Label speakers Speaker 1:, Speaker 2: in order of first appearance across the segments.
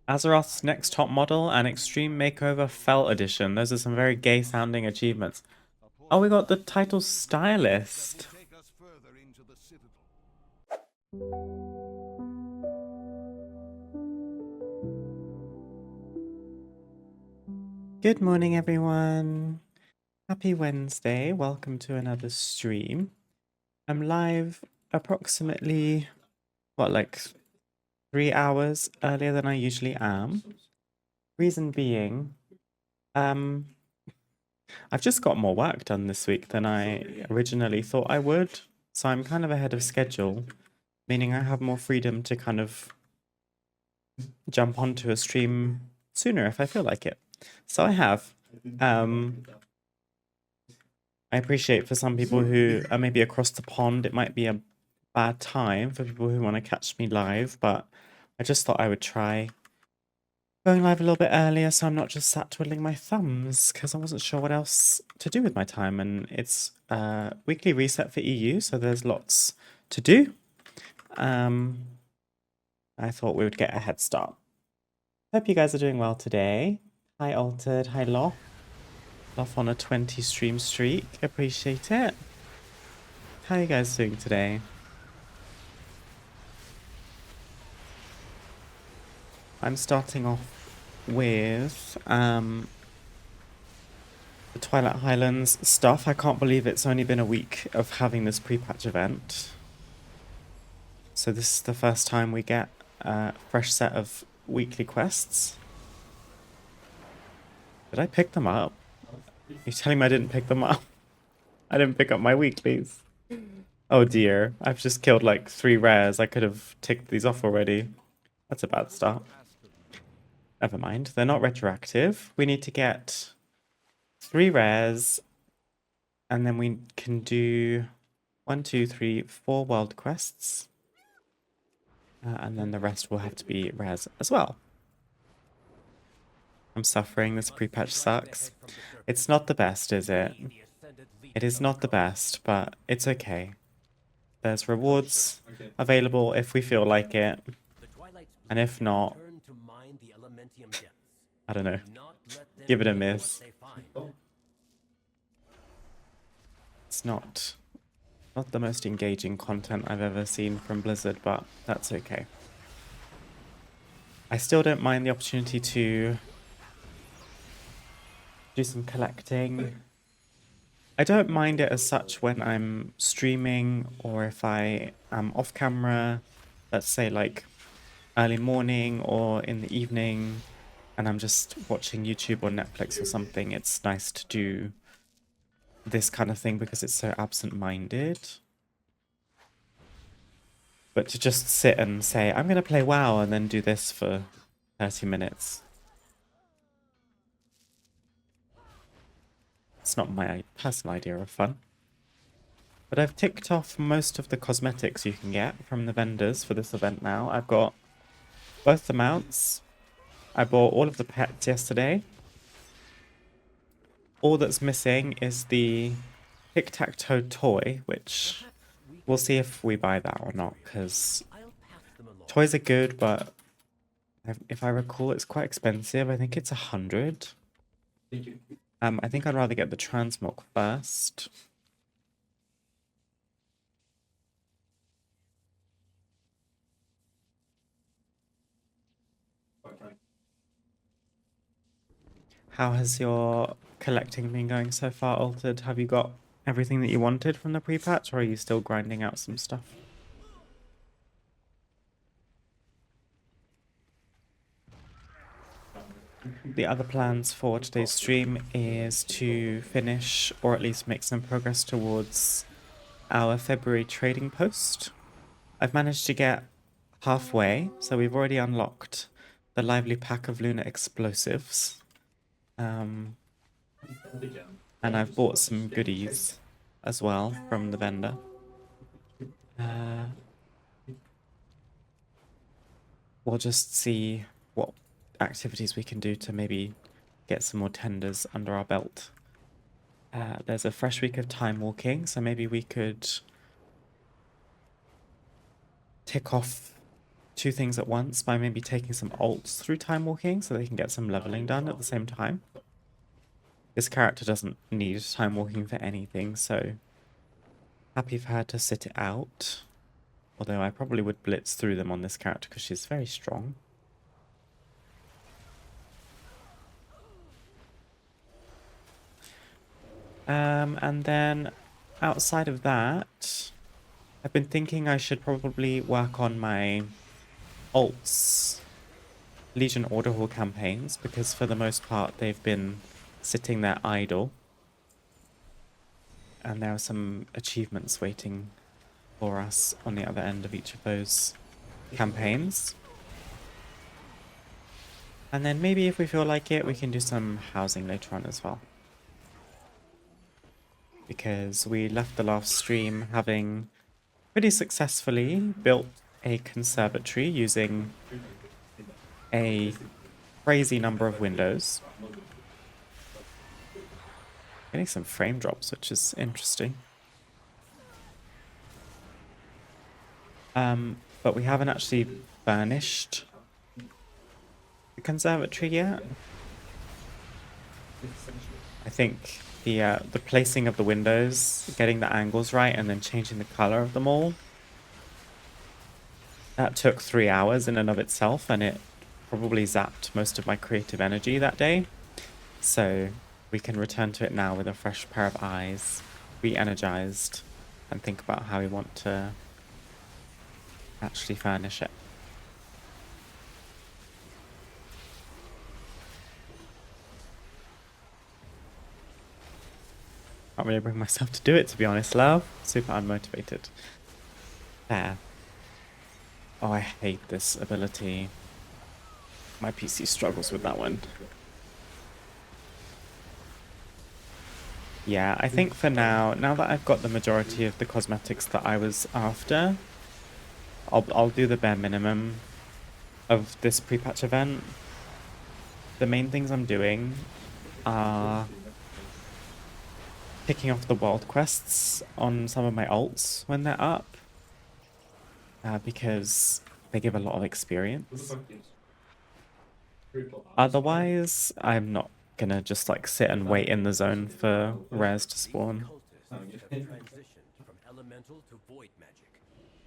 Speaker 1: Azeroth's next top model and Extreme Makeover Fell Edition. Those are some very gay sounding achievements. Oh, we got the title stylist. Good morning, everyone. Happy Wednesday. Welcome to another stream. I'm live approximately, like 3 hours earlier than I usually am. Reason being, I've just got more work done this week than I originally thought I would. So I'm kind of ahead of schedule, meaning I have more freedom to kind of jump onto a stream sooner if I feel like it. So I have. I appreciate for some people who are maybe across the pond, it might be a bad time for people who want to catch me live, but I just thought I would try going live a little bit earlier so I'm not just sat twiddling my thumbs because I wasn't sure what else to do with my time. And it's weekly reset for EU, so there's lots to do. I thought we would get a head start. Hope you guys are doing well today. Hi Altered, hi Loth. Loth on a 20 stream streak, appreciate it. How are you guys doing today? I'm starting off with the Twilight Highlands stuff. I can't believe it's only been a week of having this pre-patch event. So this is the first time we get a fresh set of weekly quests. Did I pick them up? You're telling me I didn't pick them up? I didn't pick up my weeklies. Oh dear, I've just killed like 3 rares. I could have ticked these off already. That's a bad start. Never mind, they're not retroactive. We need to get 3 rares, and then we can do 1, 2, 3, 4 world quests. And then the rest will have to be rares as well. I'm suffering, this pre-patch sucks. It's not the best, is it? It is not the best, but it's okay. There's rewards available if we feel like it. And if not, I don't know. Give it a miss. It's not the most engaging content I've ever seen from Blizzard, but that's okay. I still don't mind the opportunity to do some collecting. I don't mind it as such when I'm streaming or if I am off camera, let's say like early morning or in the evening, and I'm just watching YouTube or Netflix or something. It's nice to do this kind of thing because it's so absent-minded. But to just sit and say, I'm going to play WoW and then do this for 30 minutes. It's not my personal idea of fun. But I've ticked off most of the cosmetics you can get from the vendors for this event now. I've got both the mounts. I bought all of the pets yesterday. All that's missing is the tic-tac-toe toy, which we'll see if we buy that or not, because toys are good, but if I recall, it's quite expensive. I think it's 100. I think I'd rather get the transmog first. How has your collecting been going so far, Altered? Have you got everything that you wanted from the pre-patch, or are you still grinding out some stuff? The other plans for today's stream is to finish, or at least make some progress towards our February trading post. I've managed to get halfway, so we've already unlocked the lively pack of lunar explosives. And I've bought some goodies as well from the vendor. We'll just see what activities we can do to maybe get some more tenders under our belt. There's a fresh week of time walking, so maybe we could tick off two things at once by maybe taking some ults through time walking so they can get some leveling done at the same time. This character doesn't need time walking for anything, so happy for her to sit it out. Although I probably would blitz through them on this character because she's very strong. And then outside of that, I've been thinking I should probably work on my ults Legion Order Hall campaigns because for the most part they've been sitting there idle. And there are some achievements waiting for us on the other end of each of those campaigns. And then maybe if we feel like it, we can do some housing later on as well. Because we left the last stream having pretty successfully built a conservatory using a crazy number of windows. Getting some frame drops, which is interesting. But we haven't actually furnished the conservatory yet. I think the placing of the windows, getting the angles right, and then changing the color of them all. That took 3 hours in and of itself, and it probably zapped most of my creative energy that day. So we can return to it now with a fresh pair of eyes, re-energized, and think about how we want to actually furnish it. Can't really bring myself to do it, to be honest, love. Super unmotivated. There. Oh, I hate this ability. My PC struggles with that one. Yeah, I think for now that I've got the majority of the cosmetics that I was after, I'll do the bare minimum of this pre-patch event. The main things I'm doing are picking off the world quests on some of my ults when they're up, because they give a lot of experience. Otherwise, I'm not gonna just like sit and wait in the zone for rares to spawn.
Speaker 2: From elemental to void magic.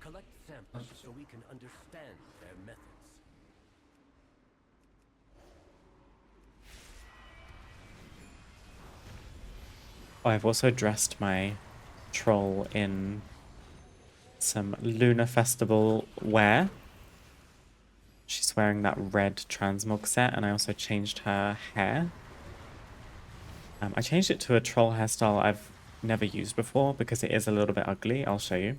Speaker 2: Collect samples so we can understand their methods.
Speaker 1: Oh, I've also dressed my troll in some Lunar Festival wear. She's wearing that red transmog set, and I also changed her hair. I changed it to a troll hairstyle I've never used before because it is a little bit ugly. I'll show you.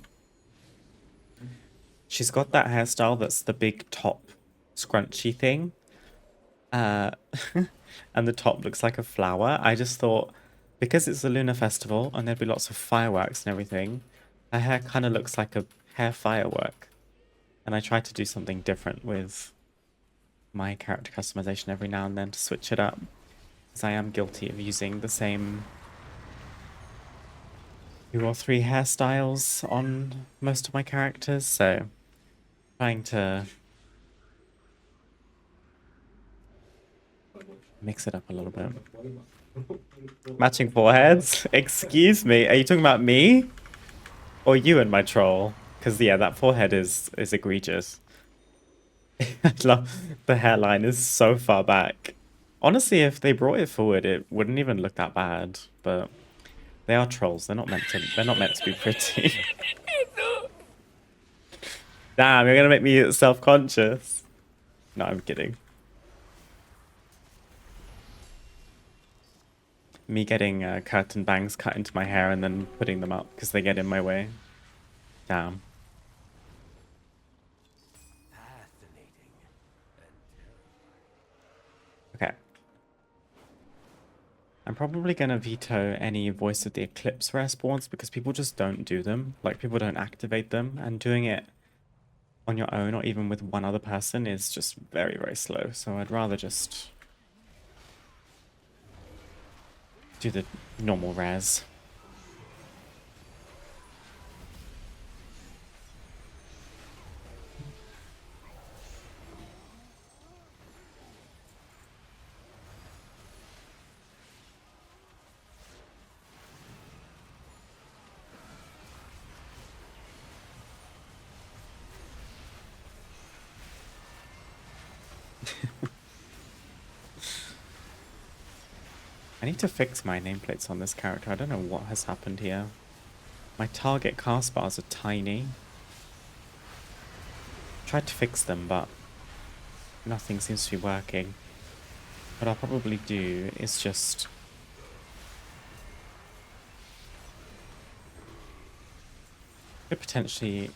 Speaker 1: She's got that hairstyle that's the big top scrunchy thing. And the top looks like a flower. I just thought, because it's a Lunar Festival and there'd be lots of fireworks and everything, her hair kind of looks like a hair firework. And I try to do something different with my character customization every now and then to switch it up. Because I am guilty of using the same 2 or 3 hairstyles on most of my characters, so trying to mix it up a little bit. Matching foreheads? Excuse me, are you talking about me? Or you and my troll? Because yeah, that forehead is egregious. I love the hairline is so far back. Honestly, if they brought it forward, it wouldn't even look that bad. But they are trolls. They're not meant to be pretty. Damn, you're gonna make me self-conscious. No, I'm kidding. Me getting curtain bangs cut into my hair and then putting them up because they get in my way. Damn. Okay. I'm probably going to veto any Voice of the Eclipse rare spawns because people just don't do them. Like, people don't activate them, and doing it on your own or even with one other person is just very, very slow. So I'd rather just do the normal rares. need to fix my nameplates on this character. I don't know what has happened here. My target cast bars are tiny. Tried to fix them, but nothing seems to be working. What I'll probably do is just could potentially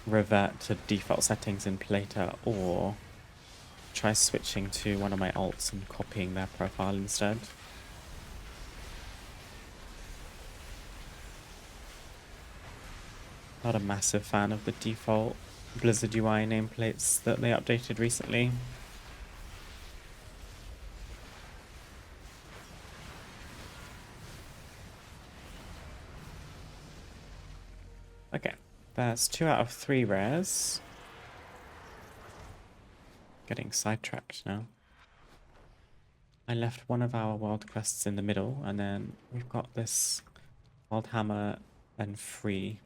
Speaker 1: revert to default settings in Plata, or try switching to one of my alts and copying their profile instead. Not a massive fan of the default Blizzard UI nameplates that they updated recently. Okay, that's 2 out of 3 rares. Getting sidetracked now. I left one of our world quests in the middle, and then we've got this Wild Hammer and Free.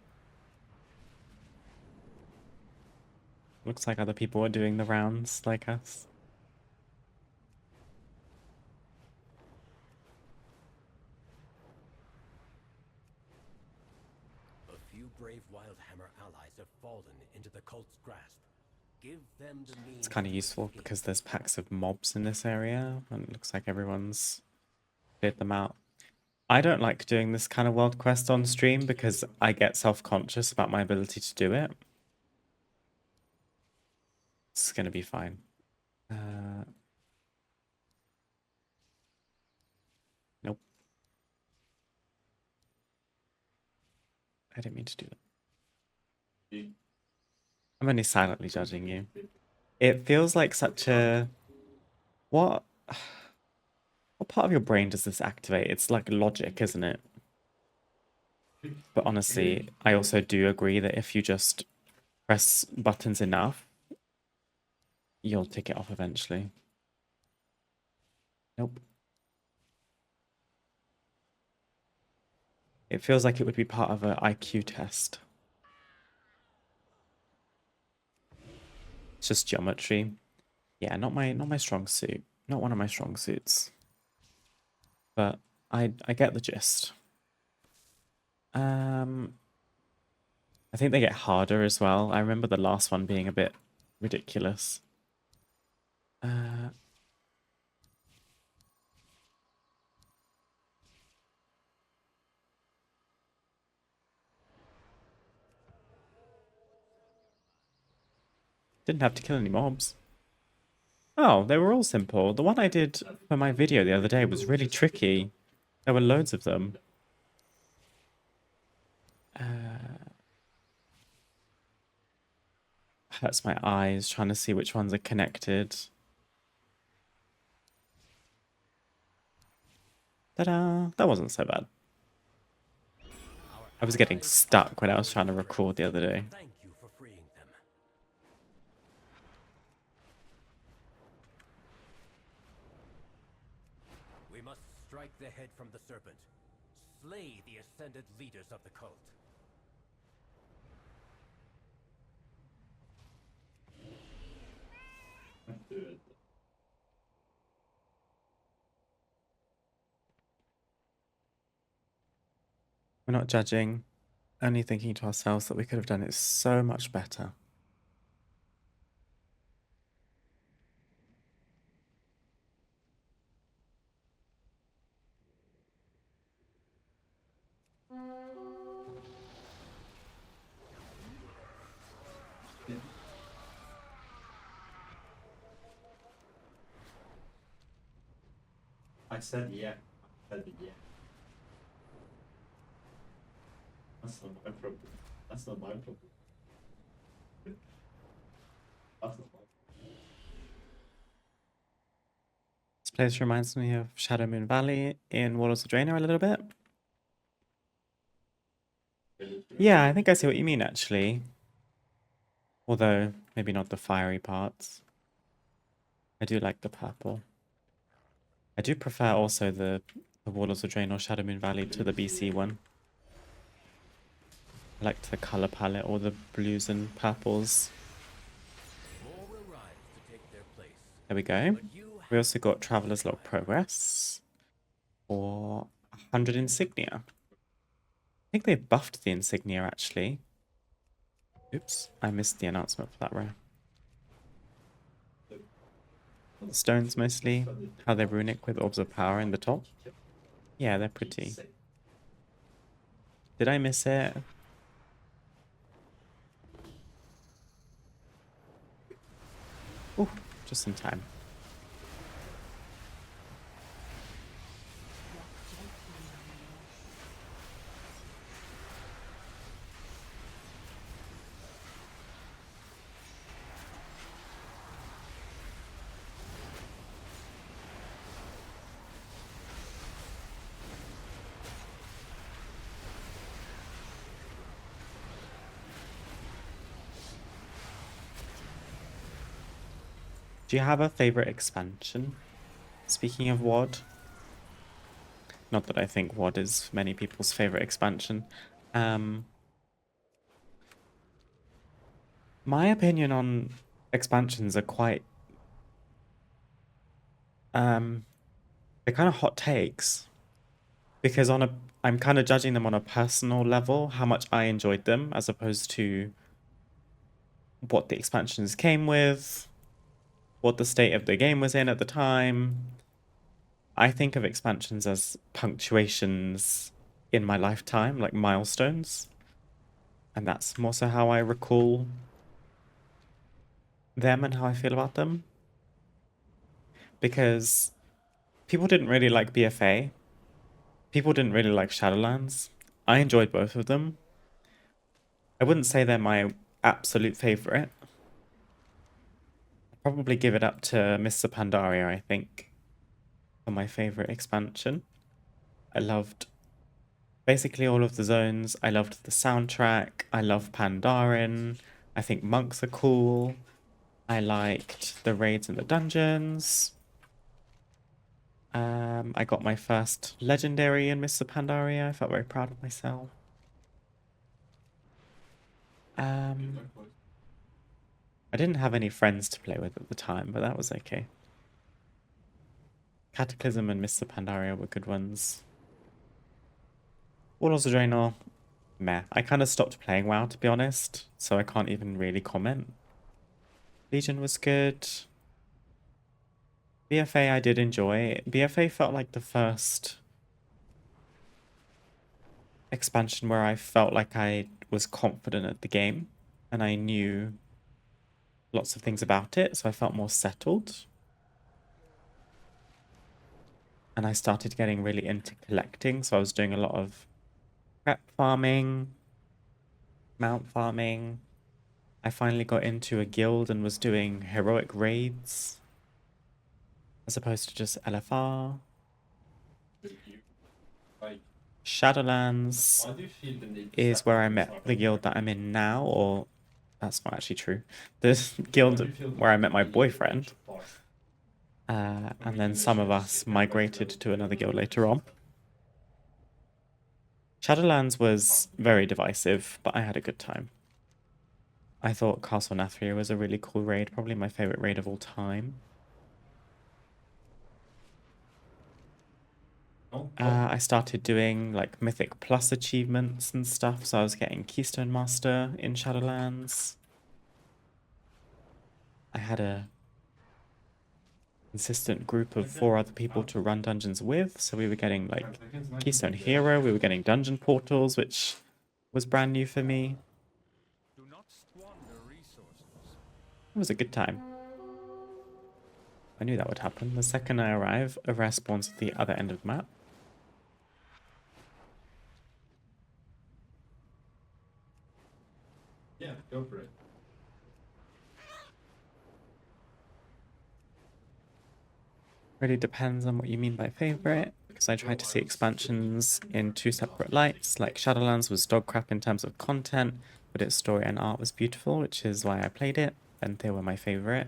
Speaker 1: Looks like other people are doing the rounds like us.
Speaker 2: A few brave Wildhammer allies have fallen into the cult's grasp. Give them the means.
Speaker 1: It's kind of useful because there's packs of mobs in this area, and it looks like everyone's cleared them out. I don't like doing this kind of world quest on stream because I get self-conscious about my ability to do it. It's gonna be fine. Nope. I didn't mean to do that. I'm only silently judging you. It feels like such a... What part of your brain does this activate? It's like logic, isn't it? But honestly, I also do agree that if you just press buttons enough, you'll tick it off eventually. Nope. It feels like it would be part of an IQ test. It's just geometry. Yeah, not my strong suit. Not one of my strong suits. But I get the gist. I think they get harder as well. I remember the last one being a bit ridiculous. Didn't have to kill any mobs. Oh, they were all simple. The one I did for my video the other day was really tricky. There were loads of them. Hurts my eyes trying to see which ones are connected. Ta-da! That wasn't so bad. I was getting stuck when I was trying to record the other day.
Speaker 2: Thank you for freeing them. We must strike the head from the serpent. Slay the ascended leaders of the cult.
Speaker 1: We're not judging, only thinking to ourselves that we could have done it so much better.
Speaker 3: I said yeah. I said yeah. That's not my problem. That's not my problem. That's not my
Speaker 1: This place reminds me of Shadow Moon Valley in Warlords of Draenor a little bit.
Speaker 3: problem.
Speaker 1: Yeah, I think I see what you mean, actually. Although, maybe not the fiery parts. I do like the purple. I do prefer also the Warlords of Draenor Shadow Moon Valley to the BC one. I liked the color palette, all the blues and purples.
Speaker 2: More will rise to take their place.
Speaker 1: There we go.
Speaker 2: But you
Speaker 1: We also got Traveler's Log Progress. for 100 insignia. I think they buffed the insignia actually. Oops, I missed the announcement for that row. Stones mostly. How they're runic with orbs of power in the top. Yeah, they're pretty. Did I miss it? Oh, just in time. Do you have a favorite expansion? Speaking of WoD. Not that I think WoD is many people's favorite expansion. My opinion on expansions are quite they're kind of hot takes because I'm kind of judging them on a personal level, how much I enjoyed them as opposed to what the expansions came with, what the state of the game was in at the time. I think of expansions as punctuations in my lifetime, like milestones. And that's more so how I recall them and how I feel about them. Because people didn't really like BFA. People didn't really like Shadowlands. I enjoyed both of them. I wouldn't say they're my absolute favorite. I'd probably give it up to Mr. Pandaria, I think, for my favorite expansion. I loved basically all of the zones. I loved the soundtrack. I love Pandaren. I think monks are cool. I liked the raids and the dungeons. I got my first legendary in Mr. Pandaria. I felt very proud of myself. I didn't have any friends to play with at the time, but that was okay. Cataclysm and Mr. Pandaria were good ones. Warlords of Draenor, meh. I kind of stopped playing WoW, to be honest, so I can't even really comment. Legion was good. BFA I did enjoy. BFA felt like the first expansion where I felt like I was confident at the game and I knew lots of things about it, so I felt more settled. And I started getting really into collecting, so I was doing a lot of prep farming, mount farming. I finally got into a guild and was doing heroic raids as opposed to just LFR. Shadowlands
Speaker 3: Why do you feel the need
Speaker 1: is where I met the guild that I'm in now, or that's not actually true. The guild where I met my boyfriend. And then some of us migrated to another guild later on. Shadowlands was very divisive, but I had a good time. I thought Castle Nathria was a really cool raid, probably my favorite raid of all time. I started doing like Mythic Plus achievements and stuff, so I was getting Keystone Master in Shadowlands. I had a consistent group of 4 other people to run dungeons with, so we were getting like Keystone Hero, we were getting dungeon portals, which was brand new for me. It was a good time. I knew that would happen. The second I arrive, a rare spawns at the other end of the map.
Speaker 3: Yeah, go for it.
Speaker 1: Really depends on what you mean by favorite, because I tried to see expansions in 2 separate lights. Like Shadowlands was dog crap in terms of content, but its story and art was beautiful, which is why I played it, and they were my favorite.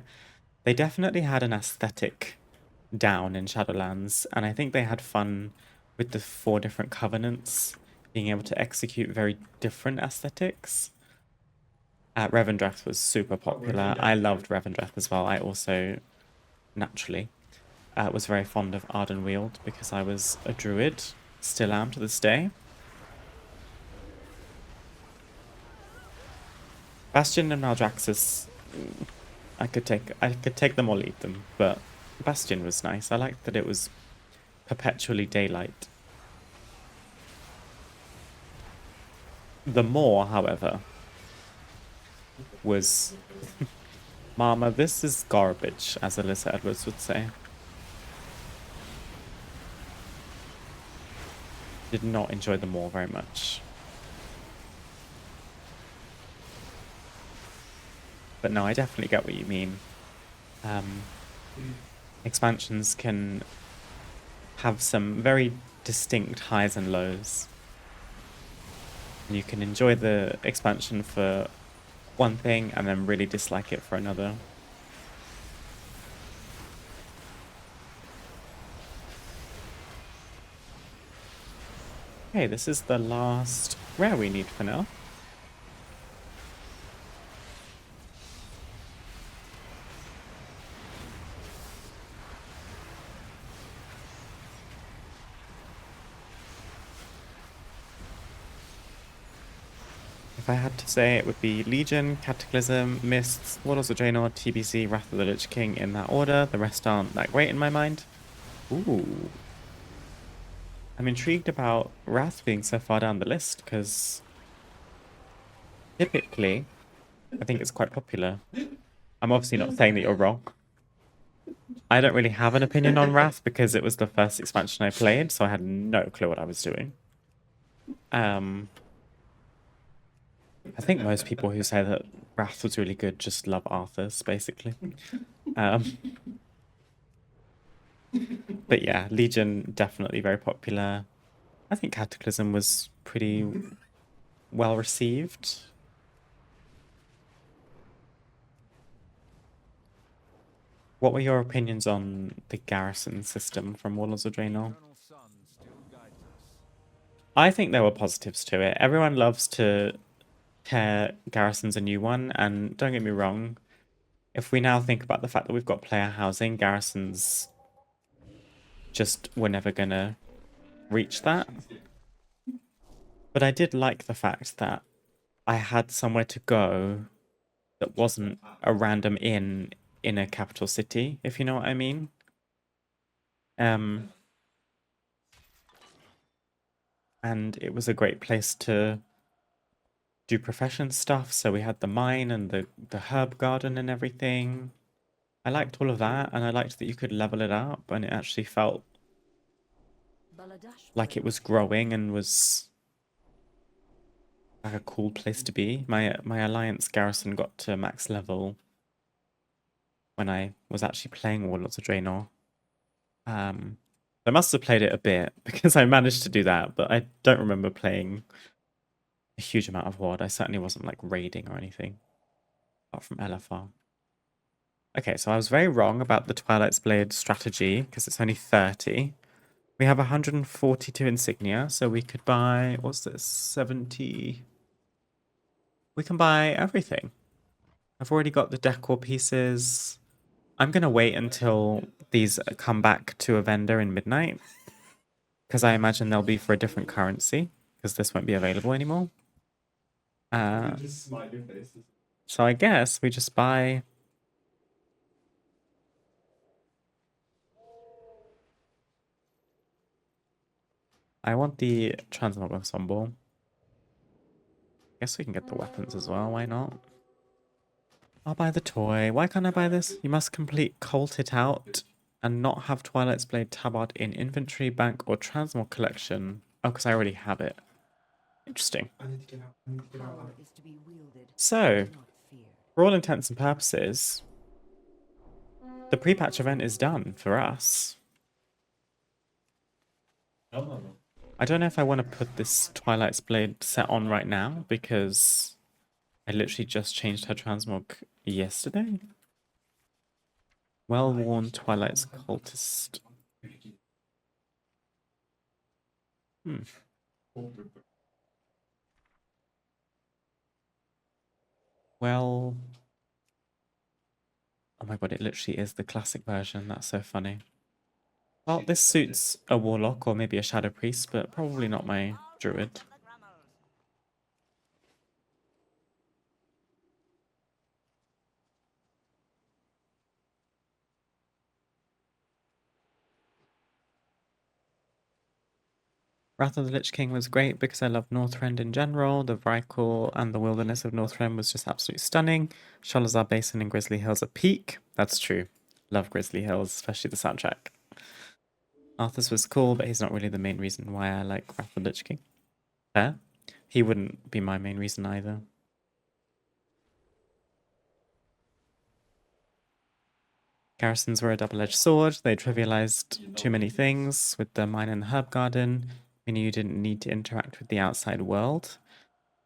Speaker 1: They definitely had an aesthetic down in Shadowlands, and I think they had fun with the 4 different covenants, being able to execute very different aesthetics. Revendreth was super popular. I loved Revendreth as well. I also, naturally, was very fond of Ardenweald because I was a druid, still am to this day. Bastion and Maldraxxus, I could take them or leave them, but Bastion was nice. I liked that it was perpetually daylight. The Maw, however, was Mama, this is garbage, as Alyssa Edwards would say. Did not enjoy the Maw very much. But no, I definitely get what you mean. Expansions can have some very distinct highs and lows. And you can enjoy the expansion for one thing and then really dislike it for another. Okay, this is the last rare we need for now. If I had to say, it would be Legion, Cataclysm, Mists, Warlords of Draenor, TBC, Wrath of the Lich King in that order. The rest aren't that great in my mind. Ooh. I'm intrigued about Wrath being so far down the list, because typically, I think it's quite popular. I'm obviously not saying that you're wrong. I don't really have an opinion on Wrath, because it was the first expansion I played, so I had no clue what I was doing. I think most people who say that Wrath was really good just love Arthas, basically. But yeah, Legion, definitely very popular. I think Cataclysm was pretty well received. What were your opinions on the garrison system from Warlords of Draenor? I think there were positives to it. Everyone loves to tear Garrison's a new one, and don't get me wrong, if we now think about the fact that we've got player housing, Garrison's just we're never gonna reach that. But I did like the fact that I had somewhere to go that wasn't a random inn in a capital city, if you know what I mean. And it was a great place to do profession stuff. So we had the mine and the herb garden and everything. I liked all of that, and I liked that you could level it up, and it actually felt like it was growing and was like a cool place to be. My Alliance garrison got to max level when I was actually playing Warlords of Draenor. I must have played it a bit because I managed to do that, but I don't remember playing a huge amount of Horde. I certainly wasn't like raiding or anything, apart from LFR. Okay, so I was very wrong about the Twilight's Blade strategy because it's only 30. We have 142 insignia, so we could buy, what's this, 70? We can buy everything. I've already got the decor pieces. I'm going to wait until these come back to a vendor in midnight, because I imagine they'll be for a different currency, because this won't be available anymore. So I guess we just buy... I want the Transmog Ensemble. Guess we can get the weapons as well, why not? I'll buy the toy. Why can't I buy this? You must complete Colt It Out and not have Twilight's Blade Tabard in inventory, bank, or Transmog collection. Oh, because I already have it. Interesting. So, for all intents and purposes, the pre-patch event is done for us. I don't know if I want to put this Twilight's Blade set on right now, because I literally just changed her transmog yesterday. Well-worn Twilight's Cultist. Well... Oh my god, it literally is the classic version. That's so funny. Well, this suits a warlock or maybe a shadow priest, but probably not my druid. Wrath of the Lich King was great because I love Northrend in general. The Vrykul and the wilderness of Northrend was just absolutely stunning. Sholazar Basin and Grizzly Hills are peak. That's true. Love Grizzly Hills, especially the soundtrack. Arthas was cool, but he's not really the main reason why I like Wrath of the Lich King. Fair. He wouldn't be my main reason either. Garrisons were a double-edged sword. They trivialized too many things with the mine and the herb garden, meaning you didn't need to interact with the outside world.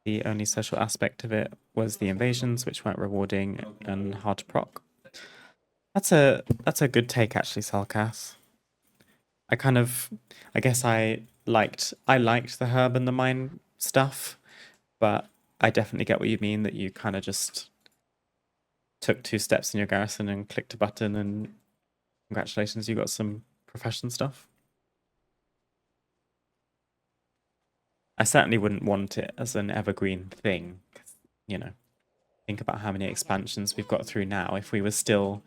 Speaker 1: The only social aspect of it was the invasions, which weren't rewarding and hard to proc. That's a good take actually, Salkas. I guess I liked the herb and the mine stuff, but I definitely get what you mean, that you kind of just took 2 steps in your garrison and clicked a button and congratulations, you got some profession stuff. I certainly wouldn't want it as an evergreen thing. You know, think about how many expansions we've got through now. If we were still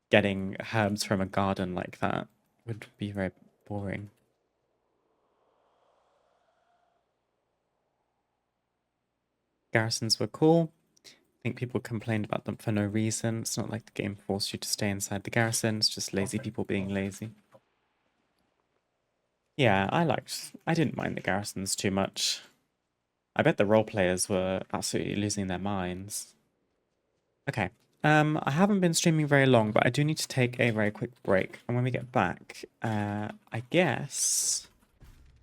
Speaker 1: getting herbs from a garden like that, it would be very boring. Garrisons were cool. I think people complained about them for no reason. It's not like the game forced you to stay inside the garrison. It's just lazy people being lazy. Yeah, I didn't mind the garrisons too much. I bet the role players were absolutely losing their minds. Okay. I haven't been streaming very long, but I do need to take a very quick break. And when we get back, I guess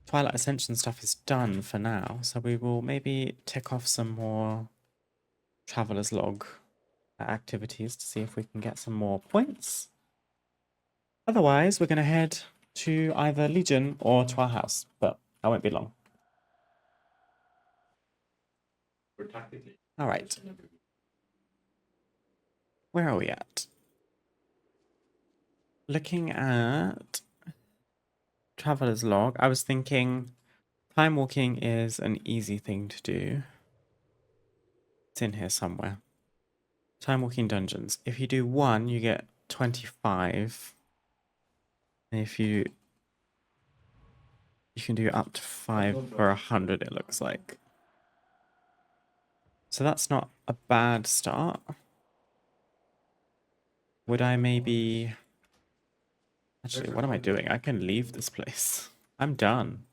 Speaker 1: Twilight Ascension stuff is done for now. So we will maybe tick off some more Traveler's Log activities to see if we can get some more points. Otherwise, we're going to head to either Legion or to our house, but that won't be long. All right. Where are we at? Looking at Traveler's Log, I was thinking time walking is an easy thing to do. It's in here somewhere. Time walking dungeons. If you do 1, you get 25. And if you can do up to 5 for 100, it looks like. So that's not a bad start. Would I maybe... Actually, what am I doing? I can leave this place. I'm done.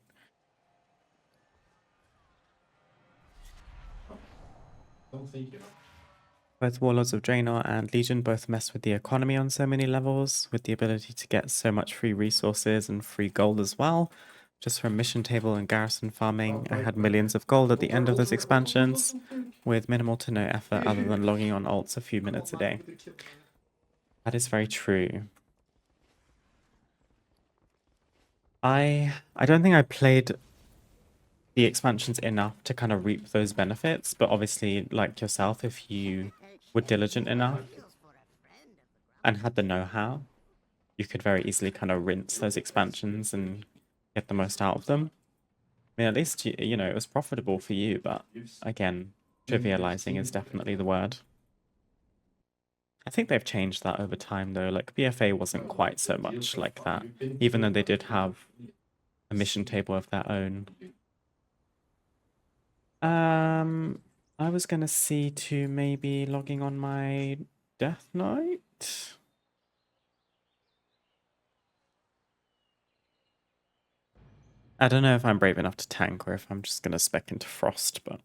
Speaker 1: Both Warlords of Draenor and Legion both mess with the economy on so many levels, with the ability to get so much free resources and free gold as well. Just from mission table and garrison farming, I had millions of gold at the end of those expansions, with minimal to no effort other than logging on alts a few minutes a day. That is very true. I don't think I played the expansions enough to kind of reap those benefits, but obviously, like yourself, if you were diligent enough and had the know-how, you could very easily kind of rinse those expansions and get the most out of them. I mean, at least, you know, it was profitable for you, but again, trivializing is definitely the word. I think they've changed that over time, though. Like, BFA wasn't quite so much like that, even though they did have a mission table of their own. I was gonna see to maybe logging on my Death Knight. I don't know if I'm brave enough to tank or if I'm just gonna spec into Frost, but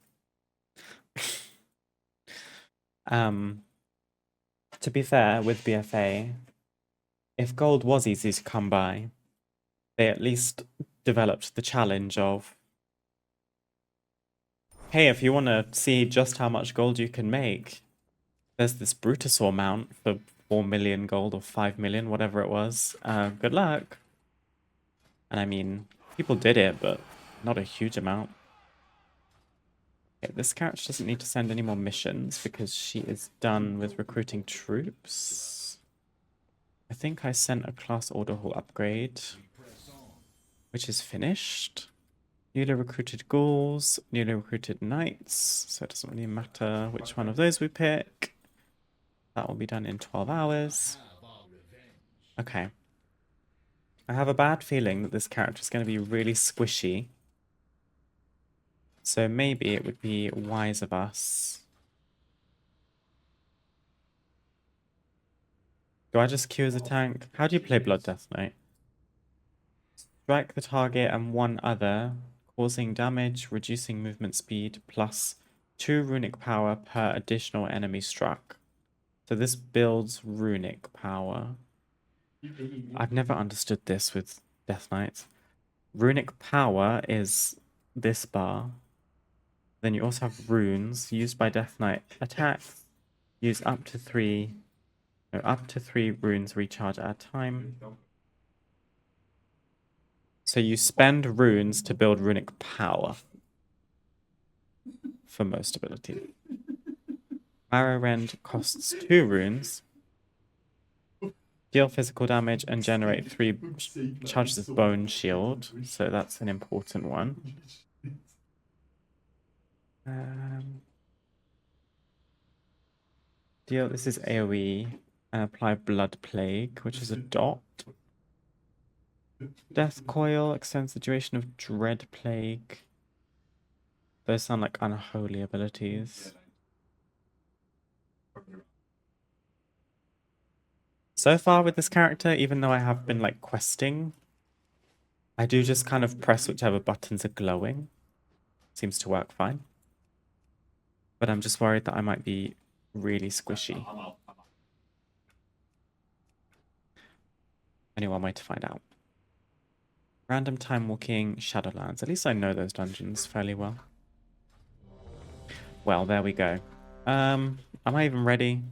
Speaker 1: to be fair, with BFA, if gold was easy to come by, they at least developed the challenge of, hey, if you want to see just how much gold you can make, there's this Brutosaur mount for 4 million gold or 5 million, whatever it was. Good luck. And I mean, people did it, but not a huge amount. Okay, this character doesn't need to send any more missions because she is done with recruiting troops. I think I sent a class order hall upgrade, which is finished. Newly recruited ghouls, newly recruited knights, so it doesn't really matter which one of those we pick. That will be done in 12 hours. Okay. I have a bad feeling that this character is going to be really squishy. So maybe it would be wise of us. Do I just queue as a tank? How do you play Blood Death Knight? Strike the target and one other, causing damage, reducing movement speed, plus 2 runic power per additional enemy struck. So this builds runic power. I've never understood this with Death Knights. Runic power is this bar. Then you also have runes used by Death Knight attacks. Use up to 3 runes recharge at a time. So you spend runes to build runic power for most abilities. Arrow Rend costs 2 runes. Deal physical damage and generate 3 charges of Bone Shield. So that's an important one. This is AoE. And apply Blood Plague, which is a dot. Death Coil extends the duration of Dread Plague. Those sound like unholy abilities. So far with this character, even though I have been like questing, I do just kind of press whichever buttons are glowing. Seems to work fine. But I'm just worried that I might be really squishy. Only one way to find out. Random time walking Shadowlands. At least I know those dungeons fairly well. Well, there we go. Am I even ready?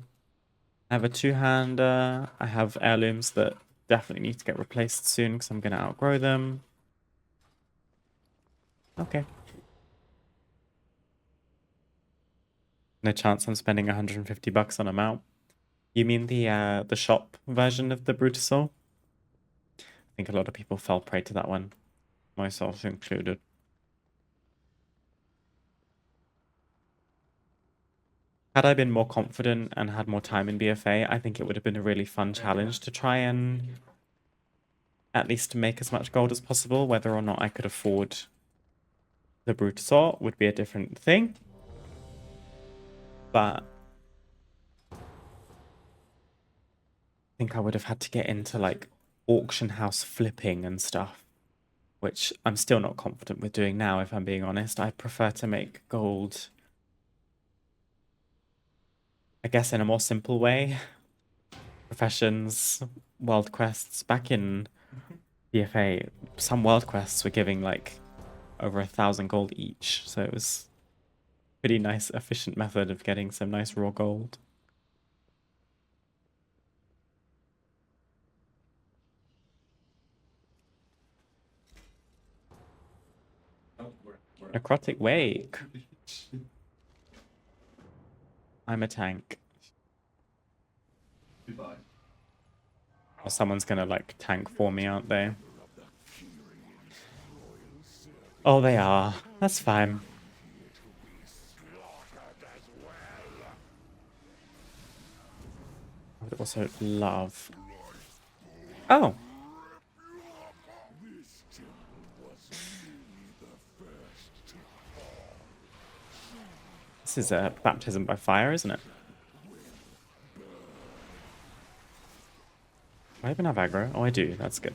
Speaker 1: I have a 2-hander. I have heirlooms that definitely need to get replaced soon because I'm going to outgrow them. Okay. No chance I'm spending 150 bucks on a mount. You mean the shop version of the Brutosaur? I think a lot of people fell prey to that one, myself included. Had I been more confident and had more time in BFA, I think it would have been a really fun challenge to try and at least make as much gold as possible. Whether or not I could afford the Brutosaur would be a different thing. But I think I would have had to get into like auction house flipping and stuff, which I'm still not confident with doing now, if I'm being honest. I prefer to make gold, I guess, in a more simple way. Professions, world quests. Back in BFA, some world quests were giving like over 1,000 gold each, so it was a pretty nice, efficient method of getting some nice raw gold. Necrotic Wake. I'm a tank.
Speaker 3: Goodbye.
Speaker 1: Or someone's gonna like tank for me, aren't they? Oh, they are. That's fine. I would also love... Oh! This is a baptism by fire, isn't it? Do I even have aggro? Oh, I do. That's good.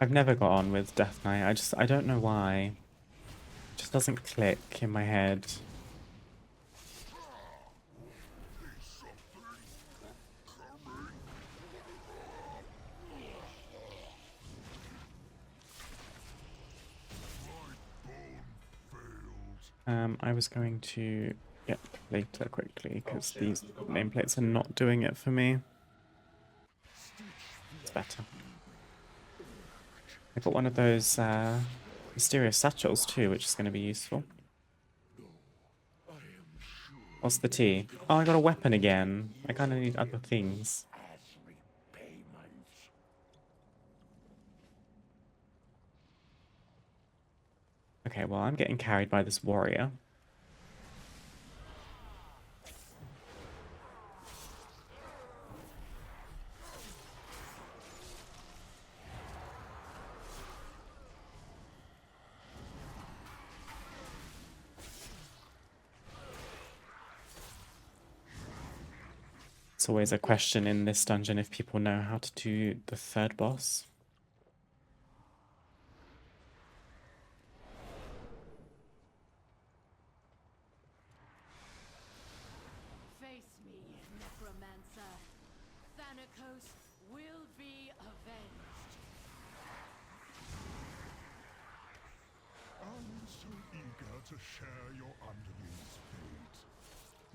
Speaker 1: I've never got on with Death Knight. I don't know why. It just doesn't click in my head. I was going to get later quickly because these nameplates are not doing it for me. better. I got one of those mysterious satchels too, which is going to be useful. What's the tea? Oh, I got a weapon again. I kind of need other things. Okay, well, I'm getting carried by this warrior. It's always a question in this dungeon if people know how to do the third boss.
Speaker 4: Face me, Necromancer. Thanatos will be avenged.
Speaker 5: I'm so eager to share your underling's fate.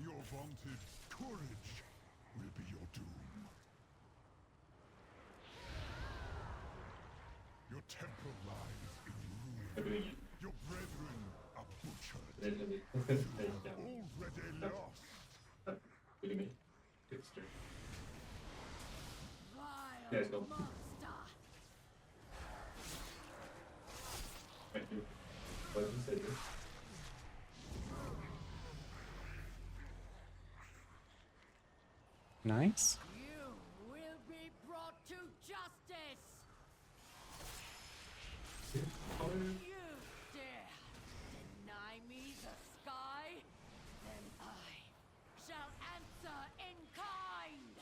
Speaker 5: Your vaunted courage will be your doom. Your temple lies in ruin. Your brethren are butchered. Already lost.
Speaker 4: Vile monster!
Speaker 1: Nice.
Speaker 4: You will be brought to justice! You dare deny me the sky? Then I shall answer in kind!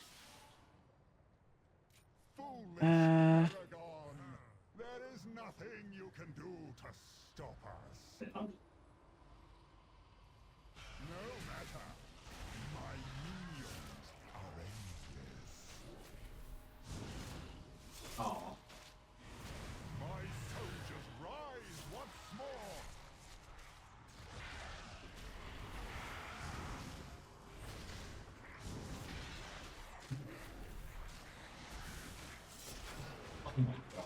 Speaker 5: Foolish
Speaker 1: Uh.
Speaker 5: Paragon! There is nothing you can do to stop us. No matter. My minions are endless.
Speaker 3: Oh.
Speaker 5: My soldiers rise once more.
Speaker 3: Oh my god.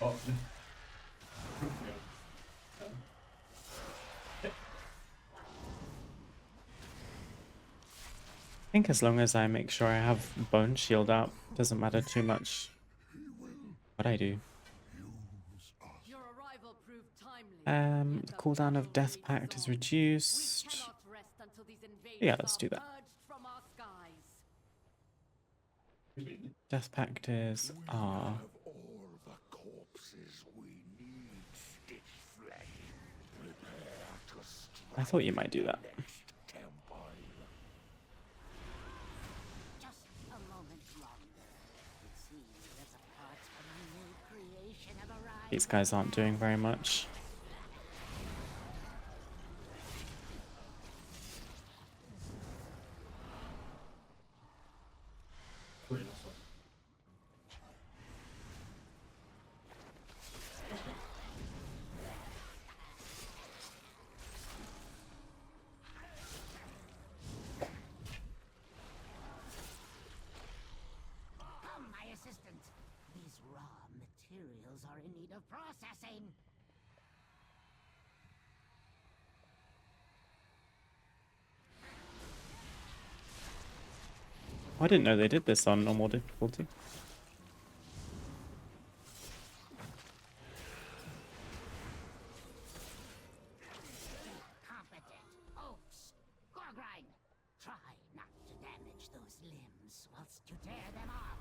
Speaker 3: Oh.
Speaker 1: I think as long as I make sure I have Bone Shield up, doesn't matter too much what I do.
Speaker 4: Your arrival proved timely.
Speaker 1: The cooldown of Death Pact is reduced.
Speaker 4: Cannot rest until these invaders
Speaker 1: Yeah, let's
Speaker 4: are
Speaker 1: do that.
Speaker 4: purged from our skies.
Speaker 1: Death Pact is R.
Speaker 5: All the corpses we need, Stitch Flesh. Prepare to strike
Speaker 1: I thought you might do that.
Speaker 5: temple.
Speaker 6: Just a moment longer. It seems that the parts from a new creation have arrived.
Speaker 1: These guys aren't doing very much.
Speaker 6: Come, my assistant. These raw materials are in need of processing.
Speaker 1: I didn't know they did this on normal difficulty.
Speaker 6: Competent oafs. Gorgrine, try not to damage those limbs whilst you tear them off.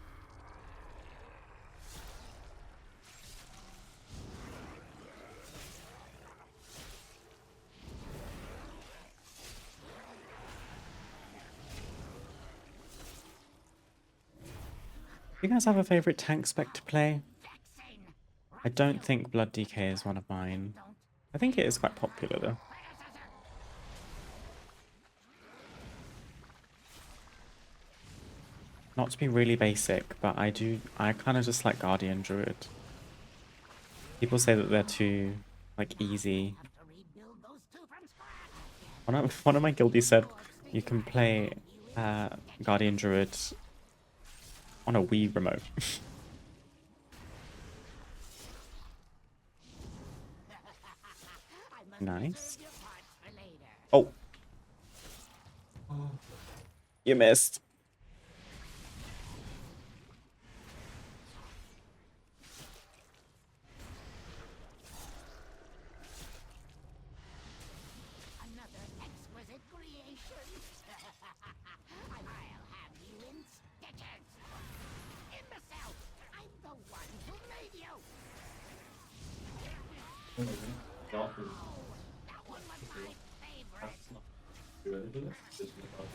Speaker 1: Do you guys have a favorite tank spec to play?
Speaker 6: Vexing.
Speaker 1: I don't think Blood DK is one of mine. I think it is quite popular though. Not to be really basic, but I kind of just like Guardian Druid. People say that they're too, like, easy.
Speaker 6: Have to rebuild those two from scratch.
Speaker 1: One of my guildies said you can play Guardian Druid on a Wii remote.
Speaker 6: I must
Speaker 1: Nice.
Speaker 6: reserve your parts for later.
Speaker 1: Oh. You missed.
Speaker 6: Another exquisite creation. I'll have you in stitches. Imbecile! I'm the one who made you.
Speaker 3: Not
Speaker 6: That one was my favorite.
Speaker 3: do anything with it. Just look at it.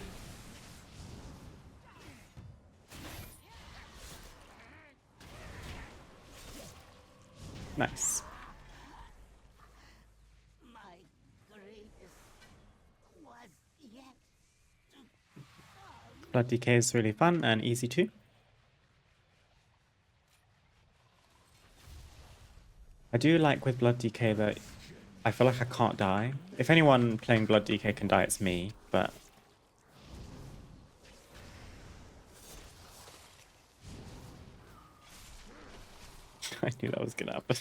Speaker 1: Nice.
Speaker 6: My greatest was yet to
Speaker 1: Blood DK is really fun and easy too. I do like with Blood DK that I feel like I can't die. If anyone playing Blood DK can die, it's me, but... I knew that was gonna happen.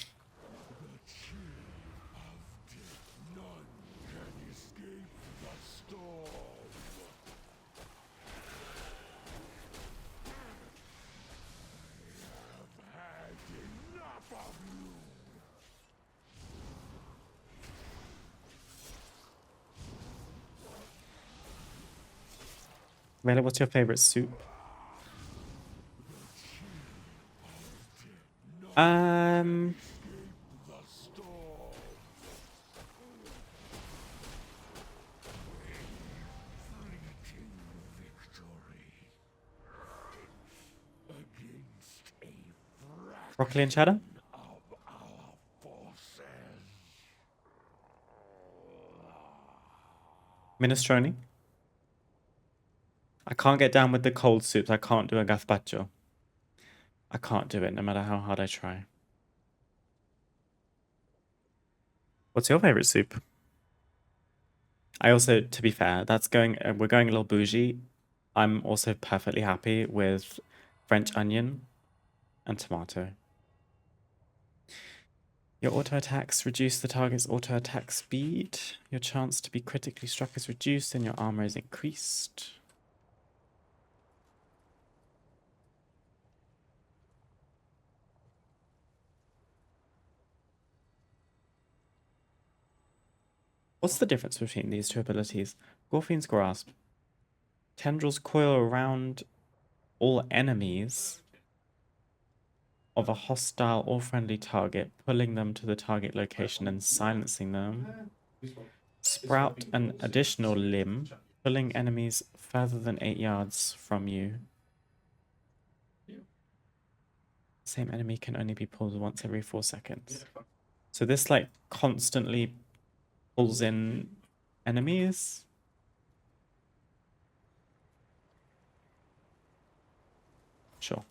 Speaker 1: Vela, what's your favorite soup? Broccoli and cheddar? Minestrone? I can't get down with the cold soups. I can't do a gazpacho. I can't do it no matter how hard I try. What's your favorite soup? I also, to be fair, we're going a little bougie. I'm also perfectly happy with French onion and tomato. Your auto attacks reduce the target's auto attack speed. Your chance to be critically struck is reduced and your armor is increased. What's the difference between these two abilities? Gorfine's Grasp. Tendrils coil around all enemies of a hostile or friendly target, pulling them to the target location and silencing them. Sprout an additional limb, pulling enemies further than 8 yards from you. Same enemy can only be pulled once every 4 seconds. So this like constantly pulls in enemies. Sure.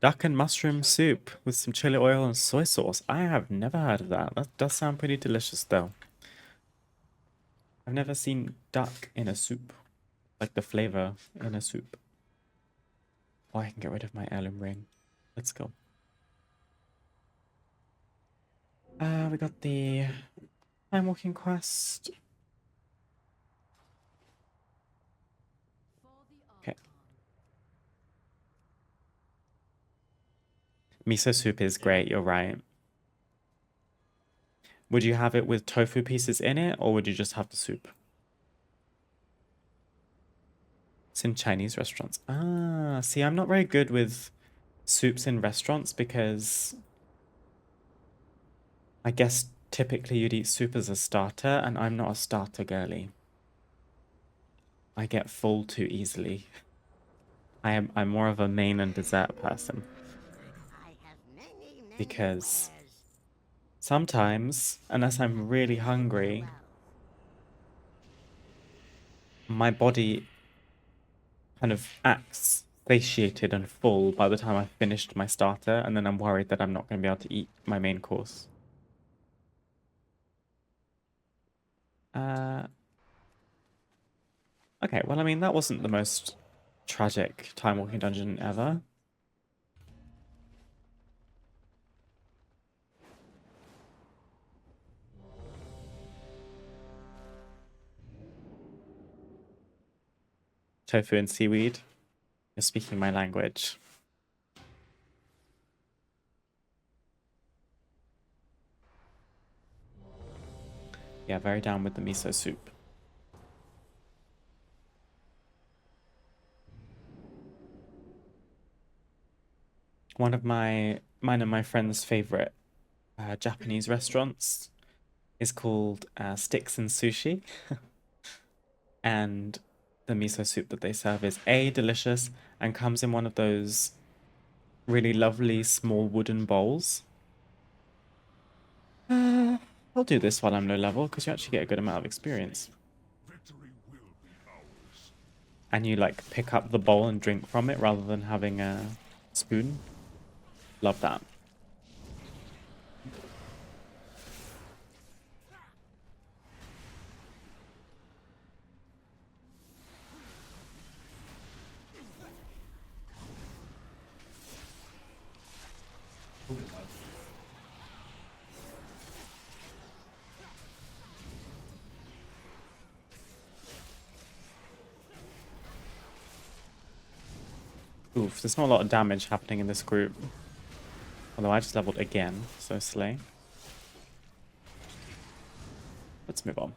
Speaker 1: Duck and mushroom soup with some chili oil and soy sauce. I have never heard of that. That does sound pretty delicious though. I've never seen duck in a soup. Like the flavor in a soup. Oh, I can get rid of my heirloom ring. Let's go. We got the time walking quest. Okay. Miso soup is great, you're right. Would you have it with tofu pieces in it, or would you just have the soup? It's in Chinese restaurants. Ah, see, I'm not very good with soups in restaurants because I guess typically you'd eat soup as a starter, and I'm not a starter girly. I get full too easily. I'm more of a main and dessert person.
Speaker 6: I have many
Speaker 1: Because
Speaker 6: wares.
Speaker 1: sometimes, unless I'm really hungry, my body kind of acts satiated and full by the time I've finished my starter, and then I'm worried that I'm not going to be able to eat my main course. Okay, well, I mean, that wasn't the most tragic time walking dungeon ever. Tofu and seaweed. You're speaking my language. Yeah, very down with the miso soup. Mine and my friend's favorite Japanese restaurants is called Sticks and Sushi. And the miso soup that they serve is A, delicious, and comes in one of those really lovely small wooden bowls. I'll do this while I'm low level because you actually get a good amount of experience.
Speaker 5: Victory will be ours.
Speaker 1: And you like pick up the bowl and drink from it rather than having a spoon. Love that. Oof, there's not a lot of damage happening in this group. Although I just leveled again, so slay. Let's move on.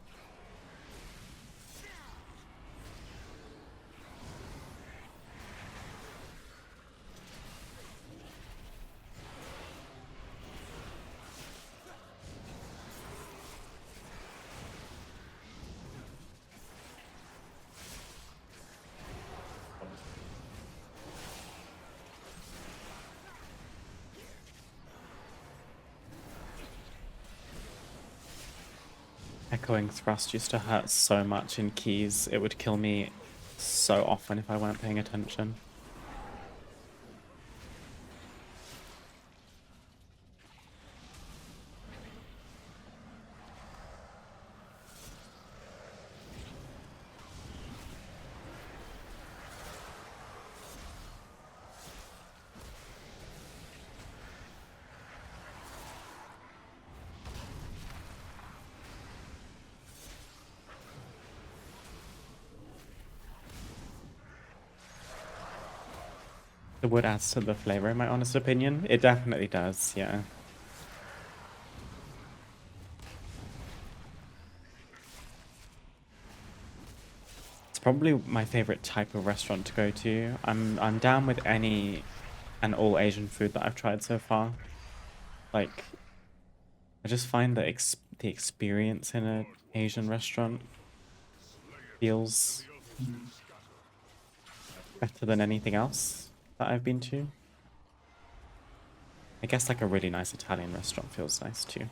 Speaker 1: Echoing Thrust used to hurt so much in keys, it would kill me so often if I weren't paying attention. The wood adds to the flavor, in my honest opinion. It definitely does, yeah. It's probably my favorite type of restaurant to go to. I'm down with any and all Asian food that I've tried so far. Like, I just find that the experience in an Asian restaurant feels better than anything else that I've been to. I guess like a really nice Italian restaurant feels nice too.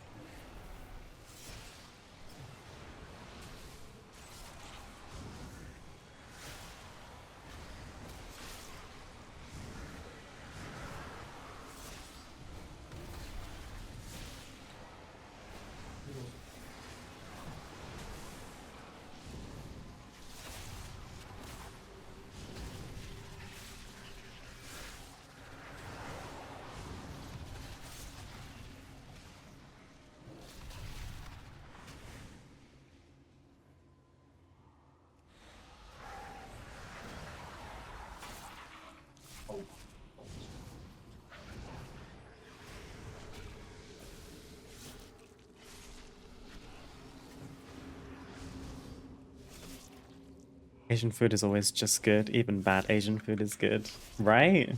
Speaker 1: Asian food is always just good. Even bad Asian food is good, right?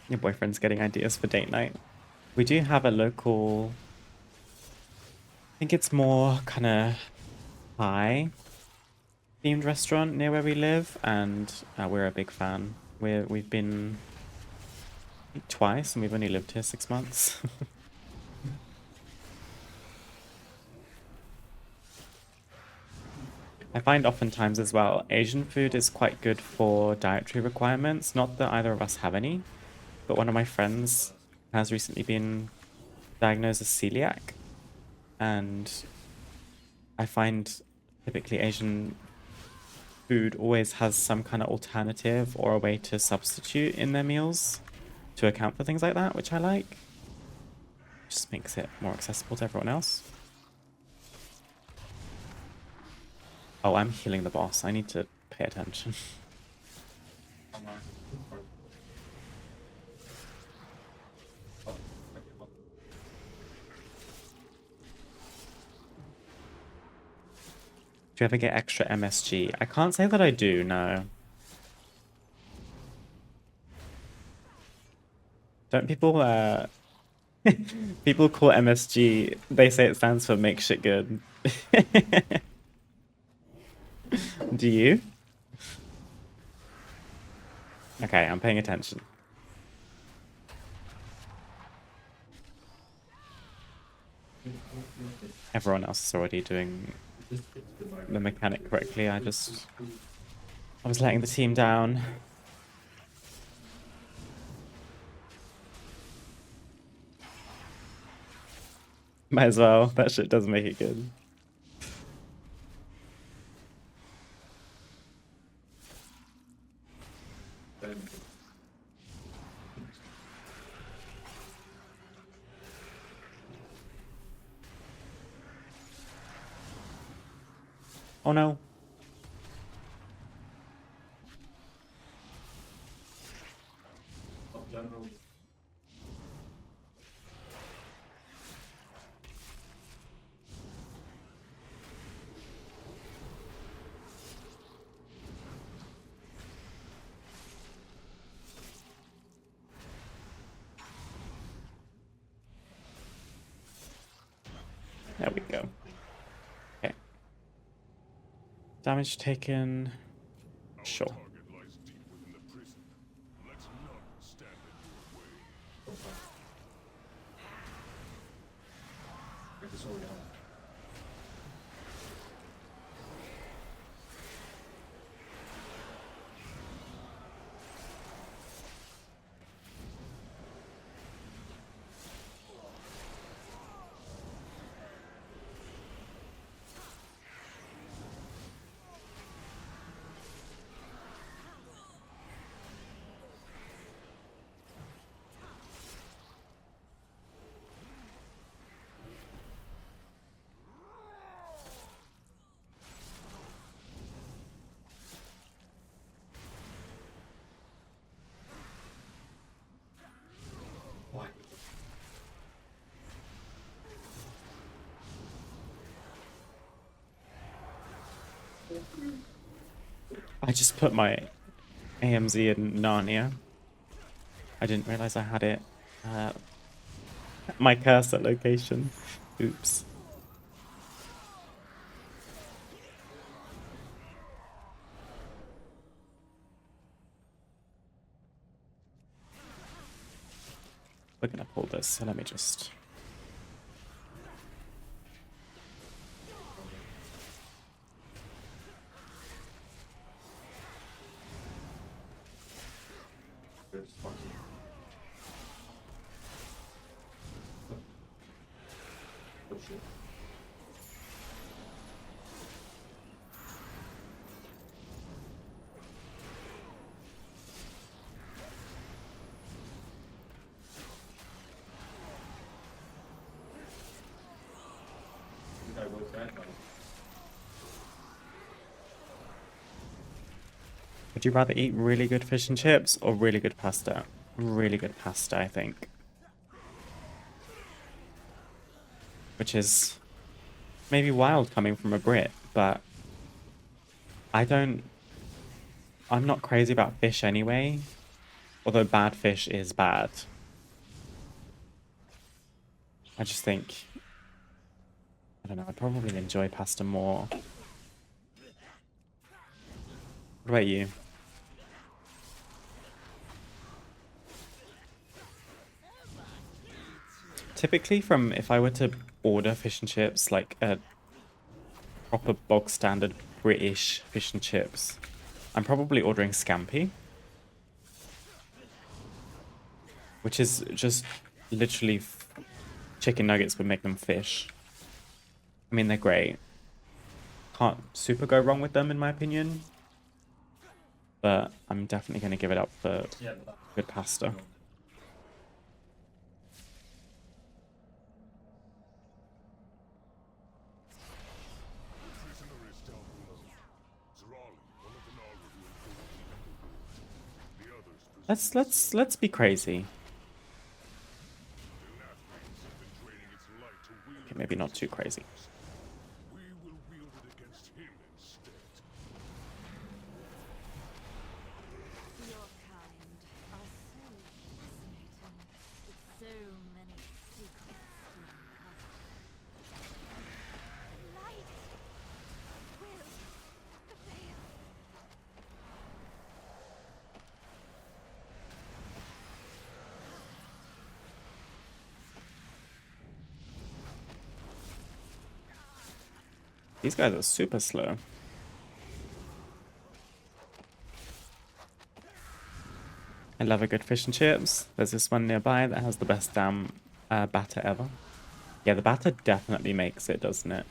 Speaker 1: Your boyfriend's getting ideas for date night. We do have a local, I think it's more kind of Thai themed restaurant near where we live, and we're a big fan. We've been I think, twice, and we've only lived here 6 months. I find oftentimes as well, Asian food is quite good for dietary requirements. Not that either of us have any, but one of my friends has recently been diagnosed as celiac. and I find typically Asian food always has some kind of alternative or a way to substitute in their meals to account for things like that, which I like. Just makes it more accessible to everyone else. Oh, I'm healing the boss. I need to pay attention. Do you ever get extra MSG? I can't say that I do, no. Don't people, people call MSG, they say it stands for make shit good. Do you? Okay, I'm paying attention. Everyone else is already doing the mechanic correctly. I was letting the team down. Might as well. That shit does make it good. Oh no. There we go. Okay. Damage taken. Sure.
Speaker 5: Target lies deep within the prison. Let none stand in your way.
Speaker 1: I just put my AMZ in Narnia. I didn't realize I had it. My cursor location. Oops. We're gonna pull this, so let me just... Would you rather eat really good fish and chips or really good pasta? Really good pasta, I think. Which is maybe wild coming from a Brit, but I'm not crazy about fish anyway, although bad fish is bad. I just think, I don't know, I'd probably enjoy pasta more. What about you? Typically if I were to order fish and chips, like a proper bog standard British fish and chips, I'm probably ordering scampi. Which is just literally chicken nuggets would make them fish. I mean, they're great. Can't super go wrong with them, in my opinion. But I'm definitely going to give it up for
Speaker 3: Yeah, but that's
Speaker 1: good pasta.
Speaker 5: Prisoner is down below. Zrali, one of the Naaru who entered the others
Speaker 1: Let's be crazy.
Speaker 5: Lathways have been draining its light to wield
Speaker 1: Okay, maybe not too crazy.
Speaker 5: We will wield it against him instead.
Speaker 4: Your kind are so fascinating, with so many secrets to uncover. Light will prevail.
Speaker 1: These guys are super slow. I love a good fish and chips. There's this one nearby that has the best damn batter ever. Yeah, the batter definitely makes it, doesn't it?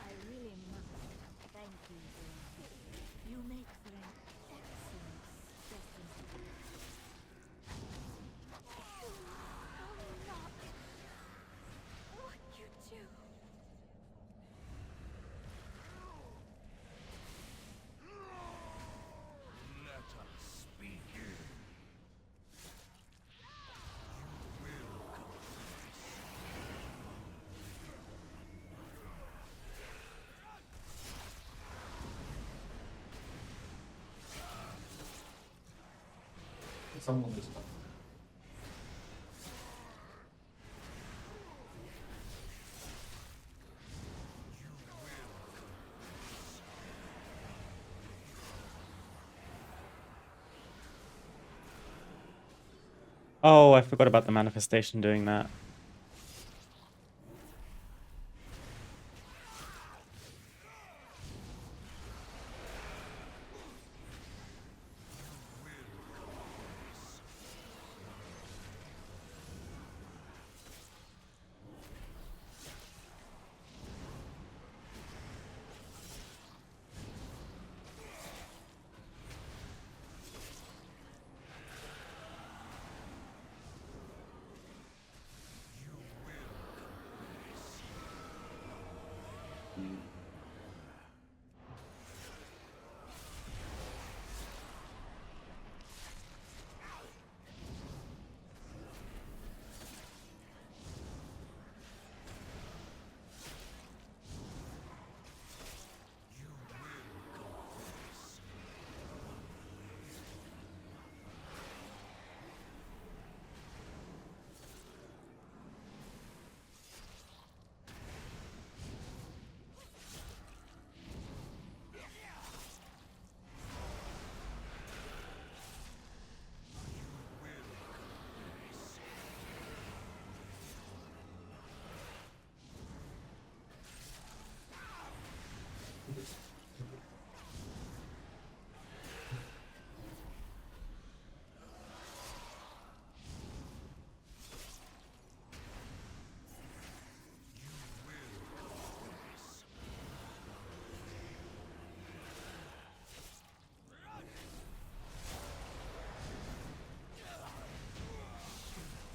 Speaker 4: I really must thank you, Zane. You make for an excellent specimen. Oh, not what you do.
Speaker 5: Let us begin.
Speaker 3: someone is.
Speaker 1: Oh, I forgot about the manifestation doing that.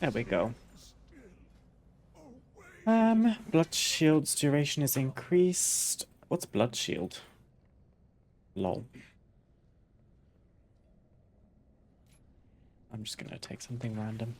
Speaker 1: There we go. Blood shield's duration is increased. What's blood shield? Lol. I'm just gonna take something random.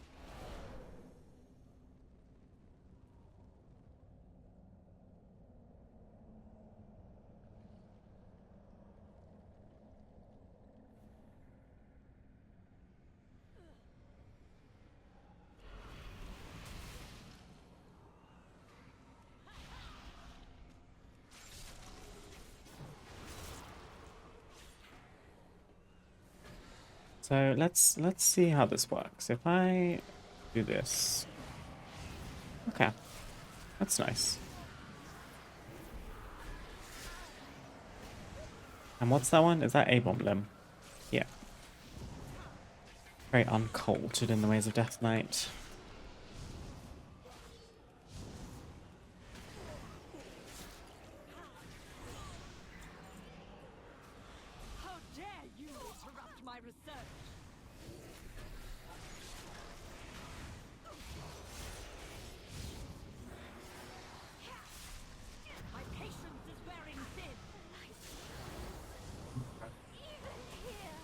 Speaker 1: So let's see how this works. If I do this. Okay. That's nice. And what's that one? Is that A-bomb limb? Yeah. Very uncultured in the ways of Death Knight.
Speaker 6: my research. My patience is wearing thin.
Speaker 4: Even here.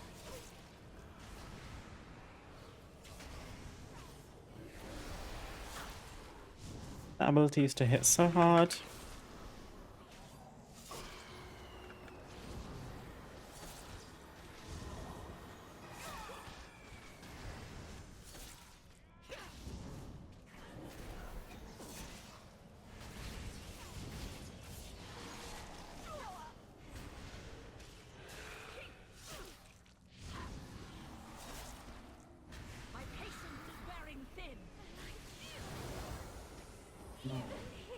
Speaker 1: That ability used to hit so hard.
Speaker 6: My patience is wearing thin.
Speaker 4: Even here.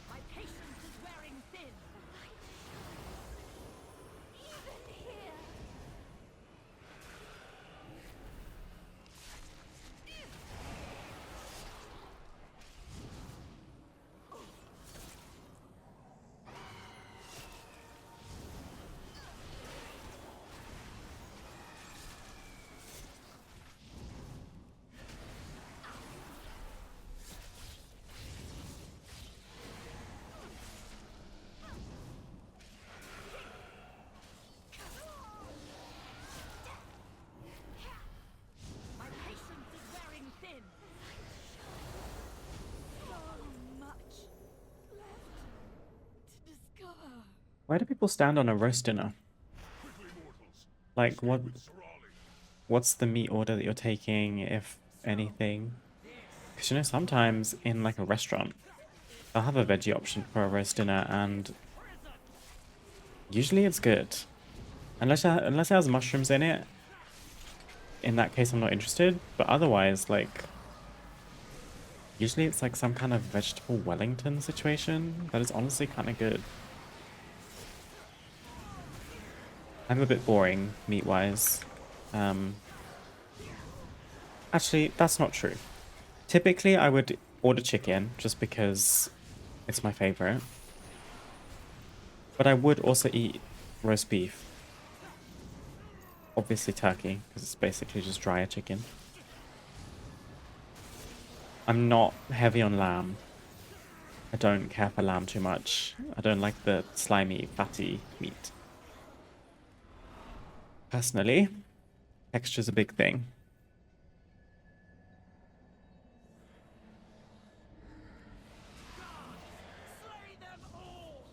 Speaker 6: My patience is wearing thin.
Speaker 4: Even here.
Speaker 6: My patience is wearing thin.
Speaker 4: So much left to discover.
Speaker 1: Why do people stand on a roast dinner?
Speaker 5: Quickly, mortals.
Speaker 1: Like, what?
Speaker 5: Sorali.
Speaker 1: What's the meat order that you're taking, if anything? Because you know, sometimes in like a restaurant, they'll have a veggie option for a roast dinner, and usually it's good. Unless it has mushrooms in it. In that case, I'm not interested. But otherwise, like, usually it's like some kind of vegetable Wellington situation that is honestly kind of good. I'm a bit boring meat-wise. Actually, that's not true. Typically, I would order chicken just because it's my favorite. But I would also eat roast beef. Obviously turkey, because it's basically just drier chicken. I'm not heavy on lamb. I don't care for lamb too much. I don't like the slimy, fatty meat. Personally, texture's a big thing.
Speaker 6: Slay them all!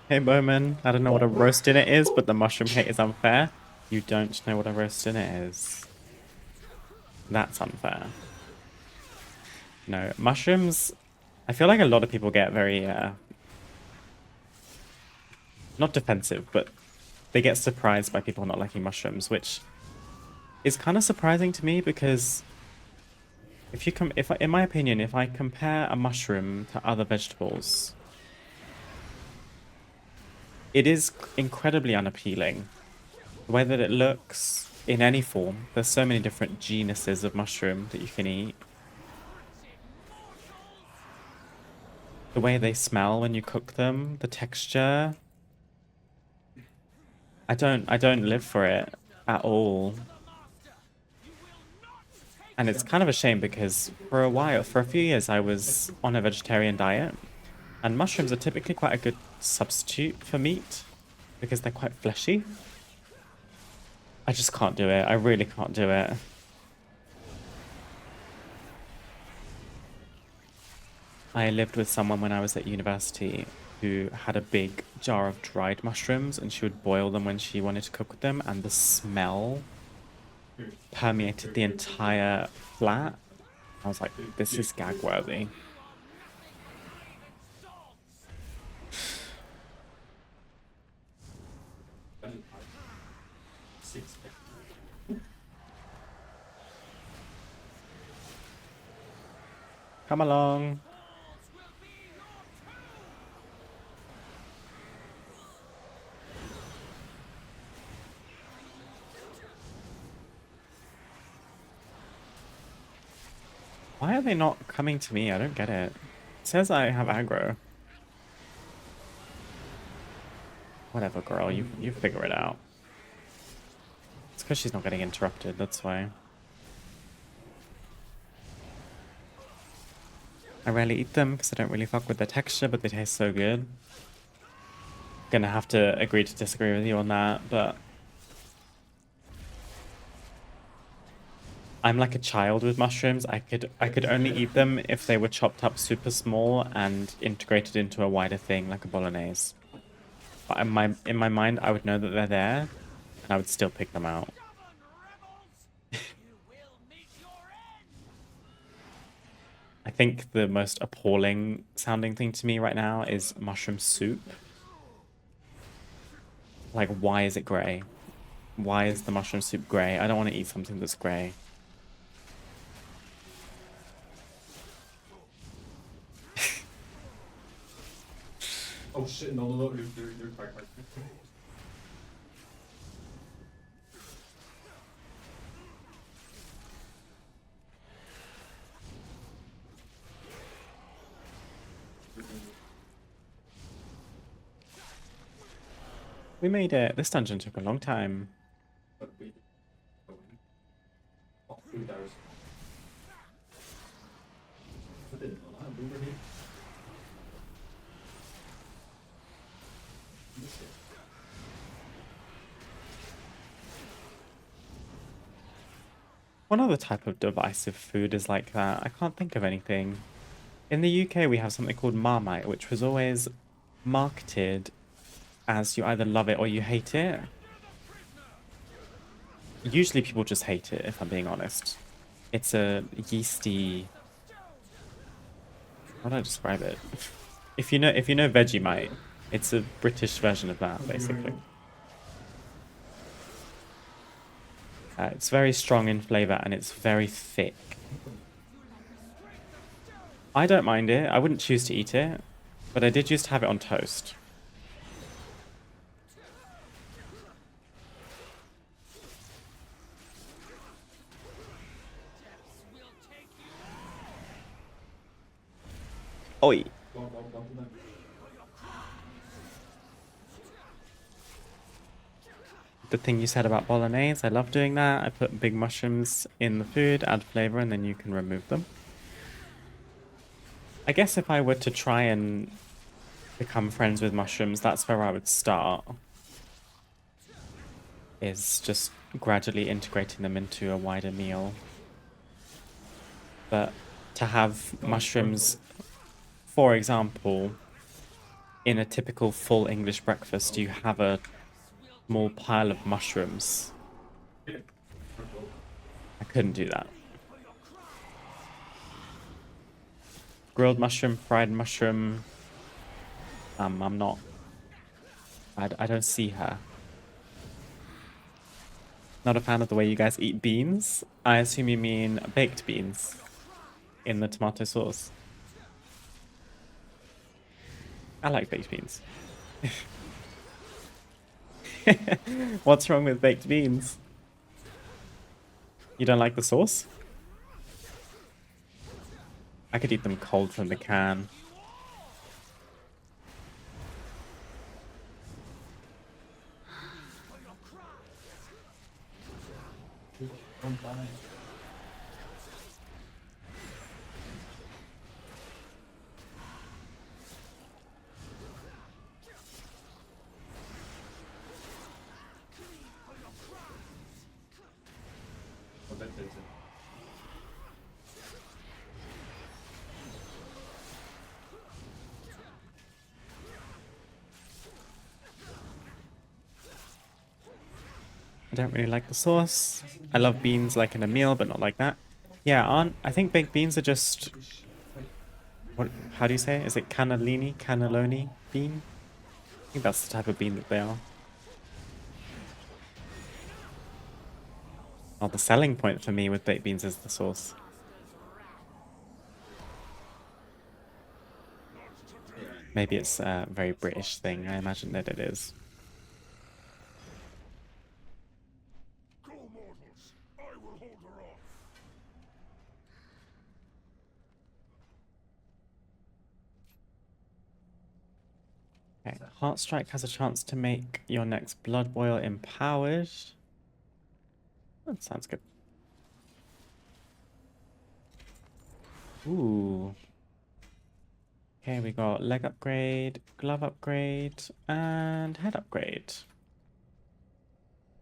Speaker 1: Hey Bowman, I don't know what a roast dinner is, but the mushroom hate is unfair. You don't know what a roast dinner is. That's unfair. No, mushrooms, I feel like a lot of people get very, not defensive, but they get surprised by people not liking mushrooms, which is kind of surprising to me because in my opinion, if I compare a mushroom to other vegetables, it is incredibly unappealing. The way that it looks in any form, there's so many different genuses of mushroom that you can eat. The way they smell when you cook them, the texture. I don't live for it at all. And it's kind of a shame because for a few years I was on a vegetarian diet, and mushrooms are typically quite a good substitute for meat because they're quite fleshy. I just can't do it. I really can't do it. I lived with someone when I was at university who had a big jar of dried mushrooms and she would boil them when she wanted to cook with them, and the smell permeated the entire flat. I was like, this is gag worthy. Come along. Why are they not coming to me? I don't get it. It says I have aggro. Whatever, girl. You figure it out. It's because she's not getting interrupted, that's why. I rarely eat them because I don't really fuck with the texture, but they taste so good. Gonna have to agree to disagree with you on that, but I'm like a child with mushrooms. I could only eat them if they were chopped up super small and integrated into a wider thing like a bolognese. But in my mind, I would know that they're there, and I would still pick them out. I think the most appalling sounding thing to me right now is mushroom soup. Like, why is it grey? Why is the mushroom soup grey? I don't want to eat something that's grey.
Speaker 3: Oh shit, no, you're quite.
Speaker 1: We made it. This dungeon took a long time.
Speaker 3: But we. Oh, 3 hours. I didn't know that. We were here.
Speaker 1: One other type of divisive food is like that. I can't think of anything. In the UK, we have something called Marmite, which was always marketed as you either love it or you hate it. Usually people just hate it, if I'm being honest. It's a yeasty... How do I describe it? If you know Vegemite, it's a British version of that, basically. It's very strong in flavor and it's very thick. I don't mind it. I wouldn't choose to eat it, but I did used to have it on toast. Oi. The thing you said about bolognese, I love doing that. I put big mushrooms in the food, add flavor, and then you can remove them. I guess if I were to try and become friends with mushrooms, that's where I would start. Is just gradually integrating them into a wider meal. But to have mushrooms, for example, in a typical full English breakfast, you have a small pile of mushrooms. I couldn't do that. Grilled mushroom, fried mushroom. I'm not. I don't see her. Not a fan of the way you guys eat beans. I assume you mean baked beans in the tomato sauce. I like baked beans. What's wrong with baked beans? You don't like the sauce? I could eat them cold from the can. I don't really like the sauce. I love beans like in a meal, but not like that. Yeah, I think baked beans are just what? How do you say it? Is it cannelloni bean? I think that's the type of bean that they are. Oh, the selling point for me with baked beans is the sauce. Maybe it's a very British thing. I imagine that it is.
Speaker 5: Go, mortals! I will hold her off!
Speaker 1: Okay, Heartstrike has a chance to make your next Blood Boil empowered. That sounds good. Ooh. Okay, we got leg upgrade, glove upgrade, and head upgrade.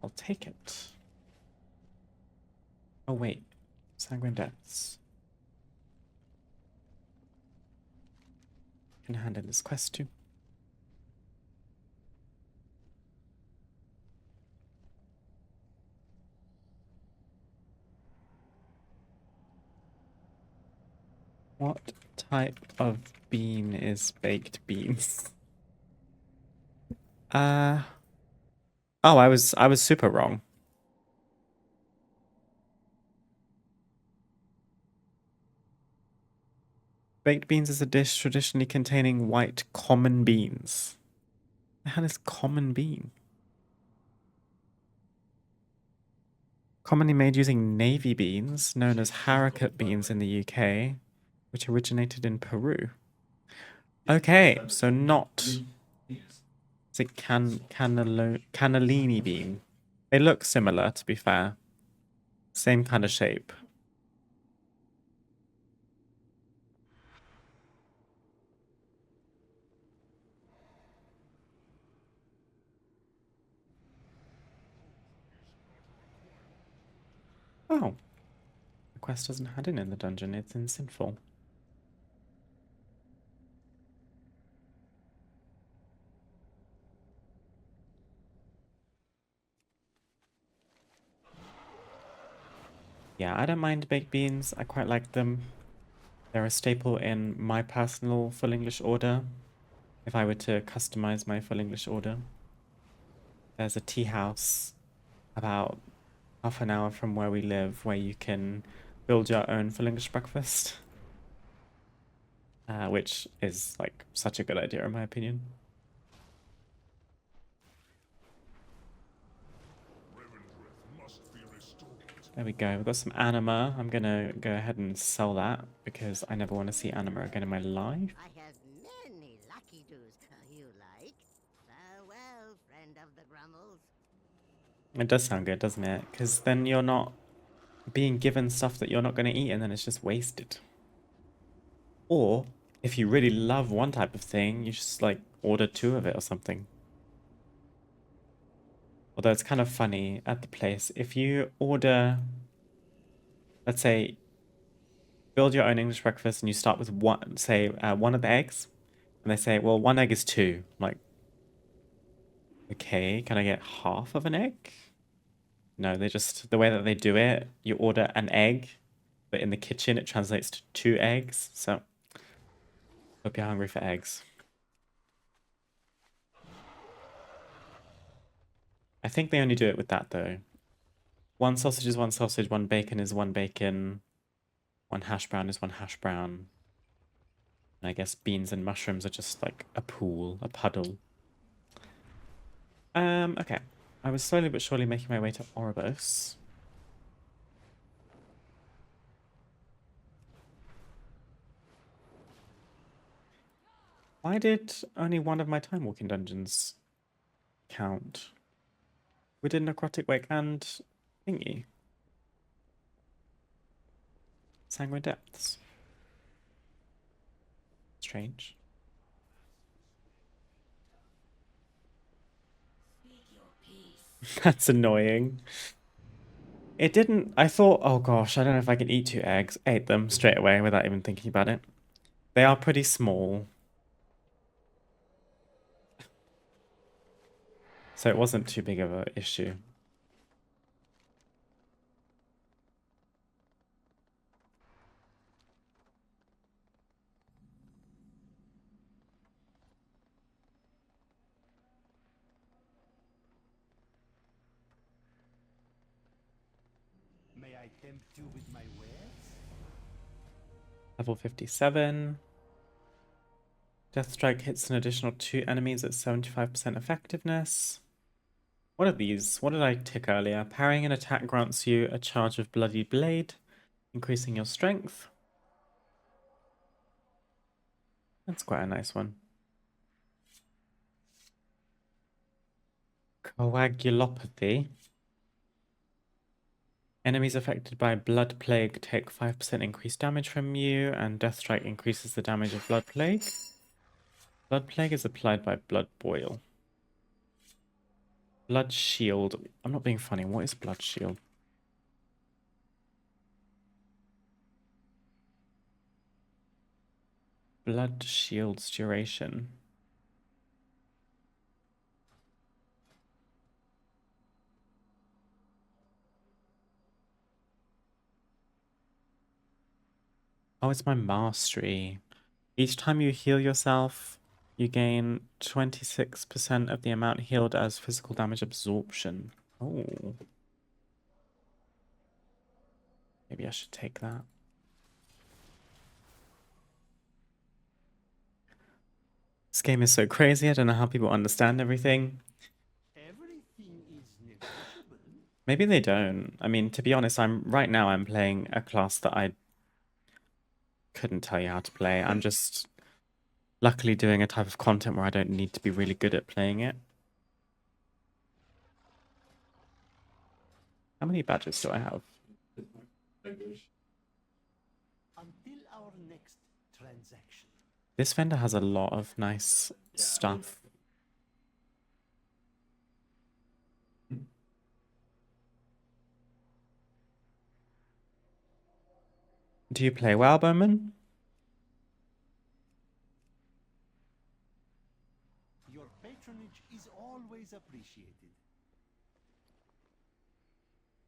Speaker 1: I'll take it. Oh wait, Sanguine Depths. Can hand in this quest too. What type of bean is baked beans? Oh, I was super wrong. Baked beans is a dish traditionally containing white common beans. The hell is common bean? Commonly made using navy beans, known as haricot beans in the UK, which originated in Peru. Okay, so not... Is it cannellini bean? They look similar, to be fair. Same kind of shape. Oh. The quest doesn't have it in the dungeon, it's in Sinful. Yeah, I don't mind baked beans. I quite like them. They're a staple in my personal full English order. If I were to customize my full English order. There's a tea house about half an hour from where we live where you can build your own full English breakfast. Which is like such a good idea in my opinion.
Speaker 5: Must be restored.
Speaker 1: There we go. We've got some anima. I'm gonna go ahead and sell that because I never want to see anima again in my life.
Speaker 6: I have many lucky doos you like. Farewell, friend of the Grummles.
Speaker 1: It does sound good, doesn't it? Because then you're not being given stuff that you're not going to eat and then it's just wasted. Or if you really love one type of thing, you just like order 2 of it or something. Although it's kind of funny at the place. If you order, let's say, build your own English breakfast and you start with one, say, 1 of the eggs. And they say, well, 1 egg is 2. I'm like, okay, can I get half of an egg? No, they just, the way that they do it, you order an egg, but in the kitchen it translates to 2 eggs. So, hope you're hungry for eggs. I think they only do it with that though. 1 sausage is 1 sausage, 1 bacon is 1 bacon, 1 hash brown is 1 hash brown. And I guess beans and mushrooms are just like a pool, a puddle. Okay. I was slowly but surely making my way to Oribos. Why did only 1 of my time walking dungeons count? We did Necrotic Wake and thingy. Sanguine Depths. Strange. That's annoying. It didn't... I thought, oh gosh, I don't know if I can eat 2 eggs. I ate them straight away without even thinking about it. They are pretty small. So it wasn't too big of an issue.
Speaker 2: I tempt you with my wares?
Speaker 1: Level 57. Death Strike hits an additional 2 enemies at 75% effectiveness. What are these? What did I tick earlier? Parrying an attack grants you a charge of Bloody Blade, increasing your strength. That's quite a nice one. Coagulopathy. Enemies affected by Blood Plague take 5% increased damage from you, and Death Strike increases the damage of Blood Plague. Blood Plague is applied by Blood Boil. Blood Shield. I'm not being funny. What is Blood Shield? Blood Shield's duration. Oh, it's my mastery. Each time you heal yourself, you gain 26% of the amount healed as physical damage absorption. Oh. Maybe I should take that. This game is so crazy, I don't know how people understand everything.
Speaker 2: Everything is negotiable.
Speaker 1: Maybe they don't. I mean, to be honest, right now I'm playing a class that I couldn't tell you how to play. I'm just luckily doing a type of content where I don't need to be really good at playing it. How many badges do I have?
Speaker 2: Until our next transaction.
Speaker 1: This vendor has a lot of nice stuff. Do you play WoW, Bowman?
Speaker 2: Your patronage is always appreciated.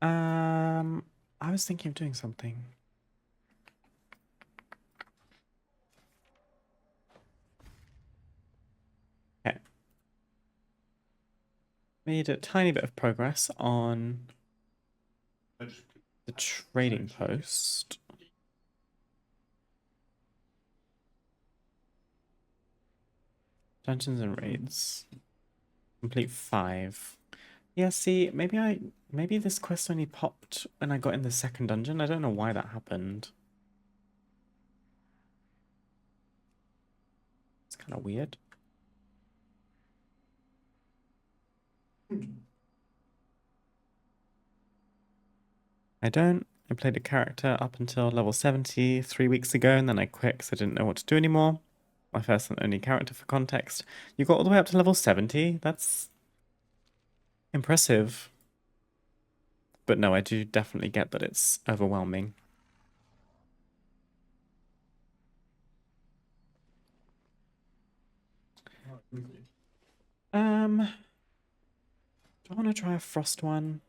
Speaker 1: I was thinking of doing something. Okay. Made a tiny bit of progress on the trading post. Dungeons and raids. Complete 5. Yeah, see, maybe this quest only popped when I got in the second dungeon. I don't know why that happened. It's kind of weird. I played a character up until level 70 3 weeks ago, and then I quit because I didn't know what to do anymore. My first and only character for context. You got all the way up to level 70? That's impressive. But no, I do definitely get that it's overwhelming. Do I want to try a frost one?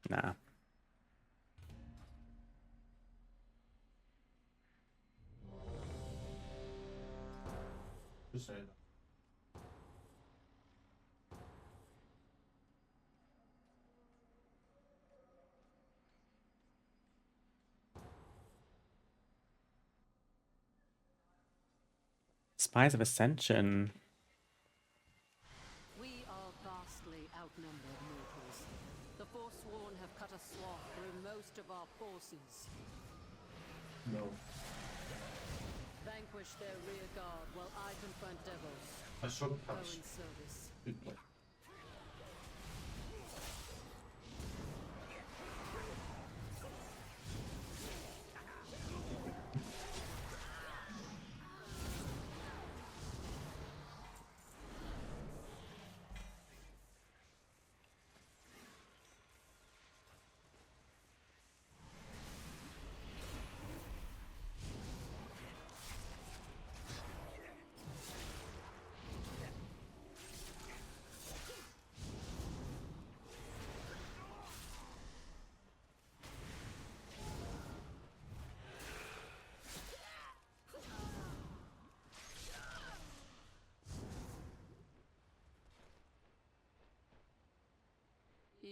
Speaker 1: Nah.
Speaker 3: Just say that.
Speaker 1: Spies of Ascension.
Speaker 7: We are vastly outnumbered mortals. The Forsworn have cut a swath through most of our forces.
Speaker 3: No.
Speaker 7: Vanquish their rear guard while I confront devils.
Speaker 3: I should
Speaker 7: Go
Speaker 3: have
Speaker 7: in service.
Speaker 3: good play.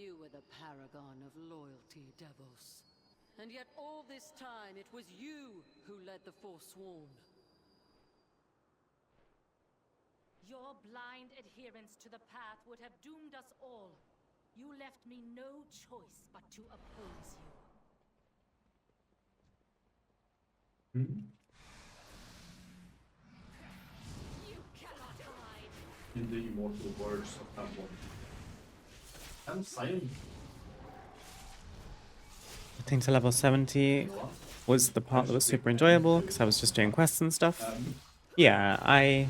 Speaker 7: You were the paragon of loyalty, Devos. And yet all this time it was you who led the Forsworn.
Speaker 4: Your blind adherence to the path would have doomed us all. You left me no choice but to oppose you. You cannot hide.
Speaker 3: In the immortal words of that one. I'm silent.
Speaker 1: Getting to level 70 was the part that was super enjoyable because I was just doing quests and stuff. Yeah, I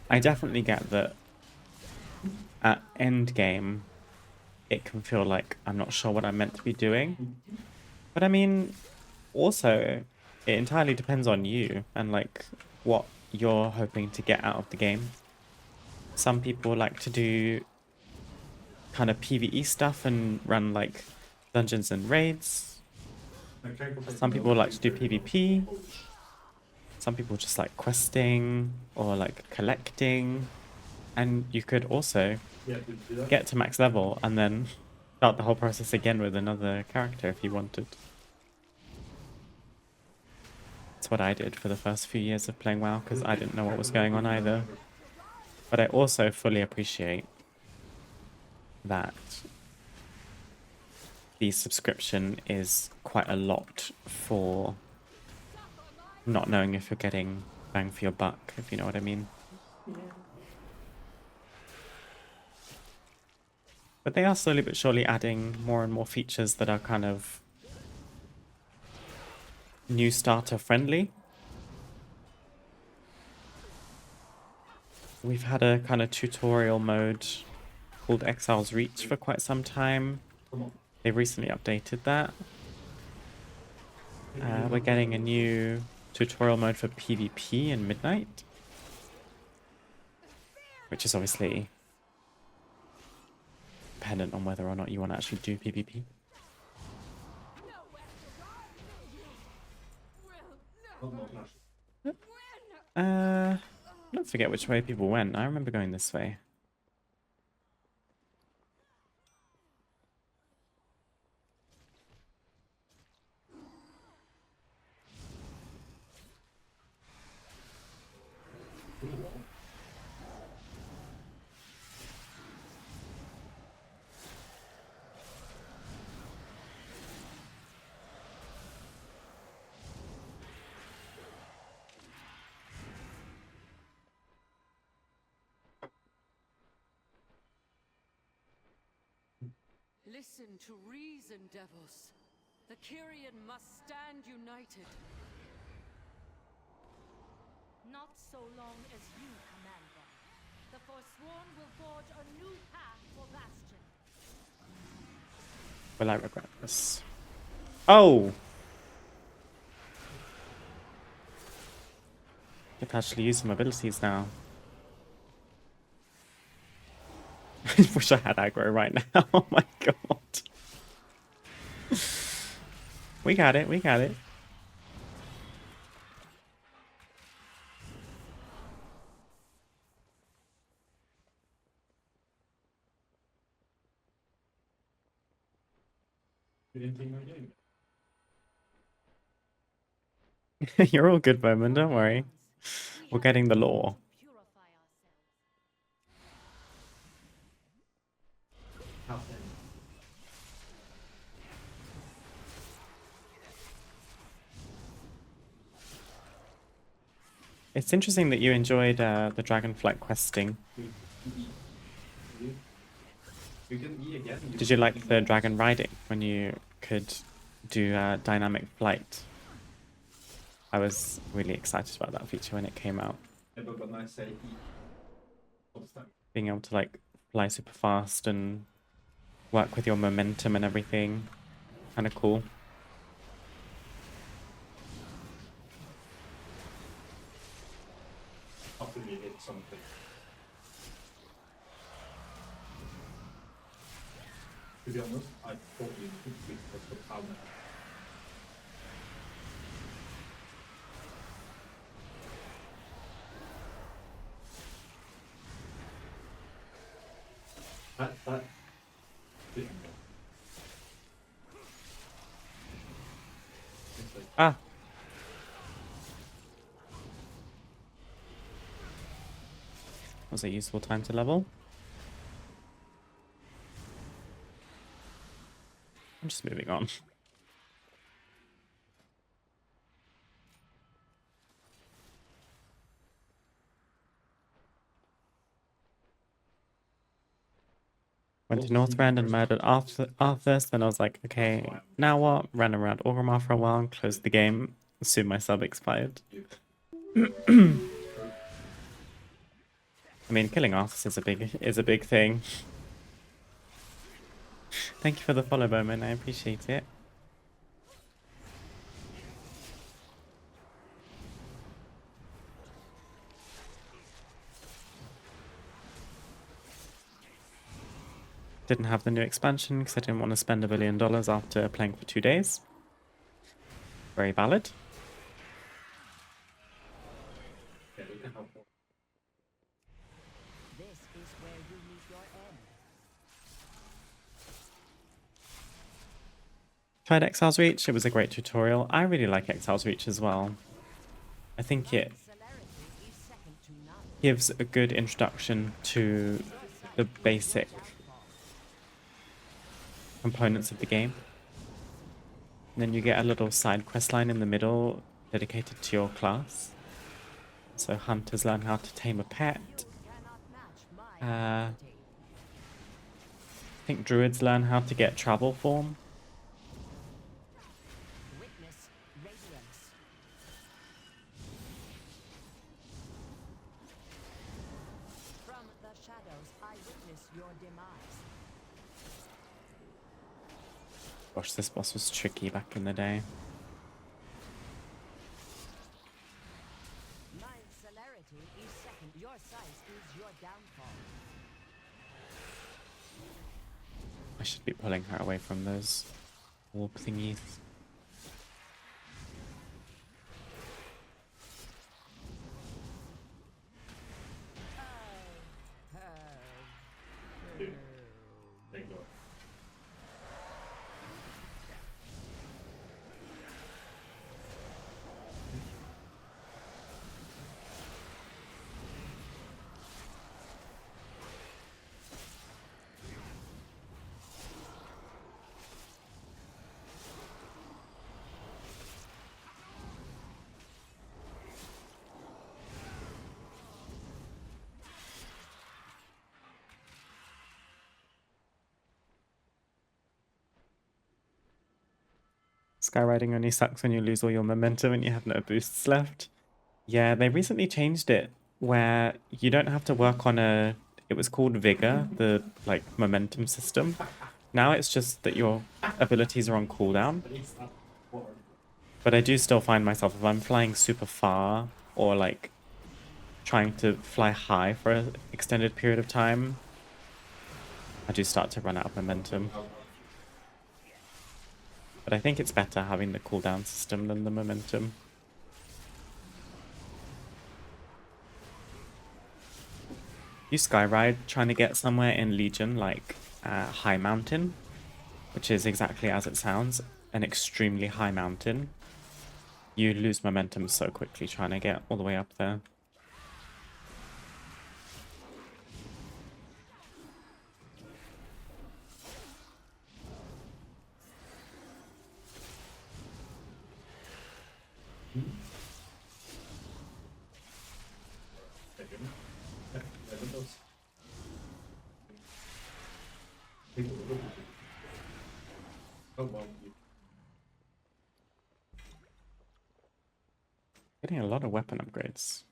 Speaker 1: definitely get that at end game it can feel like I'm not sure what I'm meant to be doing. But I mean, also it entirely depends on you and like what you're hoping to get out of the game. Some people like to do kind of PvE stuff and run like dungeons and raids. Some people like to do PvP. Some people just like questing or like collecting. And you could also get to max level and then start the whole process again with another character if you wanted. That's what I did for the first few years of playing WoW because I didn't know what was going on either. But I also fully appreciate that the subscription is quite a lot for not knowing if you're getting bang for your buck, if you know what I mean. But they are slowly but surely adding more and more features that are kind of new starter friendly. We've had a kind of tutorial mode called Exile's Reach for quite some time. They recently updated that. We're getting a new tutorial mode for PvP in Midnight, which is obviously dependent on whether or not you want to actually do PvP. I don't forget which way people went. I remember going this way.
Speaker 7: Listen to reason, Devos. The Kyrian must stand united.
Speaker 4: Not so long as you command them. The Forsworn will forge a new path for Bastion.
Speaker 1: Will I regret this? Oh! I can actually use some abilities now. I wish I had aggro right now. Oh my god. We got it, we got it.
Speaker 3: You didn't think my game.
Speaker 1: You're all good, Bowman, don't worry. We're getting the lore.
Speaker 4: Purify ourselves.
Speaker 3: How then?
Speaker 1: It's interesting that you enjoyed the Dragonflight questing.
Speaker 3: You can E again.
Speaker 1: Did you like the dragon riding when you could do dynamic flight? I was really excited about that feature when it came out.
Speaker 3: Yeah, but when I say E all the time.
Speaker 1: Being able to like fly super fast and work with your momentum and everything. Kind of cool.
Speaker 3: After you hit something. To be honest, I thought you could switch for the power. That
Speaker 1: was a useful time to level. I'm just moving on. Went to Northrend and murdered Arthas. Then I was like, okay, now what? Ran around Orgrimmar for a while, closed the game. Soon my sub expired. I mean, killing Arthas is a big thing. Thank you for the follow, Bowman. I appreciate it. Didn't have the new expansion because I didn't want to spend $1 billion after playing for 2 days. Very valid.
Speaker 3: Yeah, we can help.
Speaker 6: This is where you meet your end.
Speaker 1: Tried Exile's Reach. It was a great tutorial. I really like Exile's Reach as well. I think it
Speaker 6: Celerity is second to none.
Speaker 1: gives a good introduction to the basic components of the game. And then you get a little side quest line in the middle dedicated to your class. So hunters learn how to tame a pet.
Speaker 6: Cannot match my
Speaker 1: I
Speaker 6: ability.
Speaker 1: think druids learn how to get travel form.
Speaker 6: Witness radiance. From the shadows, I witness your demise.
Speaker 1: Gosh, this boss was tricky back in the day.
Speaker 6: My celerity is second. Your size is your downfall.
Speaker 1: I should be pulling her away from those warp thingies.
Speaker 3: Thank you.
Speaker 1: Skyriding only sucks when you lose all your momentum and you have no boosts left. Yeah, they recently changed it where you don't have to work on a... It was called Vigor, the like momentum system. Now it's just that your abilities are on cooldown. But I do still find myself, if I'm flying super far or like trying to fly high for an extended period of time, I do start to run out of momentum. But I think it's better having the cooldown system than the momentum. You skyride trying to get somewhere in Legion like High Mountain, which is exactly as it sounds, an extremely high mountain. You lose momentum so quickly trying to get all the way up there.
Speaker 3: Oh, well, you
Speaker 1: Getting a lot of weapon upgrades.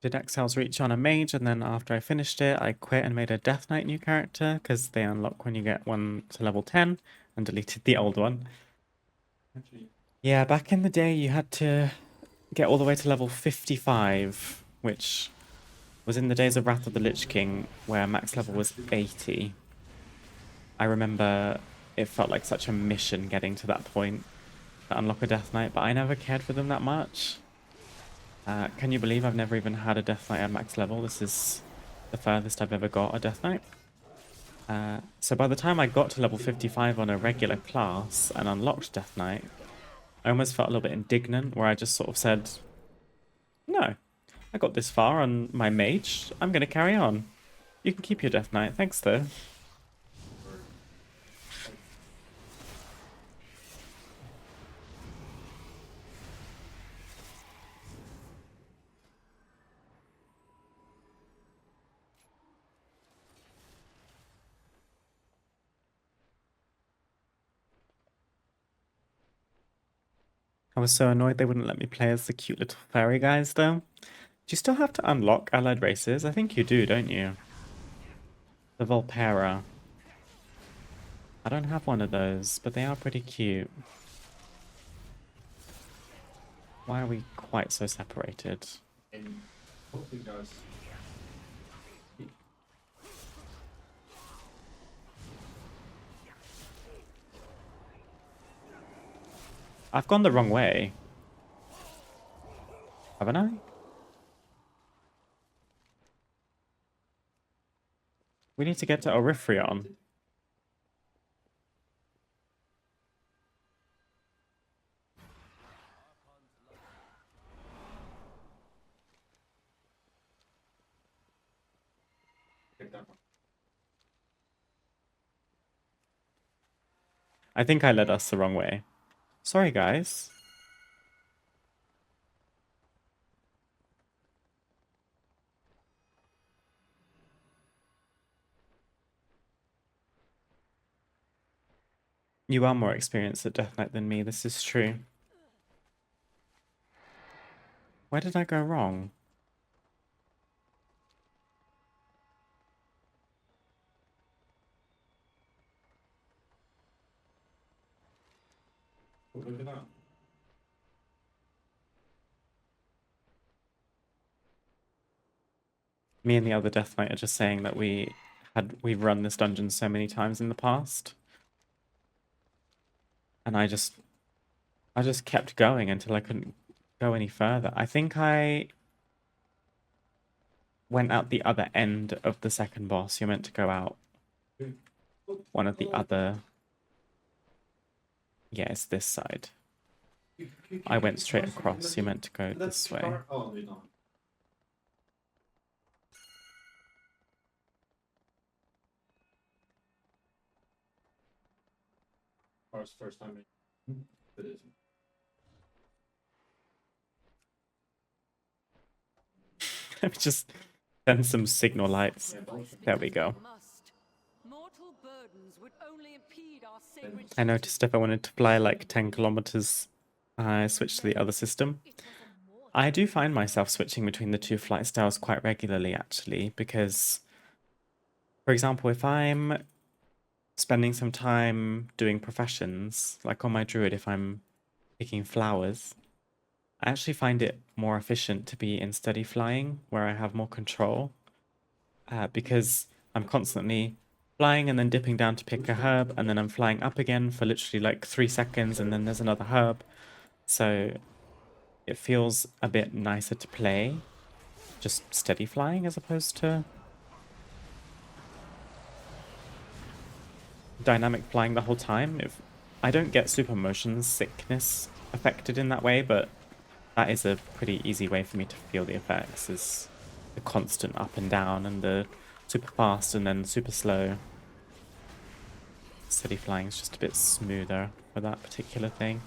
Speaker 1: Did Exile's Reach on a mage, and then after I finished it, I quit and made a Death Knight new character, because they unlock when you get one to level 10, and deleted the old one.
Speaker 3: actually,
Speaker 1: Yeah, back in the day, you had to get all the way to level 55, which was in the days of Wrath of the Lich King, where max level was 80. I remember it felt like such a mission getting to that point to unlock a Death Knight, but I never cared for them that much. Can you believe I've never even had a Death Knight at max level? This is the furthest I've ever got a Death Knight. So by the time I got to level 55 on a regular class and unlocked Death Knight, I almost felt a little bit indignant where I just sort of said, no, I got this far on my mage, I'm going to carry on. You can keep your Death Knight, thanks though. I was so annoyed they wouldn't let me play as the cute little fairy guys, though. Do you still have to unlock allied races? I think you do, don't you? The Volpera. I don't have one of those, but they are pretty cute. Why are we quite so separated?
Speaker 3: And hopefully guys.
Speaker 1: I've gone the wrong way. Haven't I? We need to get to Orifrion.
Speaker 3: Take that one.
Speaker 1: I think I led us the wrong way. Sorry, guys. You are more experienced at Death Knight than me, this is true. Where did I go wrong?
Speaker 3: Look at that.
Speaker 1: Me and the other Death Knight are just saying that we've run this dungeon so many times in the past. And I just kept going until I couldn't go any further. I think I went out the other end of the second boss. You're meant to go out one of the other... Yeah, it's this side. I went straight across. You're meant to go this way.
Speaker 3: Oh, they don't. First time it is.
Speaker 1: Let me just send some signal lights. There we go.
Speaker 7: Must. Mortal burdens would only impede our sacred
Speaker 1: I noticed if I wanted to fly like 10 kilometers, I switched to the other system. I do find myself switching between the two flight styles quite regularly, actually, because, for example, if I'm spending some time doing professions, like on my druid, if I'm picking flowers, I actually find it more efficient to be in steady flying, where I have more control, because I'm constantly flying and then dipping down to pick a herb, and then I'm flying up again for literally like 3 seconds, and then there's another herb. So it feels a bit nicer to play, just steady flying as opposed to dynamic flying the whole time. If I don't get super motion sickness affected in that way, but that is a pretty easy way for me to feel the effects, is the constant up and down and the super fast and then super slow. Steady flying is just a bit smoother for that particular thing.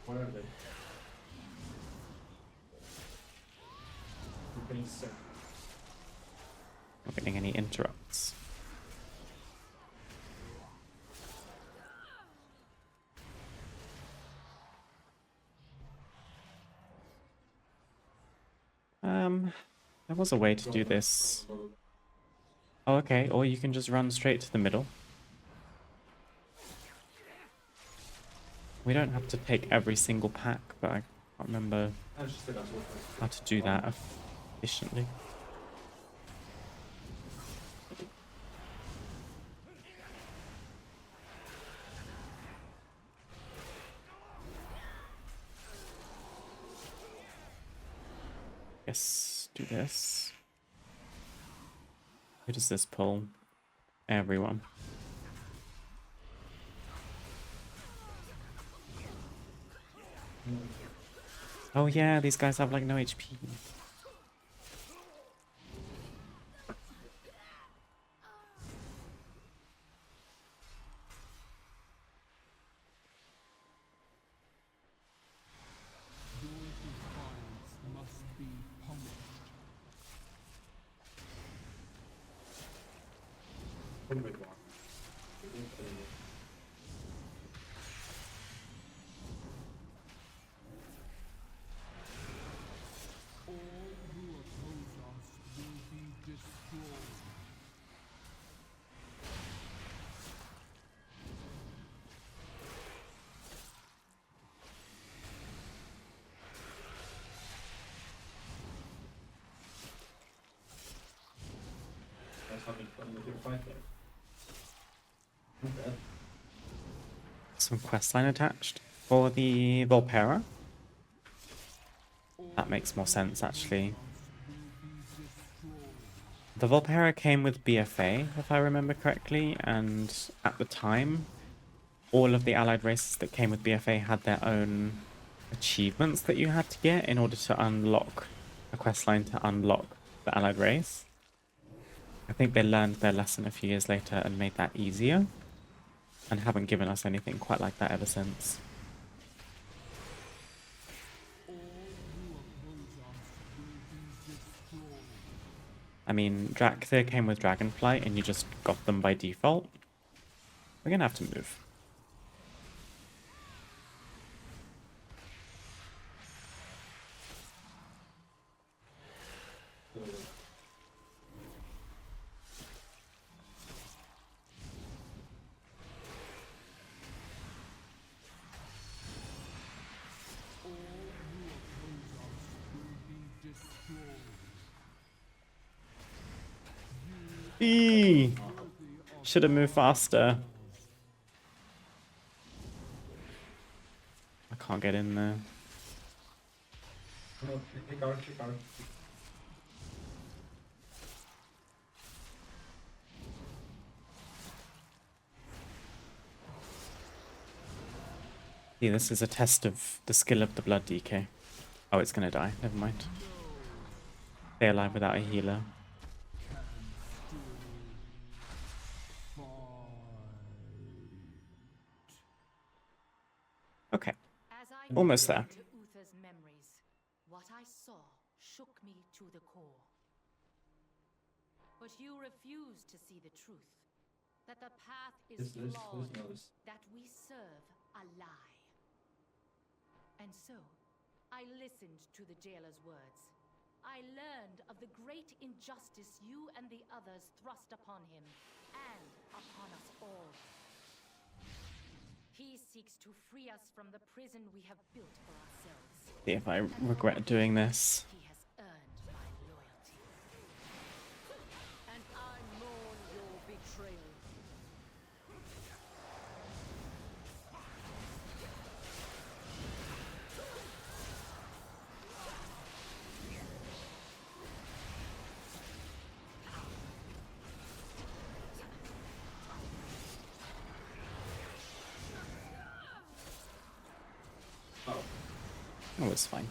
Speaker 3: What are they? You're getting sick.
Speaker 1: Not getting any interrupts. There was a way to do this. Oh, okay, or you can just run straight to the middle. We don't have to take every single pack, but Can't remember
Speaker 3: I just think that's what
Speaker 1: how to do that efficiently. Yes, do this. Who does this pull? Everyone. Oh yeah, these guys have like no HP.
Speaker 5: Must be punished. All who oppose us will be destroyed.
Speaker 3: That's having fun with your fight there. Not bad.
Speaker 1: Some questline attached for the Volpera. That makes more sense actually. The Volpera came with BFA, if I remember correctly, and at the time, all of the allied races that came with BFA had their own achievements that you had to get in order to unlock a questline to unlock the allied race. I think they learned their lesson a few years later and made that easier, and haven't given us anything quite like that ever since. I mean, Drakthir came with Dragonflight and you just got them by default. We're gonna have to move. Should have moved faster. I can't get in there.
Speaker 3: No, pick out.
Speaker 1: See, this is a test of the skill of the Blood DK. Oh, it's gonna die. Never mind. Stay alive without a healer. Okay.
Speaker 4: As I
Speaker 1: Almost
Speaker 4: listened
Speaker 1: there.
Speaker 4: to Uther's memories, what I saw shook me to the core. But you refuse to see the truth. That the path is
Speaker 3: Liz
Speaker 4: flawed.
Speaker 3: knows.
Speaker 4: That we serve a lie. And so, I listened to the jailer's words. I learned of the great injustice you and the others thrust upon him, and upon us all. He seeks to free us from the prison we have built for ourselves.
Speaker 1: See if I regret doing this.
Speaker 4: He has earned my loyalty.
Speaker 7: And I mourn your betrayal.
Speaker 1: Oh, it's fine.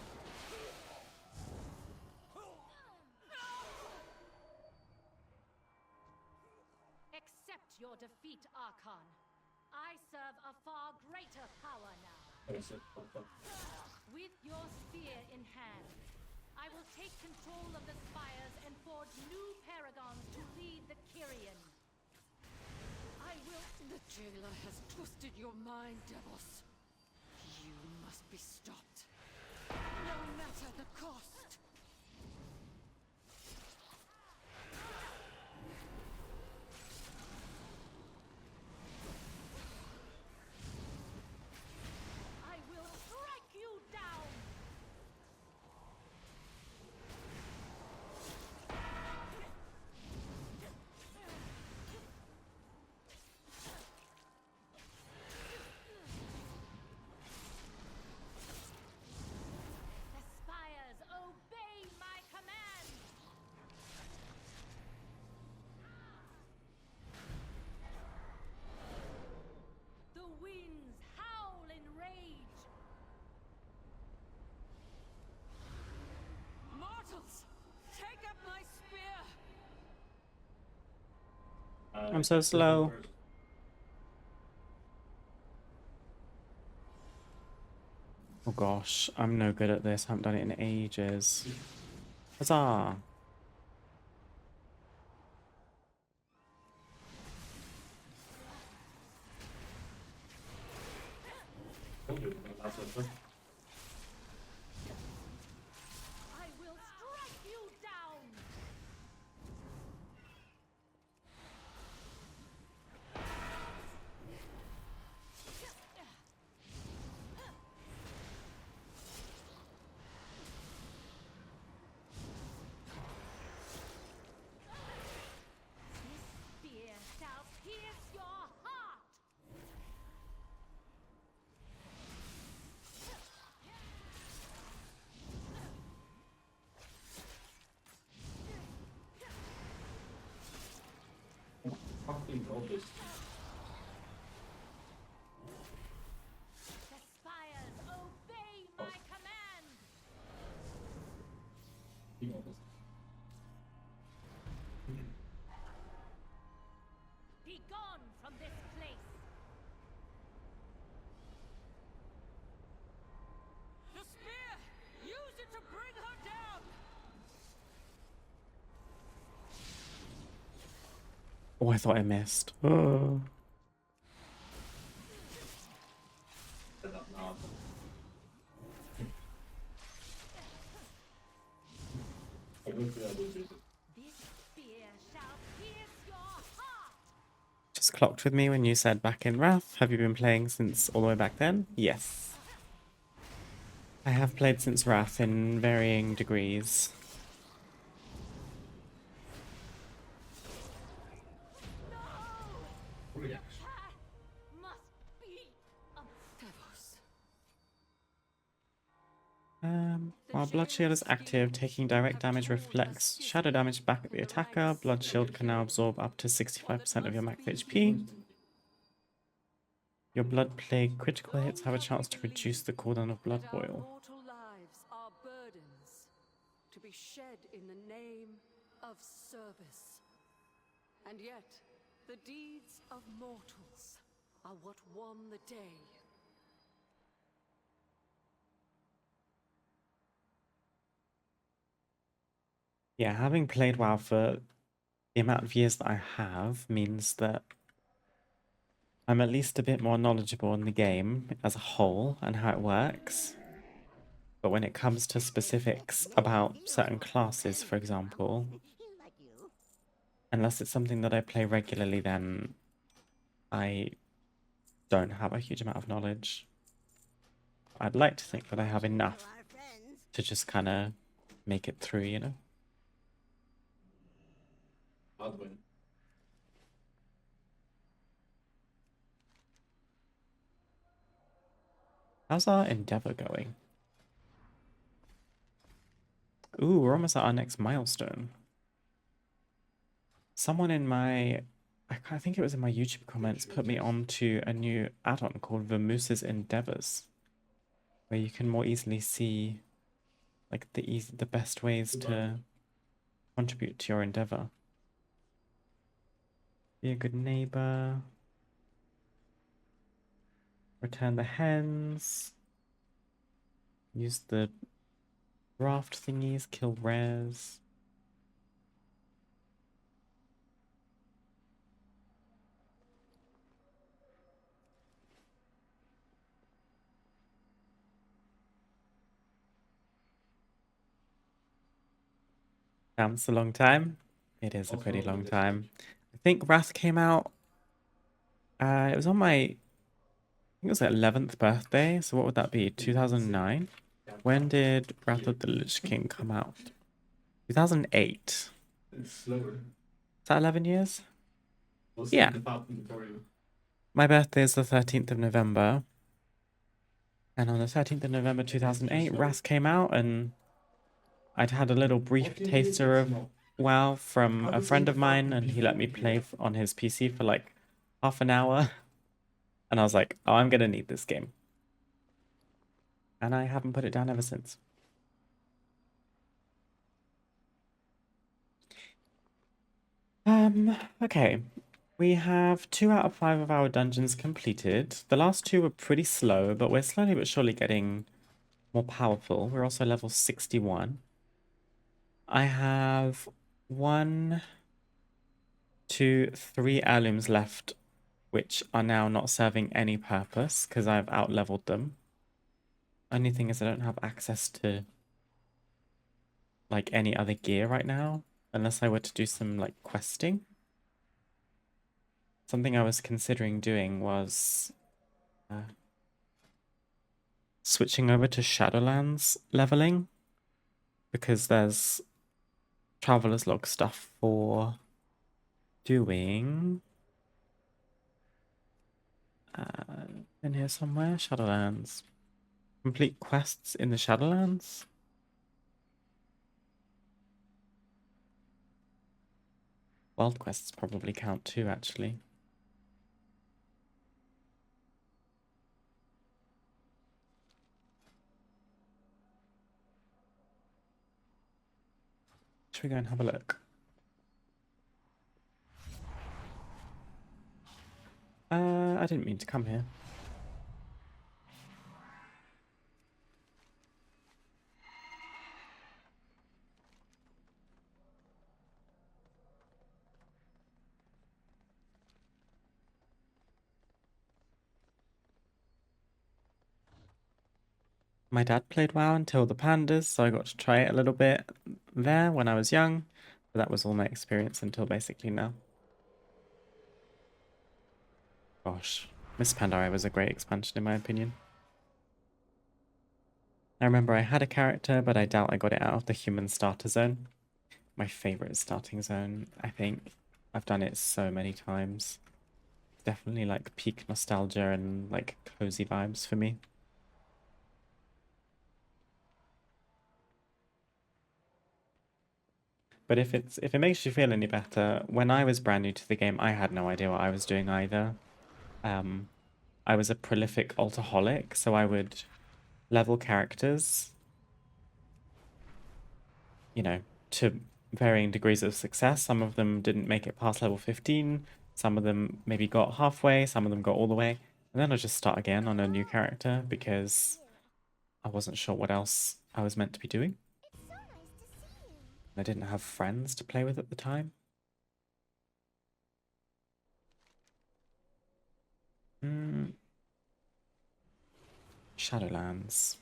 Speaker 4: Accept your defeat, Archon. I serve a far greater power now. With your spear in hand, I will take control of the spires and forge new paragons to lead the Kyrian. I will...
Speaker 7: The jailer has twisted your mind, Devos. You must be stopped. No matter the cost.
Speaker 4: I will strike you down!
Speaker 1: I'm so slow.
Speaker 3: first.
Speaker 1: Oh gosh, I'm no good at this. I haven't done it in ages. Huzzah!
Speaker 3: Told you, that's what first.
Speaker 4: I will strike you down! This spear shall pierce your heart!
Speaker 3: Fucking all this.
Speaker 4: The spires obey my command!
Speaker 3: You know this.
Speaker 4: Be gone from this place!
Speaker 7: The spear! Use it to bring her down!
Speaker 1: Oh, I thought I missed. Oh.
Speaker 3: Set up now. I don't feel I will do it.
Speaker 4: This spear shall pierce your heart!
Speaker 1: Just clocked with me when you said back in Wrath. Have you been playing since all the way back then? Yes. I have played since Wrath in varying degrees.
Speaker 3: Reaction.
Speaker 4: Must be a
Speaker 7: Devos.
Speaker 1: While Blood Shield is active, taking direct damage reflects shadow damage back at the attacker. Blood Shield can now absorb up to 65% of your max HP. Your Blood Plague critical hits have a chance to reduce the cooldown of Blood
Speaker 7: Our
Speaker 1: Boil.
Speaker 7: mortal lives are burdens to be shed in the name of service. And yet, the deeds of mortals are what won the day.
Speaker 1: Yeah, having played WoW for the amount of years that I have means that I'm at least a bit more knowledgeable in the game as a whole and how it works. But when it comes to specifics about certain classes, for example, unless it's something that I play regularly, then I don't have a huge amount of knowledge. I'd like to think that I have enough to just kind of make it through, you know?
Speaker 3: Hard win.
Speaker 1: How's our Endeavor going? Ooh, we're almost at our next milestone. Someone in my, I think it was in my YouTube comments, put me on to a new add-on called Vermoose's Endeavors, where you can more easily see like the best ways to contribute to your endeavor. Be a good neighbor. Return the hens. Use the draft thingies, kill rares. Sounds a long time. It is a pretty
Speaker 3: Also,
Speaker 1: long
Speaker 3: this-
Speaker 1: time. I think Wrath came out. It was on my, I think it was 11th birthday. So what would that be? 2009? When did Wrath of the Lich King come out? 2008.
Speaker 3: It's slower.
Speaker 1: Is that 11 years?
Speaker 3: We'll see
Speaker 1: Yeah.
Speaker 3: the top tutorial.
Speaker 1: My birthday is the 13th of November. And on the 13th of November 2008, Wrath came out, and I'd had a little brief taster of WoW from a friend of mine, and he let me play on his PC for like half an hour. And I was like, oh, I'm gonna need this game. And I haven't put it down ever since. Okay. We have 2 out of 5 of our dungeons completed. The last 2 were pretty slow, but we're slowly but surely getting more powerful. We're also level 61. I have 1, 2, 3 heirlooms left, which are now not serving any purpose because I've out-leveled them. Only thing is I don't have access to like any other gear right now, unless I were to do some like questing. Something I was considering doing was switching over to Shadowlands leveling, because there's Traveler's Log stuff for doing in here somewhere. Shadowlands. Complete quests in the Shadowlands. World quests probably count too, actually. Should we go and have a look? I didn't mean to come here. My dad played WoW until the pandas, so I got to try it a little bit there when I was young. But that was all my experience until basically now. Gosh, Miss Pandaria was a great expansion in my opinion. I remember I had a character, but I doubt I got it out of the human starter zone. My favorite starting zone, I think. I've done it so many times. Definitely like peak nostalgia and like cozy vibes for me. But if it makes you feel any better, when I was brand new to the game, I had no idea what I was doing either. I was a prolific altaholic, so I would level characters, you know, to varying degrees of success. Some of them didn't make it past level 15, some of them maybe got halfway, some of them got all the way, and then I'd just start again on a new character because I wasn't sure what else I was meant to be doing. I didn't have friends to play with at the time. Shadowlands.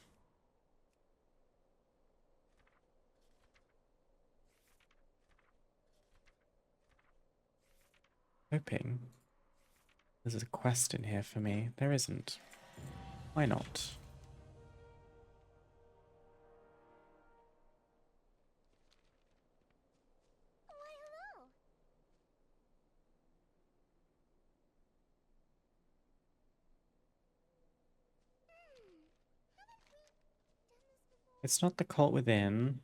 Speaker 1: Hoping there's a quest in here for me. There isn't. Why not? It's not the Cult Within.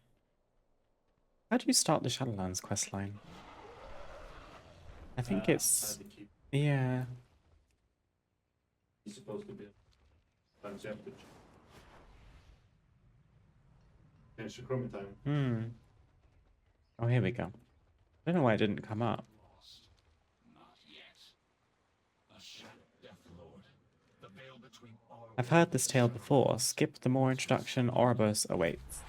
Speaker 1: How do you start the Shadowlands questline? I think it's...
Speaker 3: At the keep.
Speaker 1: Yeah.
Speaker 3: He's supposed to be. Times you have to change the chroma time.
Speaker 1: Oh, here we go. I don't know why it didn't come up. I've heard this tale before. Skip the more introduction. Ouroboros awaits.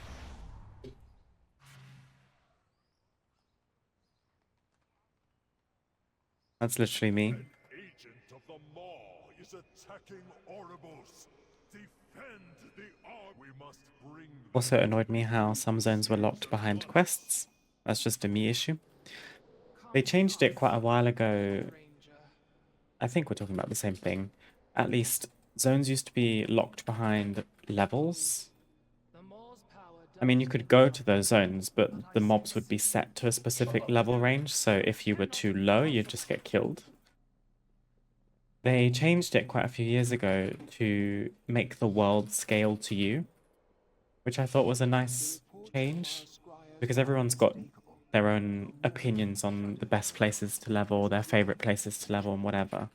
Speaker 1: That's literally me.
Speaker 5: An agent of the Maw is attacking Ouroboros. Defend the we must bring
Speaker 1: Also annoyed me how some zones were locked behind quests. That's just a me issue. They changed it quite a while ago. I think we're talking about the same thing. At least zones used to be locked behind levels. I mean, you could go to those zones, but the mobs would be set to a specific level range, so if you were too low, you'd just get killed. They changed it quite a few years ago to make the world scale to you, which I thought was a nice change, because everyone's got their own opinions on the best places to level, their favorite places to level, and whatever.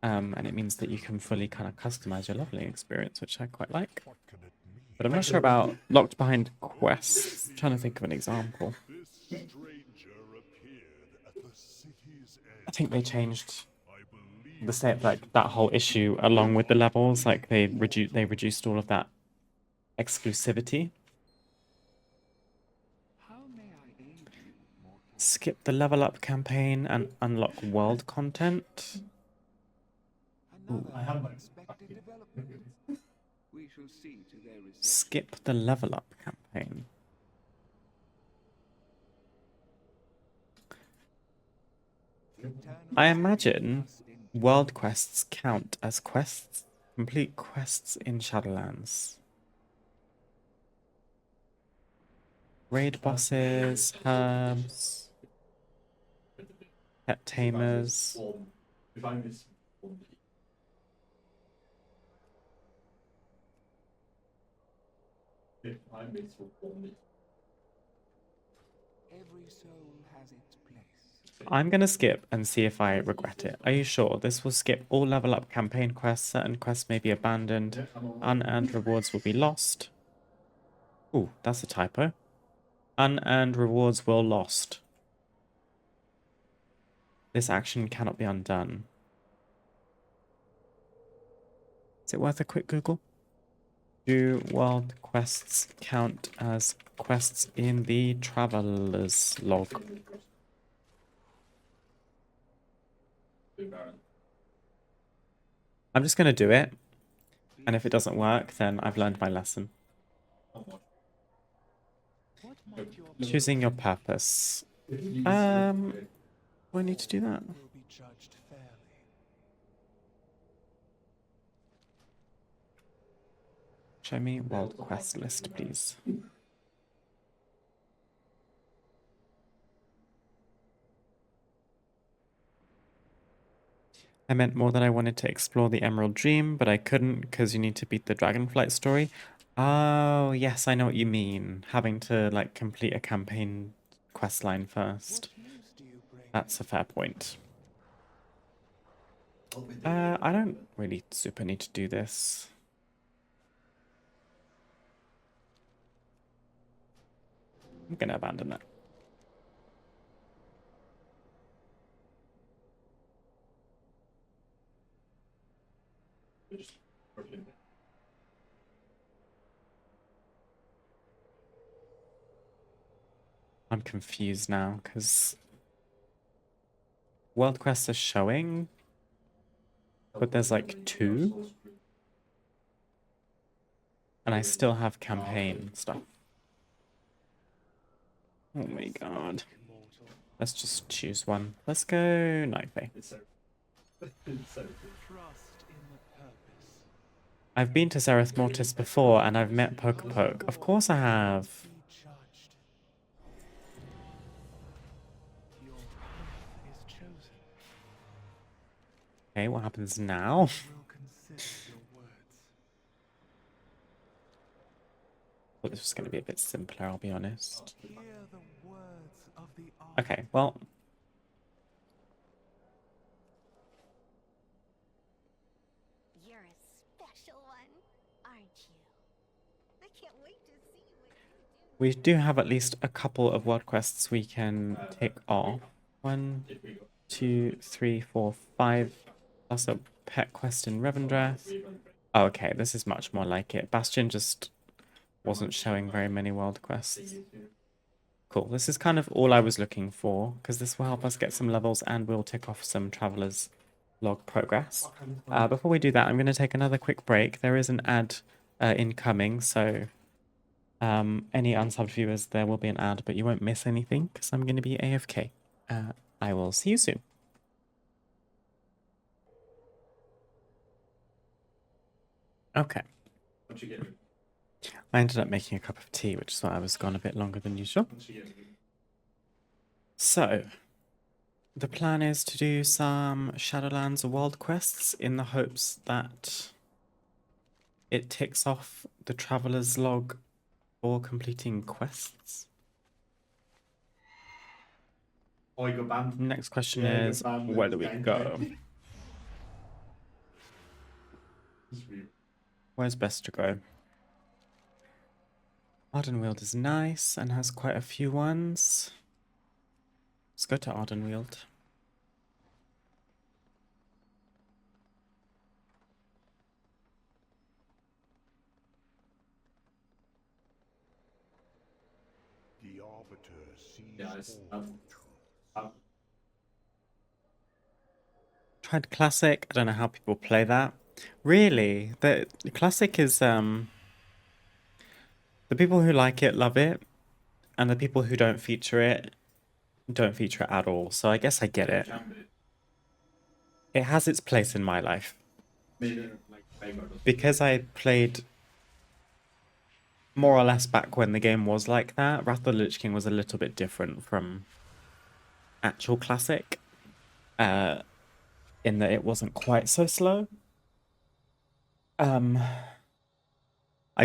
Speaker 1: And it means that you can fully kind of customize your leveling experience, which I quite like.
Speaker 5: what can it mean?
Speaker 1: But I'm not sure about locked behind quests. I'm trying to think of an example.
Speaker 5: This stranger appeared At the city's
Speaker 1: I
Speaker 5: edge,
Speaker 1: think they changed
Speaker 5: I believe
Speaker 1: the state, like that whole issue along with the levels. Like they reduced all of that exclusivity. Skip the level up campaign and unlock world content.
Speaker 3: I have like
Speaker 8: We shall see to their reception.
Speaker 1: Skip the level up campaign. I imagine world quests count as quests. Complete quests in Shadowlands. Raid bosses, herbs, pet tamers.
Speaker 3: if I miss one, if I miss one,
Speaker 8: Every soul has its place.
Speaker 1: I'm gonna skip and see if I regret it. Are you sure? This will skip all level up campaign quests. Certain quests may be abandoned. Unearned rewards will be lost. Ooh, that's a typo. Unearned rewards will lost. This action cannot be undone. Is it worth a quick Google? Do world quests count as quests in the Traveler's Log? I'm just going to do it. And if it doesn't work, then I've learned my lesson. Choosing your purpose. Do I need to do that?
Speaker 8: Will be judged fairly.
Speaker 1: Show me world quest list, please. I meant more that I wanted to explore the Emerald Dream, but I couldn't because you need to beat the Dragonflight story. Oh, yes, I know what you mean. Having to, like, complete a campaign quest line first. That's a fair point. I don't really super need to do this. I'm gonna abandon that. I'm confused now because world quests are showing, but there's like 2, and I still have campaign stuff. Oh my god. Let's just choose one. Let's go Nightfay. I've been to Zereth Mortis before, and I've met Pokepoke. Of course I have. Okay, what happens now? Thought this was going to be a bit simpler, I'll be honest. Okay, well.
Speaker 6: You're a special one, aren't you? I can't wait to see what you do.
Speaker 1: We do have at least a couple of world quests we can tick off. 1, 2, 3, 4, 5. Plus a pet quest in Revendreth. Oh, okay, this is much more like it. Bastion just wasn't showing very many world quests. Cool, this is kind of all I was looking for, because this will help us get some levels and we'll tick off some Traveler's Log progress. Before we do that, I'm going to take another quick break. There is an ad incoming, so any unsubbed viewers, there will be an ad, but you won't miss anything, because I'm going to be AFK. I will see you soon. Okay. I ended up making a cup of tea, which is why I was gone a bit longer than usual. So, the plan is to do some Shadowlands world quests in the hopes that it ticks off the Traveler's Log for completing quests.
Speaker 3: Oh, you got banned.
Speaker 1: Next question
Speaker 3: Yeah, you
Speaker 1: is,
Speaker 3: got banned
Speaker 1: where do
Speaker 3: with
Speaker 1: we
Speaker 3: the
Speaker 1: go?
Speaker 3: game.
Speaker 1: Where's best to go? Ardenweald is nice and has quite a few ones. Let's go to Ardenweald.
Speaker 5: The Arbiter sees
Speaker 3: Yeah, it's
Speaker 5: all.
Speaker 1: Tried Classic. I don't know how people play that. Really, the Classic is the people who like it love it, and the people who don't feature it don't feature it at all. So I guess I get it. It has its place in my life.
Speaker 3: Maybe like favorite.
Speaker 1: Because I played more or less back when the game was like that, Wrath of the Lich King was a little bit different from actual Classic. In that it wasn't quite so slow. I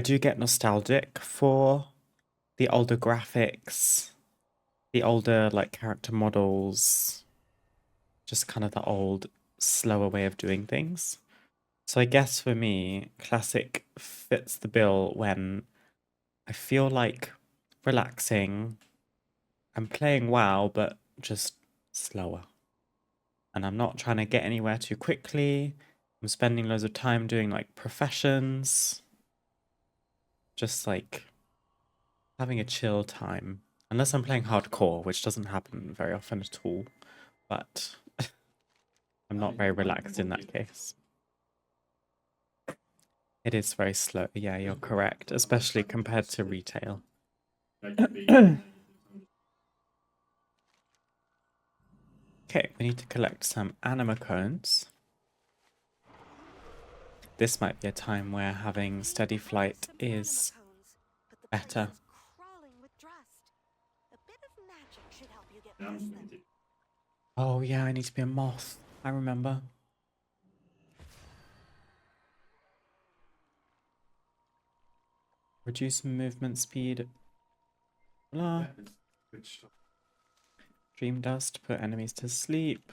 Speaker 1: do get nostalgic for the older graphics, the older like character models, just kind of the old, slower way of doing things. So I guess for me, Classic fits the bill when I feel like relaxing. I'm playing WoW, but just slower. And I'm not trying to get anywhere too quickly. I'm spending loads of time doing like professions. Just like having a chill time. Unless I'm playing hardcore, which doesn't happen very often at all. But I'm not very relaxed in that case. It is very slow. Yeah, you're correct. Especially compared to retail. Okay, we need to collect some anima cones. This might be a time where having steady flight is better. Oh yeah, I need to be a moth. I remember. Reduce movement speed. Blah. Dream dust, put enemies to sleep.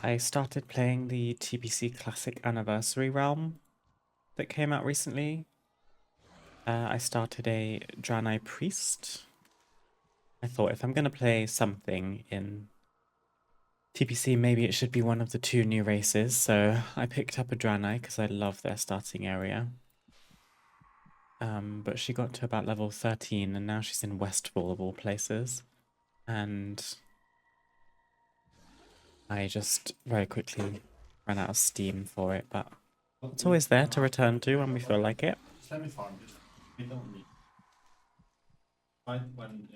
Speaker 1: I started playing the TBC Classic Anniversary Realm that came out recently. I started a Draenei Priest. I thought if I'm going to play something in TBC, maybe it should be one of the two new races. So I picked up a Draenei because I love their starting area. But she got to about level 13 and now she's in Westfall of all places. And I just very quickly ran out of steam for it, but it's always there to return to when we feel like it.
Speaker 3: Just let me farm this. We don't need. Find when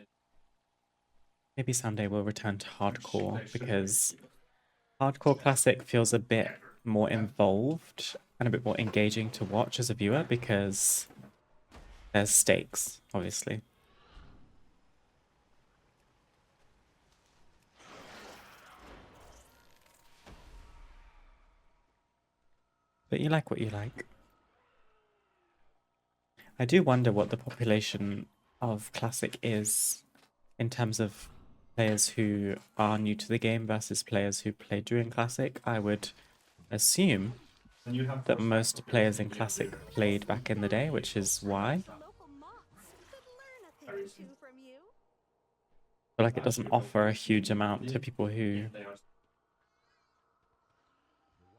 Speaker 1: Maybe someday we'll return to hardcore because hardcore classic feels a bit more involved and a bit more engaging to watch as a viewer because there's stakes, obviously. But you like what you like. I do wonder what the population of Classic is in terms of players who are new to the game versus players who play during Classic. I would assume that most players in Classic played back in the day, which is why. I feel like it doesn't offer a huge amount to people who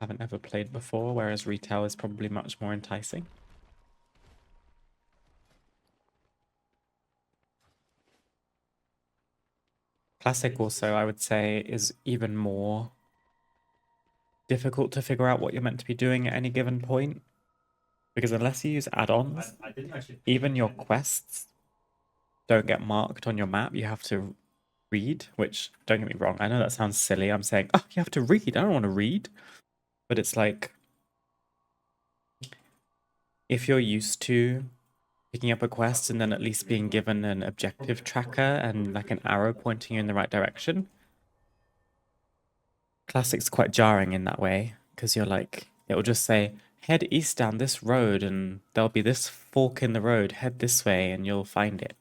Speaker 1: haven't ever played before, whereas retail is probably much more enticing. Classic also, I would say, is even more difficult to figure out what you're meant to be doing at any given point. Because unless you use add-ons, even your quests don't get marked on your map. You have to read, which, don't get me wrong, I know that sounds silly. I'm saying, oh, you have to read. I don't want to read. But it's like, if you're used to picking up a quest and then at least being given an objective tracker and like an arrow pointing you in the right direction, Classic's quite jarring in that way, because you're like, it'll just say, head east down this road and there'll be this fork in the road, head this way and you'll find it.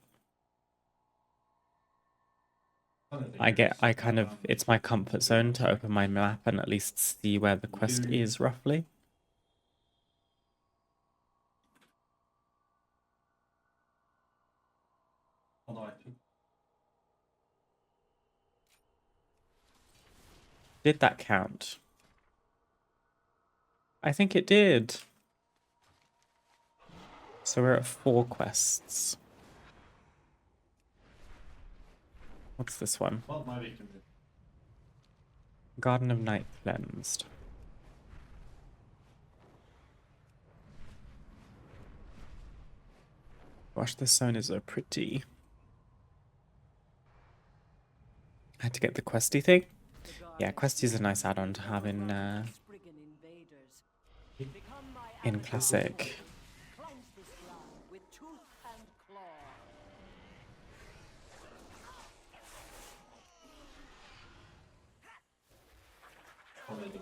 Speaker 1: I kind of, it's my comfort zone to open my map and at least see where the quest is roughly. Did that count? I think it did. So we're at 4 quests. What's this one?
Speaker 3: Well, my victim did.
Speaker 1: Garden of Night Cleansed. Gosh, this zone is so pretty. I had to get the questy thing. Yeah, questy is a nice add-on to have in Classic.
Speaker 7: Cleanse this ground with tooth and claw.
Speaker 3: Already.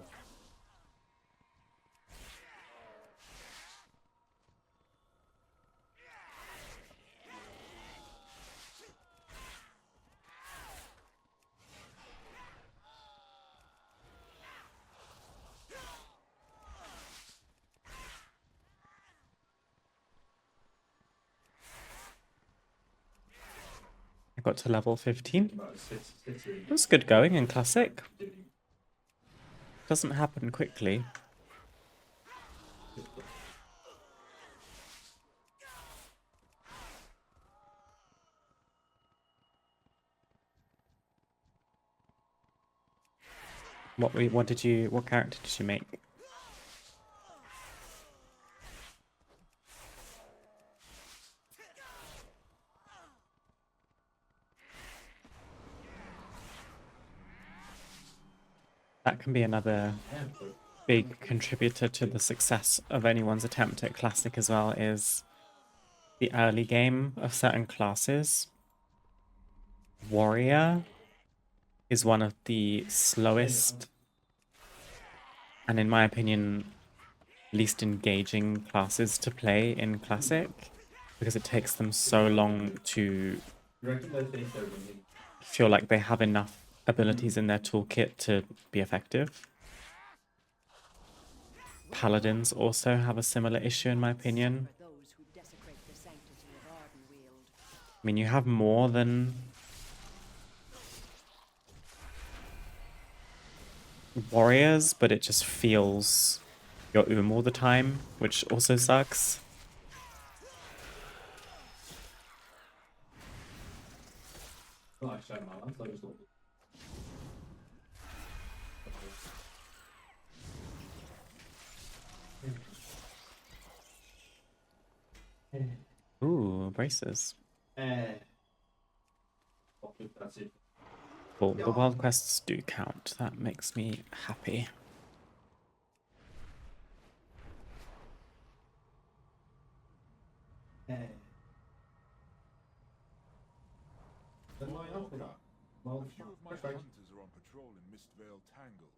Speaker 1: I got to level 15.
Speaker 3: About six
Speaker 1: It was good going in Classic. Doesn't happen quickly. What character did you make? That can be another big contributor to the success of anyone's attempt at Classic as well, is the early game of certain classes. Warrior is one of the slowest and, in my opinion, least engaging classes to play in Classic, because it takes them so long to
Speaker 3: You reckon they think they're winning?
Speaker 1: feel like they have enough abilities in their toolkit to be effective. Paladins also have a similar issue, in my opinion.
Speaker 7: For those who desecrate the sanctity of Ardenweald.
Speaker 1: I mean, you have more than warriors, but it just feels you're all the time, which also sucks.
Speaker 3: Like Shyamalan, so it's all.
Speaker 1: Ooh, braces.
Speaker 3: That's it.
Speaker 1: Cool. The wild quests do count. That makes me happy.
Speaker 3: Well,
Speaker 5: A few of my hunters are on patrol in Mistvale Tangle.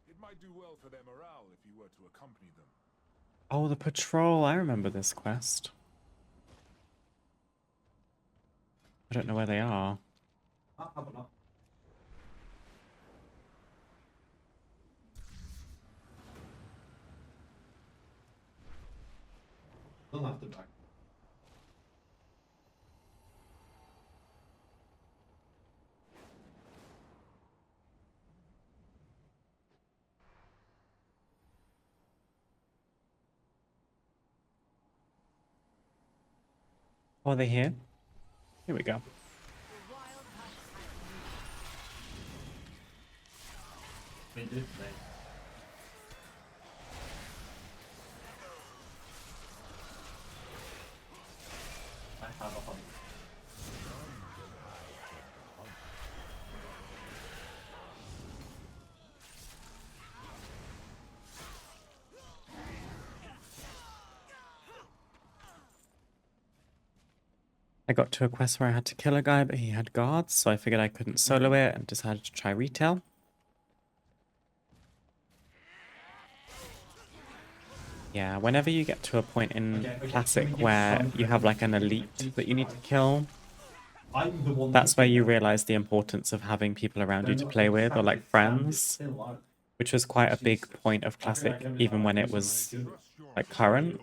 Speaker 5: It might do well for their morale if you were to accompany them.
Speaker 1: Oh, the patrol. I remember this quest. I don't know where they are.
Speaker 3: I'll have a look. They'll have to back.
Speaker 1: Oh, are they here? Here we go.
Speaker 3: They did today. I have a hunt.
Speaker 1: I got to a quest where I had to kill a guy, but he had guards, so I figured I couldn't solo it and decided to try retail. Yeah, whenever you get to a point in Classic where you have like an elite that you need to kill,
Speaker 3: I'm the one
Speaker 1: that's where you realize the importance of having people around you to play with or like friends, which was quite a big point of Classic, even when it was like current.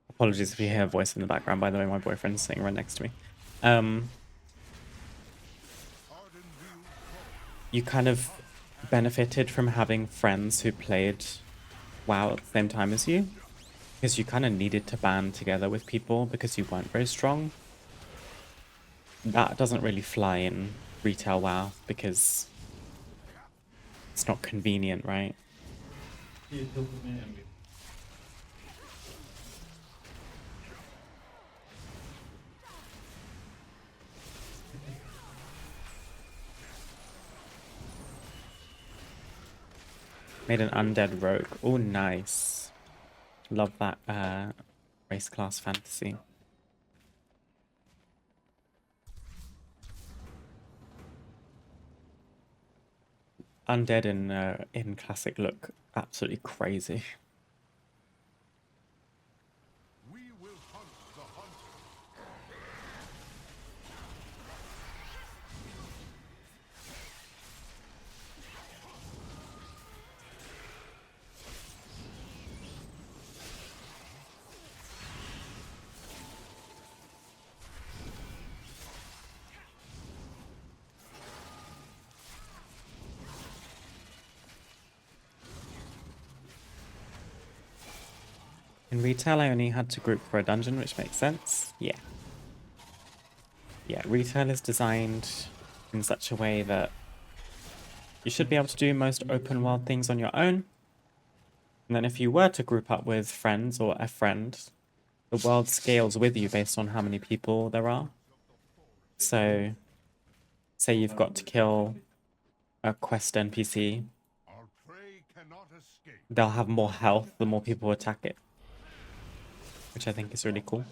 Speaker 1: Apologies if you hear a voice in the background, by the way, my boyfriend's sitting right next to me. You kind of benefited from having friends who played WoW at the same time as you, because you kind of needed to band together with people because you weren't very strong. That doesn't really fly in retail WoW because it's not convenient, right? Made an undead rogue. Oh, nice. Love that race class fantasy. Undead in Classic look absolutely crazy.
Speaker 5: We will hunt the hunter.
Speaker 1: In retail, I only had to group for a dungeon, which makes sense. Yeah. Yeah, retail is designed in such a way that you should be able to do most open world things on your own. And then if you were to group up with friends or a friend, the world scales with you based on how many people there are. So, say you've got to kill a quest NPC,
Speaker 5: Our prey cannot escape.
Speaker 1: they'll have more health the more people attack it, which I think is really cool.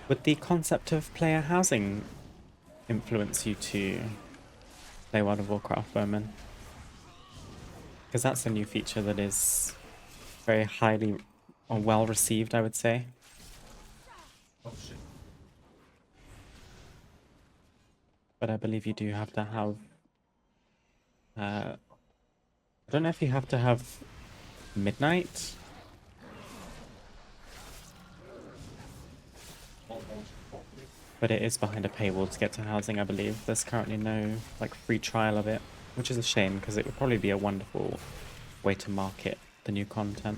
Speaker 1: Would the concept of player housing influence you to play World of Warcraft, Bowman? Because that's a new feature that is very highly or well received, I would say.
Speaker 3: Oh shit.
Speaker 1: But I believe you do have to have... I don't know if you have to have midnight. But it is behind a paywall to get to housing, I believe. There's currently no like free trial of it, which is a shame because it would probably be a wonderful way to market the new content.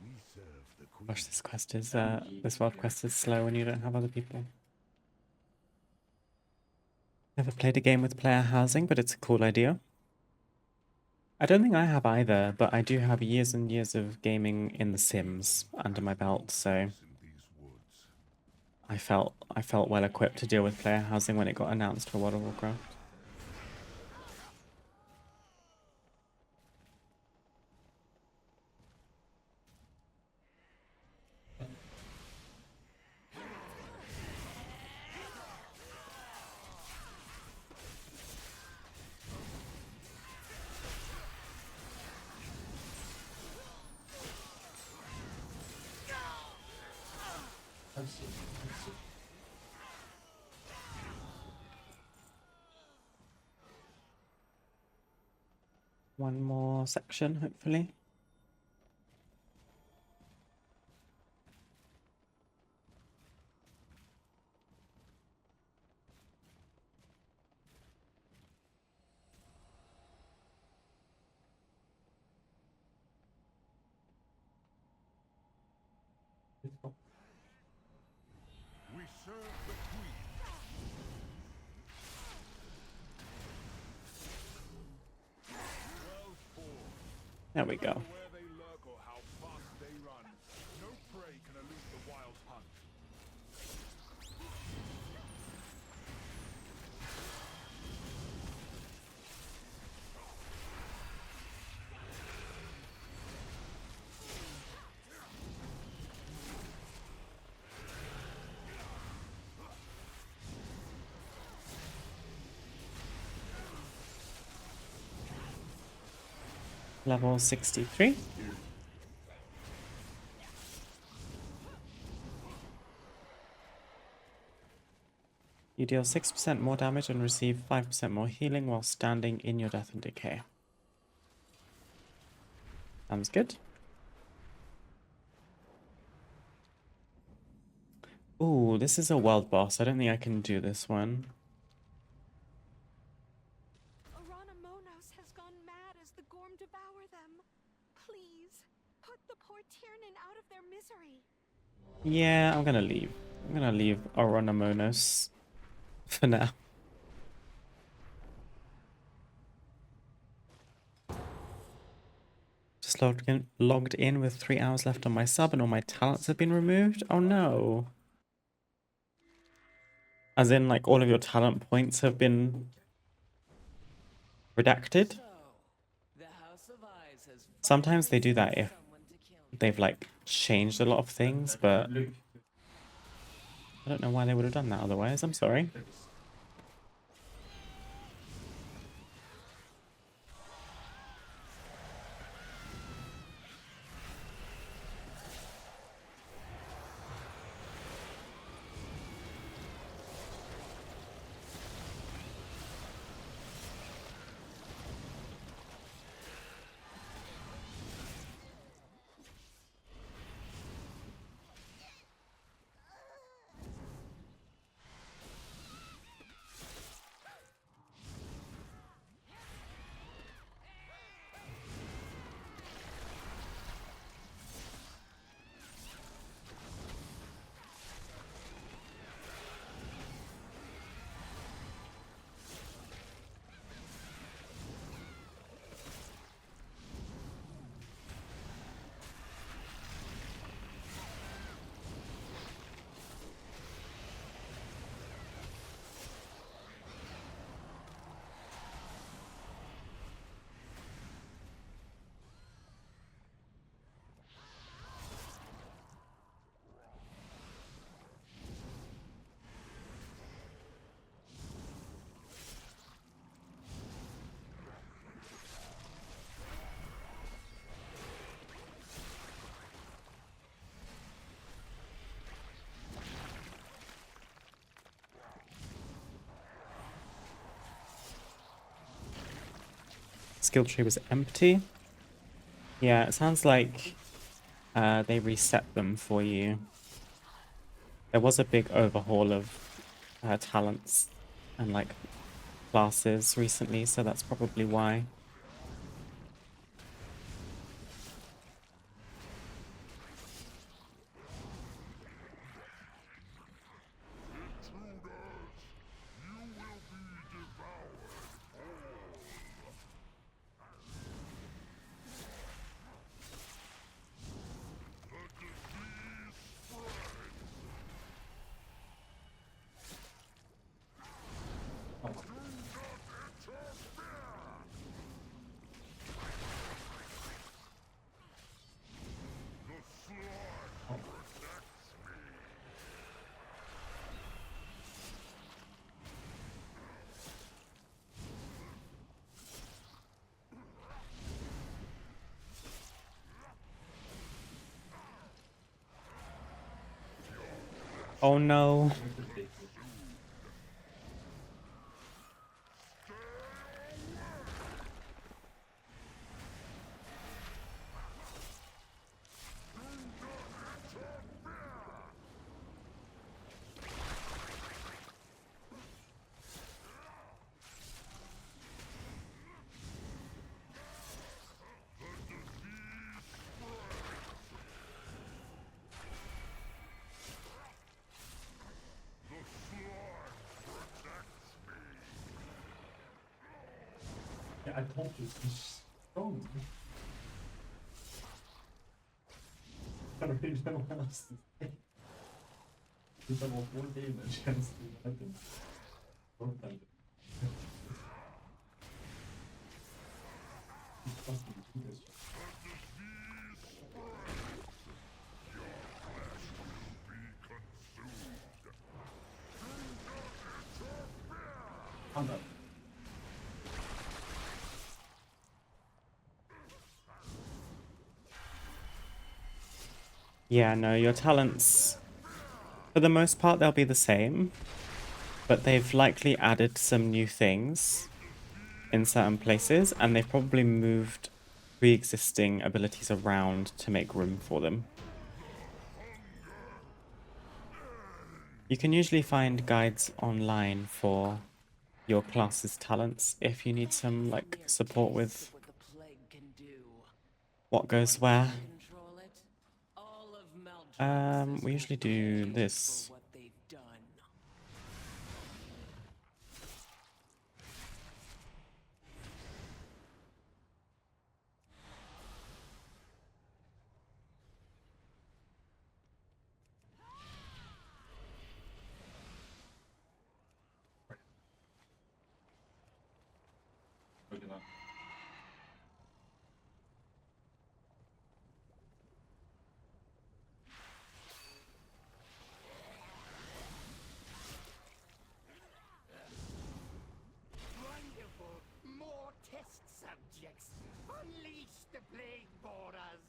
Speaker 5: We serve the queen.
Speaker 1: Gosh, this world quest is slow when you don't have other people. Never played a game with player housing, but it's a cool idea. I don't think I have either, but I do have years and years of gaming in The Sims under my belt, so
Speaker 5: In these woods.
Speaker 1: I felt well equipped to deal with player housing when it got announced for World of Warcraft. One more section, hopefully.
Speaker 5: We serve the Queen. Well fought.
Speaker 1: There we
Speaker 5: No matter
Speaker 1: go.
Speaker 5: where they lurk or how fast they run, no prey can elude the wild hunt.
Speaker 1: Level 63. You deal 6% more damage and receive 5% more healing while standing in your Death and Decay. Sounds good. Ooh, this is a world boss. I don't think I can do this one.
Speaker 6: Arana Monos has gone mad as the Gorm devour them. Please, put the poor Tiernan out of their misery.
Speaker 1: Yeah, I'm gonna leave. I'm gonna leave Oronomonos for now. Just logged in with 3 hours left on my sub and all my talents have been removed? Oh no. As in, like, all of your talent points have been redacted? Sometimes they do that if they've, like, changed a lot of things, but I don't know why they would have done that otherwise. I'm sorry. Skill tree was empty. Yeah, it sounds like they reset them for you. There was a big overhaul of talents and like classes recently, so that's probably why. Oh no.
Speaker 3: Yeah, I told you he's strong. I don't really know what else to say. He's about 4 damage against the weapon. Don't tell me. He's fucking do this. I'm done.
Speaker 1: Yeah, no, your talents, for the most part, they'll be the same, but they've likely added some new things in certain places, and they've probably moved pre-existing abilities around to make room for them. You can usually find guides online for your class's talents if you need some, like, support with
Speaker 7: What the plague can do.
Speaker 1: what goes where.
Speaker 7: Control it. All of Mal'Ganis
Speaker 1: We usually do this.
Speaker 7: for what they've done.
Speaker 3: Look at that.
Speaker 2: Wonderful! More test subjects! Unleash the plague borers!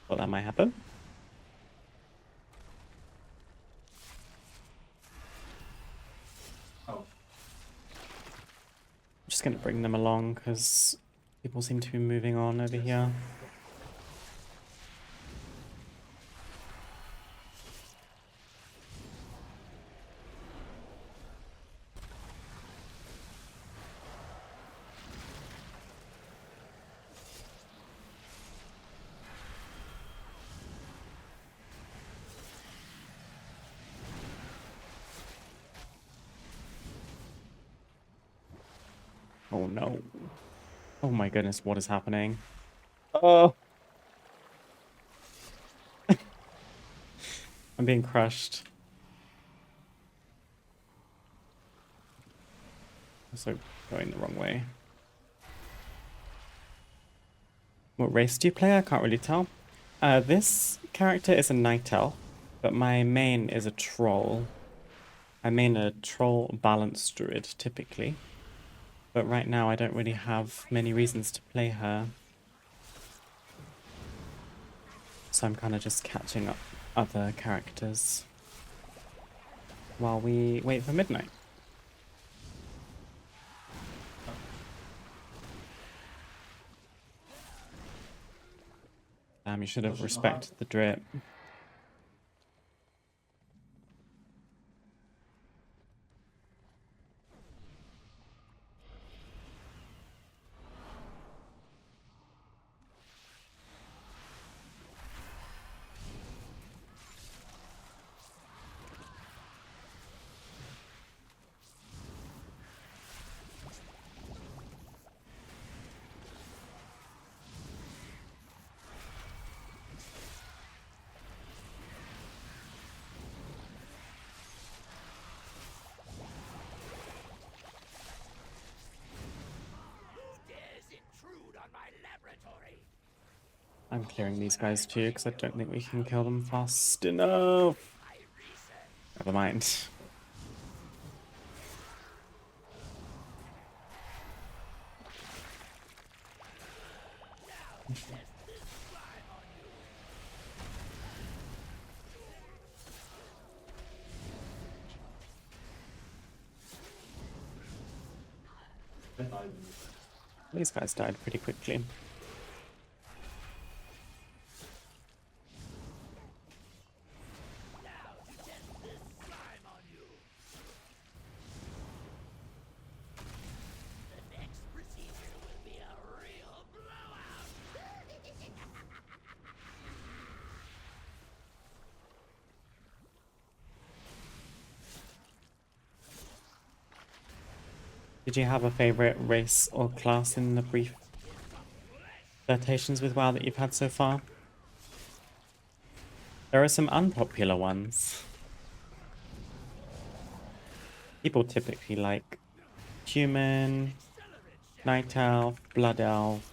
Speaker 1: Well, that might happen.
Speaker 3: Oh,
Speaker 1: I'm just gonna bring them along because people seem to be moving on over here. Oh no. Oh my goodness, what is happening? Oh! I'm being crushed. Also going the wrong way. What race do you play? I can't really tell. This character is a night elf, but my main is a troll. I main a troll balance druid, typically. But right now I don't really have many reasons to play her. So I'm kind of just catching up other characters while we wait for midnight. Damn, you should have respected the drip.
Speaker 2: Dares intrude on my laboratory?
Speaker 1: I'm clearing these guys too, because I don't think we can kill them fast enough. Never mind.
Speaker 3: died in this.
Speaker 1: These guys died pretty quickly. Did you have a favorite race or class in the brief flirtations with WoW that you've had so far? There are some unpopular ones. People typically like human, night elf, blood elf.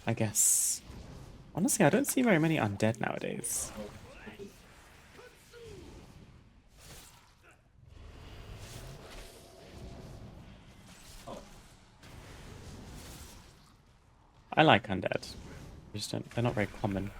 Speaker 1: I guess. Honestly, I don't see very many undead nowadays. I like undead. Just don't, they're not very common.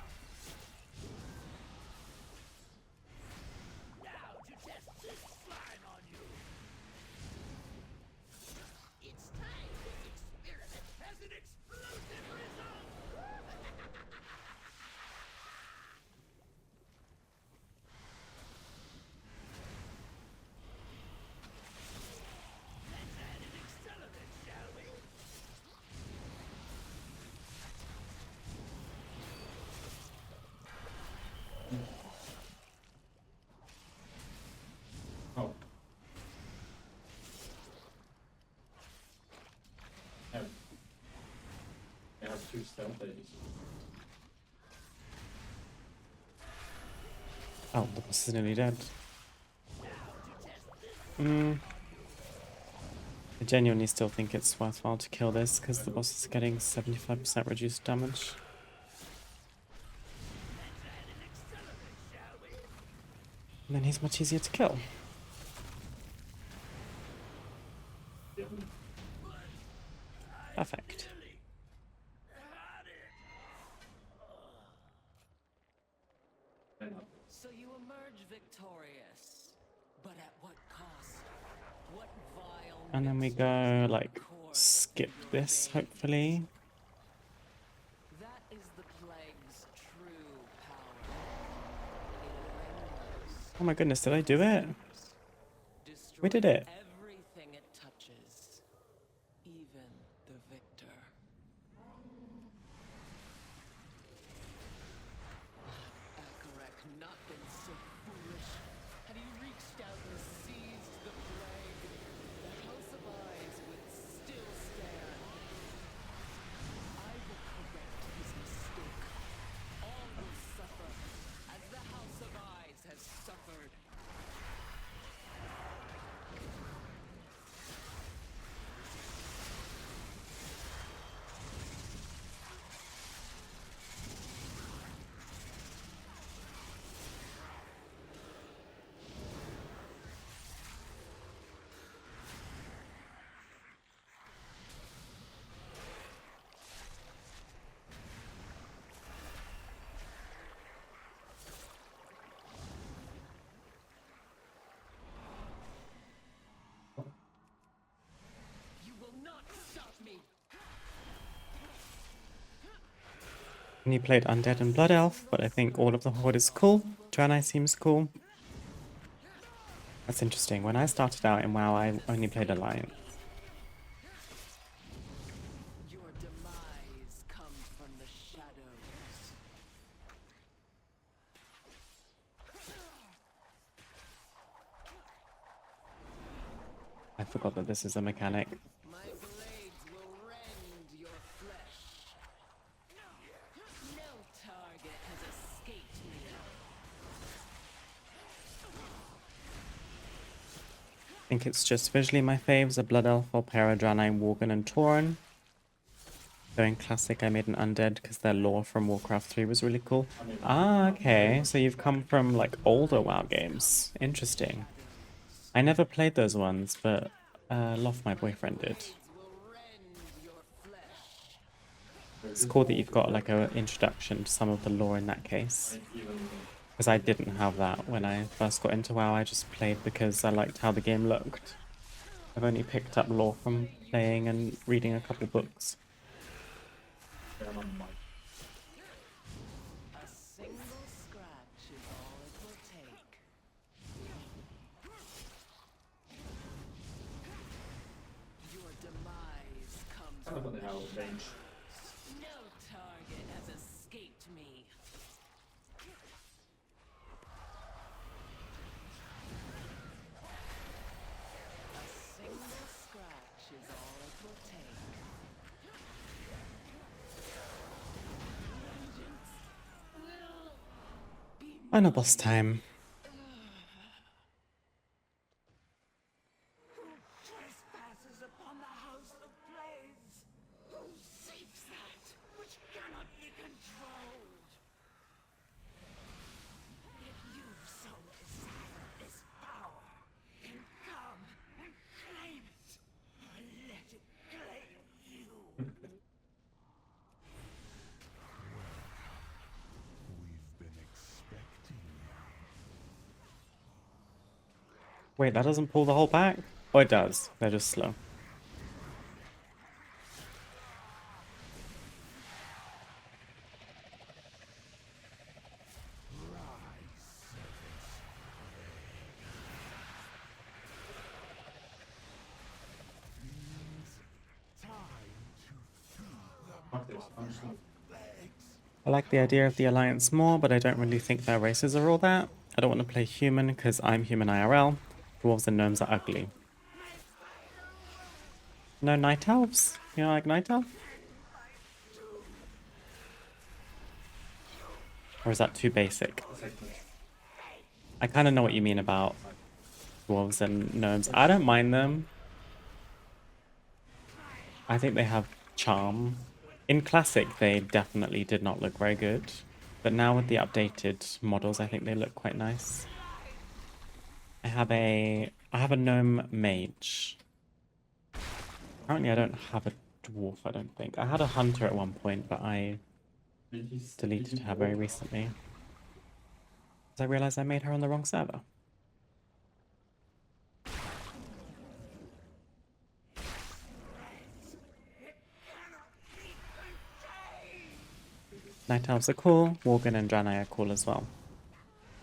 Speaker 3: Oh. I have 2 stealth days.
Speaker 1: Oh, the boss is nearly dead. I genuinely still think it's worthwhile to kill this because the boss is getting 75% reduced damage. And then he's much easier to kill. Perfect.
Speaker 7: So you emerge victorious, but at what cost? What vile
Speaker 1: And then we go, like, skip this, hopefully.
Speaker 7: That is the plague's true power. It lingers,
Speaker 1: Oh my goodness, did I do it? We did
Speaker 7: destroying
Speaker 1: it.
Speaker 7: everything it touches, even the victor. Akarek not been so foolish. Had he reached out and seized the plague, the House of Eyes would still stand. I will correct his mistake. All will suffer, as the House of Eyes has suffered. You will not stop me!
Speaker 1: And he played Undead and Blood Elf, but I think all of the Horde is cool. Draenei seems cool. That's interesting. When I started out in WoW, I only played Alliance.
Speaker 7: Your demise comes from the shadows.
Speaker 1: I forgot that this is a mechanic.
Speaker 7: My blades will rend your flesh. No target has escaped me.
Speaker 1: I think it's just visually my faves are Blood Elf, Volpera, Draenei, Worgen, and Tauren. Though in Classic I made an Undead because their lore from Warcraft 3 was really cool. Ah, okay. So you've come from like older WoW games. Interesting. I never played those ones, but Loth, my boyfriend, did.
Speaker 7: Will rend your flesh.
Speaker 1: It's cool that you've got like an introduction to some of the lore in that case. Because I didn't have that when I first got into WoW. I just played because I liked how the game looked. I've only picked up lore from playing and reading a couple books.
Speaker 3: Yeah, I'm on mic.
Speaker 7: A single scratch is all it will take. Your demise comes
Speaker 3: I don't know what the hell range.
Speaker 7: No target has escaped me. A single scratch is all it will take. Vengeance will be
Speaker 1: Final boss time.
Speaker 7: Who trespasses upon the house of plays? Who seeks that which cannot be controlled? If you so desire this power, then come and claim it, or let it claim you.
Speaker 5: We've been expecting you.
Speaker 1: Wait, that doesn't pull the whole pack? Oh, it does. They're just slow.
Speaker 3: Fuck this. I'm just gonna...
Speaker 1: I like the idea of the Alliance more, but I don't really think their races are all that. I don't want to play human because I'm human IRL. Dwarves and gnomes are ugly. No night elves? You know, like night elf? Or is that too basic? I kind of know what you mean about dwarves and gnomes. I don't mind them. I think they have charm. In Classic, they definitely did not look very good. But now with the updated models, I think they look quite nice. I have a gnome mage. Apparently I don't have a dwarf, I don't think. I had a hunter at one point, but I deleted her very recently. Because I realized I made her on the wrong server. Night elves are cool. Worgen and Draenei are cool as well.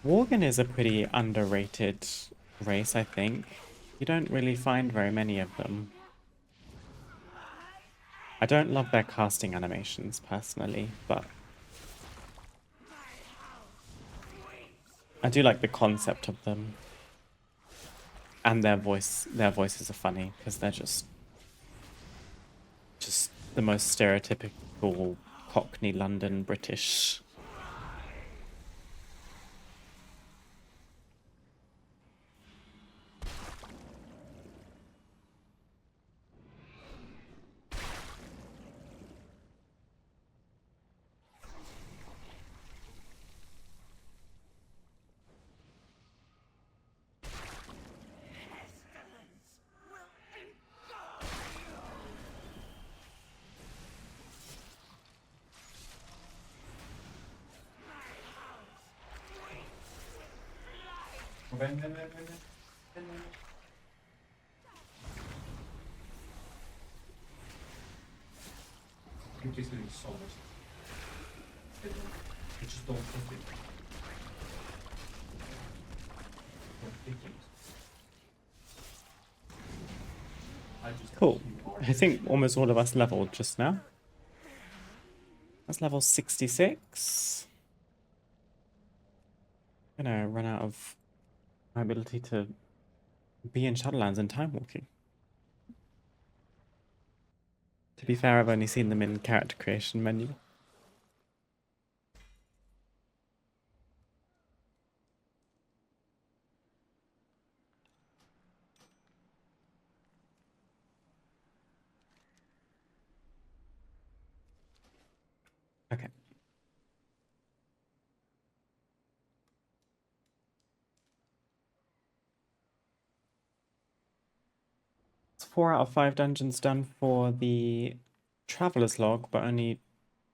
Speaker 1: Worgen is a pretty underrated race, I think. You don't really find very many of them. I don't love their casting animations personally, but I do like the concept of them. And their voices are funny because they're just the most stereotypical Cockney London British.
Speaker 3: Ven. You're just doing so much. You just don't think it. Don't think it. I just
Speaker 1: Cool. I think almost all of us leveled just now. That's level 66. I'm gonna run out of my ability to be in Shadowlands and time walking. To be fair, I've only seen them in character creation menu. Okay. It's 4 out of 5 dungeons done for the Traveler's Log, but only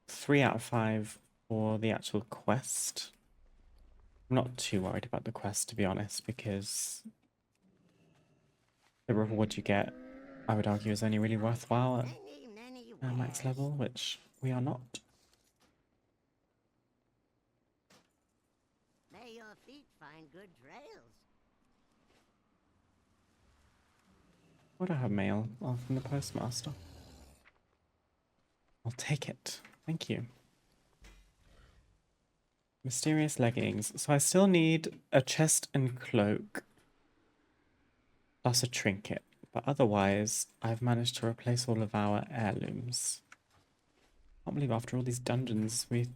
Speaker 1: 3 out of 5 for the actual quest. I'm not too worried about the quest, to be honest, because the reward you get, I would argue, is only really worthwhile at max level, which we are not.
Speaker 9: May your feet find good trails.
Speaker 1: Would I have mail? Oh, from the postmaster. I'll take it. Thank you. Mysterious leggings. So I still need a chest and cloak, plus a trinket. But otherwise, I've managed to replace all of our heirlooms. Can't believe after all these dungeons, we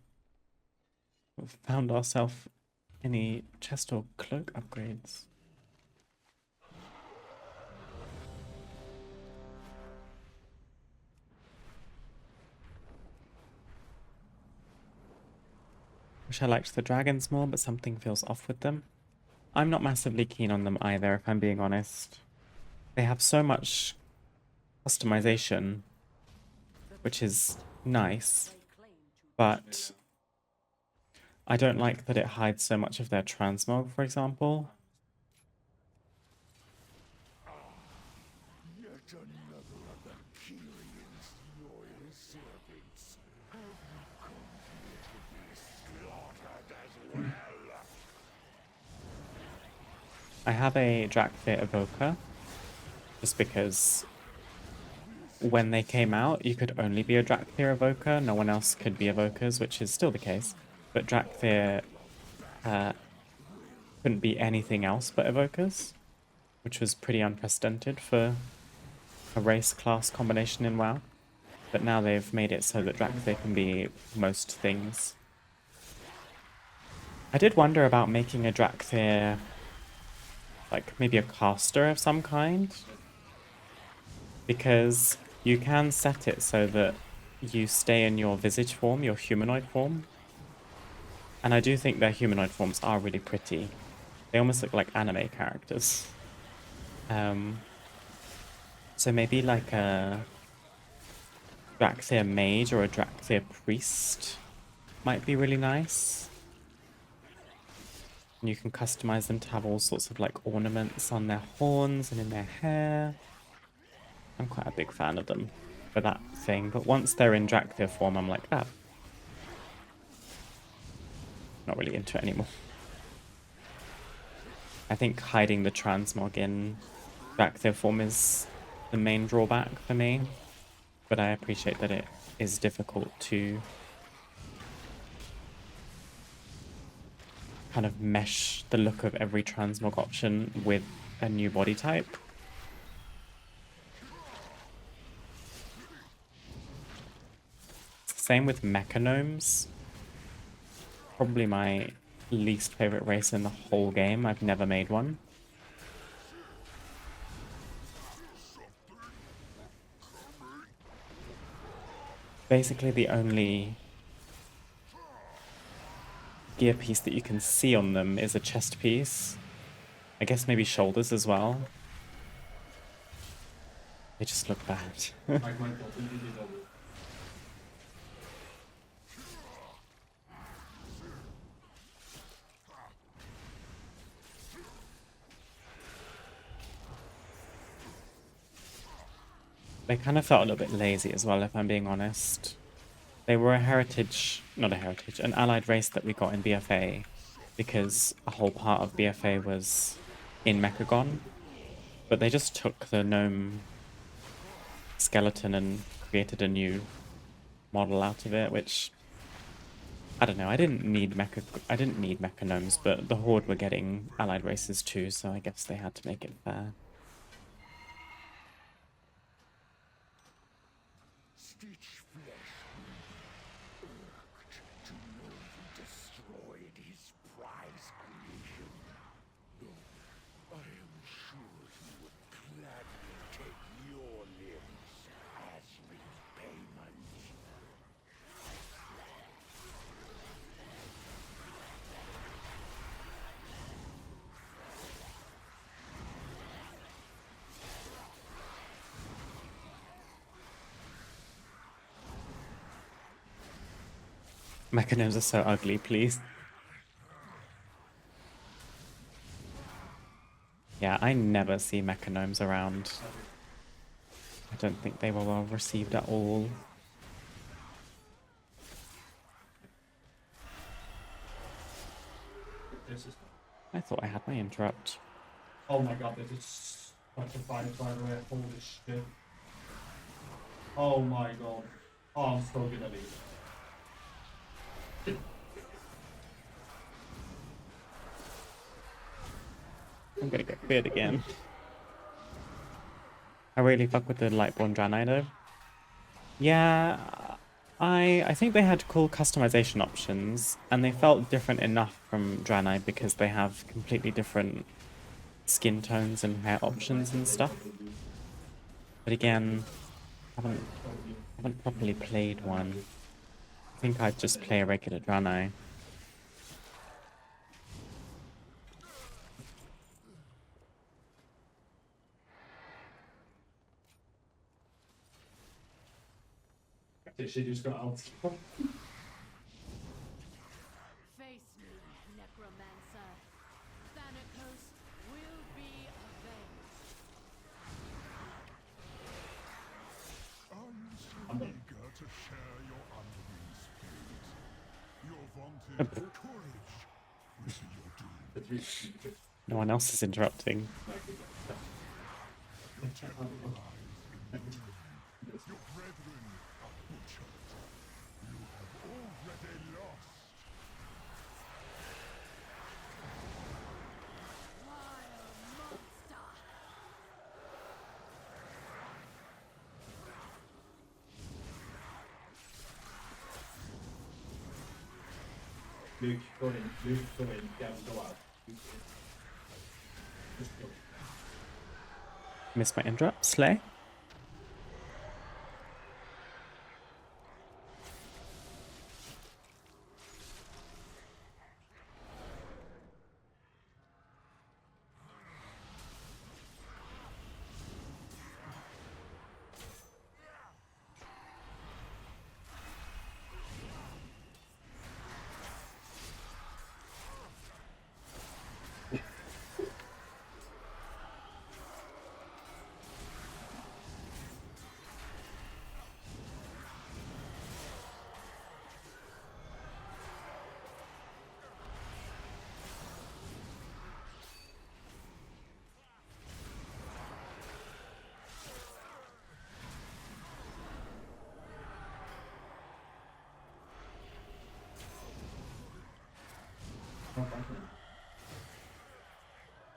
Speaker 1: found ourselves any chest or cloak upgrades. Wish I liked the dragons more, but something feels off with them. I'm not massively keen on them either, if I'm being honest. They have so much customization, which is nice, but I don't like that it hides so much of their transmog, for example.
Speaker 5: Yet another of the Kyrian's loyal servants. Have you come here to be slaughtered as well?
Speaker 1: I have a Drakthir Evoker, just because when they came out, you could only be a Drakthir Evoker, no one else could be Evokers, which is still the case. But Drakthir couldn't be anything else but Evokers, which was pretty unprecedented for a race class combination in WoW. But now they've made it so that Drakthir can be most things. I did wonder about making a Drakthir, like maybe a caster of some kind, because you can set it so that you stay in your visage form, your humanoid form. And I do think their humanoid forms are really pretty. They almost look like anime characters. So maybe like a Drakthir mage or a Drakthir priest might be really nice. And you can customize them to have all sorts of like ornaments on their horns and in their hair. I'm quite a big fan of them for that thing, but once they're in Drakthir form, I'm like, ah, not really into it anymore. I think hiding the transmog in Drakthir form is the main drawback for me, but I appreciate that it is difficult to kind of mesh the look of every transmog option with a new body type. Same with Mechanomes. Probably my least favorite race in the whole game. I've never made one. Basically the only gear piece that you can see on them is a chest piece. I guess maybe shoulders as well. They just look bad.
Speaker 3: Like my bot in DDW.
Speaker 1: They kind of felt a little bit lazy as well, if I'm being honest. They were a heritage, not a heritage, an allied race that we got in BFA because a whole part of BFA was in Mechagon. But they just took the gnome skeleton and created a new model out of it, which I don't know. I didn't need Mechanomes, but the Horde were getting allied races too, so I guess they had to make it fair.
Speaker 5: Stitch flesh irked to know you destroyed his prize creation. Though I am sure he would gladly take your limbs as repayment.
Speaker 1: Mechanomes are so ugly, please. Yeah, I never see mechanomes around. I don't think they were well received at all.
Speaker 3: This is.
Speaker 1: I thought I had my interrupt.
Speaker 3: Oh my god, this is such a fight, by the way. Holy shit. Oh my god. Oh, I'm so good at it.
Speaker 1: I'm gonna get feared again. I really fuck with the Lightborn Draenei though. Yeah, I think they had cool customization options, and they felt different enough from Draenei because they have completely different skin tones and hair options and stuff. But again, haven't properly played one. I think I'd just play a regular Draenei.
Speaker 3: She just got out.
Speaker 4: Face me, Necromancer. Thanatos will be avenged.
Speaker 5: I'm so eager to share your unwin's fate. Your vaunted courage will be your doom.
Speaker 1: No one else is interrupting.
Speaker 5: Your temple lies in ruin. Your brethren are butchered. You have already lost.
Speaker 4: Vile monster!
Speaker 3: Luke, go in. Luke, go in. Gavin, go out. Just go.
Speaker 1: Missed my interrupt. Slay.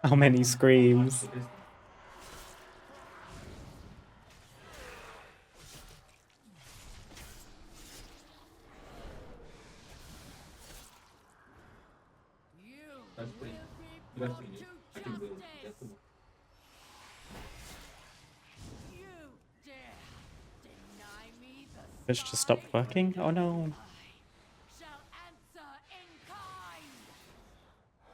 Speaker 1: How many screams?
Speaker 4: You
Speaker 3: That's
Speaker 4: will
Speaker 3: pretty-
Speaker 4: be
Speaker 3: that's
Speaker 4: brought
Speaker 3: pretty-
Speaker 4: to
Speaker 3: I can really
Speaker 4: justice.
Speaker 3: get them.
Speaker 4: You dare deny me the
Speaker 1: Bitch just stopped
Speaker 4: sky?
Speaker 1: working? Oh no.
Speaker 4: I shall answer in kind.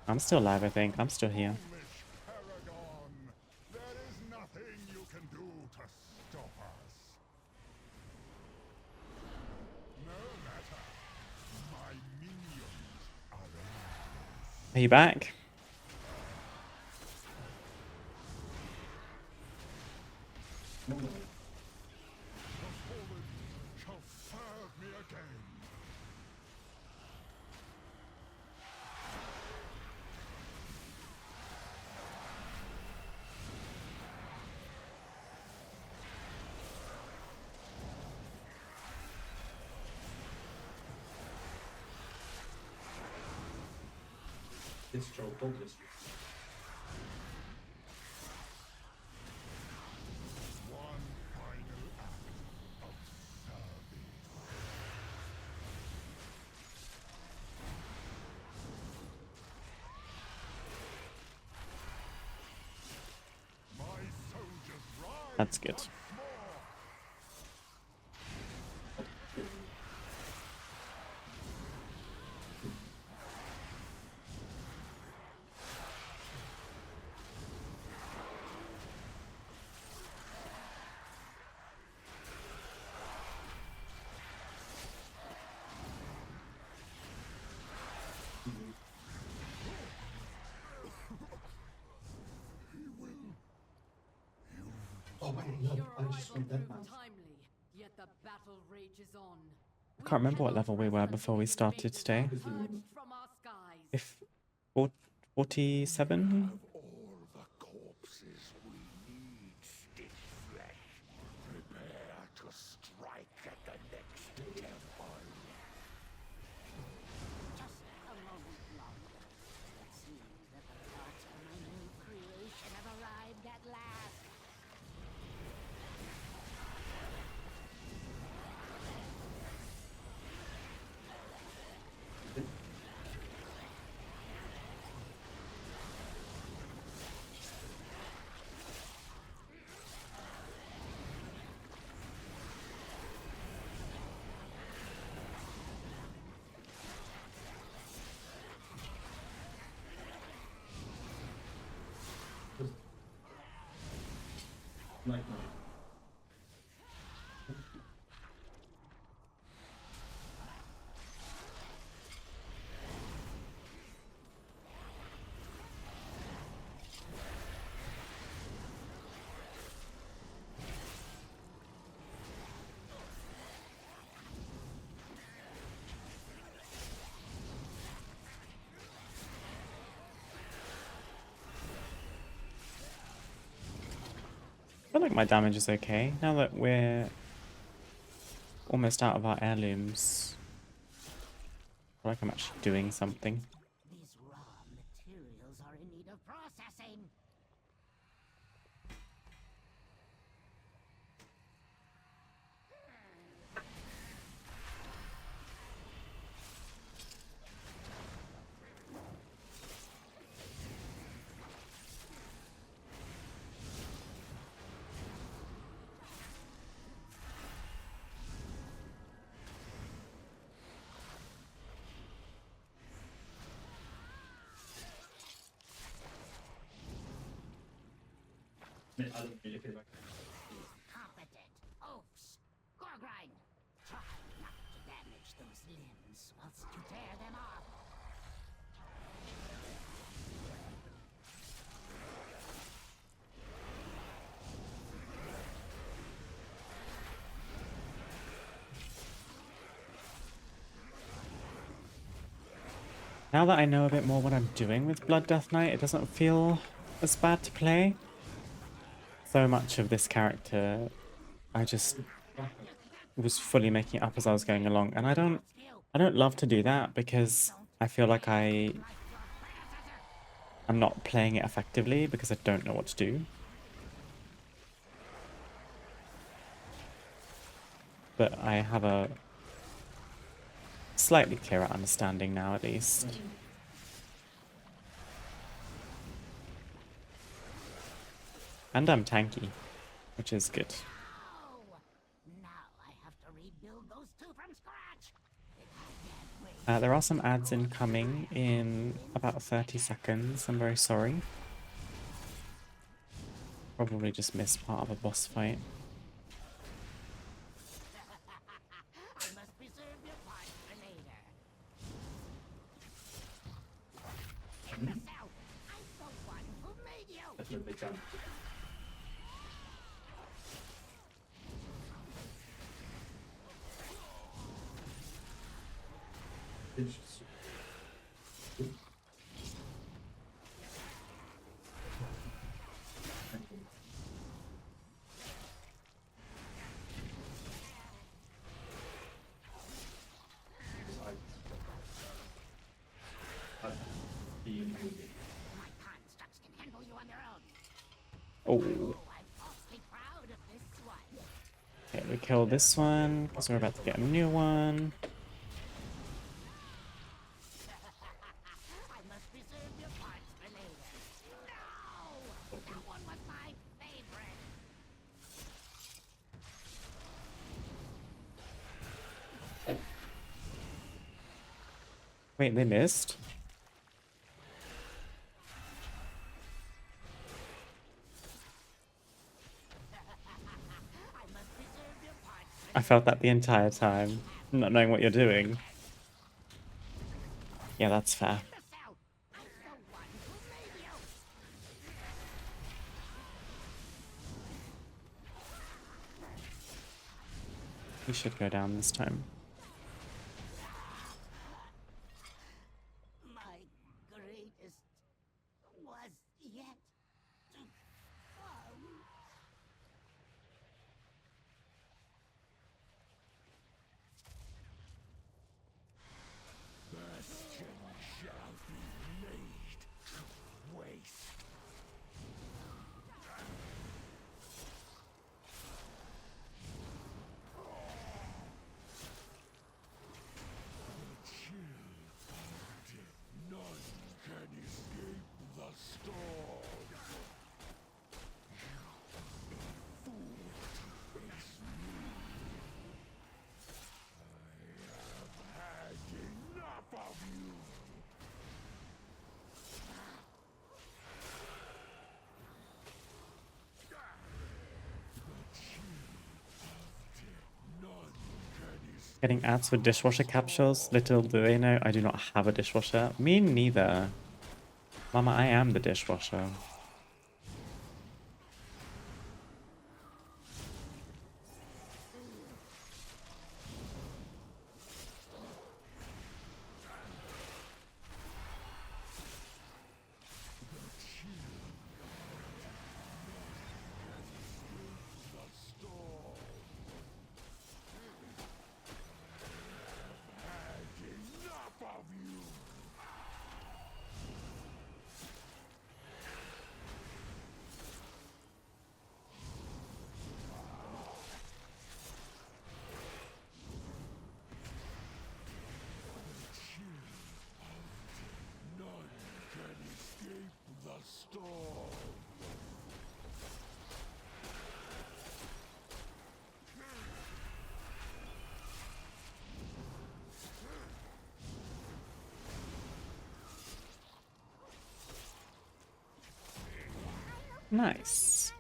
Speaker 1: I'm still alive, I think. I'm still here.
Speaker 5: Foolish Paragon, there is nothing you can do to stop us. No matter. My minions are relentless.
Speaker 1: Are you back?
Speaker 5: The fallen shall serve me again.
Speaker 3: It's Joe, don't listen.
Speaker 5: One final act of service. My soldiers rise
Speaker 1: That's good.
Speaker 5: once more. He
Speaker 7: Your
Speaker 3: I just
Speaker 7: arrival
Speaker 3: went dead,
Speaker 7: proved
Speaker 3: man.
Speaker 7: timely, yet the battle rages on.
Speaker 1: I can't remember what level we were before we started today. If 47?
Speaker 5: All the corpses we need, Stitch Flesh. Prepare to strike at the next temple.
Speaker 9: Just a moment longer. It seems that the parts for my new creation have arrived at last.
Speaker 3: Night, night.
Speaker 1: I feel like my damage is okay now that we're almost out of our heirlooms. I feel like I'm actually doing something.
Speaker 9: These raw materials are in need of processing.
Speaker 3: I don't really feel like
Speaker 9: Competent oafs. Gorgrind, try not to damage those limbs whilst you tear them off.
Speaker 1: Now that I know a bit more what I'm doing with Blood Death Knight, it doesn't feel as bad to play. So much of this character, I just was fully making it up as I was going along, and I don't love to do that because I feel like I'm not playing it effectively because I don't know what to do. But I have a slightly clearer understanding now, at least. And I'm tanky, which is good.
Speaker 9: Oh, now I have to rebuild those two from scratch. I can't wait.
Speaker 1: There are some ads incoming in about 30 seconds. I'm very sorry. Probably just missed part of a boss fight.
Speaker 9: I must preserve your parts for later. In the south, I'm the one who made you.
Speaker 3: that's what they can. It's
Speaker 9: My constructs can handle you on their own.
Speaker 1: Oh,
Speaker 9: Oh, I'm awfully proud of this one.
Speaker 1: okay, we kill this one because we're about to get a new one.
Speaker 9: I must preserve your parts for later. No! That one was my favorite.
Speaker 1: Wait, they missed?
Speaker 9: I must preserve your parts for
Speaker 1: I felt that the entire time, not knowing what you're doing. Yeah, that's fair.
Speaker 9: the south. I'm the one who made you.
Speaker 1: He should go down this time.
Speaker 9: My greatest was yet to come.
Speaker 5: Bastion shall be laid to waste. None can escape the storm. Fool to face me. I have had enough of you.
Speaker 1: Getting ads for dishwasher capsules. Little do they know, I do not have a dishwasher. Me neither. Mama, I am the dishwasher.
Speaker 5: Enough of you. None can escape the storm.
Speaker 1: Nice.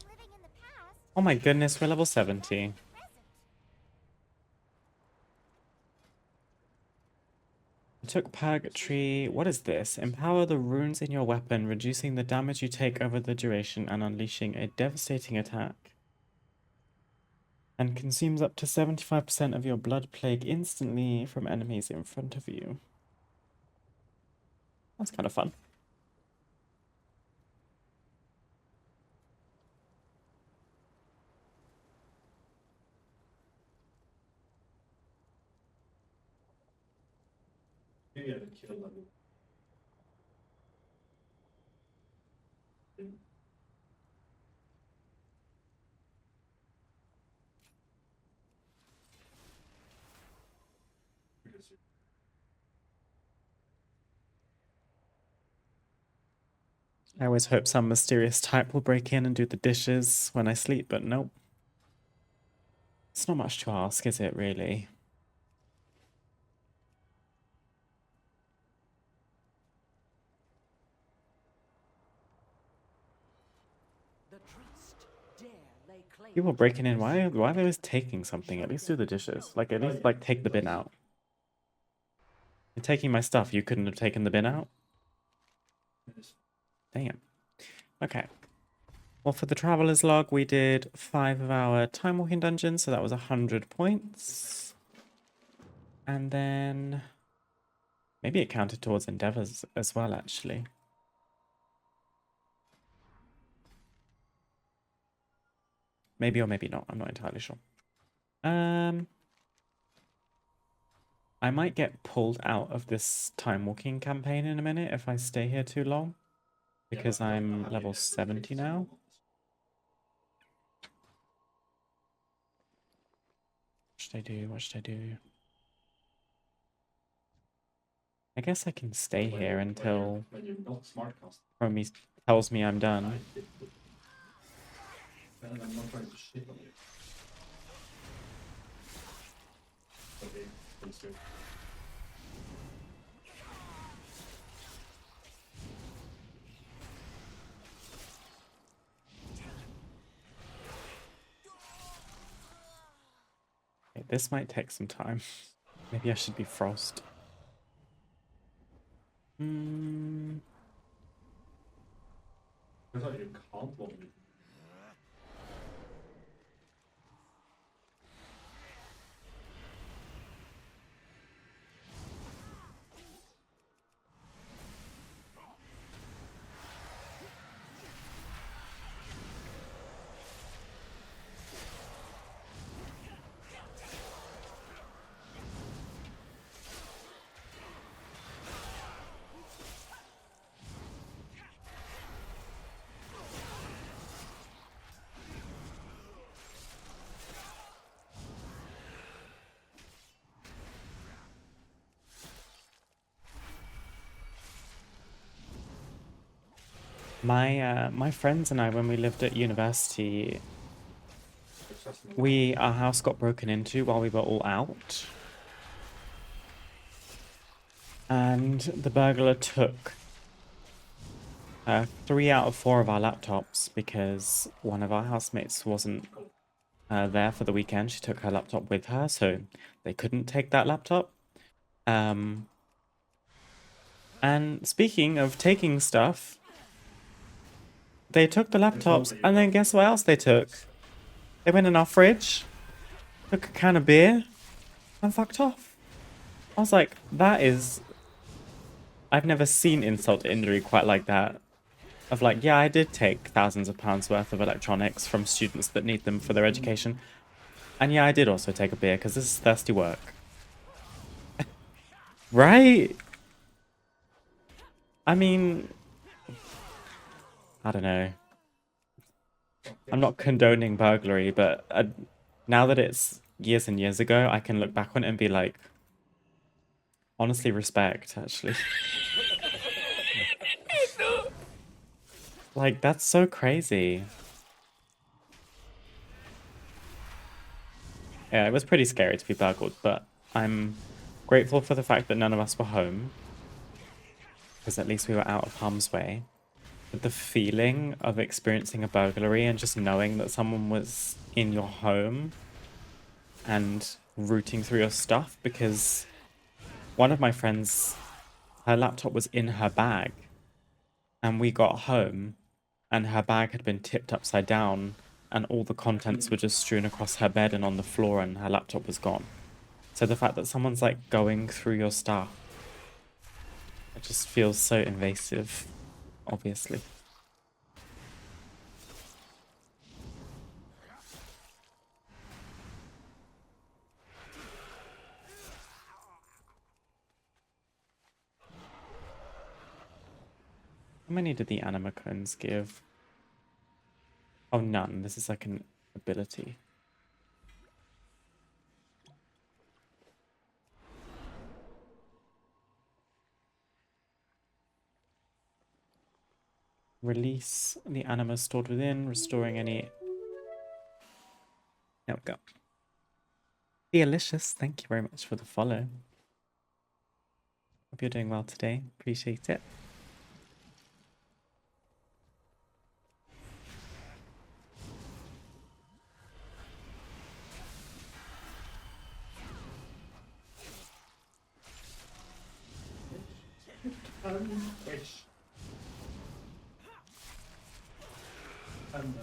Speaker 1: Oh my goodness, we're level 70. I took Purgatory. What is this? Empower the runes in your weapon, reducing the damage you take over the duration and unleashing a devastating attack. And consumes up to 75% of your blood plague instantly from enemies in front of you. That's kind of fun.
Speaker 3: Maybe I haven't killed them.
Speaker 1: I always hope some mysterious type will break in and do the dishes when I sleep, but nope. It's not much to ask, is it, really?
Speaker 7: The trust dare lay claim
Speaker 1: People
Speaker 7: to
Speaker 1: breaking in,
Speaker 7: this.
Speaker 1: why are they always taking something? At least do the dishes. Like, at least, like, take the bin out. You're taking my stuff, you couldn't have taken the bin out? Damn. Okay. Well, for the Traveler's Log, we did 5 of our Time Walking dungeons, so that was 100 points. And then... maybe it counted towards Endeavors as well, actually. Maybe or maybe not, I'm not entirely sure. I might get pulled out of this Time Walking campaign in a minute if I stay here too long. Because I'm level 70 now. What should I do? What should I do? I guess I can stay here until Chromie tells me I'm done.
Speaker 3: And I'm not trying to shit on you. Okay, please do.
Speaker 1: Okay, this might take some time. Maybe I should be Frost.
Speaker 3: I thought you can't want me.
Speaker 1: My friends and I, when we lived at university, our house got broken into while we were all out, and the burglar took 3 out of 4 of our laptops because one of our housemates wasn't there for the weekend. She took her laptop with her, so they couldn't take that laptop. And speaking of taking stuff, they took the laptops, and then guess what else they took? They went in our fridge, took a can of beer, and fucked off. I was like, that is... I've never seen insult to injury quite like that. Of like, yeah, I did take thousands of pounds worth of electronics from students that need them for their education. And yeah, I did also take a beer, because this is thirsty work. Right? I mean... I don't know. I'm not condoning burglary, but now that it's years and years ago, I can look back on it and be like, honestly, respect, actually. Like, that's so crazy. Yeah, it was pretty scary to be burgled, but I'm grateful for the fact that none of us were home, because at least we were out of harm's way. But the feeling of experiencing a burglary and just knowing that someone was in your home and rooting through your stuff, because one of my friends, her laptop was in her bag, and we got home and her bag had been tipped upside down and all the contents were just strewn across her bed and on the floor, and her laptop was gone. So the fact that someone's like going through your stuff, it just feels so invasive, obviously. How many did the anima cones give? Oh, none. This is like an ability. Release the anima stored within, restoring any... There we go. Delicious, thank you very much for the follow. Hope you're doing well today. Appreciate it.
Speaker 3: Wish. And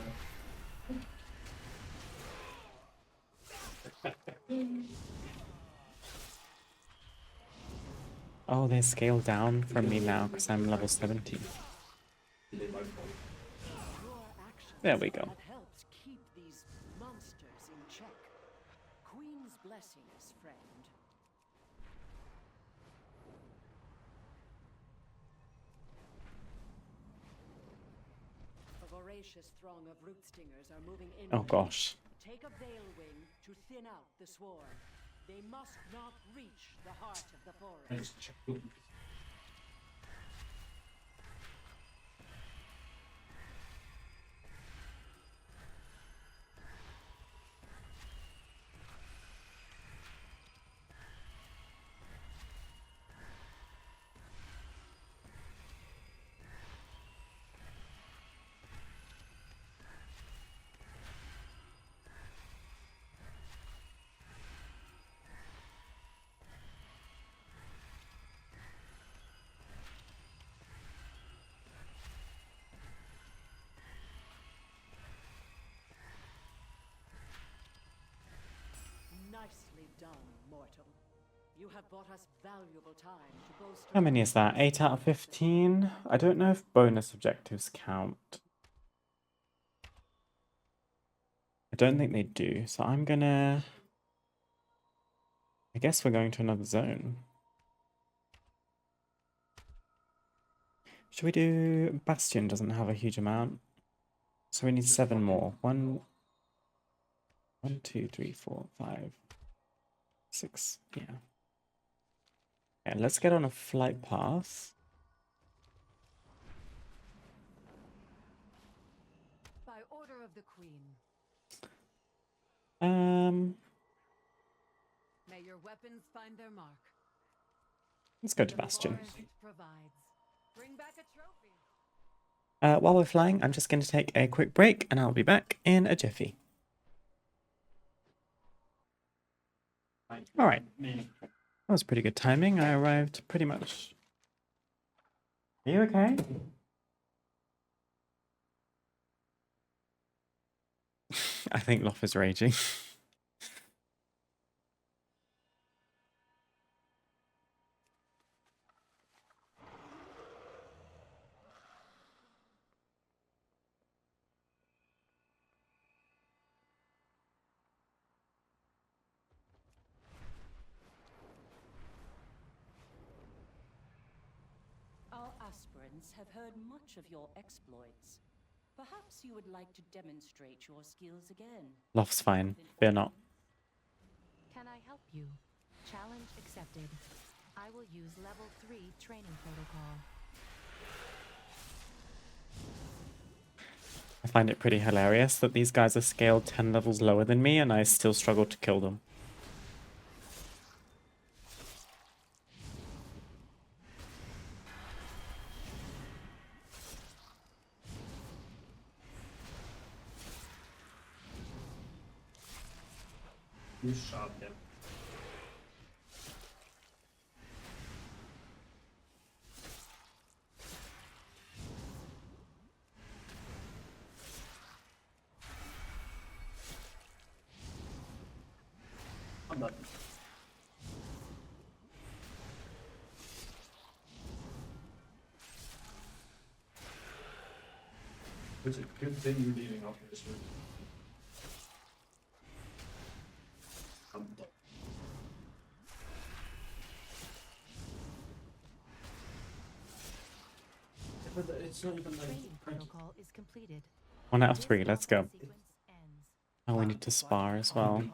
Speaker 1: Oh, they scaled down from me now because I'm level 17. There we go.
Speaker 7: That helps keep these monsters in check. Queen's blessings, friend. A voracious throng of root stingers are moving in.
Speaker 1: Oh gosh.
Speaker 7: Take a veil wing to thin out the swarm. They must not reach the heart of the forest. Nicely done, mortal. You have bought us valuable time to bolster.
Speaker 1: How many is that? 8 out of 15? I don't know if bonus objectives count. I don't think they do, so I'm gonna... I guess we're going to another zone. Should we do... Bastion doesn't have a huge amount. So we need 7 more. 1, 2, 3, 4, 5, 6. Yeah. Okay, let's get on a flight path.
Speaker 7: the Queen. May your weapons find their mark.
Speaker 1: Let's go to
Speaker 7: The
Speaker 1: Bastion.
Speaker 7: forest provides. Bring back a trophy.
Speaker 1: While we're flying, I'm just going to take a quick break and I'll be back in a jiffy. Alright, that was pretty good timing. I arrived pretty much. Are you okay? I think Loth is raging.
Speaker 4: Our aspirants have heard much of your exploits. Perhaps you would like to demonstrate your skills again.
Speaker 1: Loth's fine. Fear not.
Speaker 4: Can I help you? Challenge accepted. I will use level 3 training protocol.
Speaker 1: I find it pretty hilarious that these guys are scaled 10 levels lower than me and I still struggle to kill them.
Speaker 3: You shot him. I'm not. It's a good thing you're leaving off this room. I'm done. But it's not even like
Speaker 4: Training protocol is completed.
Speaker 1: 1 out of 3, let's go.
Speaker 4: Sequence ends.
Speaker 1: Oh, we need to spar as well.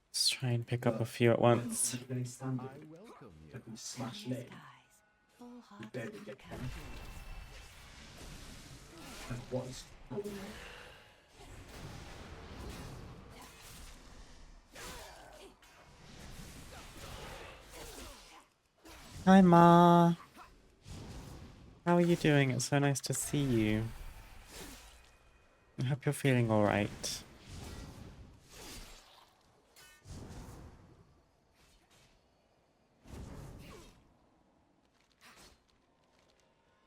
Speaker 1: Let's try and pick up a few at once.
Speaker 3: you're getting standard.
Speaker 5: welcome you.
Speaker 3: Like we smash
Speaker 4: These
Speaker 3: lane.
Speaker 4: guys, full hearts
Speaker 3: barely
Speaker 4: of
Speaker 3: get
Speaker 4: capitals.
Speaker 3: Like what is going on?
Speaker 1: Hi, Ma. How are you doing? It's so nice to see you. I hope you're feeling alright.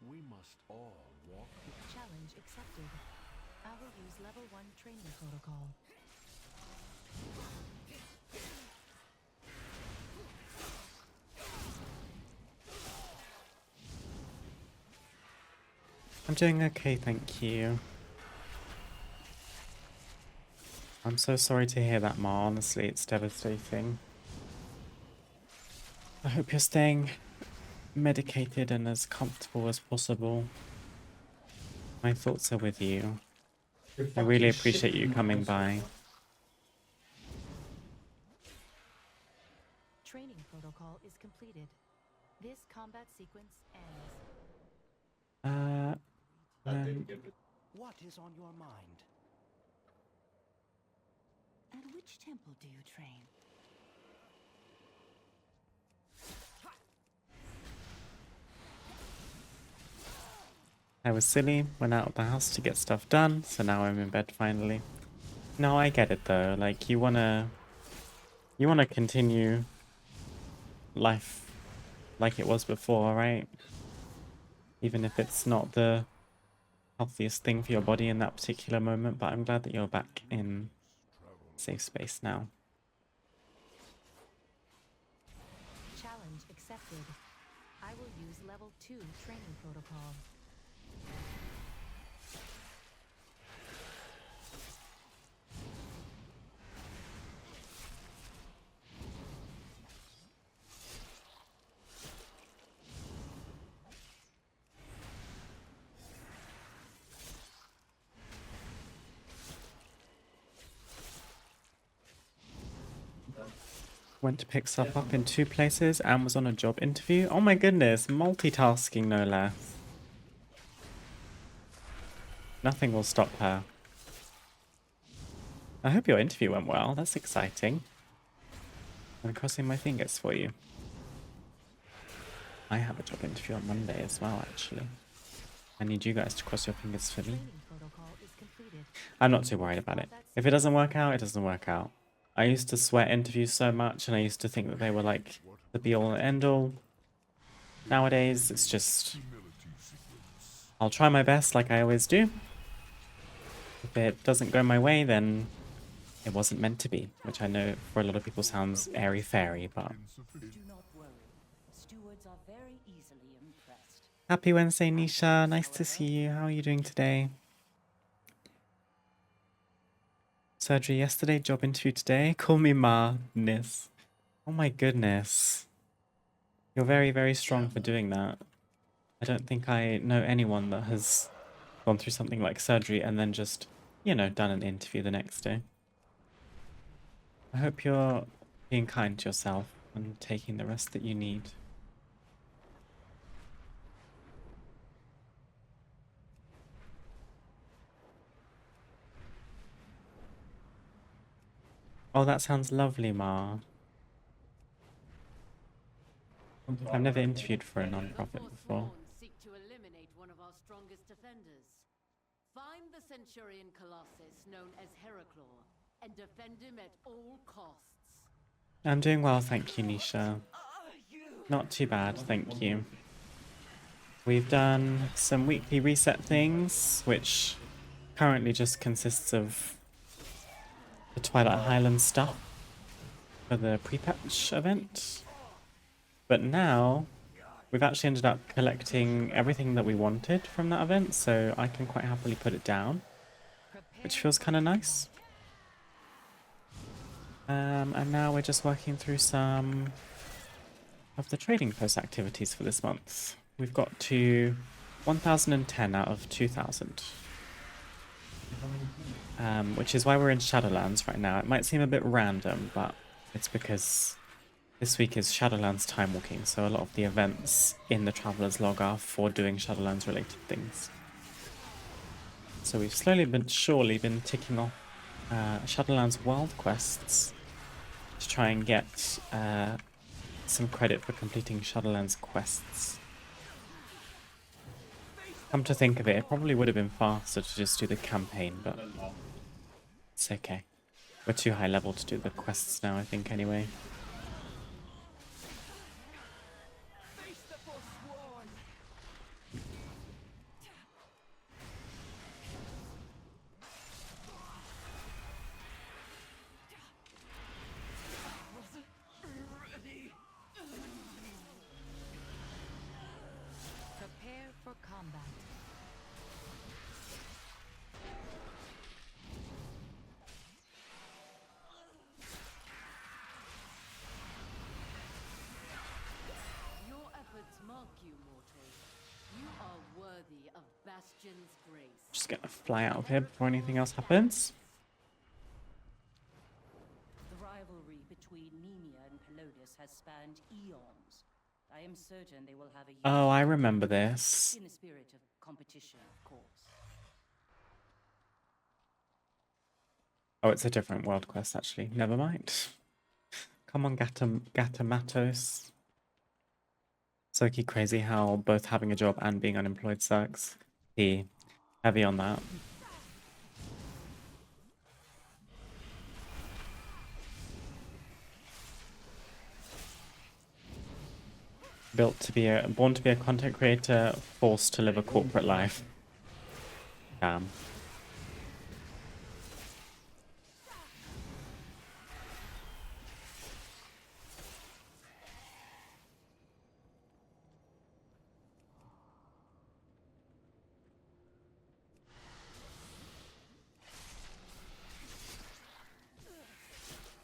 Speaker 5: We must all walk the
Speaker 4: Challenge accepted. I will use level 1 training protocol.
Speaker 1: I'm doing okay, thank you. I'm so sorry to hear that, Ma. Honestly, it's devastating. I hope you're staying medicated and as comfortable as possible. My thoughts are with you.
Speaker 3: You're
Speaker 1: I really
Speaker 3: fucking
Speaker 1: appreciate
Speaker 3: shitting
Speaker 1: you
Speaker 3: me,
Speaker 1: coming
Speaker 3: man.
Speaker 1: by.
Speaker 4: Training protocol is completed. This combat sequence ends.
Speaker 3: I
Speaker 1: Um,
Speaker 3: didn't give it.
Speaker 2: What is on your mind?
Speaker 4: At which temple do you train?
Speaker 1: I was silly, went out of the house to get stuff done, so now I'm in bed finally. No, I get it though. Like you wanna continue life like it was before, right? Even if it's not the healthiest thing for your body in that particular moment, but I'm glad that you're back in safe space now.
Speaker 4: Challenge accepted. I will use level 2 training protocol.
Speaker 1: Went to pick stuff up in 2 places and was on a job interview. Oh my goodness, multitasking no less. Nothing will stop her. I hope your interview went well. That's exciting. I'm crossing my fingers for you. I have a job interview on Monday as well, actually. I need you guys to cross your fingers for me.
Speaker 4: Training protocol is completed.
Speaker 1: I'm not too worried about it. If it doesn't work out, it doesn't work out. I used to sweat interviews so much, and I used to think that they were like the be-all and end-all. Nowadays, it's just... I'll try my best like I always do. If it doesn't go my way, then it wasn't meant to be, which I know for a lot of people sounds airy-fairy, but...
Speaker 9: Do not worry. Stewards are very easily impressed.
Speaker 1: Happy Wednesday, Nisha. Nice to see you. How are you doing today? Surgery yesterday, job interview today. Call me Ma, Nis. Oh my goodness. You're very, very strong for doing that. I don't think I know anyone that has gone through something like surgery and then just, you know, done an interview the next day. I hope you're being kind to yourself and taking the rest that you need. Oh, that sounds lovely, Ma. I've never interviewed for a non-profit before.
Speaker 7: Seek to eliminate one of our strongest defenders. Find the Centurion Colossus known as Heraclor and defend him at all costs.
Speaker 1: I'm doing well, thank you, Nisha. Not too bad, thank you. We've done some weekly reset things, which currently just consists of the Twilight Highlands stuff for the pre-patch event. But now, we've actually ended up collecting everything that we wanted from that event, so I can quite happily put it down, which feels kind of nice. And now we're just working through some of the trading post activities for this month. We've got to 1010 out of 2000. Which is why we're in Shadowlands right now. It might seem a bit random, but it's because this week is Shadowlands time walking, so a lot of the events in the Traveler's Log are for doing Shadowlands related things. So we've slowly but surely been ticking off Shadowlands world quests to try and get some credit for completing Shadowlands quests. Come to think of it, it probably would have been faster to just do the campaign, but it's okay. We're too high level to do the quests now, I think, anyway.
Speaker 4: Prepare for combat.
Speaker 7: Your efforts mark you, mortal. You are worthy of Bastion's grace.
Speaker 1: Just gonna fly out of here before anything else happens.
Speaker 9: The rivalry between Mimia and Pelodius has spanned eons. I am certain they will have a
Speaker 1: Oh, I remember this.
Speaker 9: in a spirit of competition, of course.
Speaker 1: Oh, it's a different world quest, actually. Never mind. Come on, Gatamatos. So crazy how both having a job and being unemployed sucks. Heavy on that. Born to be a content creator, forced to live a corporate life. Damn.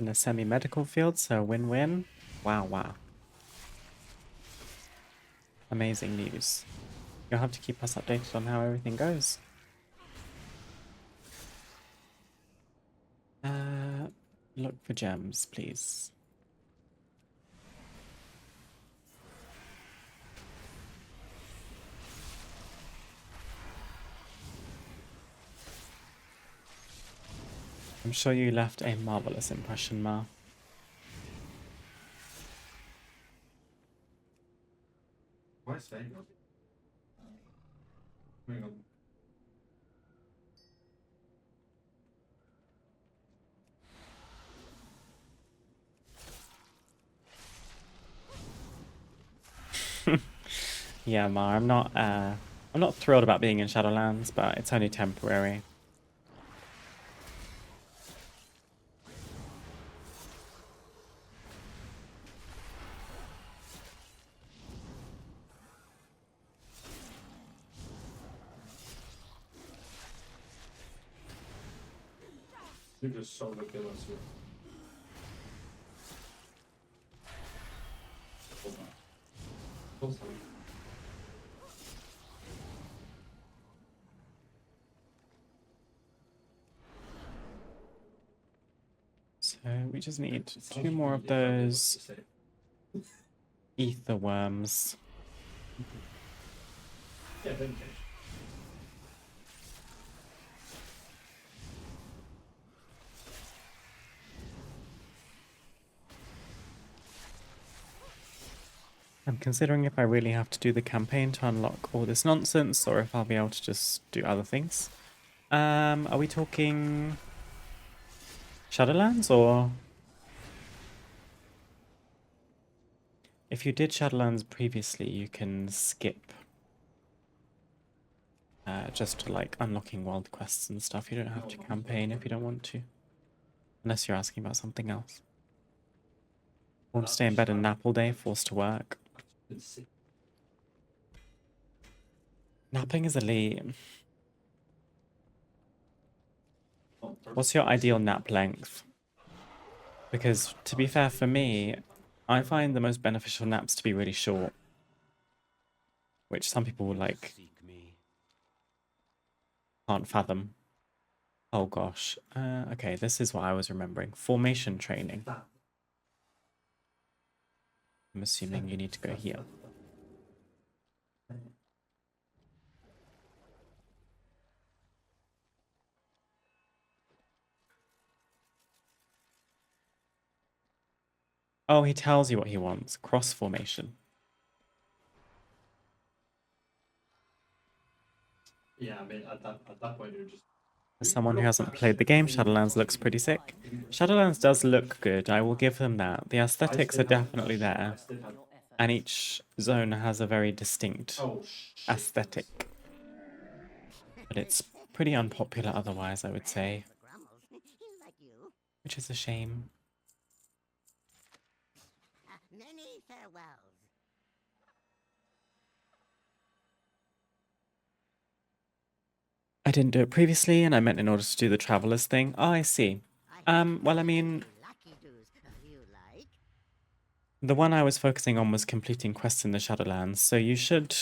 Speaker 1: In the semi-medical field, so win-win. Wow, wow. Amazing news. You'll have to keep us updated on how everything goes. Look for gems, please. I'm sure you left a marvelous impression, Ma.
Speaker 3: Where's Vega? Hang on.
Speaker 1: Yeah, Ma, I'm not thrilled about being in Shadowlands, but it's only temporary.
Speaker 3: You just solo kill us here. Hold on. Hold on.
Speaker 1: So we just need 2 more of those ether worms.
Speaker 3: Yeah, then change.
Speaker 1: I'm considering if I really have to do the campaign to unlock all this nonsense, or if I'll be able to just do other things. Are we talking Shadowlands, or if you did Shadowlands previously, you can skip just to like unlocking world quests and stuff. You don't have to campaign if you don't want to, unless you're asking about something else. Want to stay in bed and nap all day, forced to work. Napping is elite. What's your ideal nap length? Because to be fair, for me, I find the most beneficial naps to be really short, which some people like
Speaker 2: Seek me.
Speaker 1: can't fathom. Oh gosh. Okay, this is what I was remembering. Formation training. I'm assuming you need to go here. Oh, he tells you what he wants. Cross formation.
Speaker 3: Yeah, I mean, at that point, you're just.
Speaker 1: As someone who hasn't played the game, Shadowlands looks pretty sick. Shadowlands does look good, I will give them that. The aesthetics are definitely there, and each zone has a very distinct aesthetic. But it's pretty unpopular otherwise, I would say,
Speaker 9: Like you.
Speaker 1: which is a shame.
Speaker 9: Many farewells.
Speaker 1: I didn't do it previously, and I meant in order to do the Travelers thing. Oh, I see. Well, I mean,
Speaker 9: Lucky doos, you like?
Speaker 1: the one I was focusing on was completing quests in the Shadowlands, so you should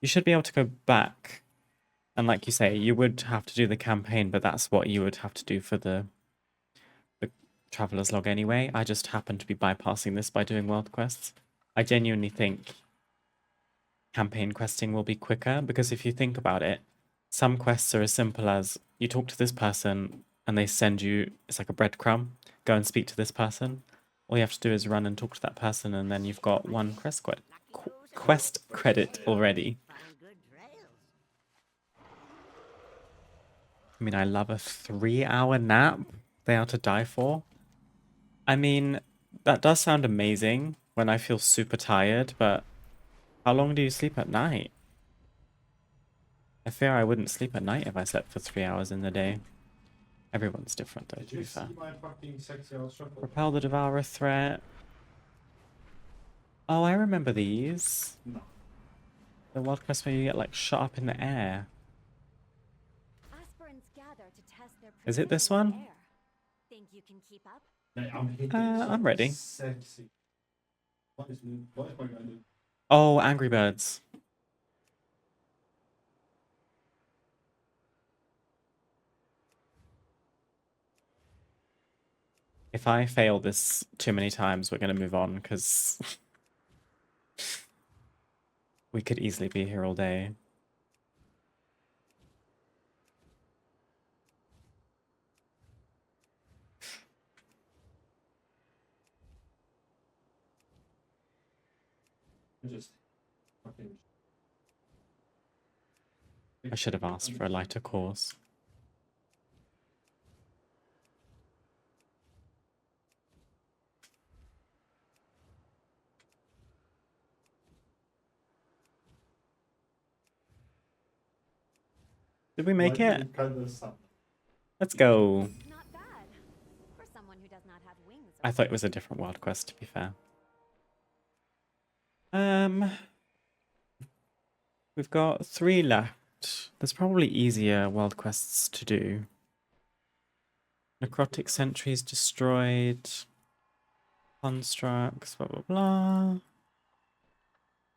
Speaker 1: be able to go back. And like you say, you would have to do the campaign, but that's what you would have to do for the Traveler's Log anyway. I just happen to be bypassing this by doing world quests. I genuinely think campaign questing will be quicker, because if you think about it, some quests are as simple as you talk to this person and they send you, it's like a breadcrumb, go and speak to this person. All you have to do is run and talk to that person, and then you've got one quest credit already.
Speaker 9: Find good trails.
Speaker 1: I mean, I love a 3-hour nap they are to die for. I mean, that does sound amazing when I feel super tired, but how long do you sleep at night? I fear I wouldn't sleep at night if I slept for 3 hours in the day. Everyone's different, though,
Speaker 3: Did
Speaker 1: to
Speaker 3: you
Speaker 1: be
Speaker 3: see
Speaker 1: fair.
Speaker 3: my fucking sexy ass shuffle?
Speaker 1: Propel the Devourer threat. Oh, I remember these.
Speaker 3: No.
Speaker 1: The wild quest where you get, like, shot up in the air.
Speaker 6: Aspirants gather to test their
Speaker 1: Is it this
Speaker 6: precision in
Speaker 1: one?
Speaker 6: air. Think you can keep up?
Speaker 3: Mate, I'm hitting
Speaker 1: I'm ready.
Speaker 3: sexy. What is my guy doing?
Speaker 1: Oh, Angry Birds. If I fail this too many times, we're going to move on, because we could easily be here all day.
Speaker 3: just fucking.
Speaker 1: I should have asked for a lighter course. Did we make it? Let's go.
Speaker 6: Not bad. For someone who does not have wings.
Speaker 1: I thought it was a different world quest, to be fair. We've got 3 left. There's probably easier world quests to do. Necrotic sentries destroyed. Constructs, blah blah blah.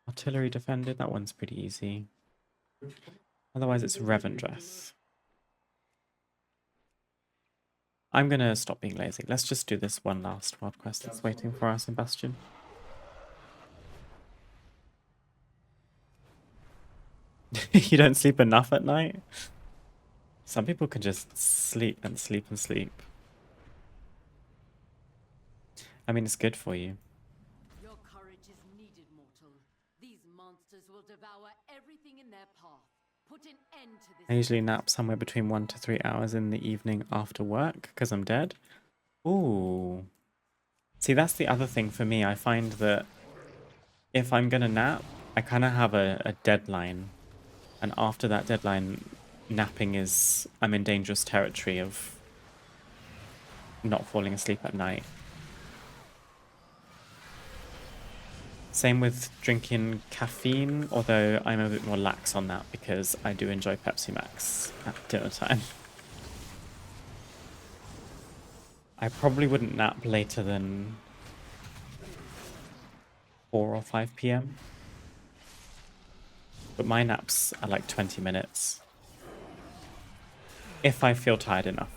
Speaker 1: Artillery defended, that one's pretty easy. Otherwise it's Revendreth. I'm gonna stop being lazy. Let's just do this one last world quest that's waiting for us in Bastion. You don't sleep enough at night? Some people can just sleep and sleep and sleep. I mean, it's good for you.
Speaker 7: Your courage is needed, mortal. These monsters will devour everything in their path. Put an end to this.
Speaker 1: I usually nap somewhere between 1 to 3 hours in the evening after work because I'm dead. Ooh. See, that's the other thing for me. I find that if I'm gonna nap, I kind of have a deadline. And after that deadline, napping is... I'm in dangerous territory of not falling asleep at night. Same with drinking caffeine, although I'm a bit more lax on that because I do enjoy Pepsi Max at dinner time. I probably wouldn't nap later than 4 or 5 p.m. But my naps are like 20 minutes. If I feel tired enough.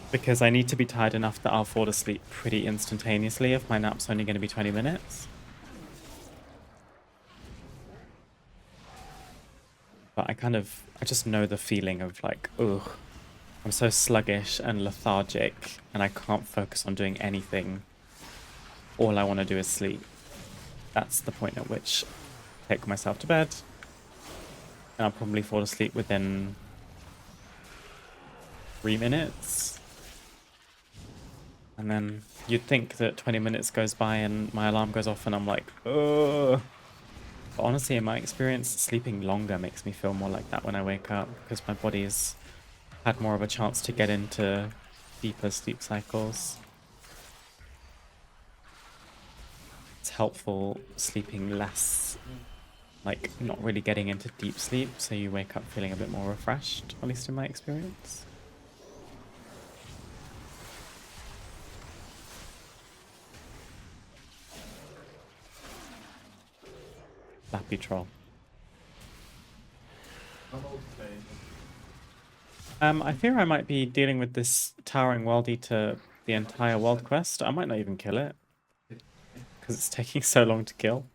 Speaker 1: Because I need to be tired enough that I'll fall asleep pretty instantaneously if my nap's only going to be 20 minutes. But I just know the feeling of like, ugh, I'm so sluggish and lethargic and I can't focus on doing anything. All I want to do is sleep. That's the point at which I take myself to bed. And I'll probably fall asleep within 3 minutes. And then you'd think that 20 minutes goes by and my alarm goes off and I'm like, ugh. But honestly, in my experience, sleeping longer makes me feel more like that when I wake up because my body's had more of a chance to get into deeper sleep cycles. It's helpful sleeping less, like not really getting into deep sleep, so you wake up feeling a bit more refreshed, at least in my experience. Lappy troll. I fear I might be dealing with this towering world eater the entire world quest. I might not even kill it because it's taking so long to kill.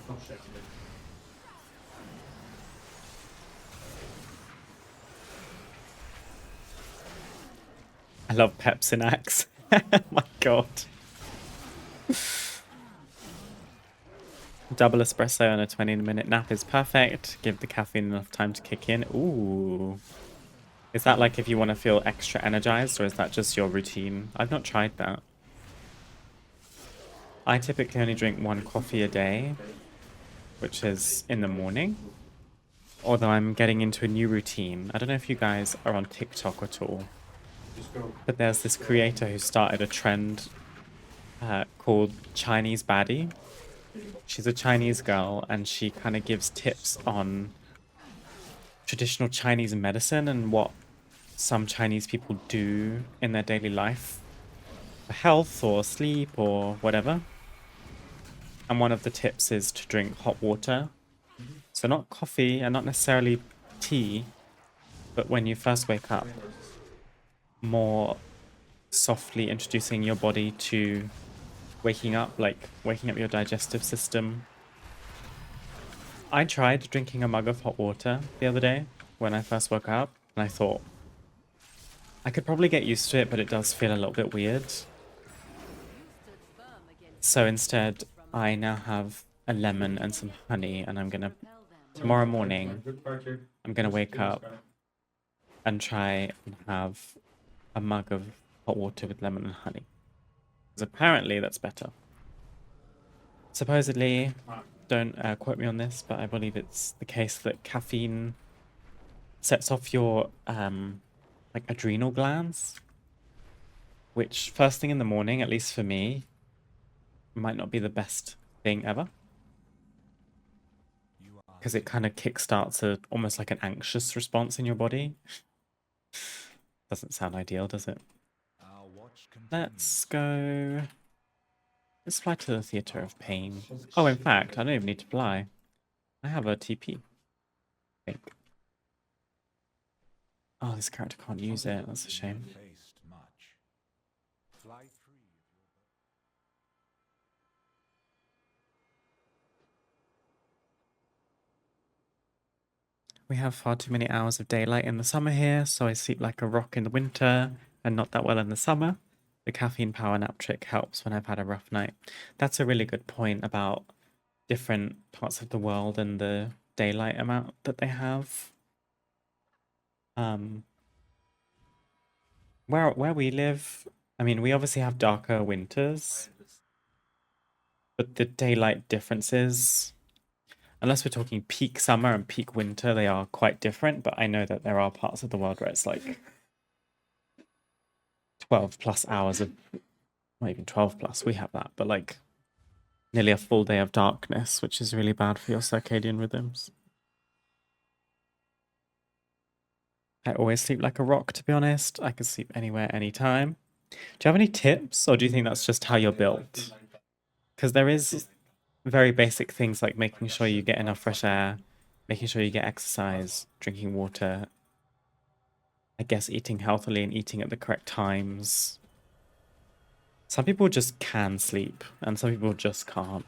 Speaker 3: Oh shit.
Speaker 1: I love Pepsinax. My god. Double espresso and a 20-minute nap is perfect. Give the caffeine enough time to kick in. Ooh. Is that like if you want to feel extra energized, or is that just your routine? I've not tried that. I typically only drink 1 coffee a day, which is in the morning. Although I'm getting into a new routine. I don't know if you guys are on TikTok at all. But there's this creator who started a trend called Chinese Baddie. She's a Chinese girl and she kind of gives tips on traditional Chinese medicine and what some Chinese people do in their daily life for health or sleep or whatever. And one of the tips is to drink hot water. So not coffee and not necessarily tea, but when you first wake up, more softly introducing your body to waking up, like waking up your digestive system. I tried drinking a mug of hot water the other day when I first woke up, and I thought, I could probably get used to it, but it does feel a little bit weird. So instead, I now have a lemon and some honey, and I'm gonna, tomorrow morning, I'm gonna wake up and try and have a mug of hot water with lemon and honey. Because apparently that's better. Supposedly, don't quote me on this, but I believe it's the case that caffeine sets off your like adrenal glands, which first thing in the morning, at least for me, might not be the best thing ever. Because it kind of kickstarts almost like an anxious response in your body. Doesn't sound ideal, does it? Let's go. Let's fly to the Theatre of Pain. Oh, in fact, I don't even need to fly. I have a TP. I think. Oh, this character can't use it. That's a shame. We have far too many hours of daylight in the summer here, so I sleep like a rock in the winter and not that well in the summer. The caffeine power nap trick helps when I've had a rough night. That's a really good point about different parts of the world and the daylight amount that they have. Where we live, I mean, we obviously have darker winters, but the daylight differences, unless we're talking peak summer and peak winter, they are quite different. But I know that there are parts of the world where it's like 12 plus hours of, not even 12 plus, we have that, but like nearly a full day of darkness, which is really bad for your circadian rhythms. I always sleep like a rock, to be honest. I can sleep anywhere, anytime. Do you have any tips, or do you think that's just how you're built? Because there is very basic things like making sure you get enough fresh air, making sure you get exercise, drinking water, I guess eating healthily and eating at the correct times. Some people just can sleep, and some people just can't.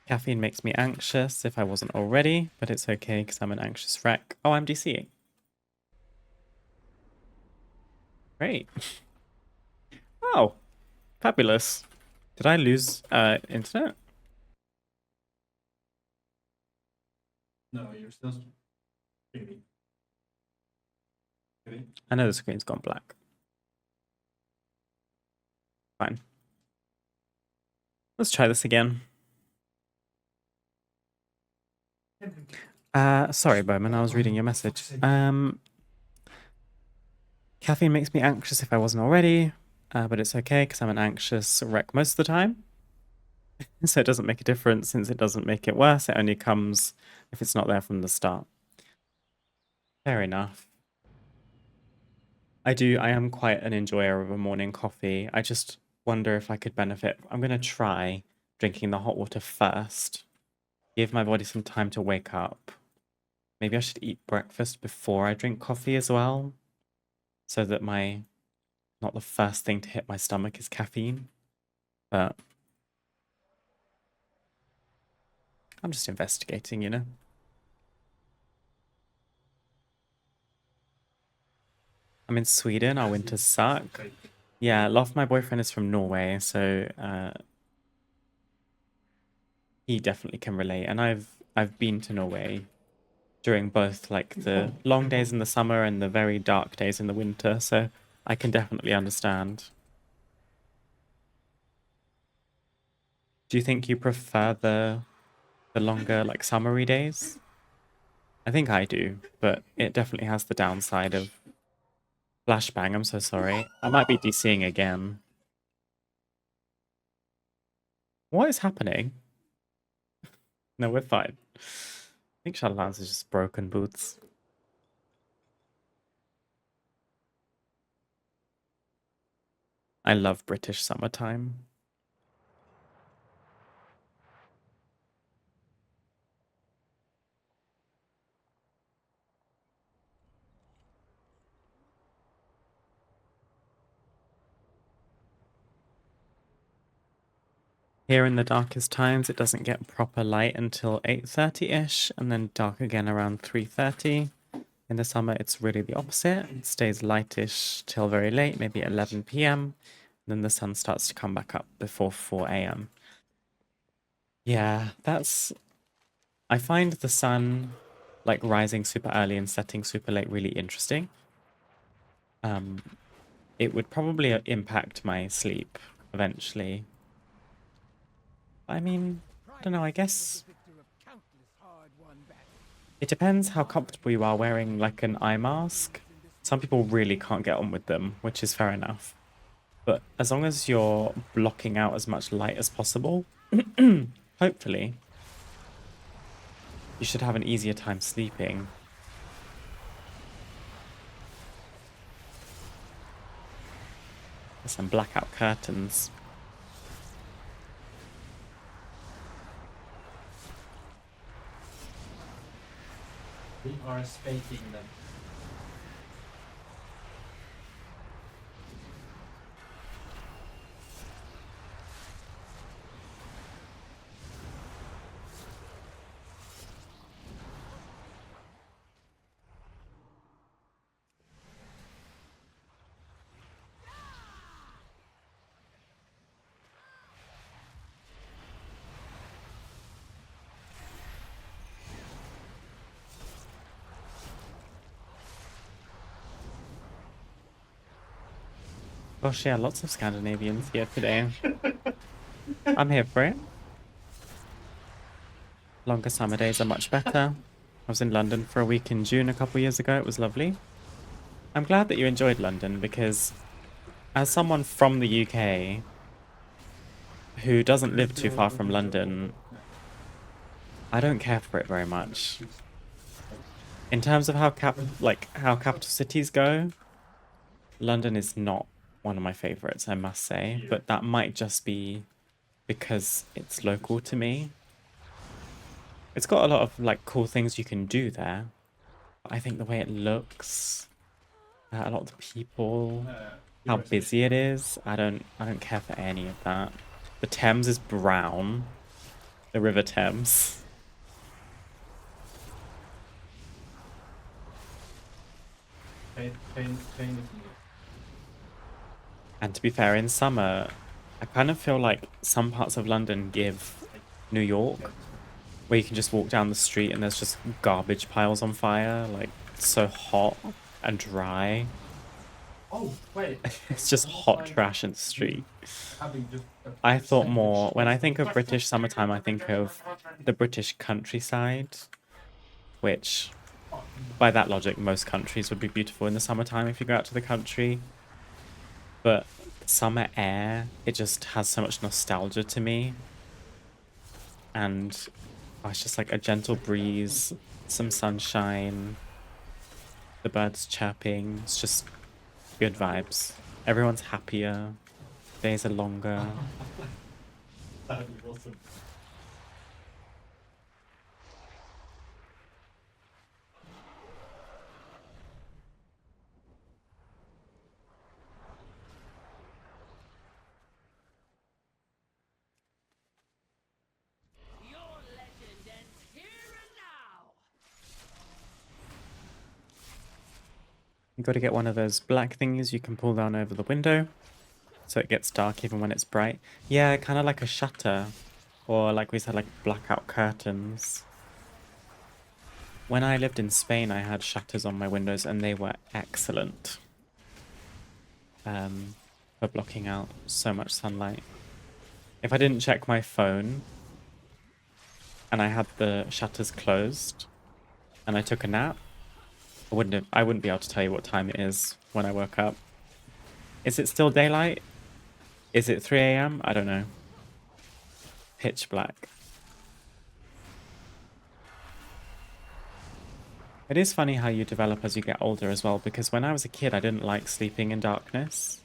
Speaker 1: Caffeine makes me anxious if I wasn't already, but it's okay because I'm an anxious wreck. Oh, I'm DCing. Great. Oh, fabulous. Did I lose internet?
Speaker 3: No, you're still streaming. Okay.
Speaker 1: I know the screen's gone black. Fine. Let's try this again. Sorry, Bowman, I was reading your message. Caffeine makes me anxious if I wasn't already, but it's okay because I'm an anxious wreck most of the time. So it doesn't make a difference since it doesn't make it worse. It only comes if it's not there from the start. Fair enough. I am quite an enjoyer of a morning coffee. I just wonder if I could benefit. I'm going to try drinking the hot water first. Give my body some time to wake up. Maybe I should eat breakfast before I drink coffee as well. So that not the first thing to hit my stomach is caffeine. But I'm just investigating, you know? I'm in Sweden, our winters suck. Yeah, Loft, my boyfriend, is from Norway, so he definitely can relate. And I've been to Norway during both like the long days in the summer and the very dark days in the winter, so I can definitely understand. Do you think you prefer the longer like summery days? I think I do, but it definitely has the downside of flashbang. I'm so sorry. I might be DCing again. What is happening? No, we're fine. I think Shadowlands is just broken boots. I love British summertime. Here in the darkest times, it doesn't get proper light until 8:30-ish, and then dark again around 3:30. In the summer, it's really the opposite. It stays lightish till very late, maybe 11 p.m. Then the sun starts to come back up before 4 a.m. Yeah, I find the sun, like, rising super early and setting super late really interesting. It would probably impact my sleep eventually. I mean, I don't know, I guess it depends how comfortable you are wearing like an eye mask. Some people really can't get on with them, which is fair enough. But as long as you're blocking out as much light as possible, hopefully, you should have an easier time sleeping. There's some blackout curtains.
Speaker 3: We are spaking them.
Speaker 1: Gosh, yeah, lots of Scandinavians here today. I'm here for it. Longer summer days are much better. I was in London for a week in June a couple years ago. It was lovely. I'm glad that you enjoyed London because as someone from the UK who doesn't live too far from London, I don't care for it very much. In terms of how capital cities go, London is not one of my favorites, I must say, but that might just be because it's local to me. It's got a lot of like cool things you can do there. I think the way it looks, a lot of the people, how busy it is, I don't care for any of that. The Thames is brown. The River Thames. And to be fair, in summer, I kind of feel like some parts of London give New York, where you can just walk down the street and there's just garbage piles on fire, like it's so hot and dry.
Speaker 3: Oh, wait.
Speaker 1: It's just hot trash in the street. I thought more, when I think of British summertime, I think of the British countryside, which, by that logic, most countries would be beautiful in the summertime if you go out to the country. But summer air, it just has so much nostalgia to me. And it's just like a gentle breeze, some sunshine, the birds chirping. It's just good vibes. Everyone's happier. Days are longer.
Speaker 3: That'd be awesome.
Speaker 1: You got to get one of those black things you can pull down over the window so it gets dark even when it's bright. Yeah, kind of like a shutter, or like we said, like blackout curtains. When I lived in Spain, I had shutters on my windows and they were excellent for blocking out so much sunlight. If I didn't check my phone and I had the shutters closed and I took a nap, I wouldn't be able to tell you what time it is when I woke up. Is it still daylight? Is it 3 a.m.? I don't know. Pitch black. It is funny how you develop as you get older as well, because when I was a kid, I didn't like sleeping in darkness.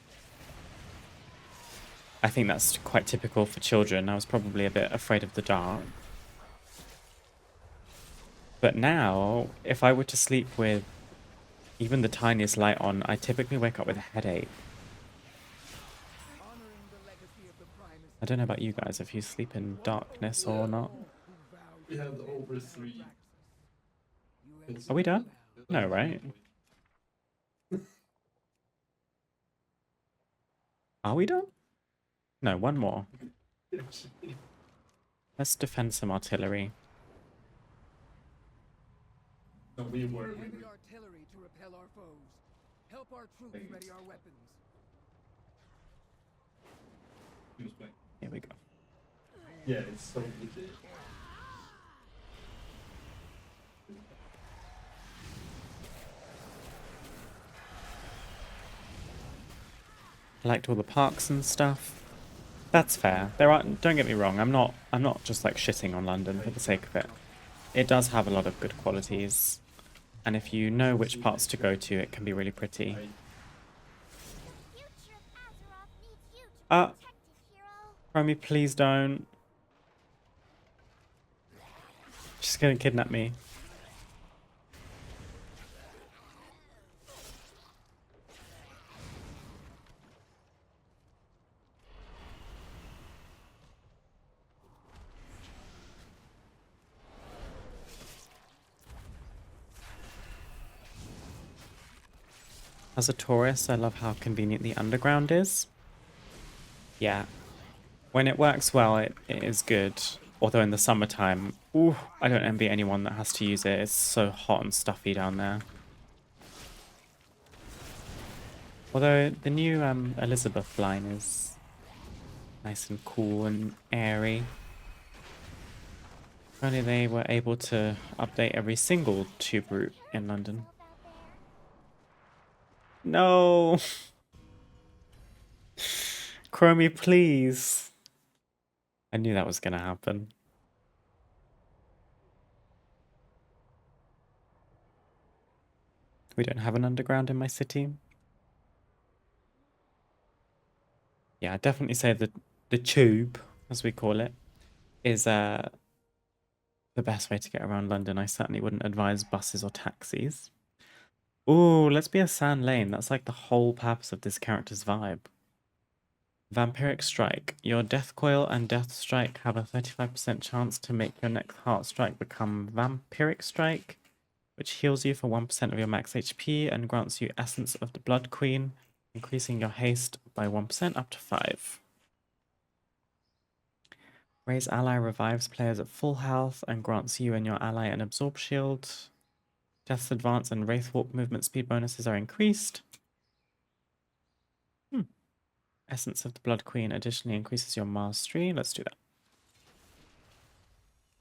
Speaker 1: I think that's quite typical for children. I was probably a bit afraid of the dark. But now, if I were to sleep with even the tiniest light on, I typically wake up with a headache.
Speaker 8: Honoring the legacy of the Primus
Speaker 1: I don't know about you guys if you sleep in darkness or not.
Speaker 3: We had over 3.
Speaker 1: Are we done? No, right? Are we done? No, one more. Let's defend some artillery.
Speaker 3: No, we were.
Speaker 5: Heavy artillery to repel our foes. Help our troops ready our weapons.
Speaker 1: Here we go.
Speaker 3: Yeah, it's so legit.
Speaker 1: I liked all the parks and stuff. That's fair. There are, don't get me wrong, I'm not just like shitting on London for the sake of it. It does have a lot of good qualities. And if you know which parts to go to, it can be really pretty. Romy, please don't. She's gonna kidnap me. As a tourist, I love how convenient the underground is. Yeah. When it works well, it is good. Although in the summertime, ooh, I don't envy anyone that has to use it. It's so hot and stuffy down there. Although the new Elizabeth line is nice and cool and airy. If only they were able to update every single tube route in London. No! Chromie, please! I knew that was gonna happen. We don't have an underground in my city. Yeah, I'd definitely say that the tube, as we call it, is the best way to get around London. I certainly wouldn't advise buses or taxis. Ooh, let's be a Sand Lane. That's like the whole purpose of this character's vibe. Vampiric Strike. Your Death Coil and Death Strike have a 35% chance to make your next Heart Strike become Vampiric Strike, which heals you for 1% of your max HP and grants you Essence of the Blood Queen, increasing your haste by 1% up to 5. Raise ally revives players at full health and grants you and your ally an absorb shield. Death's Advance and Wraithwalk movement speed bonuses are increased. Essence of the Blood Queen additionally increases your mastery. Let's do that.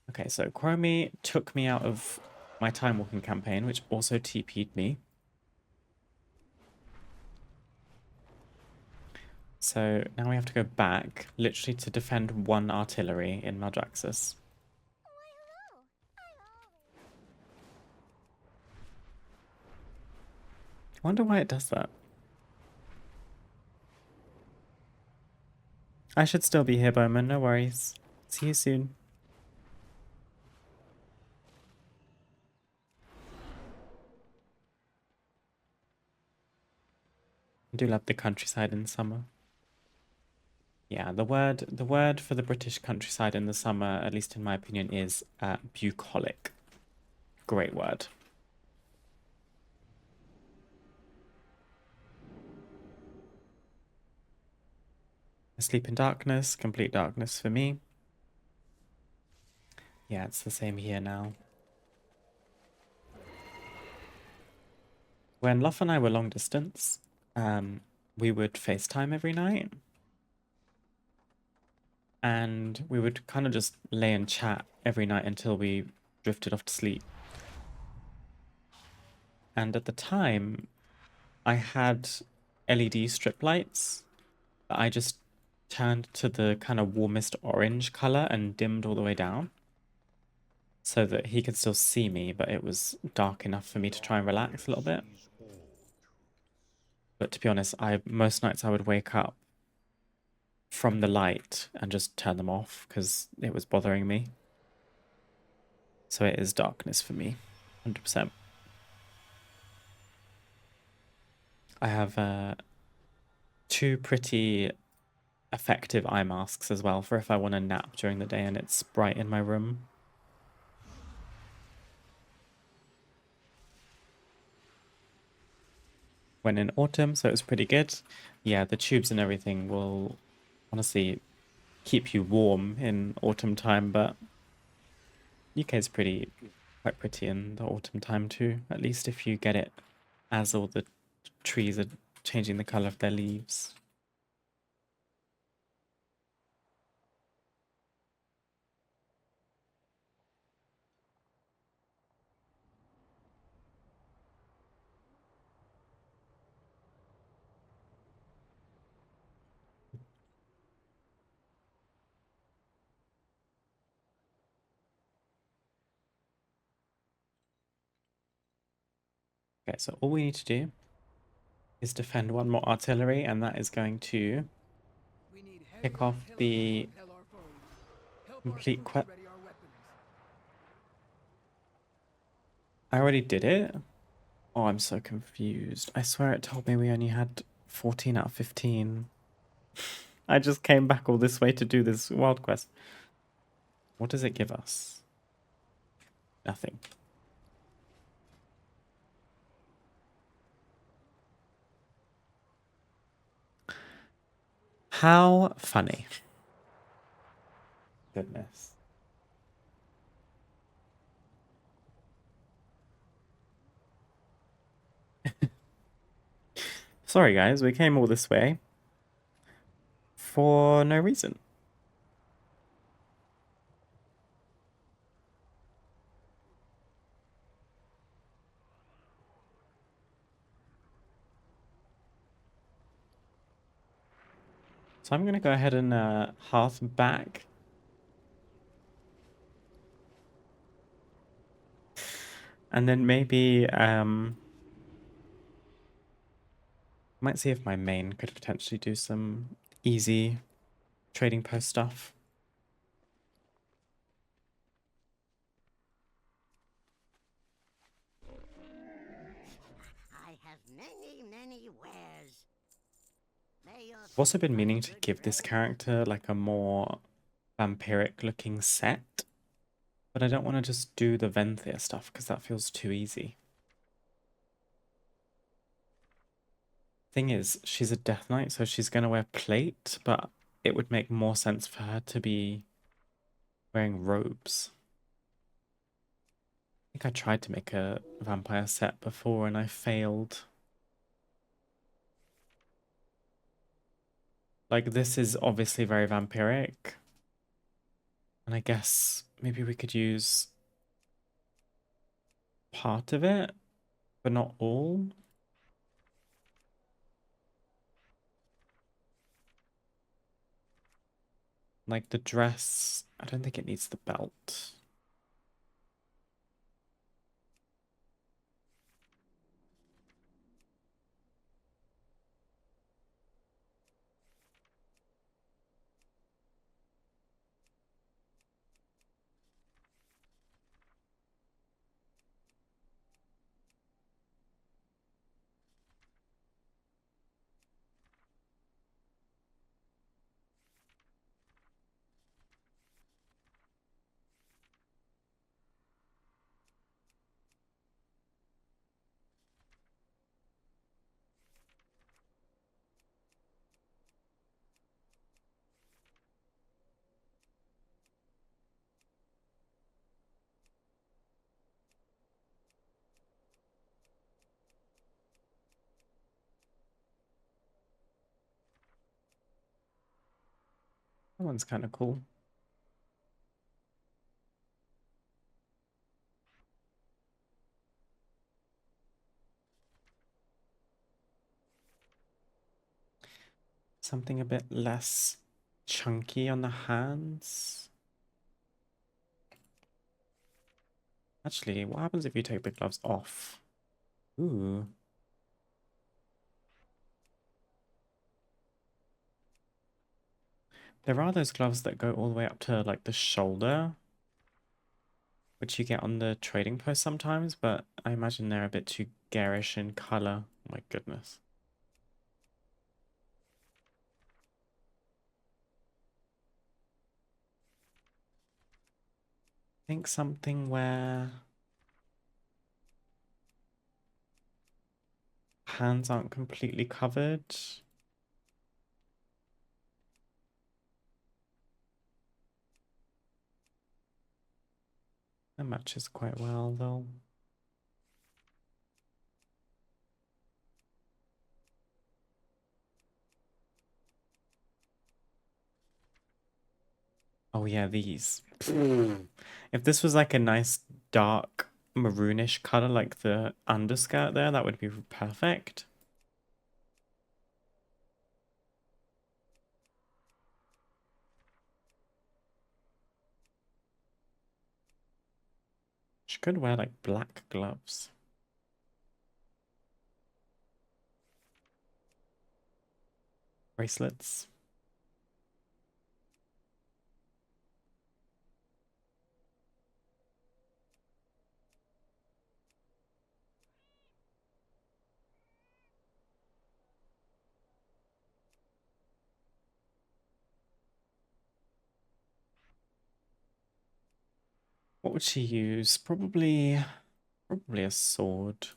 Speaker 1: Okay, so Chromie took me out of my Time Walking campaign, which also TP'd me. So now we have to go back, literally to defend one artillery in Maldraxxus. I wonder why it does that. I should still be here, Bowman, no worries. See you soon. I do love the countryside in summer. Yeah, the word for the British countryside in the summer, at least in my opinion, is bucolic. Great word. Sleep in darkness, complete darkness for me. Yeah, it's the same here now. When Luff and I were long distance, we would FaceTime every night. And we would kind of just lay and chat every night until we drifted off to sleep. And at the time, I had LED strip lights that I just turned to the kind of warmest orange color and dimmed all the way down so that he could still see me, but it was dark enough for me to try and relax a little bit. But to be honest, most nights I would wake up from the light and just turn them off because it was bothering me. So it is darkness for me, 100%. I have two pretty effective eye masks as well for if I want to nap during the day and it's bright in my room. When in autumn, so it was pretty good. Yeah, the tubes and everything will honestly keep you warm in autumn time, but UK is quite pretty in the autumn time too, at least if you get it as all the trees are changing the color of their leaves. Okay, so all we need to do is defend one more artillery, and that is going to kick off the complete quest. I already did it? Oh, I'm so confused. I swear it told me we only had 14 out of 15. I just came back all this way to do this wild quest. What does it give us? Nothing. How funny. Goodness. Sorry guys, we came all this way for no reason. So I'm going to go ahead and hearth back. And then maybe might see if my main could potentially do some easy trading post stuff.
Speaker 9: I have many wares.
Speaker 1: I've also been meaning to give this character like a more vampiric looking set, but I don't want to just do the Venthyr stuff because that feels too easy. Thing is, she's a Death Knight, so she's going to wear plate, but it would make more sense for her to be wearing robes. I think I tried to make a vampire set before and I failed. Like, this is obviously very vampiric. And I guess maybe we could use part of it, but not all. Like the dress, I don't think it needs the belt. That one's kind of cool. Something a bit less chunky on the hands. Actually, what happens if you take the gloves off? Ooh. There are those gloves that go all the way up to like the shoulder, which you get on the trading post sometimes, but I imagine they're a bit too garish in color. Oh my goodness. think something where hands aren't completely covered. That matches quite well, though. Oh yeah, these. If this was like a nice dark maroonish color like the underskirt there, that would be perfect. She could wear like black gloves. Bracelets. What would she use? Probably a sword.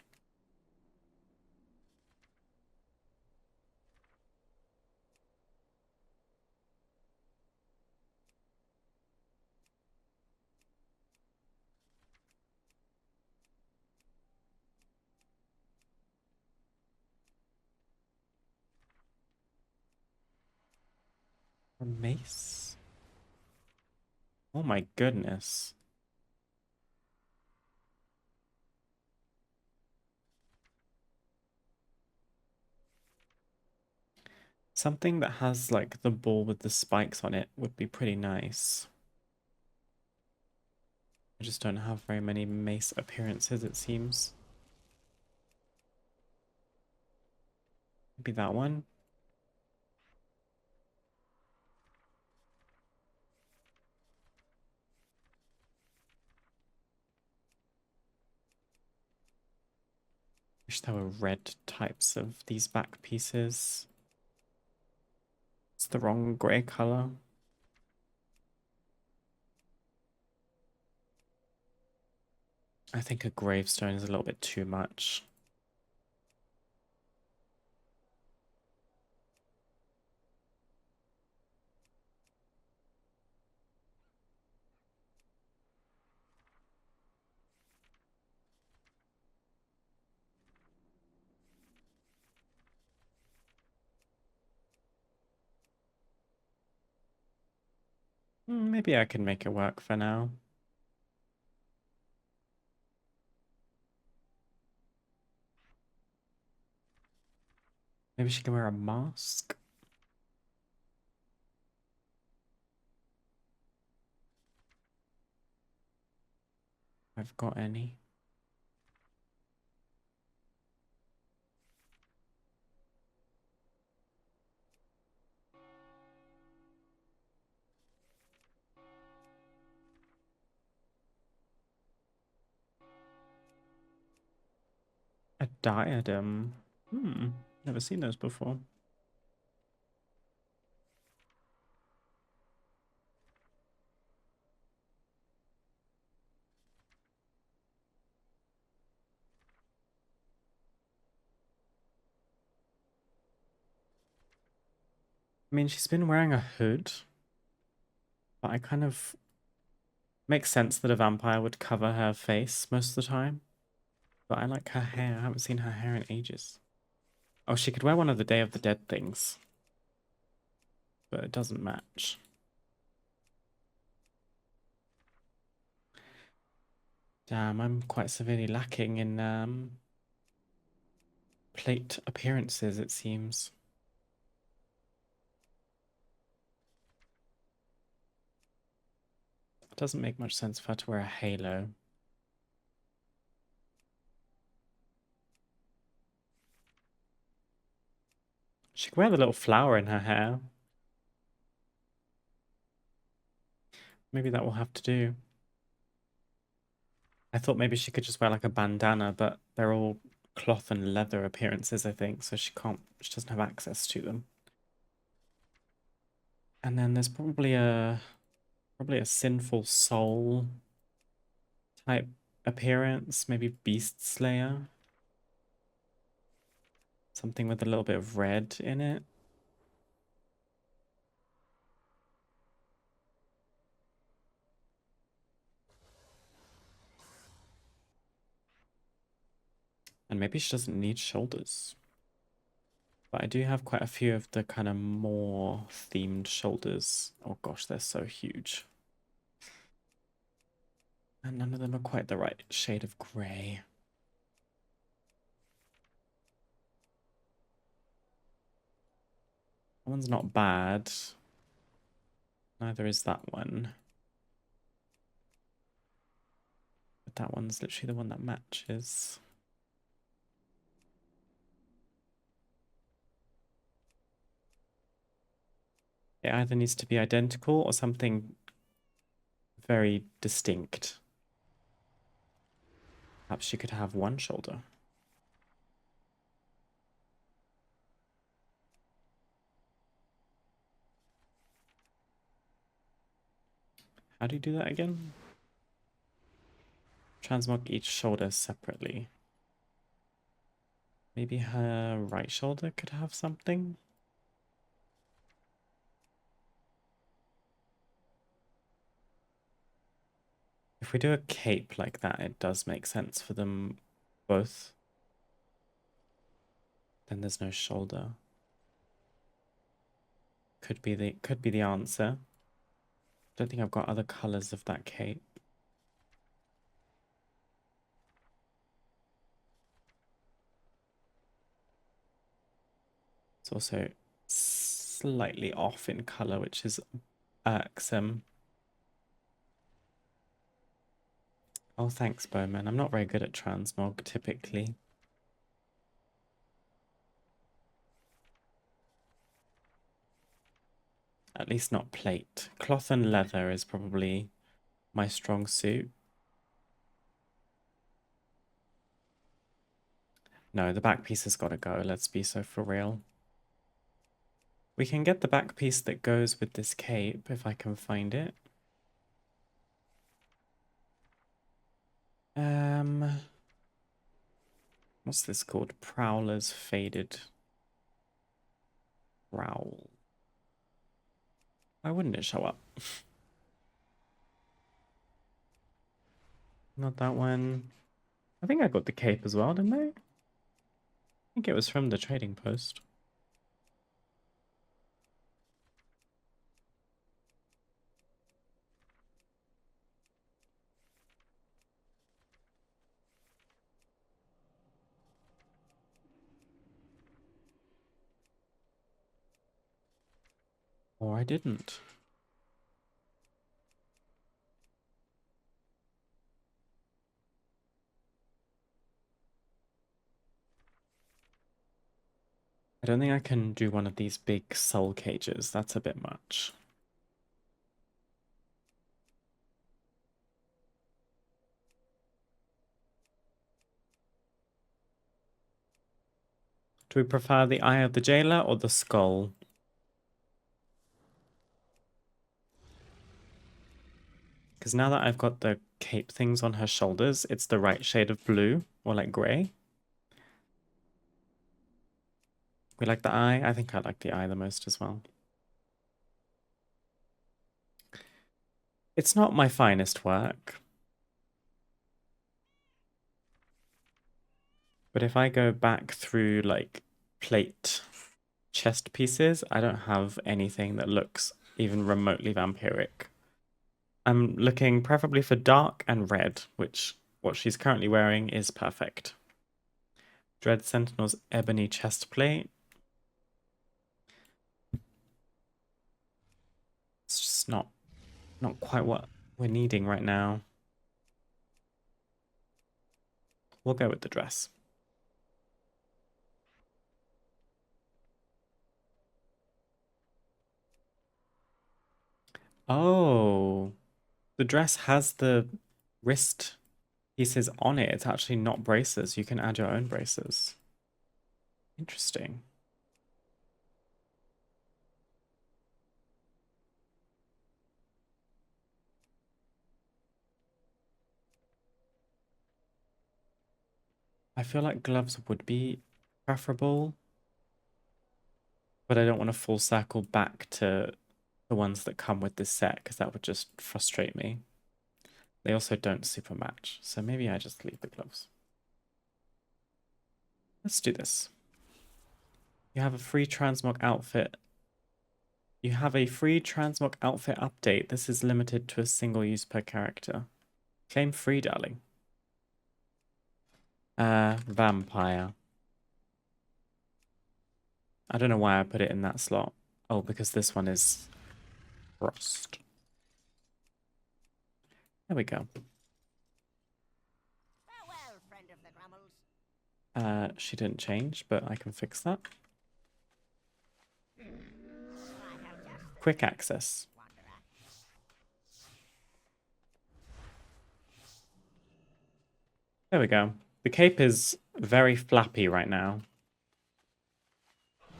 Speaker 1: A mace? Oh my goodness. Something that has like the ball with the spikes on it would be pretty nice. I just don't have very many mace appearances, it seems. Maybe that one? Wish there were red types of these back pieces. It's the wrong grey color. I think a gravestone is a little bit too much. Maybe I can make it work for now. Maybe she can wear a mask. If I've got any. A diadem. Never seen those before. I mean, she's been wearing a hood, but I kind of makes sense that a vampire would cover her face most of the time. But I like her hair. I haven't seen her hair in ages. Oh, she could wear one of the Day of the Dead things, but it doesn't match. Damn, I'm quite severely lacking in plate appearances, it seems. It doesn't make much sense for her to wear a halo. She could wear the little flower in her hair. Maybe that will have to do. I thought maybe she could just wear like a bandana, but they're all cloth and leather appearances, I think, so she doesn't have access to them. And then there's probably a sinful soul type appearance, maybe Beast Slayer. Something with a little bit of red in it. And maybe she doesn't need shoulders. But I do have quite a few of the kind of more themed shoulders. Oh gosh, they're so huge. And none of them are quite the right shade of grey. That one's not bad. Neither is that one. But that one's literally the one that matches. It either needs to be identical or something very distinct. Perhaps she could have one shoulder. How do you do that again? Transmog each shoulder separately. Maybe her right shoulder could have something? If we do a cape like that, it does make sense for them both. Then there's no shoulder. Could be the answer. Don't think I've got other colors of that cape. It's also slightly off in color, which is irksome. Oh, thanks, Bowman. I'm not very good at transmog, typically. At least not plate. Cloth and leather is probably my strong suit. No, the back piece has got to go. Let's be so for real. We can get the back piece that goes with this cape, if I can find it. What's this called? Prowler's Faded Prowl. Why wouldn't it show up? Not that one. I think I got the cape as well, didn't I? I think it was from the trading post. Or I didn't. I don't think I can do one of these big soul cages. That's a bit much. Do we prefer the Eye of the Jailer or the skull? Because now that I've got the cape things on her shoulders, it's the right shade of blue, or like grey. We like the eye? I think I like the eye the most as well. It's not my finest work. But if I go back through like plate chest pieces, I don't have anything that looks even remotely vampiric. I'm looking preferably for dark and red, which what she's currently wearing is perfect. Dread Sentinel's ebony chest plate. It's just not quite what we're needing right now. We'll go with the dress. Oh, the dress has the wrist pieces on it. It's actually not braces. You can add your own braces. Interesting. I feel like gloves would be preferable, but I don't want to full circle back to the ones that come with this set because that would just frustrate me. They also don't super match, so maybe I just leave the gloves. Let's do this. You have a free transmog outfit. You have a free transmog outfit update. This is limited to a single use per character. Claim free, darling. Vampire. I don't know why I put it in that slot. Oh, because this one is Frost. There we go.
Speaker 9: Farewell, friend of the Grummels.
Speaker 1: She didn't change, but I can fix that. Quick access. There we go. The cape is very flappy right now. I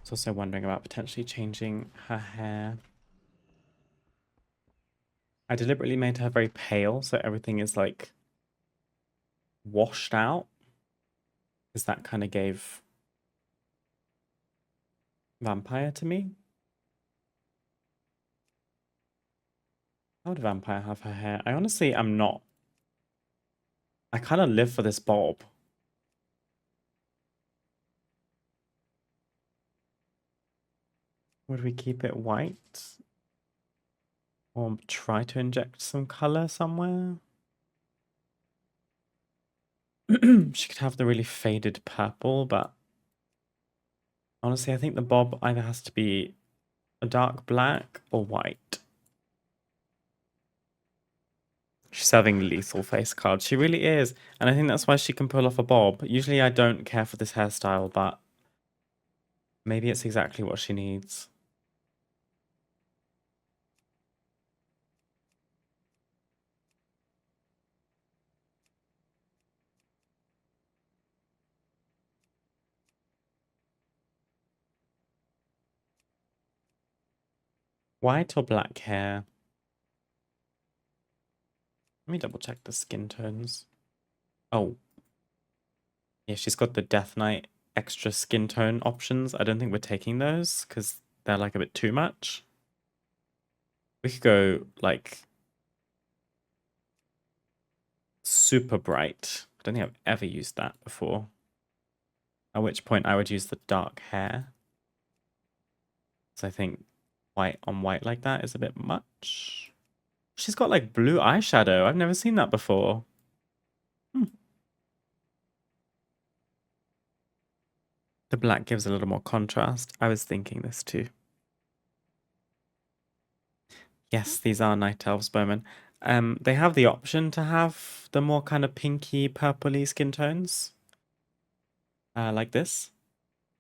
Speaker 1: was also wondering about potentially changing her hair. I deliberately made her very pale, so everything is like washed out, because that kind of gave vampire to me. How would vampire have her hair? I honestly am not. I kind of live for this bob. Would we keep it white? Or try to inject some color somewhere? She could have the really faded purple, but honestly, I think the bob either has to be a dark black or white. She's having lethal face card. She really is. And I think that's why she can pull off a bob. Usually I don't care for this hairstyle, but maybe it's exactly what she needs. White or black hair? Let me double check the skin tones. Oh. Yeah, she's got the Death Knight extra skin tone options. I don't think we're taking those because they're like a bit too much. We could go like super bright. I don't think I've ever used that before. At which point I would use the dark hair. So I think white on white like that is a bit much. She's got like blue eyeshadow. I've never seen that before. The black gives a little more contrast. I was thinking this too. Yes, these are night elves, Bowman. They have the option to have the more kind of pinky, purpley skin tones. Like this.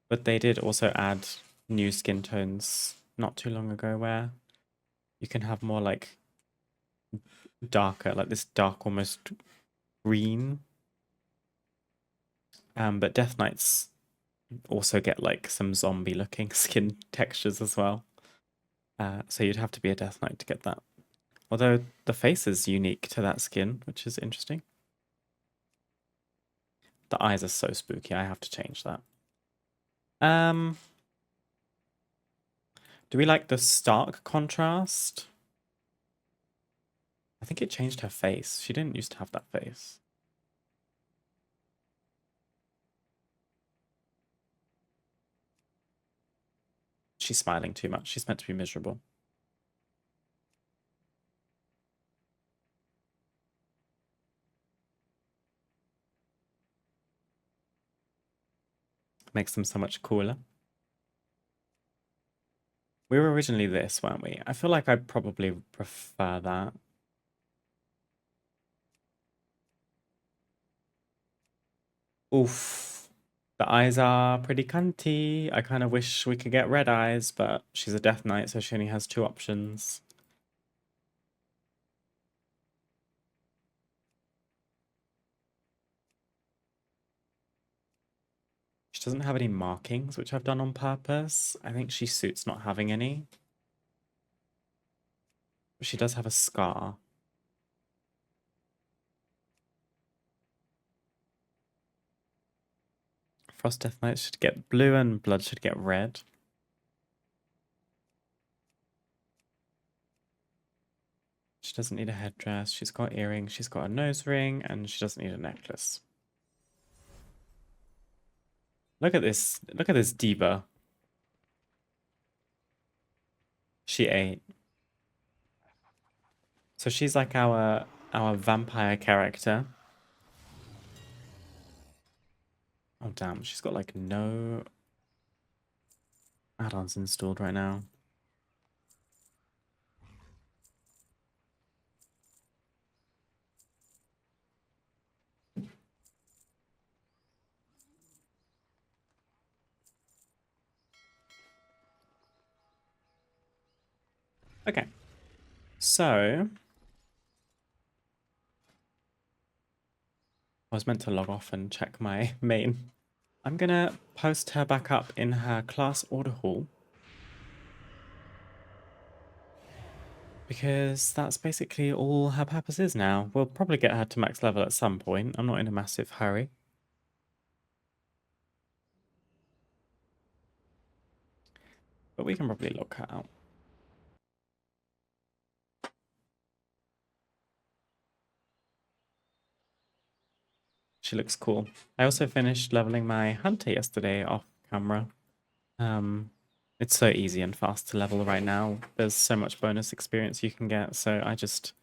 Speaker 1: But they did also add new skin tones not too long ago where you can have more like darker, like this dark almost green. But Death Knights also get like some zombie looking skin textures as well. So you'd have to be a Death Knight to get that. Although the face is unique to that skin, which is interesting. The eyes are so spooky, I have to change that. Do we like the stark contrast? I think it changed her face. She didn't used to have that face. She's smiling too much. She's meant to be miserable. Makes them so much cooler. We were originally this, weren't we? I feel like I'd probably prefer that. Oof. The eyes are pretty cunty. I kind of wish we could get red eyes, but she's a Death Knight, so she only has 2 options. She doesn't have any markings, which I've done on purpose. I think she suits not having any. She does have a scar. Frost Death Knight should get blue and Blood should get red. She doesn't need a headdress. She's got earrings. She's got a nose ring, and she doesn't need a necklace. Look at this. Look at this diva. She ate. So she's like our vampire character. Oh damn, she's got like no add-ons installed right now. Okay, so I was meant to log off and check my main. I'm gonna post her back up in her class order hall, because that's basically all her purpose is now. We'll probably get her to max level at some point. I'm not in a massive hurry. But we can probably log her out. She looks cool. I also finished leveling my hunter yesterday off camera. It's so easy and fast to level right now. There's so much bonus experience you can get, so I just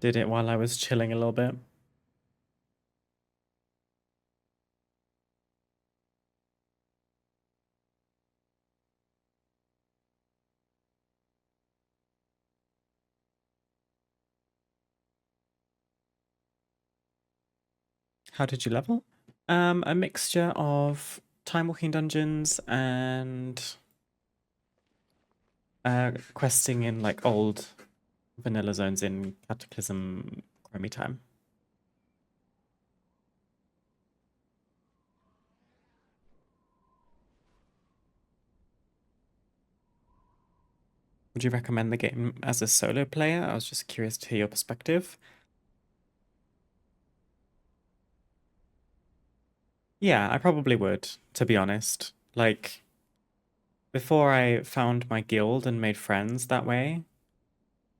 Speaker 1: did it while I was chilling a little bit. How did you level? A mixture of time walking dungeons and questing in like old vanilla zones in Cataclysm Chromie time. Would you recommend the game as a solo player? I was just curious to hear your perspective. Yeah, I probably would, to be honest. Like, before I found my guild and made friends that way,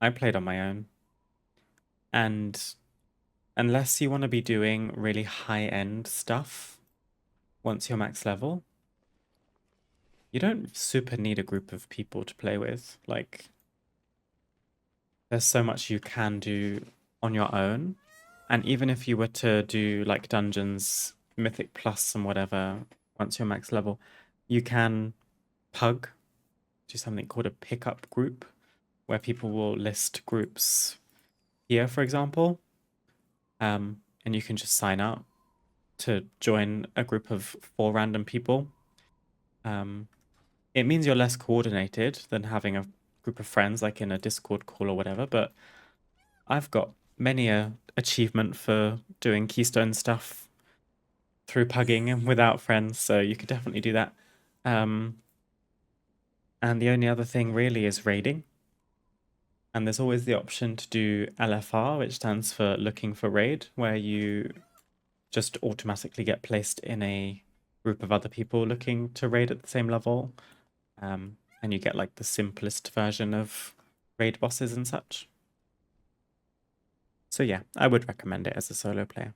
Speaker 1: I played on my own. And unless you want to be doing really high-end stuff once you're max level, you don't super need a group of people to play with. Like, there's so much you can do on your own. And even if you were to do like dungeons, Mythic Plus and whatever, once you're max level, you can pug, do something called a pickup group, where people will list groups here, for example. And you can just sign up to join a group of 4 random people. It means you're less coordinated than having a group of friends like in a Discord call or whatever, but I've got many a achievement for doing Keystone stuff through pugging and without friends, so you could definitely do that. And the only other thing really is raiding. And there's always the option to do LFR, which stands for looking for raid, where you just automatically get placed in a group of other people looking to raid at the same level. And you get like the simplest version of raid bosses and such. So yeah, I would recommend it as a solo player.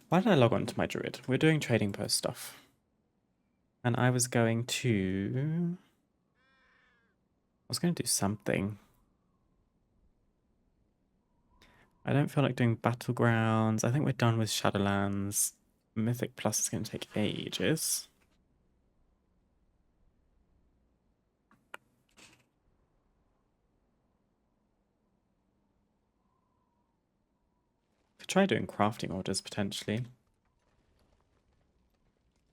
Speaker 1: Why did I log on to my druid? We're doing trading post stuff. And I was going to do something. I don't feel like doing Battlegrounds. I think we're done with Shadowlands. Mythic Plus is going to take ages. Could try doing crafting orders potentially.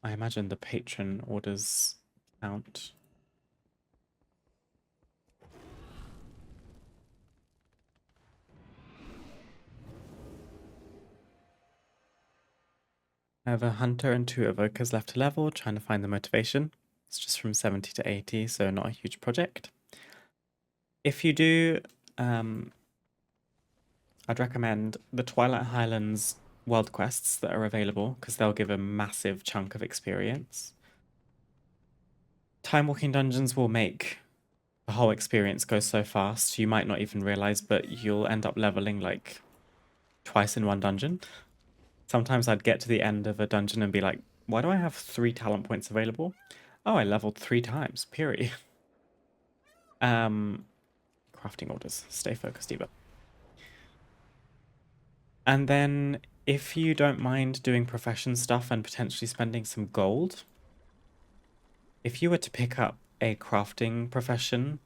Speaker 1: I imagine the patron orders count. I have a hunter and 2 evokers left to level, trying to find the motivation. It's just from 70 to 80, so not a huge project. If you do, I'd recommend the Twilight Highlands world quests that are available, because they'll give a massive chunk of experience. Time Walking Dungeons will make the whole experience go so fast, you might not even realize, but you'll end up leveling like twice in one dungeon. Sometimes I'd get to the end of a dungeon and be like, why do I have 3 talent points available? Oh, I leveled 3 times, period. Crafting orders. Stay focused, Eva. And then if you don't mind doing profession stuff and potentially spending some gold, if you were to pick up a crafting profession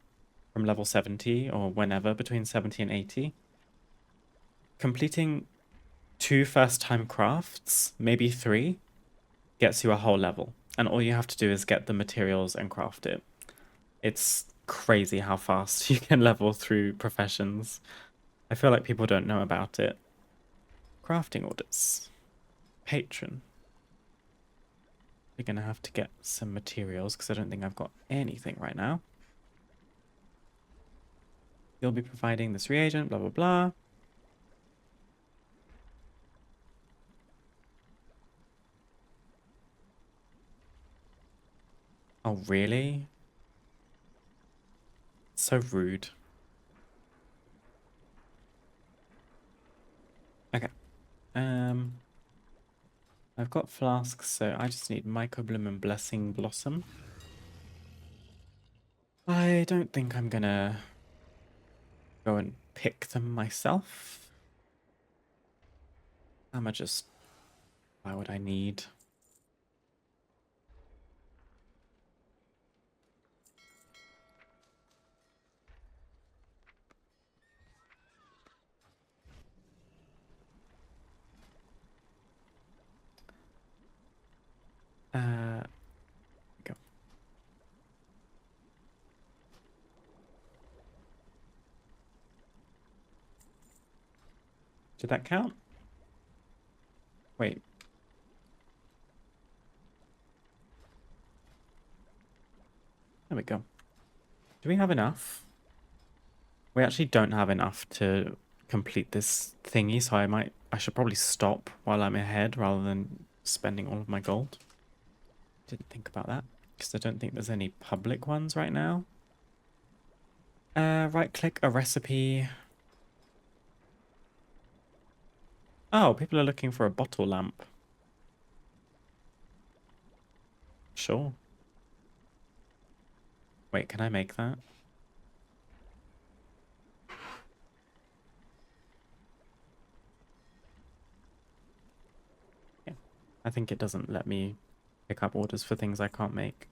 Speaker 1: from level 70 or whenever between 70 and 80, completing 2 first-time crafts, maybe 3, gets you a whole level. And all you have to do is get the materials and craft it. It's crazy how fast you can level through professions. I feel like people don't know about it. Crafting orders. Patron. We're going to have to get some materials because I don't think I've got anything right now. You'll be providing this reagent, blah, blah, blah. Oh, really? So rude. Okay. I've got flasks, so I just need Mycobloom and Blessing Blossom. I don't think I'm gonna go and pick them myself. I'ma just buy what I need. Go. Did that count? Wait. There we go. Do we have enough? We actually don't have enough to complete this thingy, so I should probably stop while I'm ahead rather than spending all of my gold. Didn't think about that, because I don't think there's any public ones right now. Right-click a recipe. Oh, people are looking for a bottle lamp. Sure. Wait, can I make that? Yeah. I think it doesn't let me pick up orders for things I can't make.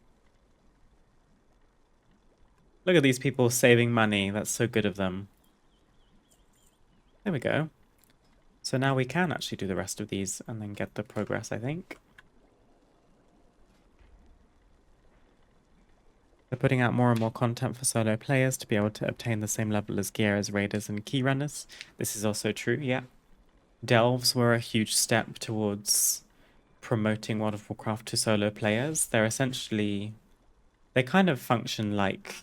Speaker 1: Look at these people saving money. That's so good of them. There we go. So now we can actually do the rest of these and then get the progress, I think. They're putting out more and more content for solo players to be able to obtain the same level as gear as raiders and key runners. This is also true, yeah. Delves were a huge step towards promoting World of Warcraft to solo players. They're essentially... They kind of function like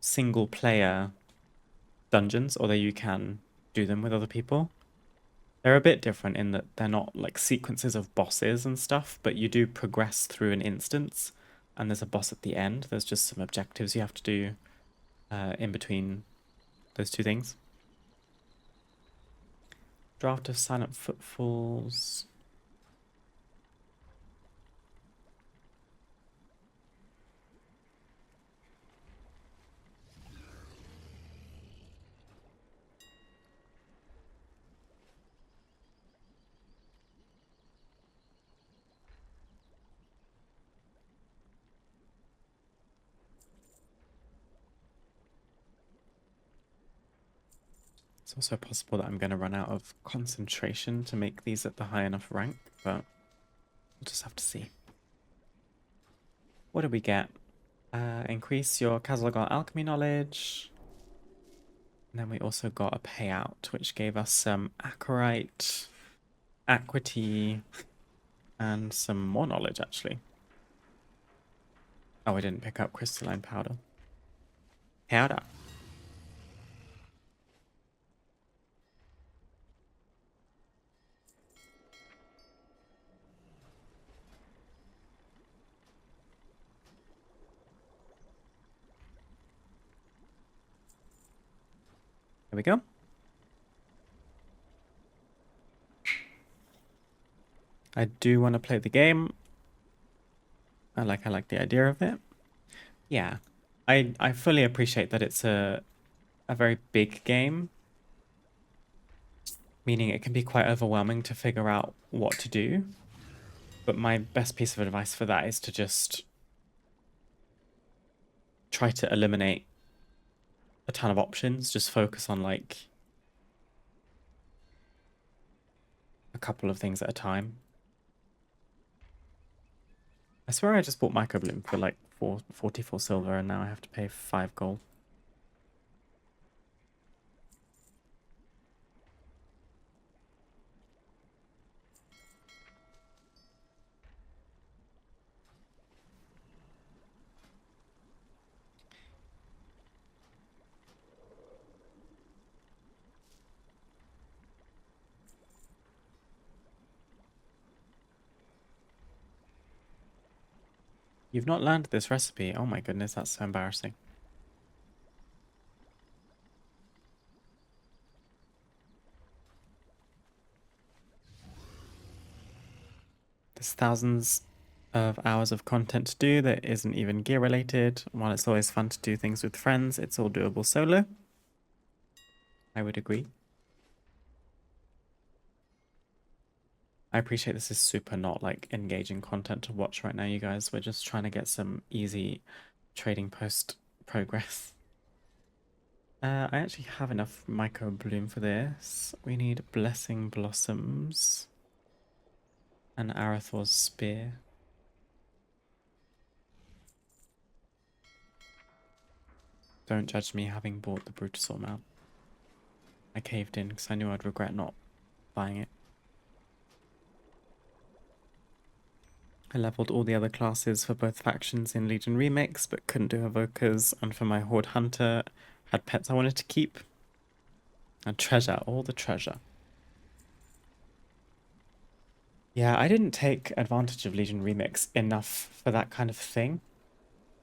Speaker 1: single player dungeons, although you can do them with other people. They're a bit different in that they're not like sequences of bosses and stuff, but you do progress through an instance and there's a boss at the end. There's just some objectives you have to do in between those two things. Draft of Silent Footfalls. It's also possible that I'm going to run out of concentration to make these at the high enough rank, but we'll just have to see. What do we get? Increase your Khazalgar alchemy knowledge. And then we also got a payout, which gave us some Acherite, Aquity, and some more knowledge, actually. Oh, I didn't pick up crystalline powder. Powder. There we go. I do want to play the game. I like the idea of it. Yeah. I fully appreciate that it's a very big game, meaning it can be quite overwhelming to figure out what to do. But my best piece of advice for that is to just try to eliminate a ton of options. Just focus on like a couple of things at a time. I swear I just bought Microbloom for like 44 silver and now I have to pay 5 gold. You've not learned this recipe. Oh my goodness, that's so embarrassing. There's thousands of hours of content to do that isn't even gear related. While it's always fun to do things with friends, it's all doable solo. I would agree. I appreciate this is super not like engaging content to watch right now, you guys. We're just trying to get some easy trading post progress. I actually have enough Microbloom for this. We need Blessing Blossoms and Arathor's Spear. Don't judge me having bought the Brutosaur mount. I caved in because I knew I'd regret not buying it. I leveled all the other classes for both factions in Legion Remix, but couldn't do Evokers, and for my Horde Hunter, had pets I wanted to keep. And treasure, all the treasure. Yeah, I didn't take advantage of Legion Remix enough for that kind of thing.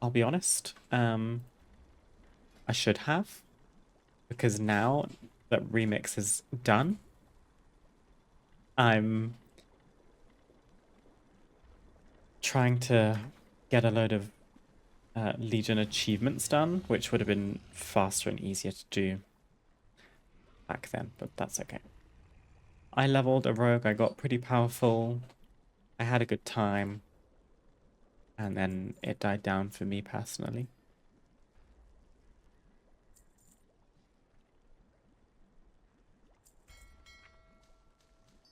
Speaker 1: I'll be honest. I should have. Because now that Remix is done, I'm trying to get a load of Legion achievements done, which would have been faster and easier to do back then, but that's okay. I leveled a rogue, I got pretty powerful, I had a good time, and then it died down for me personally.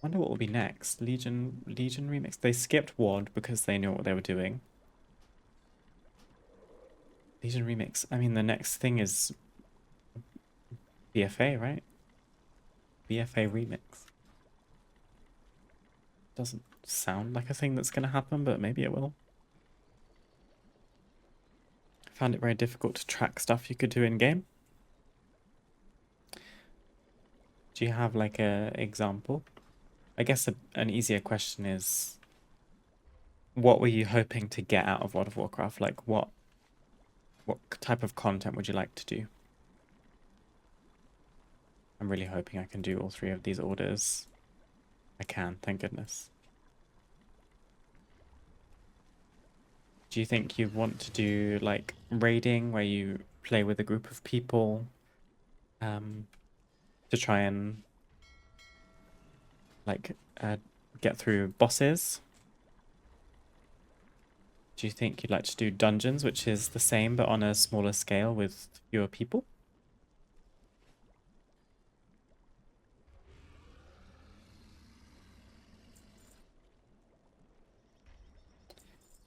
Speaker 1: Wonder what will be next. Legion Remix. They skipped WoD because they knew what they were doing. Legion Remix. I mean, the next thing is BFA, right? BFA Remix. Doesn't sound like a thing that's going to happen, but maybe it will. I found it very difficult to track stuff you could do in game. Do you have like a example? I guess an easier question is, what were you hoping to get out of World of Warcraft? Like, what type of content would you like to do? I'm really hoping I can do all 3 of these orders. I can, thank goodness. Do you think you want to do like raiding where you play with a group of people to try and like get through bosses? Do you think you'd like to do dungeons, which is the same but on a smaller scale with fewer people?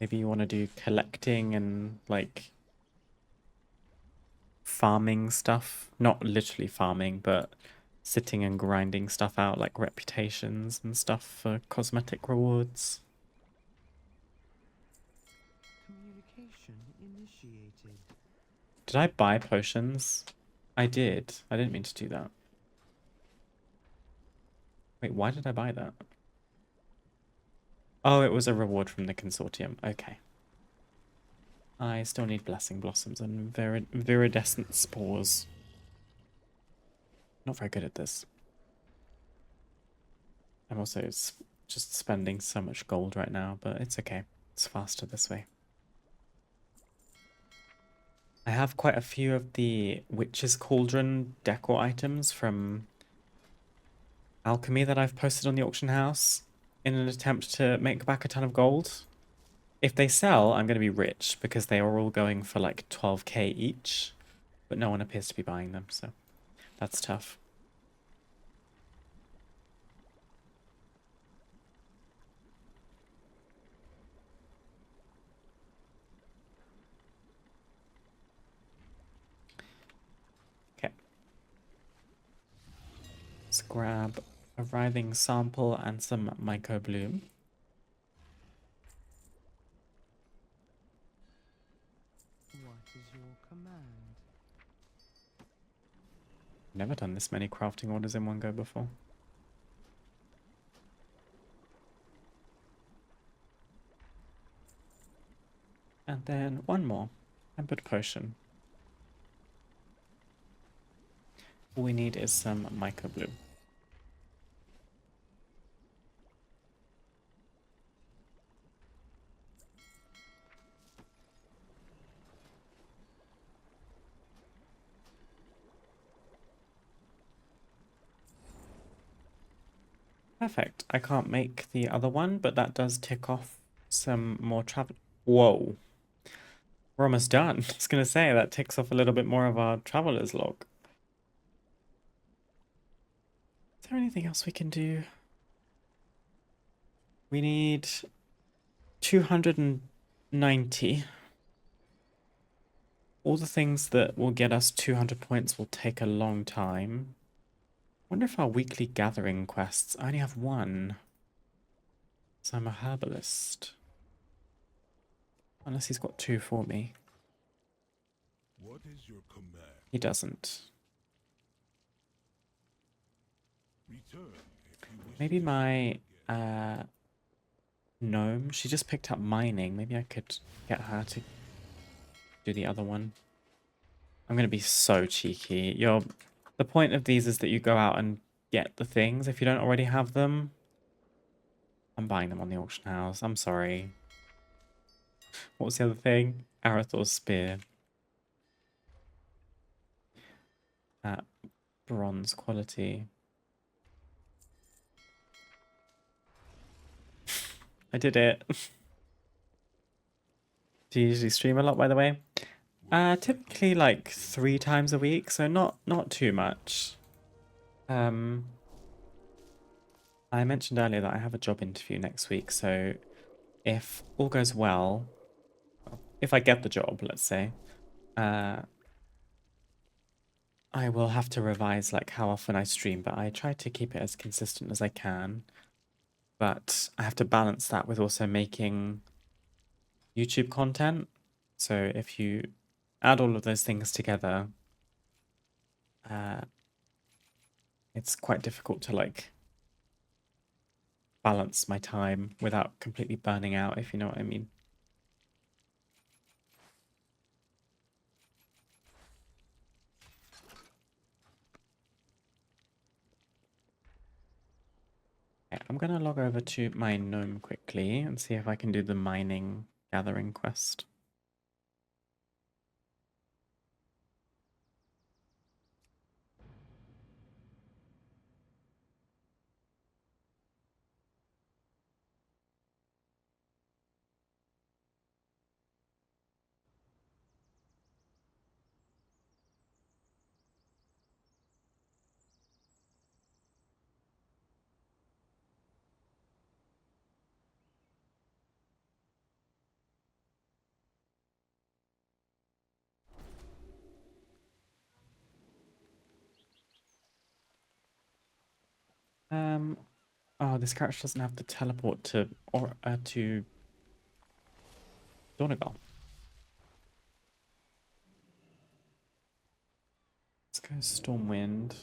Speaker 1: Maybe you want to do collecting and like farming stuff. Not literally farming, but sitting and grinding stuff out like reputations and stuff for cosmetic rewards.
Speaker 10: Communication initiated.
Speaker 1: Did I buy potions? I did. I didn't mean to do that. Wait, why did I buy that? Oh, it was a reward from the consortium. Okay. I still need Blessing Blossoms and Viridescent Spores. Not very good at this. I'm also just spending so much gold right now, but it's okay. It's faster this way. I have quite a few of the Witch's Cauldron decor items from Alchemy that I've posted on the auction house in an attempt to make back a ton of gold. If they sell, I'm going to be rich because they are all going for like 12k each, but no one appears to be buying them, so that's tough. Okay. Let's grab a writhing sample and some Myco Bloom.
Speaker 10: What is your command?
Speaker 1: Never done this many crafting orders in one go before. And then one more. Embedded Potion. All we need is some Myco Bloom. Perfect. I can't make the other one, but that does tick off some more travel. Whoa. We're almost done. I was going to say, that ticks off a little bit more of our traveler's log. Is there anything else we can do? We need 290. All the things that will get us 200 points will take a long time. I wonder if our weekly gathering quests... I only have one. So I'm a herbalist. Unless he's got two for me.
Speaker 5: What is your command?
Speaker 1: He doesn't.
Speaker 5: Return if you wish.
Speaker 1: Maybe my gnome, she just picked up mining. Maybe I could get her to do the other one. I'm going to be so cheeky. The point of these is that you go out and get the things. If you don't already have them, I'm buying them on the auction house. I'm sorry. What was the other thing? Arathor's Spear. Bronze quality. I did it. Do you usually stream a lot, by the way? Typically like 3 times a week, so not too much. I mentioned earlier that I have a job interview next week, so if all goes well, if I get the job, let's say, I will have to revise like how often I stream, but I try to keep it as consistent as I can. But I have to balance that with also making YouTube content. So if you add all of those things together, it's quite difficult to like balance my time without completely burning out, if you know what I mean. Okay, I'm gonna log over to my gnome quickly and see if I can do the mining gathering quest. Oh, this character doesn't have the teleport to Donegal. Go Stormwind.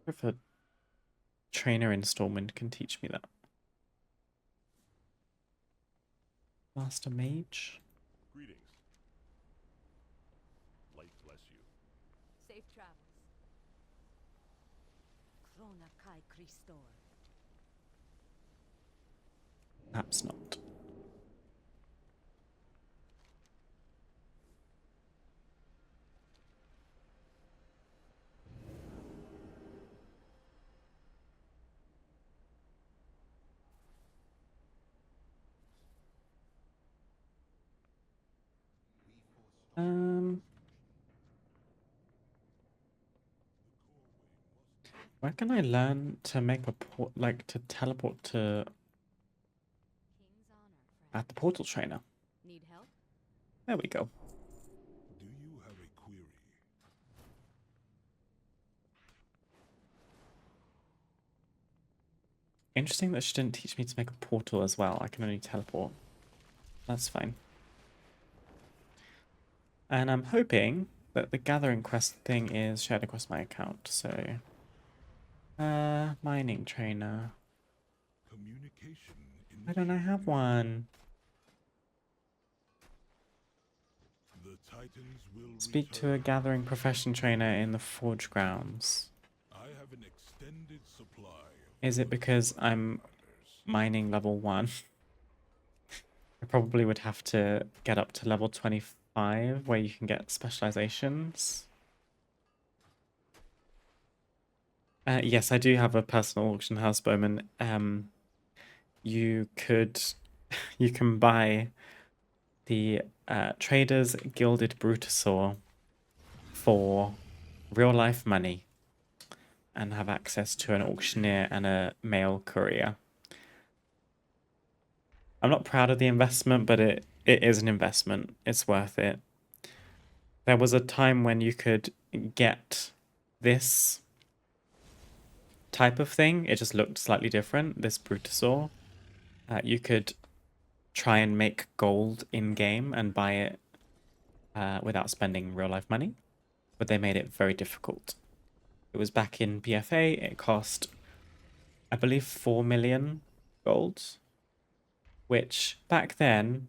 Speaker 1: If a trainer in Stormwind can teach me that. Master Mage.
Speaker 5: Greetings. Light bless you.
Speaker 7: Safe travels. Krona Kai Christor.
Speaker 1: Perhaps not. Where can I learn to make a port, like to teleport to
Speaker 4: King's honor,
Speaker 1: at the portal trainer?
Speaker 4: Need help?
Speaker 1: There we go.
Speaker 5: Do you have a query?
Speaker 1: Interesting that she didn't teach me to make a portal as well. I can only teleport. That's fine. And I'm hoping that the gathering quest thing is shared across my account. So, mining trainer.
Speaker 5: Communication.
Speaker 1: Why don't I have one?
Speaker 5: The Titans will
Speaker 1: Speak to a
Speaker 5: return.
Speaker 1: gathering profession trainer in the Forge grounds.
Speaker 5: I have an extended supply.
Speaker 1: Is it because I'm mining level 1? I probably would have to get up to level 25 where you can get specializations. Yes, I do have a personal auction house, Bowman. You can buy the Trader's Gilded Brutosaur for real life money and have access to an auctioneer and a mail courier. I'm not proud of the investment, but it is an investment. It's worth it. There was a time when you could get this type of thing. It just looked slightly different, this Brutosaur. You could try and make gold in-game and buy it without spending real-life money, but they made it very difficult. It was back in PFA. It cost, I believe, 4 million gold, which back then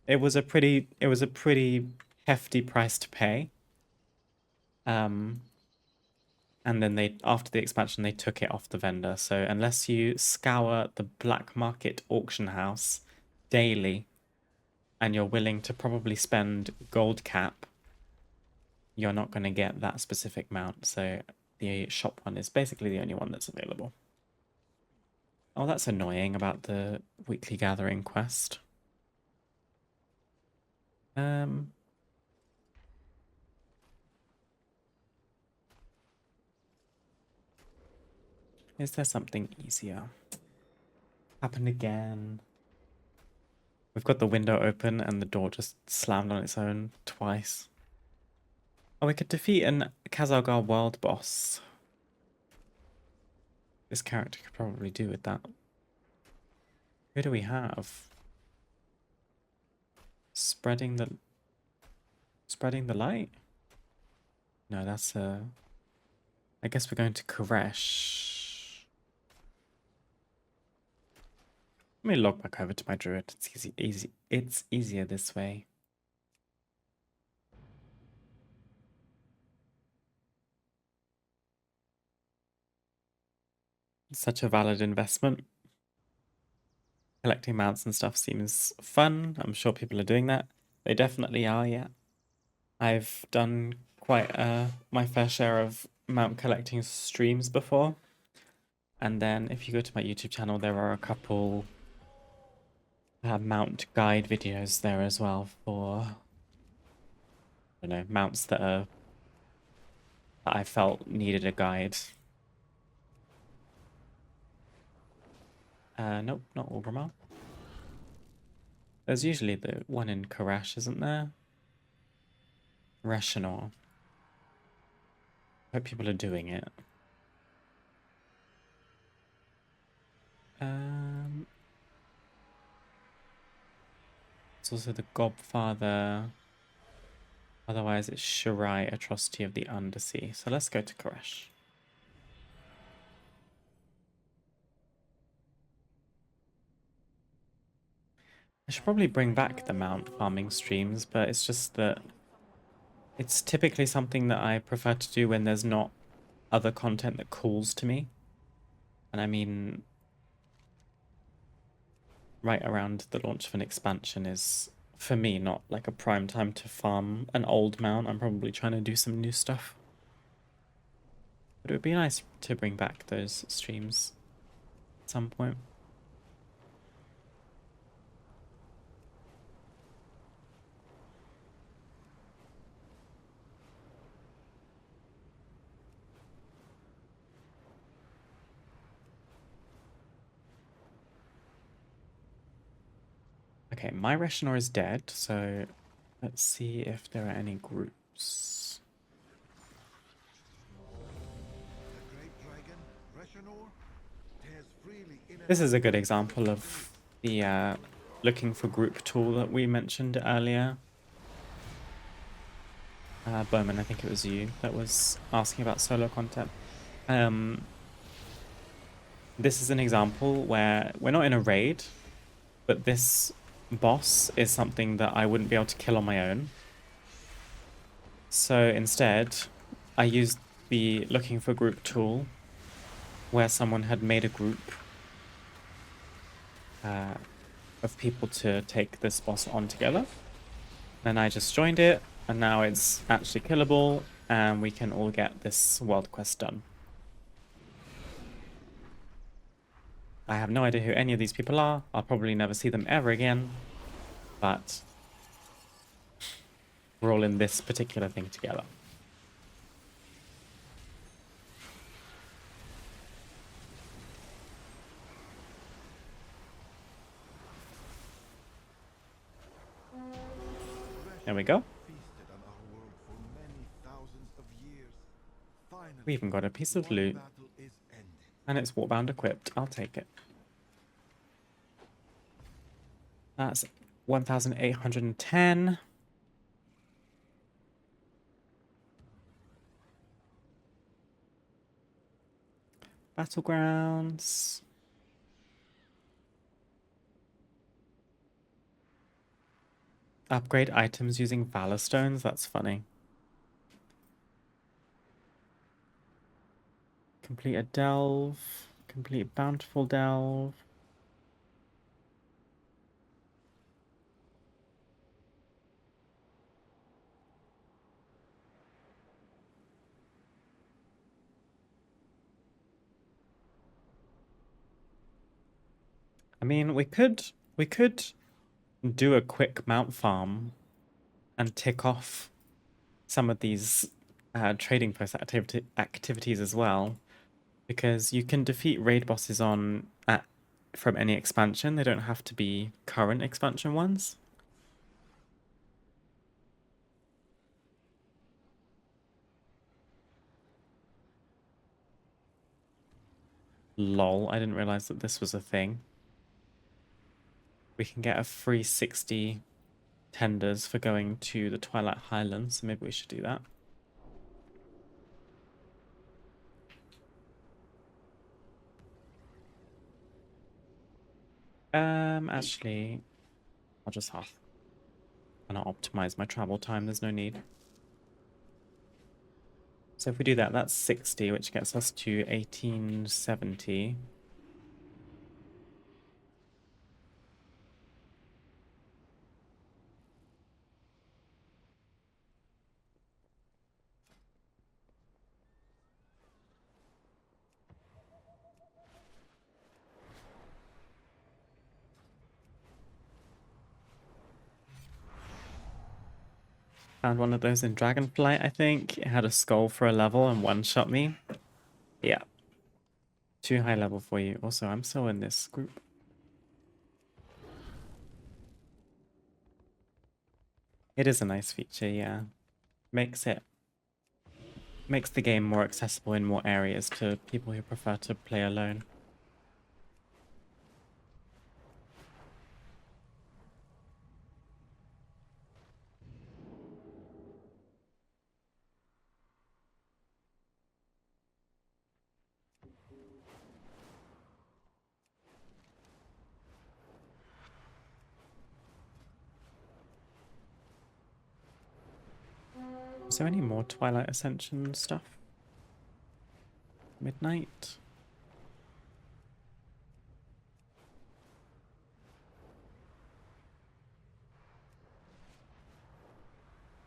Speaker 1: it was a pretty hefty price to pay. And then after the expansion, they took it off the vendor. So unless you scour the black market auction house daily and you're willing to probably spend gold cap, you're not going to get that specific mount. So the shop one is basically the only one that's available. Oh, that's annoying about the weekly gathering quest. Is there something easier? Happened again. We've got the window open and the door just slammed on its own twice. Oh, we could defeat an Khazalgar world boss. This character could probably do with that. Who do we have? Spreading the light? No, that's a... I guess we're going to Koresh. Let me log back over to my druid. It's easier this way. It's such a valid investment. Collecting mounts and stuff seems fun. I'm sure people are doing that. They definitely are, yeah. I've done quite my fair share of mount collecting streams before. And then if you go to my YouTube channel, there are a couple mount guide videos there as well for, I don't know, mounts that I felt needed a guide. Nope, not Orgrimmar. There's usually the one in Koresh, isn't there? Rashinor. Hope people are doing it. It's also the Godfather. Otherwise, it's Shirai, Atrocity of the Undersea. So let's go to Koresh. I should probably bring back the mount farming streams, but it's just that it's typically something that I prefer to do when there's not other content that calls to me. And I mean, right around the launch of an expansion is, for me, not like a prime time to farm an old mount. I'm probably trying to do some new stuff. But it would be nice to bring back those streams at some point. Okay, my Reshinor is dead, so let's see if there are any groups. This is a good example of the looking for group tool that we mentioned earlier. Bowman, I think it was you that was asking about solo content. This is an example where we're not in a raid, but this boss is something that I wouldn't be able to kill on my own. So instead, I used the looking for group tool where someone had made a group of people to take this boss on together. And I just joined it, and now it's actually killable, and we can all get this world quest done. I have no idea who any of these people are. I'll probably never see them ever again, but we're all in this particular thing together. There we go. We even got a piece of loot. And it's Warbound equipped. I'll take it. That's 1,810. Battlegrounds. Upgrade items using Valor Stones. That's funny. Complete a delve. Complete Bountiful Delve. I mean, we could do a quick mount farm and tick off some of these trading post activities as well, because you can defeat raid bosses from any expansion. They don't have to be current expansion ones. Lol, I didn't realize that this was a thing. We can get a free 60 tenders for going to the Twilight Highlands, so maybe we should do that. Actually, I'll just half. And I'll optimize my travel time, there's no need. So if we do that, that's 60, which gets us to 1870. Found one of those in Dragonflight, I think. It had a skull for a level and one-shot me. Yeah. Too high level for you. Also, I'm still in this group. It is a nice feature, yeah. Makes the game more accessible in more areas to people who prefer to play alone. Is there any more Twilight Ascension stuff? Midnight?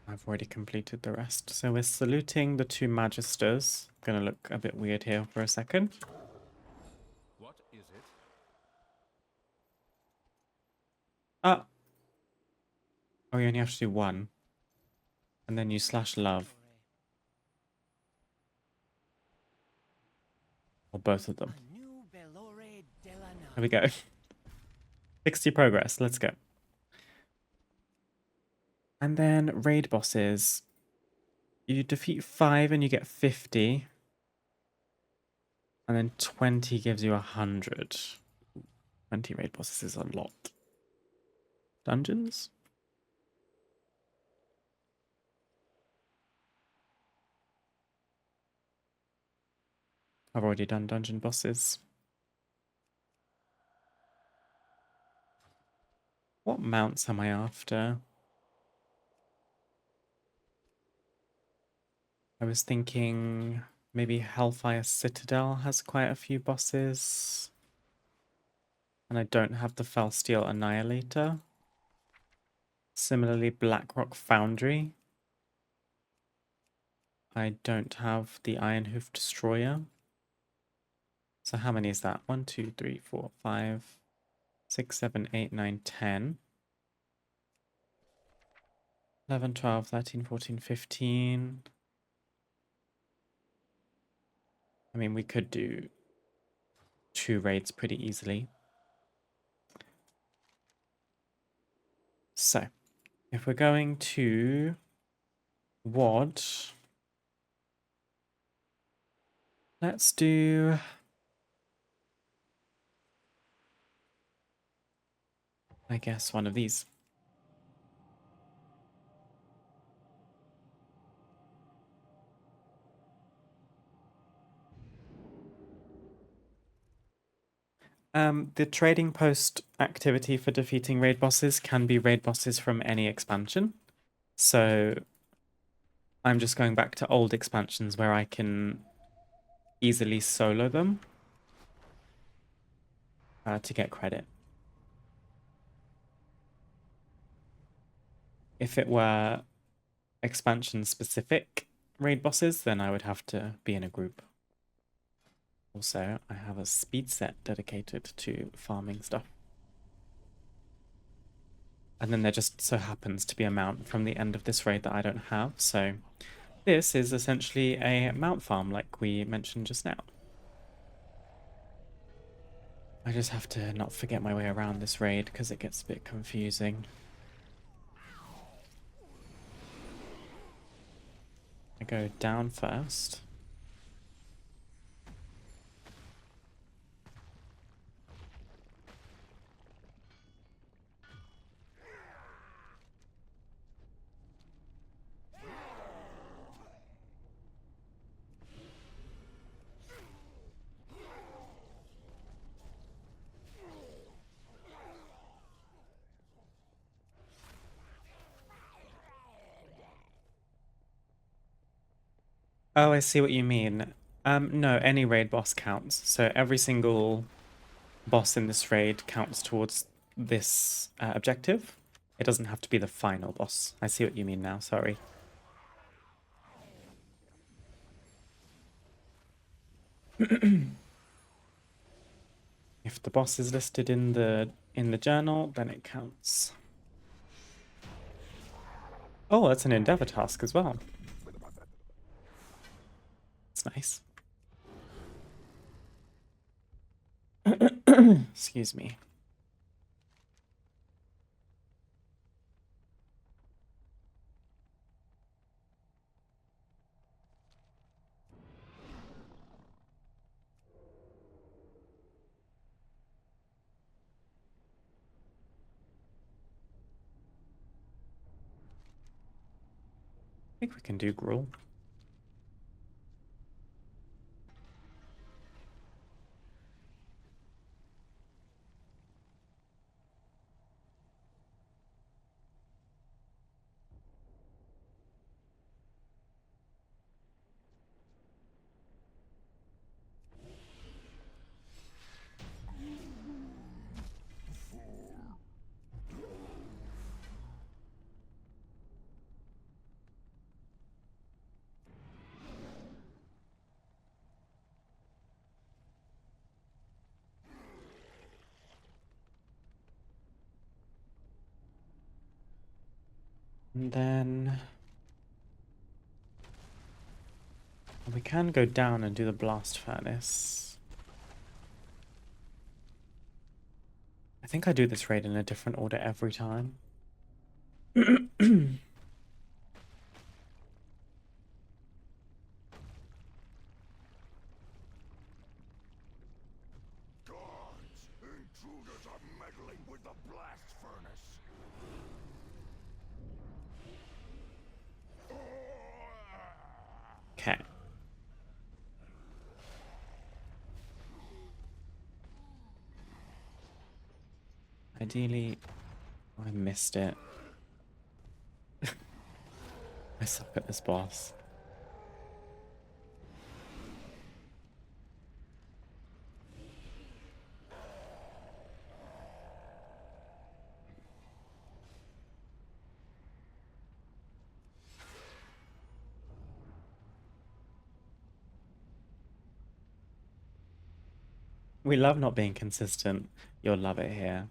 Speaker 1: I've already completed the rest. So we're saluting the two Magisters. Gonna look a bit weird here for a second.
Speaker 2: What is it?
Speaker 1: Ah! Oh, you only have to do one. And then you slash love. Or both of them. There we go. 60 progress, let's go. And then raid bosses. You defeat 5 and you get 50. And then 20 gives you 100. 20 raid bosses is a lot. Dungeons? I've already done dungeon bosses. What mounts am I after? I was thinking maybe Hellfire Citadel has quite a few bosses. And I don't have the Felsteel Annihilator. Similarly, Blackrock Foundry. I don't have the Ironhoof Destroyer. So how many is that? 1, 2, 3, 4, 5, 6, 7, 8, 9, 10. 11, 12, 13, 14, 15. I mean, we could do 2 raids pretty easily. So, if we're going to WOD, let's do... I guess one of these. The trading post activity for defeating raid bosses can be raid bosses from any expansion. So I'm just going back to old expansions where I can easily solo them to get credit. If it were expansion specific raid bosses, then I would have to be in a group. Also, I have a speed set dedicated to farming stuff. And then there just so happens to be a mount from the end of this raid that I don't have, so this is essentially a mount farm like we mentioned just now. I just have to not forget my way around this raid because it gets a bit confusing. I go down first. Oh, I see what you mean. No, any raid boss counts. So every single boss in this raid counts towards this objective. It doesn't have to be the final boss. I see what you mean now, sorry. If the boss is listed in the journal, then it counts. Oh, that's an endeavor task as well. Nice. Excuse me. I think we can do Gruul. And then we can go down and do the blast furnace. I think I do this raid in a different order every time.
Speaker 5: Guards! Intruders are meddling with the blast furnace!
Speaker 1: Okay. Ideally, I missed it. I suck at this boss. We love not being consistent. You'll love it here.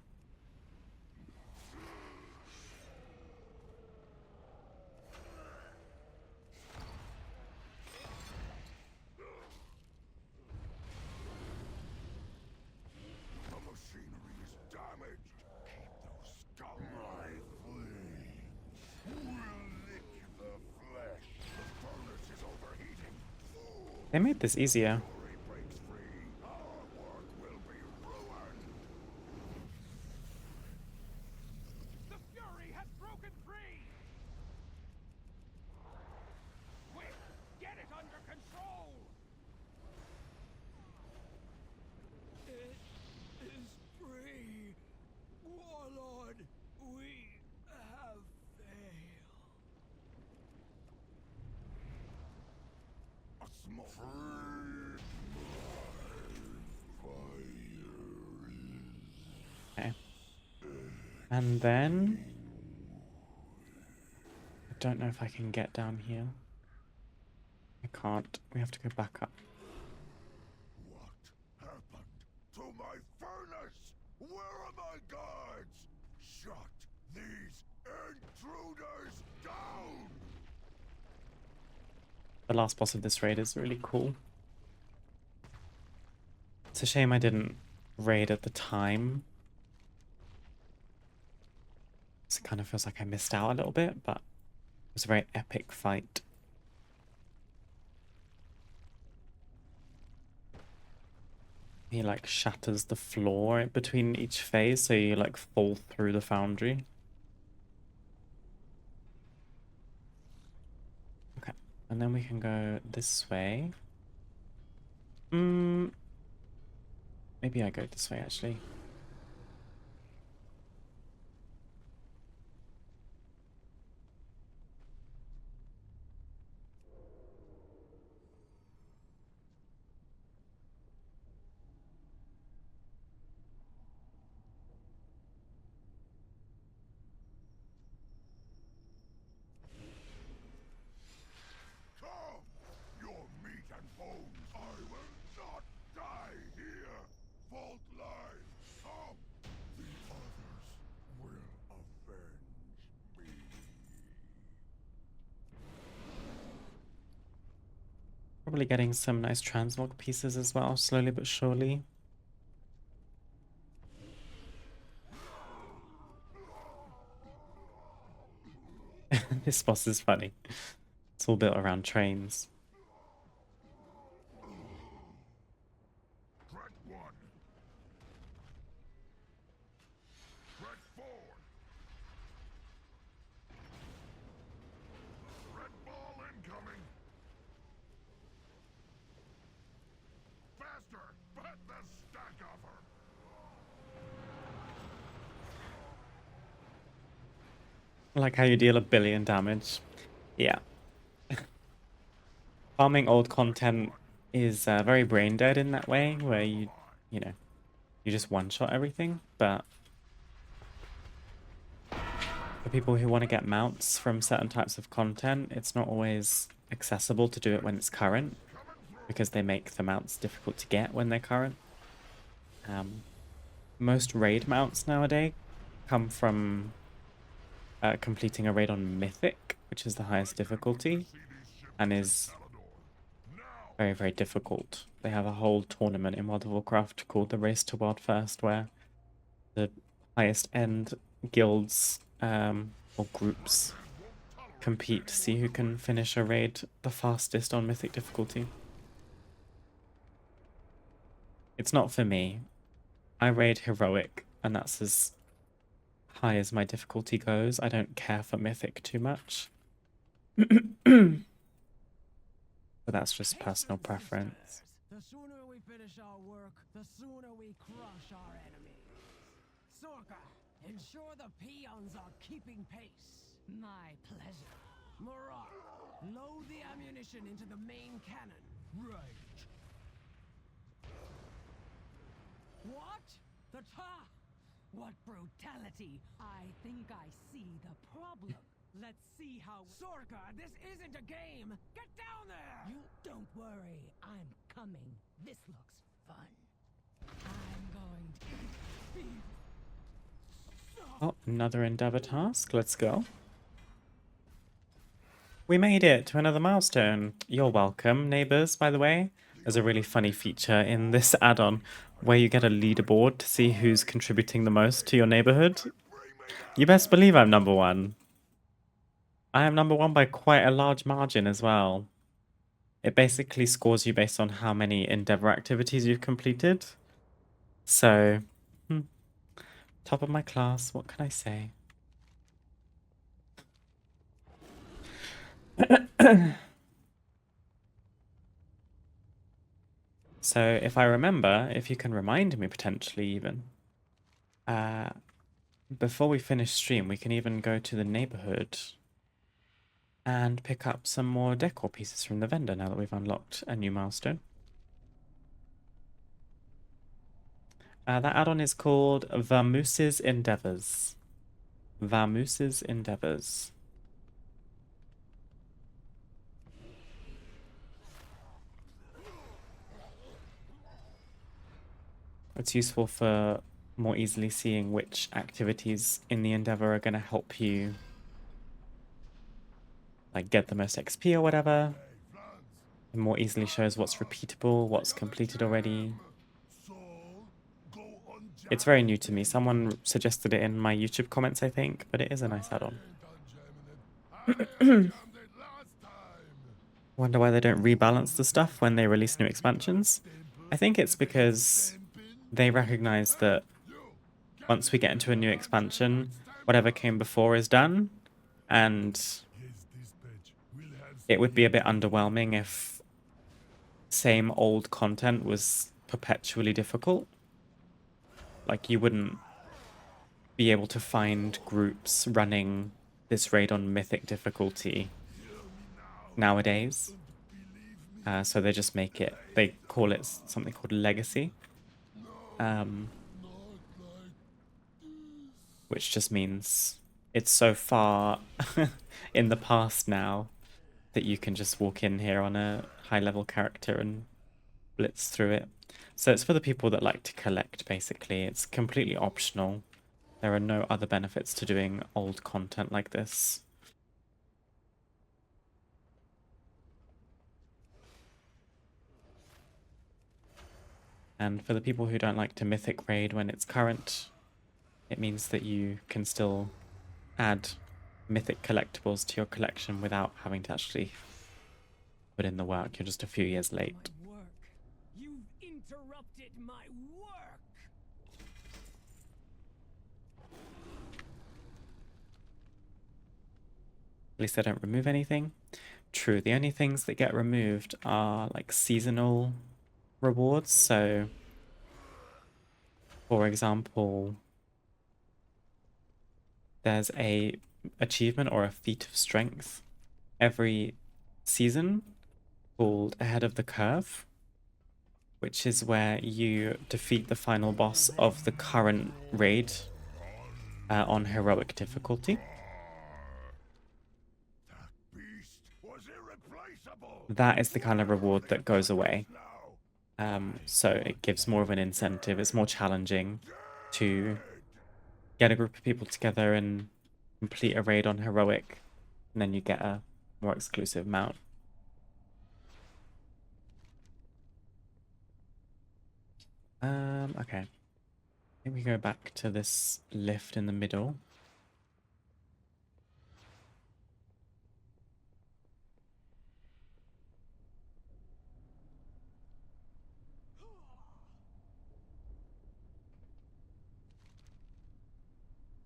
Speaker 5: The machinery is damaged. Keep those scum-like flames. We'll lick the flesh. The furnace is overheating.
Speaker 1: They made this easier.
Speaker 5: Fury breaks free. Our work will be ruined.
Speaker 11: The Fury has broken free! Quick, get it under control!
Speaker 5: It is free. Warlord, we have failed. A small
Speaker 1: Okay. And then I don't know if I can get down here. I can't. We have to go back up.
Speaker 5: What happened to my furnace? Where are my guards? Shut these intruders down!
Speaker 1: The last boss of this raid is really cool. It's a shame I didn't raid at the time. So it kind of feels like I missed out a little bit, but it was a very epic fight. He like shatters the floor between each phase, so you like fall through the foundry. Okay, and then we can go this way. Maybe I go this way actually.
Speaker 5: Come! Your meat and bones! I will not die here! Fault line! Come! The others will avenge me.
Speaker 1: Probably getting some nice transmog pieces as well, slowly but surely. This boss is funny. It's all built around trains.
Speaker 5: Threat 1. Threat 4. Threat ball incoming. Faster! Put the stack of her!
Speaker 1: Like how you deal 1 billion damage. Yeah. Farming old content is very brain dead in that way, where you know, you just one-shot everything, but for people who want to get mounts from certain types of content, it's not always accessible to do it when it's current, because they make the mounts difficult to get when they're current. Most raid mounts nowadays come from completing a raid on Mythic, which is the highest difficulty, and is very, very difficult. They have a whole tournament in World of Warcraft called the Race to World First, where the highest end guilds or groups compete to see who can finish a raid the fastest on Mythic difficulty. It's not for me. I raid Heroic, and that's as high as my difficulty goes. I don't care for Mythic too much. But that's just personal preference.
Speaker 2: The sooner we finish our work, the sooner we crush our enemies. Sorka, ensure the peons are keeping pace.
Speaker 9: My pleasure.
Speaker 2: Marat, load the ammunition into the main cannon. Right. What? The ta! What brutality!
Speaker 9: I think I see the problem.
Speaker 2: Let's see how... Sorka, this isn't a game! Get down there!
Speaker 9: You don't worry, I'm coming. This looks fun. I'm going to be...
Speaker 1: Oh, another Endeavor task. Let's go. We made it to another milestone. You're welcome, neighbors, by the way. There's a really funny feature in this add-on where you get a leaderboard to see who's contributing the most to your neighborhood. You best believe I'm number one. I am number one by quite a large margin as well. It basically scores you based on how many Endeavor activities you've completed. So, top of my class, what can I say? So, if I remember, if you can remind me potentially even, before we finish stream, we can even go to the neighborhood and pick up some more decor pieces from the vendor now that we've unlocked a new milestone. That add-on is called Vamoos's Endeavors. Vamoos's Endeavors. It's useful for more easily seeing which activities in the Endeavor are going to help you like get the most XP or whatever. It more easily shows what's repeatable, what's completed already. It's very new to me. Someone suggested it in my YouTube comments, I think, but it is a nice add-on. Wonder why they don't rebalance the stuff when they release new expansions. I think it's because they recognize that once we get into a new expansion, whatever came before is done, and it would be a bit underwhelming if same old content was perpetually difficult. Like, you wouldn't be able to find groups running this raid on Mythic difficulty nowadays. So they just make it, they call it something called Legacy. Which just means it's so far in the past now that you can just walk in here on a high-level character and blitz through it. So it's for the people that like to collect, basically. It's completely optional. There are no other benefits to doing old content like this. And for the people who don't like to Mythic raid when it's current, it means that you can still add Mythic collectibles to your collection without having to actually put in the work. You're just a few years late.
Speaker 2: My work. You've interrupted my work.
Speaker 1: At least they don't remove anything. True, the only things that get removed are like seasonal rewards. So, for example, there's a achievement or a feat of strength every season called Ahead of the Curve, which is where you defeat the final boss of the current raid on heroic difficulty. That is the kind of reward that goes away. So it gives more of an incentive. It's more challenging to get a group of people together and complete a raid on heroic, and then you get a more exclusive mount. Okay. I think we go back to this lift in the middle.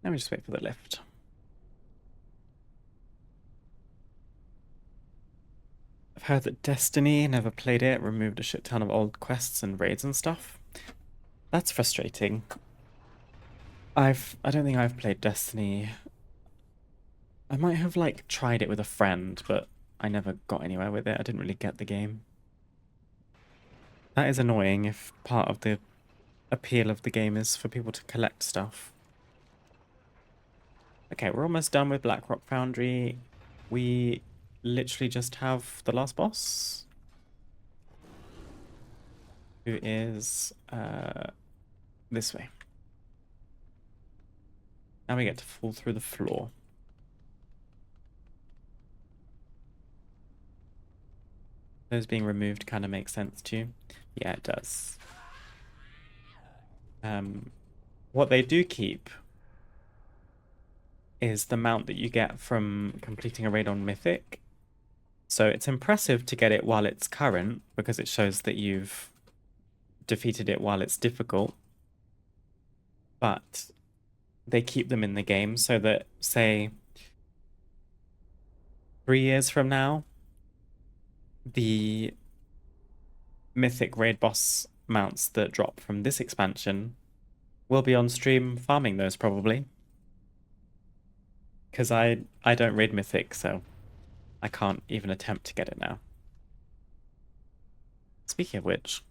Speaker 1: Let me just wait for the lift. I've heard that Destiny, never played it, removed a shit ton of old quests and raids and stuff. That's frustrating. I don't think I've played Destiny. I might have like tried it with a friend, but I never got anywhere with it. I didn't really get the game. That is annoying if part of the appeal of the game is for people to collect stuff. Okay, we're almost done with Blackrock Foundry. We literally just have the last boss, who is this way. Now we get to fall through the floor. Those being removed kind of makes sense to you. Yeah, it does. What they do keep is the mount that you get from completing a raid on Mythic. So it's impressive to get it while it's current, because it shows that you've defeated it while it's difficult. But they keep them in the game so that, say, 3 years from now, the Mythic raid boss mounts that drop from this expansion will be on stream farming those probably. Because I don't raid Mythic, so I can't even attempt to get it now. Speaking of which,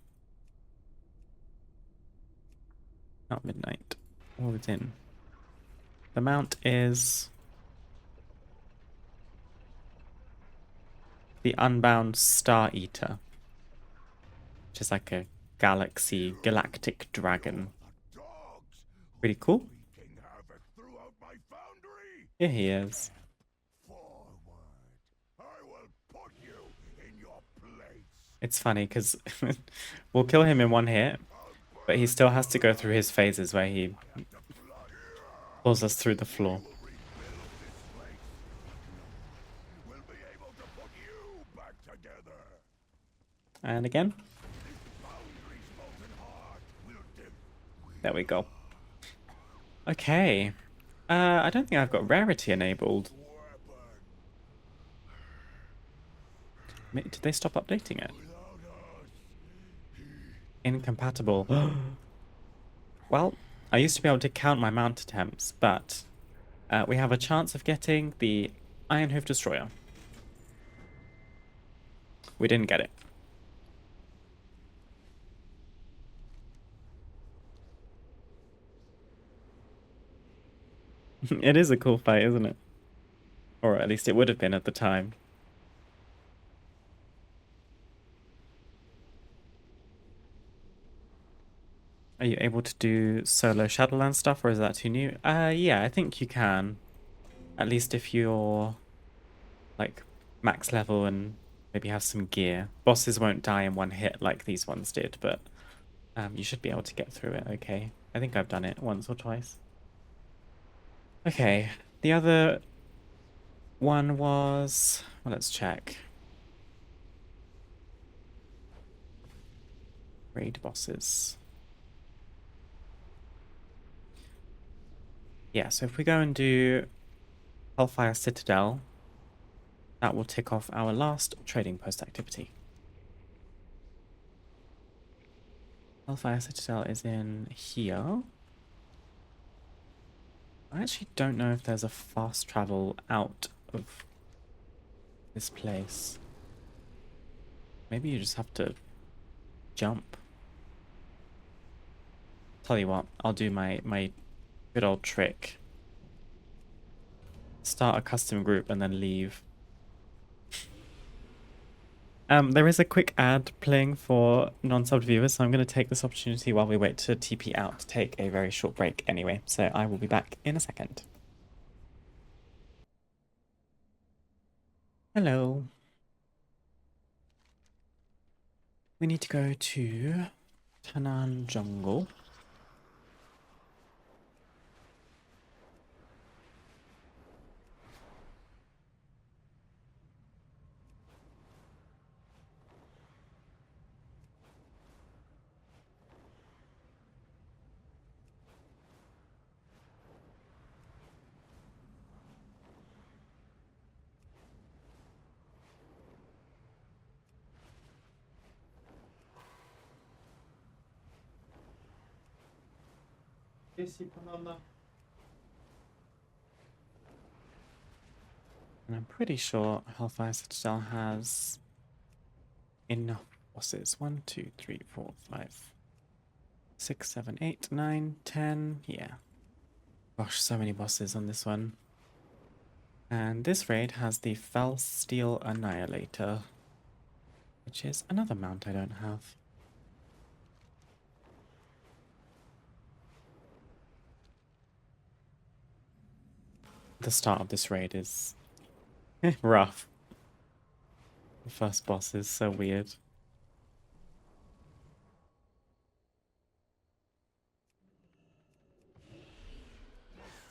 Speaker 1: not midnight. What was in? The mount is the Unbound Star Eater, which is like a galactic dragon. Pretty cool. Here he is. It's funny because we'll kill him in one hit, but he still has to go through his phases where he pulls us through the floor. And again. There we go. Okay. I don't think I've got rarity enabled. Did they stop updating it? Incompatible. Well, I used to be able to count my mount attempts, but we have a chance of getting the Ironhoof Destroyer. We didn't get it. It is a cool fight, isn't it? Or at least it would have been at the time. Are you able to do solo Shadowlands stuff, or is that too new? Yeah, I think you can. At least if you're like max level and maybe have some gear. Bosses won't die in one hit like these ones did, but you should be able to get through it okay. I think I've done it once or twice. Okay, the other one was... well, let's check. Raid bosses. Yeah, so if we go and do Hellfire Citadel, that will tick off our last trading post activity. Hellfire Citadel is in here. I actually don't know if there's a fast travel out of this place. Maybe you just have to jump. Tell you what, I'll do my good old trick. Start a custom group and then leave. There is a quick ad playing for non-subbed viewers, so I'm going to take this opportunity while we wait to TP out to take a very short break anyway, so I will be back in a second. Hello. We need to go to Tanan Jungle. And I'm pretty sure Hellfire Citadel has enough bosses. 1, 2, 3, 4, 5, 6, 7, 8, 9, 10. Yeah. Gosh, so many bosses on this one. And this raid has the Felsteel Annihilator, which is another mount I don't have. The start of this raid is rough. The first boss is so weird.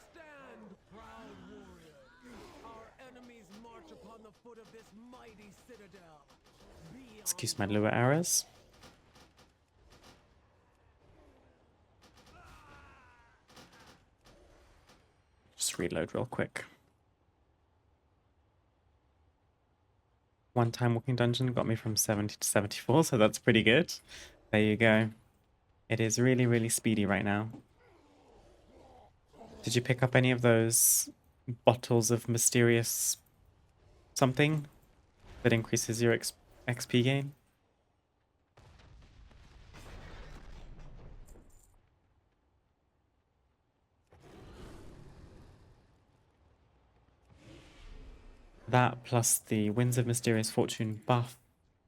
Speaker 2: Stand, proud warrior. Our enemies march upon the foot of this mighty citadel. Be
Speaker 1: Excuse my Lua errors. Just reload real quick. One time walking dungeon got me from 70 to 74, so that's pretty good. There you go. It is really, really speedy right now. Did you pick up any of those bottles of mysterious something that increases your XP gain? That plus the Winds of Mysterious Fortune buff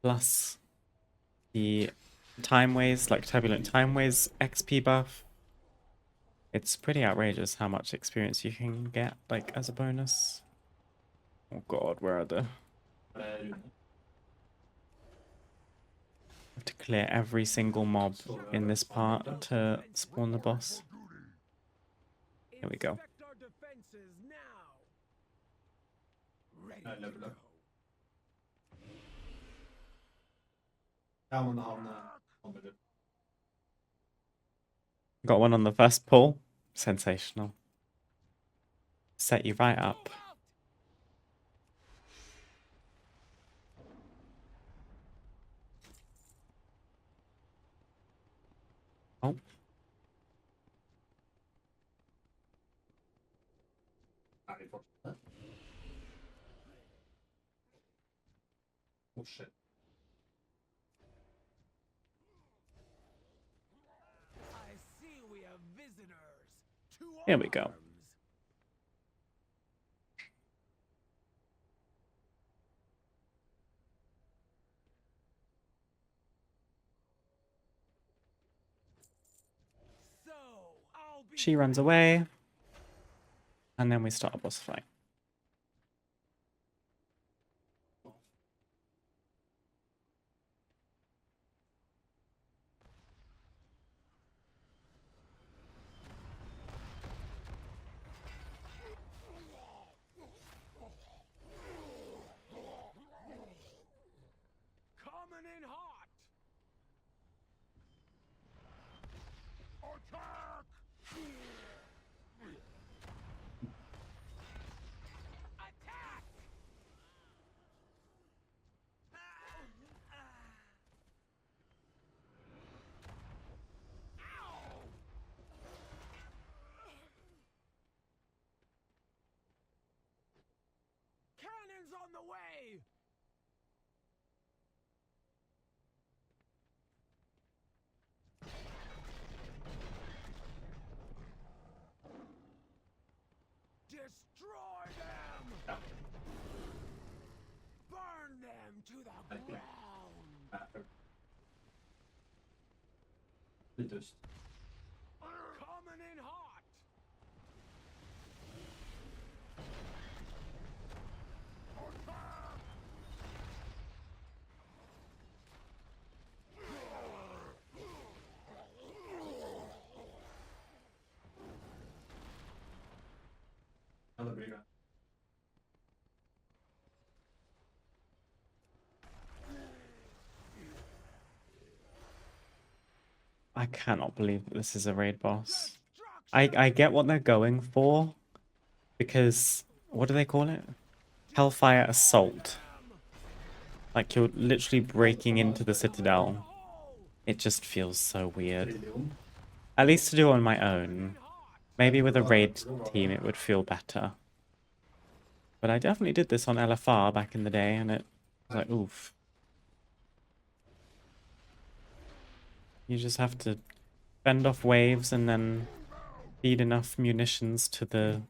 Speaker 1: plus the Timeways, like Turbulent Timeways XP buff. It's pretty outrageous how much experience you can get, like, as a bonus. Oh god, where are the... I have to clear every single mob in this part to spawn the boss. Here we go.
Speaker 2: Inspect our defenses now. Ready to
Speaker 3: Level
Speaker 2: go.
Speaker 3: up. Down on the hamn there.
Speaker 1: Got one on the first pull. Sensational. Set you right up. Oh.
Speaker 3: Oh shit.
Speaker 2: I see we have visitors. To
Speaker 1: Here we go.
Speaker 2: arms. So, I'll be
Speaker 1: She runs away. And then we start a boss fight.
Speaker 2: coming in hot.
Speaker 5: Attack!
Speaker 2: Attack! Cannons on the way! Destroy them! Burn them to the ground!
Speaker 3: Lite öst.
Speaker 2: Coming in hot!
Speaker 1: I cannot believe that this is a raid boss. I get what they're going for, because what do they call it? Hellfire Assault. Like you're literally breaking into the Citadel. It just feels so weird. At least to do on my own. Maybe with a raid team it would feel better. But I definitely did this on LFR back in the day, and it was like, oof. You just have to fend off waves and then feed enough munitions to the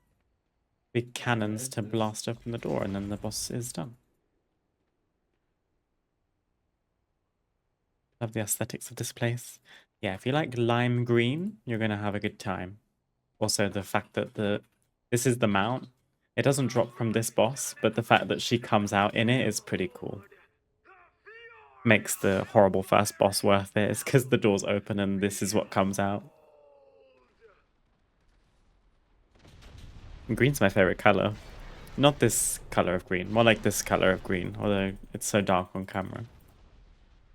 Speaker 1: big cannons to blast open the door, and then the boss is done. Love the aesthetics of this place. Yeah, if you like lime green, you're gonna have a good time. Also, the fact that this is the mount. It doesn't drop from this boss, but the fact that she comes out in it is pretty cool. Makes the horrible first boss worth it. It's because the doors open and this is what comes out. And green's my favorite color. Not this color of green, more like this color of green, although it's so dark on camera.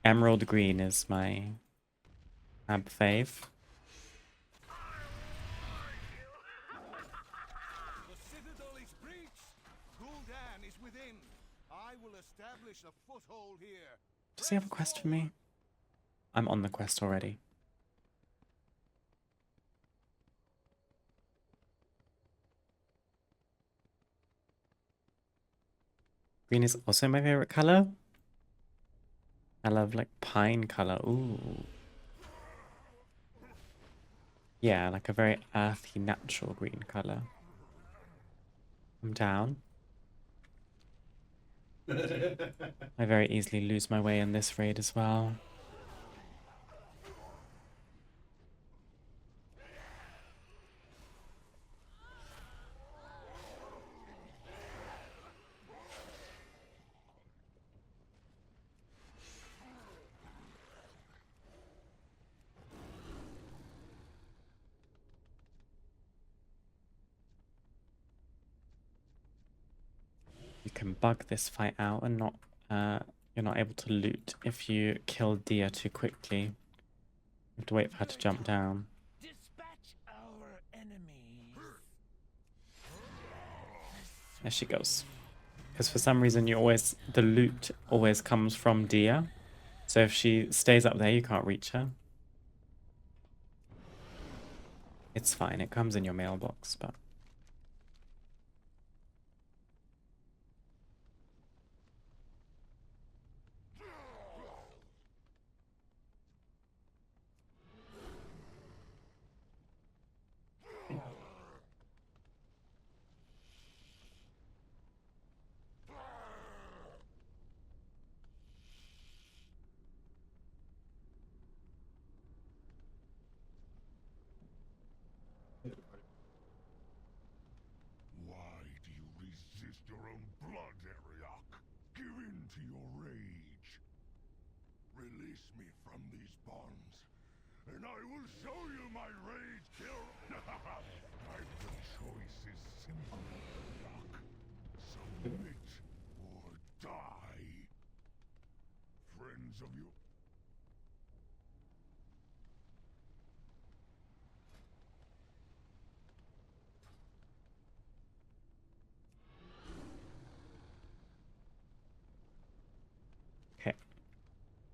Speaker 1: Emerald green is my ab fave.
Speaker 5: The citadel is breached. Gul'dan is within. I will establish a foothold here.
Speaker 1: Does he have a quest for me? I'm on the quest already. Green is also my favorite color. I love like pine color. Ooh. Yeah, like a very earthy, natural green color. I'm down. I very easily lose my way in this raid as well. You can bug this fight out and not you're not able to loot if you kill Dia too quickly. You have to wait for her to jump down.
Speaker 11: Dispatch our enemies.
Speaker 1: There she goes. Because for some reason the loot always comes from Dia. So if she stays up there, you can't reach her. It's fine, it comes in your mailbox, but...
Speaker 5: Why do you resist your own blood, Ariok? Give in to your rage. Release me from these bonds, and I will show you my rage kill. The choice is simple, Ariok. Submit or die. Friends of you.
Speaker 1: Okay.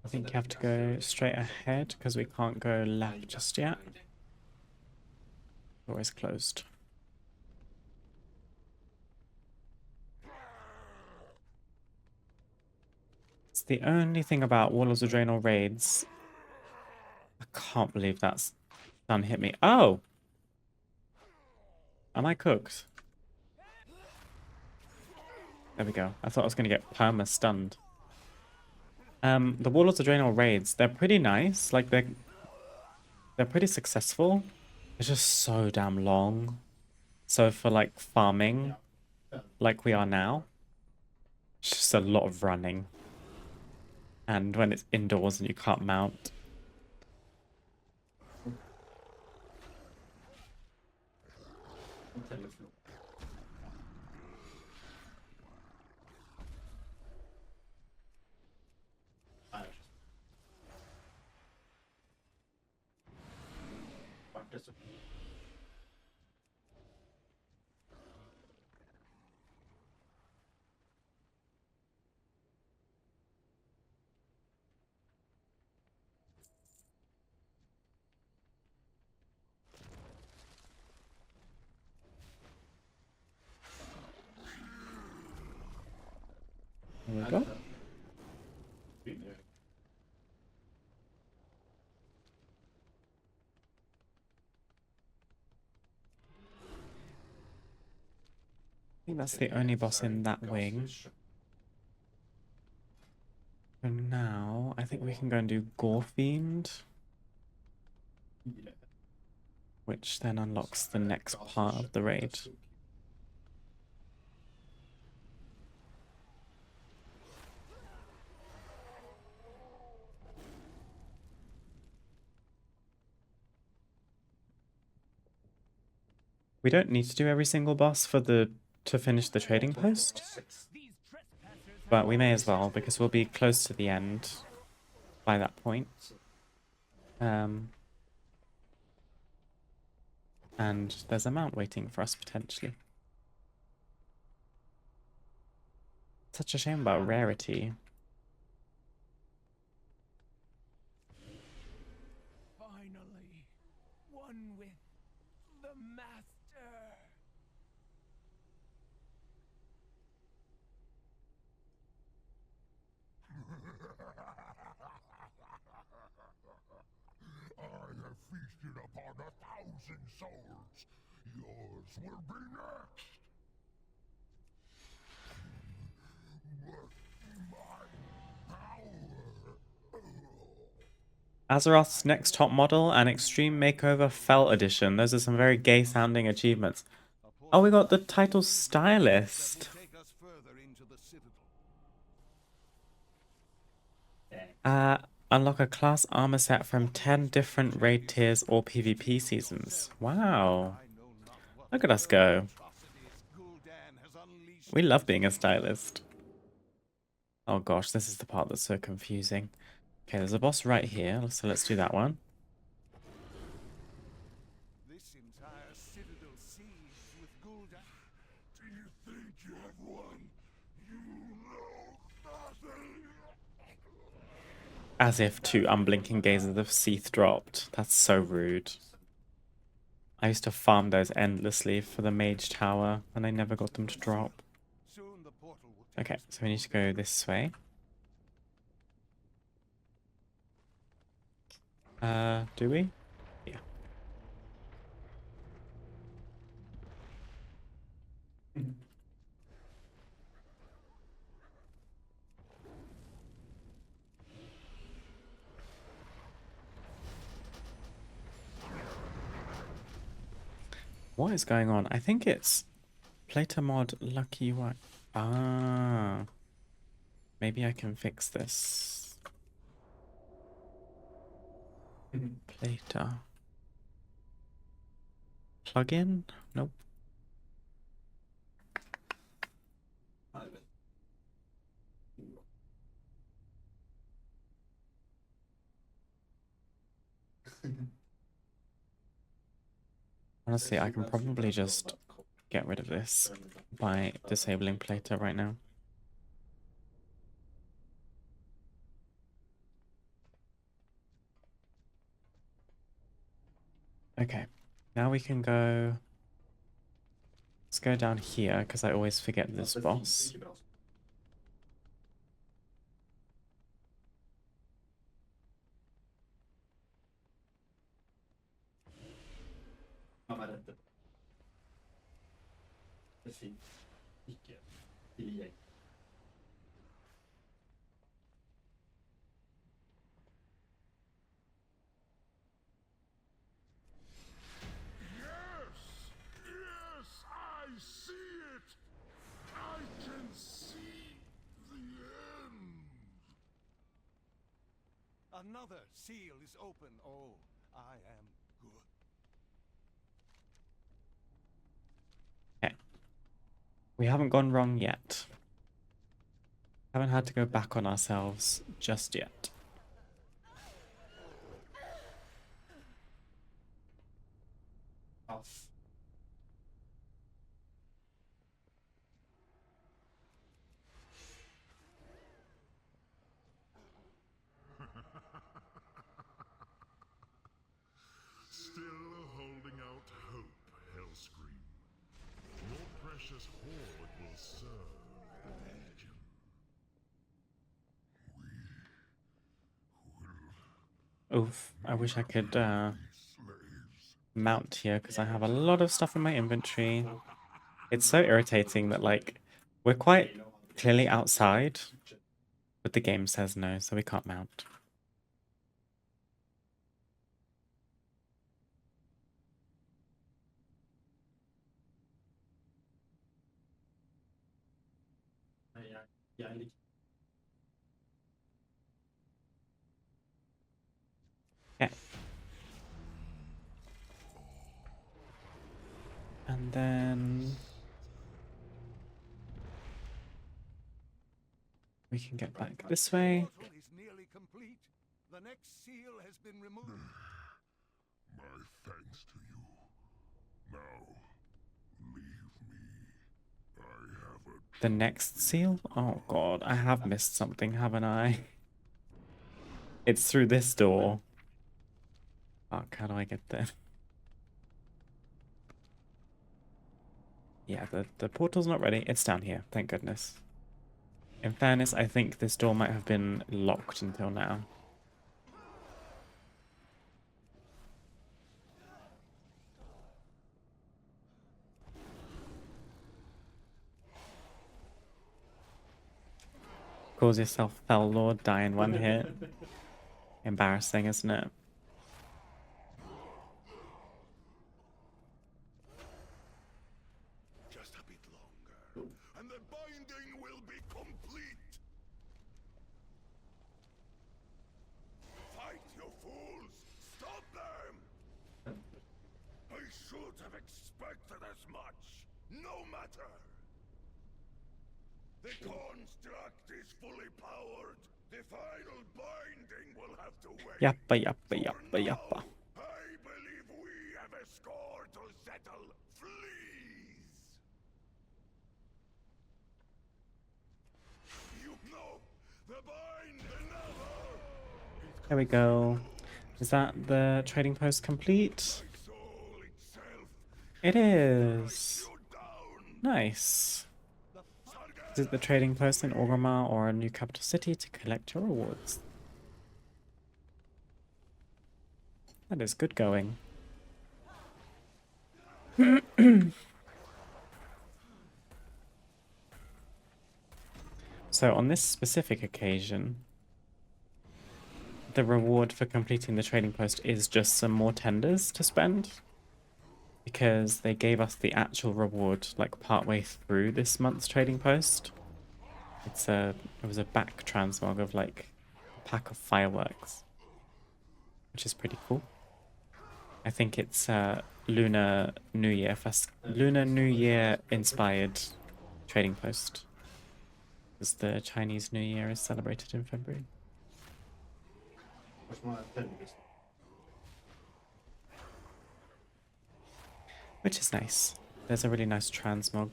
Speaker 1: I think you have to go straight ahead because we can't go left just yet. Always closed. It's the only thing about Warlords of Draenor raids. I can't believe that's done hit me. Oh! Am I cooked? There we go. I thought I was going to get perma-stunned. The Warlords of Draenor raids, they're pretty nice. Like, they're pretty successful. It's just so damn long. So for, like, farming, like we are now, it's just a lot of running. And when it's indoors and you can't mount. There we go. I think that's the only boss in that wing. For now, I think we can go and do Gorefiend, which then unlocks the next part of the raid. We don't need to do every single boss to finish the trading post, but we may as well because we'll be close to the end by that point. And there's a mount waiting for us potentially. Such a shame about rarity.
Speaker 2: Finally, one with the master.
Speaker 5: I have feasted upon 1,000 souls. Yours will be next. But my power...
Speaker 1: Azeroth's next top model and Extreme Makeover Felt Edition. Those are some very gay sounding achievements. Oh, we got the title Stylist. Unlock a class armor set from 10 different raid tiers or PvP seasons. Wow. Look at us go. We love being a stylist. Oh gosh, this is the part that's so confusing. Okay, there's a boss right here, so let's do that one.
Speaker 5: This entire citadel sieged with Gul'dan. Do you think you have won? You know nothing.
Speaker 1: As if 2 unblinking gazes of Seath dropped. That's so rude. I used to farm those endlessly for the mage tower, and I never got them to drop. Okay, so we need to go this way. Do we? Yeah. What is going on? I think it's Plater mod Lucky White. Ah. Maybe I can fix this. Plater. Plugin? Nope. Honestly, I can probably just get rid of this by disabling Plater right now. Okay, now we can go... Let's go down here, because I always forget this boss.
Speaker 5: Yes, I see it. I can see the end.
Speaker 11: Another seal is open. Oh, I am good.
Speaker 1: Okay. We haven't gone wrong yet. Haven't had to go back on ourselves just yet. Oof, I wish I could mount here because I have a lot of stuff in my inventory. It's so irritating that like we're quite clearly outside, but the game says no, so we can't mount. Yeah. And then we can get back this way.
Speaker 5: Portal is nearly complete. The next seal has been removed.
Speaker 12: My thanks to you. Now, leave me. I have a
Speaker 1: The next seal? Oh god, I have missed something, haven't I? It's through this door. Fuck, how do I get there? Yeah, the portal's not ready. It's down here, thank goodness. In fairness, I think this door might have been locked until now. Calls yourself Fell Lord, die in one hit. Embarrassing, isn't it?
Speaker 5: Just a bit longer, and the binding will be complete. Fight, you fools! Stop them! I should have expected as much. No matter. The construct is fully powered. The final binding will have to wait.
Speaker 1: Yappa, yappa, yappa, yappa.
Speaker 5: I believe we have a score to settle. Fleas! You know, the bind another!
Speaker 1: There we go. Is that the trading post complete? It is. Nice. Visit the trading post in Orgrimmar or a new capital city to collect your rewards. That is good going. So on this specific occasion, the reward for completing the trading post is just some more tenders to spend. Because they gave us the actual reward like partway through this month's trading post. It was a back transmog of like a pack of fireworks, which is pretty cool. I think it's Lunar New Year inspired trading post, because the Chinese New Year is celebrated in February. Which is nice. There's a really nice transmog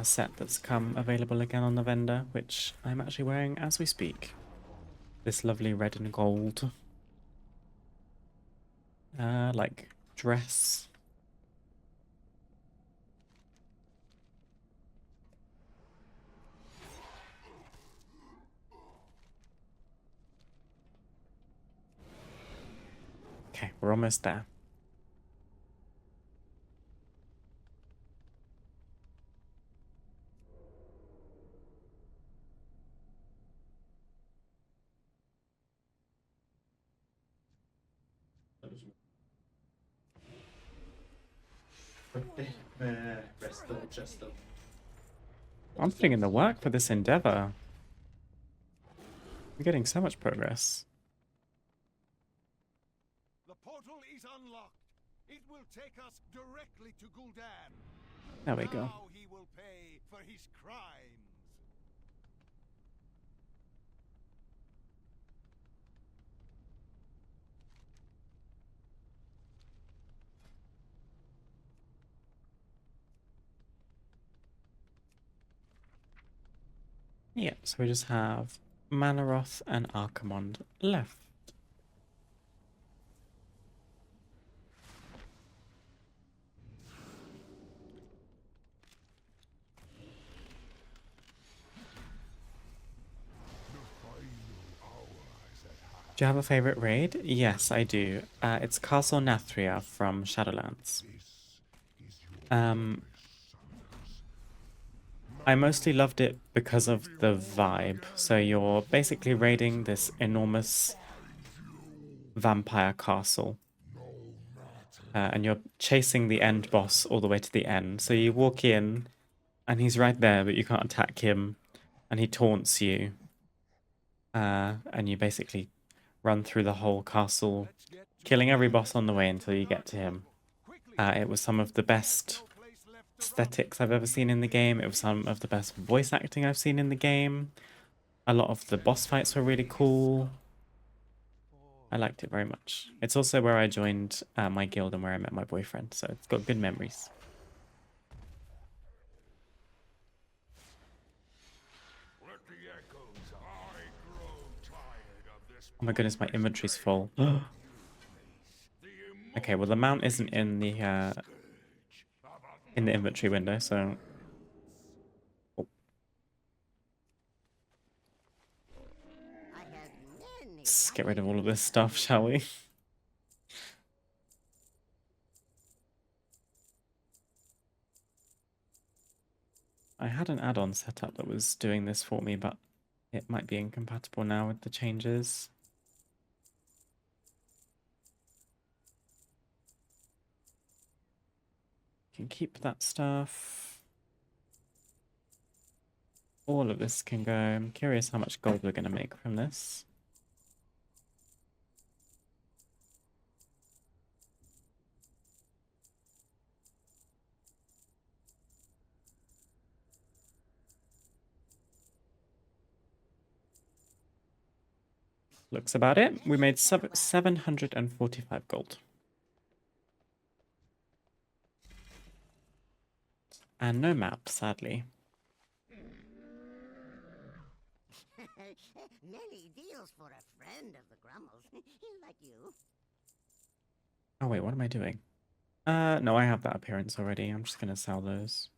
Speaker 1: set that's come available again on the vendor, which I'm actually wearing as we speak. This lovely red and gold like dress. Okay, we're almost there. I'm putting in the work for this endeavor. We're getting so much progress.
Speaker 5: The portal is unlocked. It will take us directly to Gul'dan.
Speaker 1: There we go.
Speaker 5: Now he will pay for his crimes.
Speaker 1: Yeah, so we just have Manaroth and Archimonde left. Do you have a favorite raid? Yes, I do. It's Castle Nathria from Shadowlands. I mostly loved it because of the vibe. So you're basically raiding this enormous vampire castle. And you're chasing the end boss all the way to the end. So you walk in, and he's right there, but you can't attack him. And he taunts you. And you basically run through the whole castle, killing every boss on the way until you get to him. It was some of the best aesthetics I've ever seen in the game. It was some of the best voice acting I've seen in the game. A lot of the boss fights were really cool. I liked it very much. It's also where I joined my guild and where I met my boyfriend, so it's got good memories. Oh my goodness, my inventory's full. Okay, well the mount isn't in the inventory window, so let's get rid of all of this stuff, shall we? I had an add-on set up that was doing this for me, but it might be incompatible now with the changes. Can keep that stuff. All of this can go. I'm curious how much gold we're going to make from this. Looks about it. We made 745 gold. And no map, sadly.
Speaker 9: Many deals for a friend of the Grummles, like you.
Speaker 1: Oh wait, what am I doing? No, I have that appearance already. I'm just gonna sell those.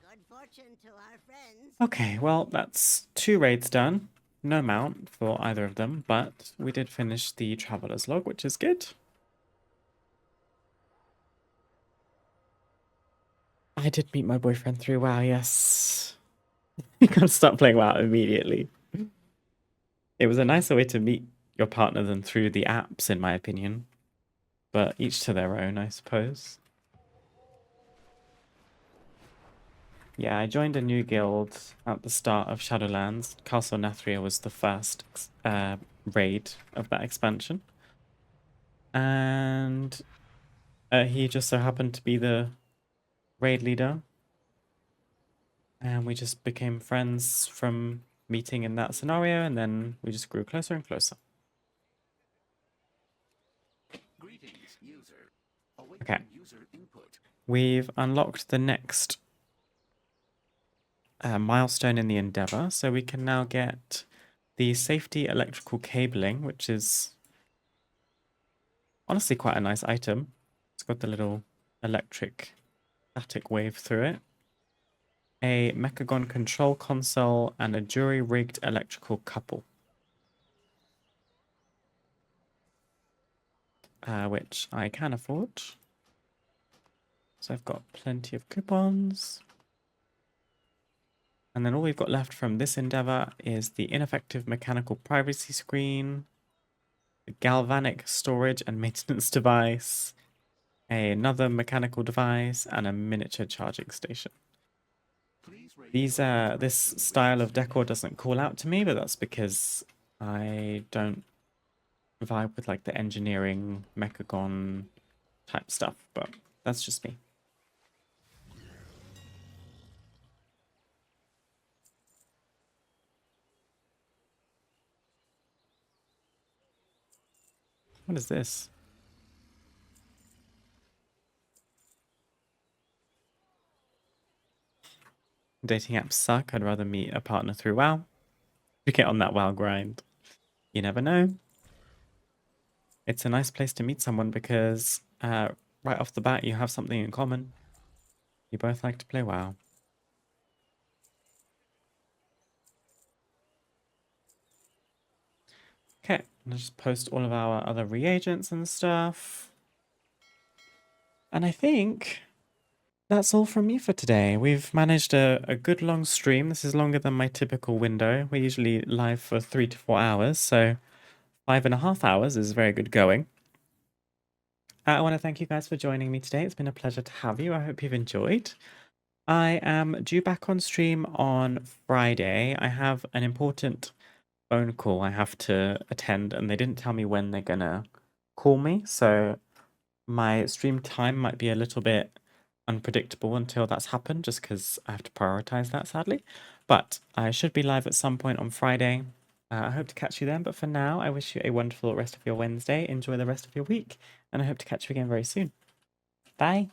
Speaker 9: Good fortune to our friends.
Speaker 1: Okay, well, that's 2 raids done. No mount for either of them, but we did finish the Traveler's Log, which is good. I did meet my boyfriend through WoW, yes. You gotta start playing WoW immediately. It was a nicer way to meet your partner than through the apps, in my opinion. But each to their own, I suppose. Yeah, I joined a new guild at the start of Shadowlands. Castle Nathria was the first raid of that expansion. And he just so happened to be the raid leader. And we just became friends from meeting in that scenario, and then we just grew closer and closer. Okay. We've unlocked the next milestone in the Endeavor, so we can now get the safety electrical cabling, which is honestly quite a nice item. It's got the little electric static wave through it. A Mechagon control console and a jury-rigged electrical couple. Which I can afford. So I've got plenty of coupons. And then all we've got left from this endeavor is the ineffective mechanical privacy screen, the galvanic storage and maintenance device, another mechanical device, and a miniature charging station. This style of decor doesn't call out to me, but that's because I don't vibe with like the engineering Mechagon type stuff, but that's just me. What is this? Dating apps suck. I'd rather meet a partner through WoW. To get on that WoW grind. You never know. It's a nice place to meet someone because right off the bat you have something in common. You both like to play WoW. And I'll just post all of our other reagents and stuff. And I think that's all from me for today. We've managed a good long stream. This is longer than my typical window. We're usually live for 3 to 4 hours, so 5.5 hours is very good going. I want to thank you guys for joining me today. It's been a pleasure to have you. I hope you've enjoyed. I am due back on stream on Friday. I have an important phone call I have to attend, and they didn't tell me when they're gonna call me, so my stream time might be a little bit unpredictable until that's happened, just because I have to prioritize that, sadly. But I should be live at some point on Friday. I hope to catch you then, but for now, I wish you a wonderful rest of your Wednesday. Enjoy the rest of your week, and I hope to catch you again very soon. Bye.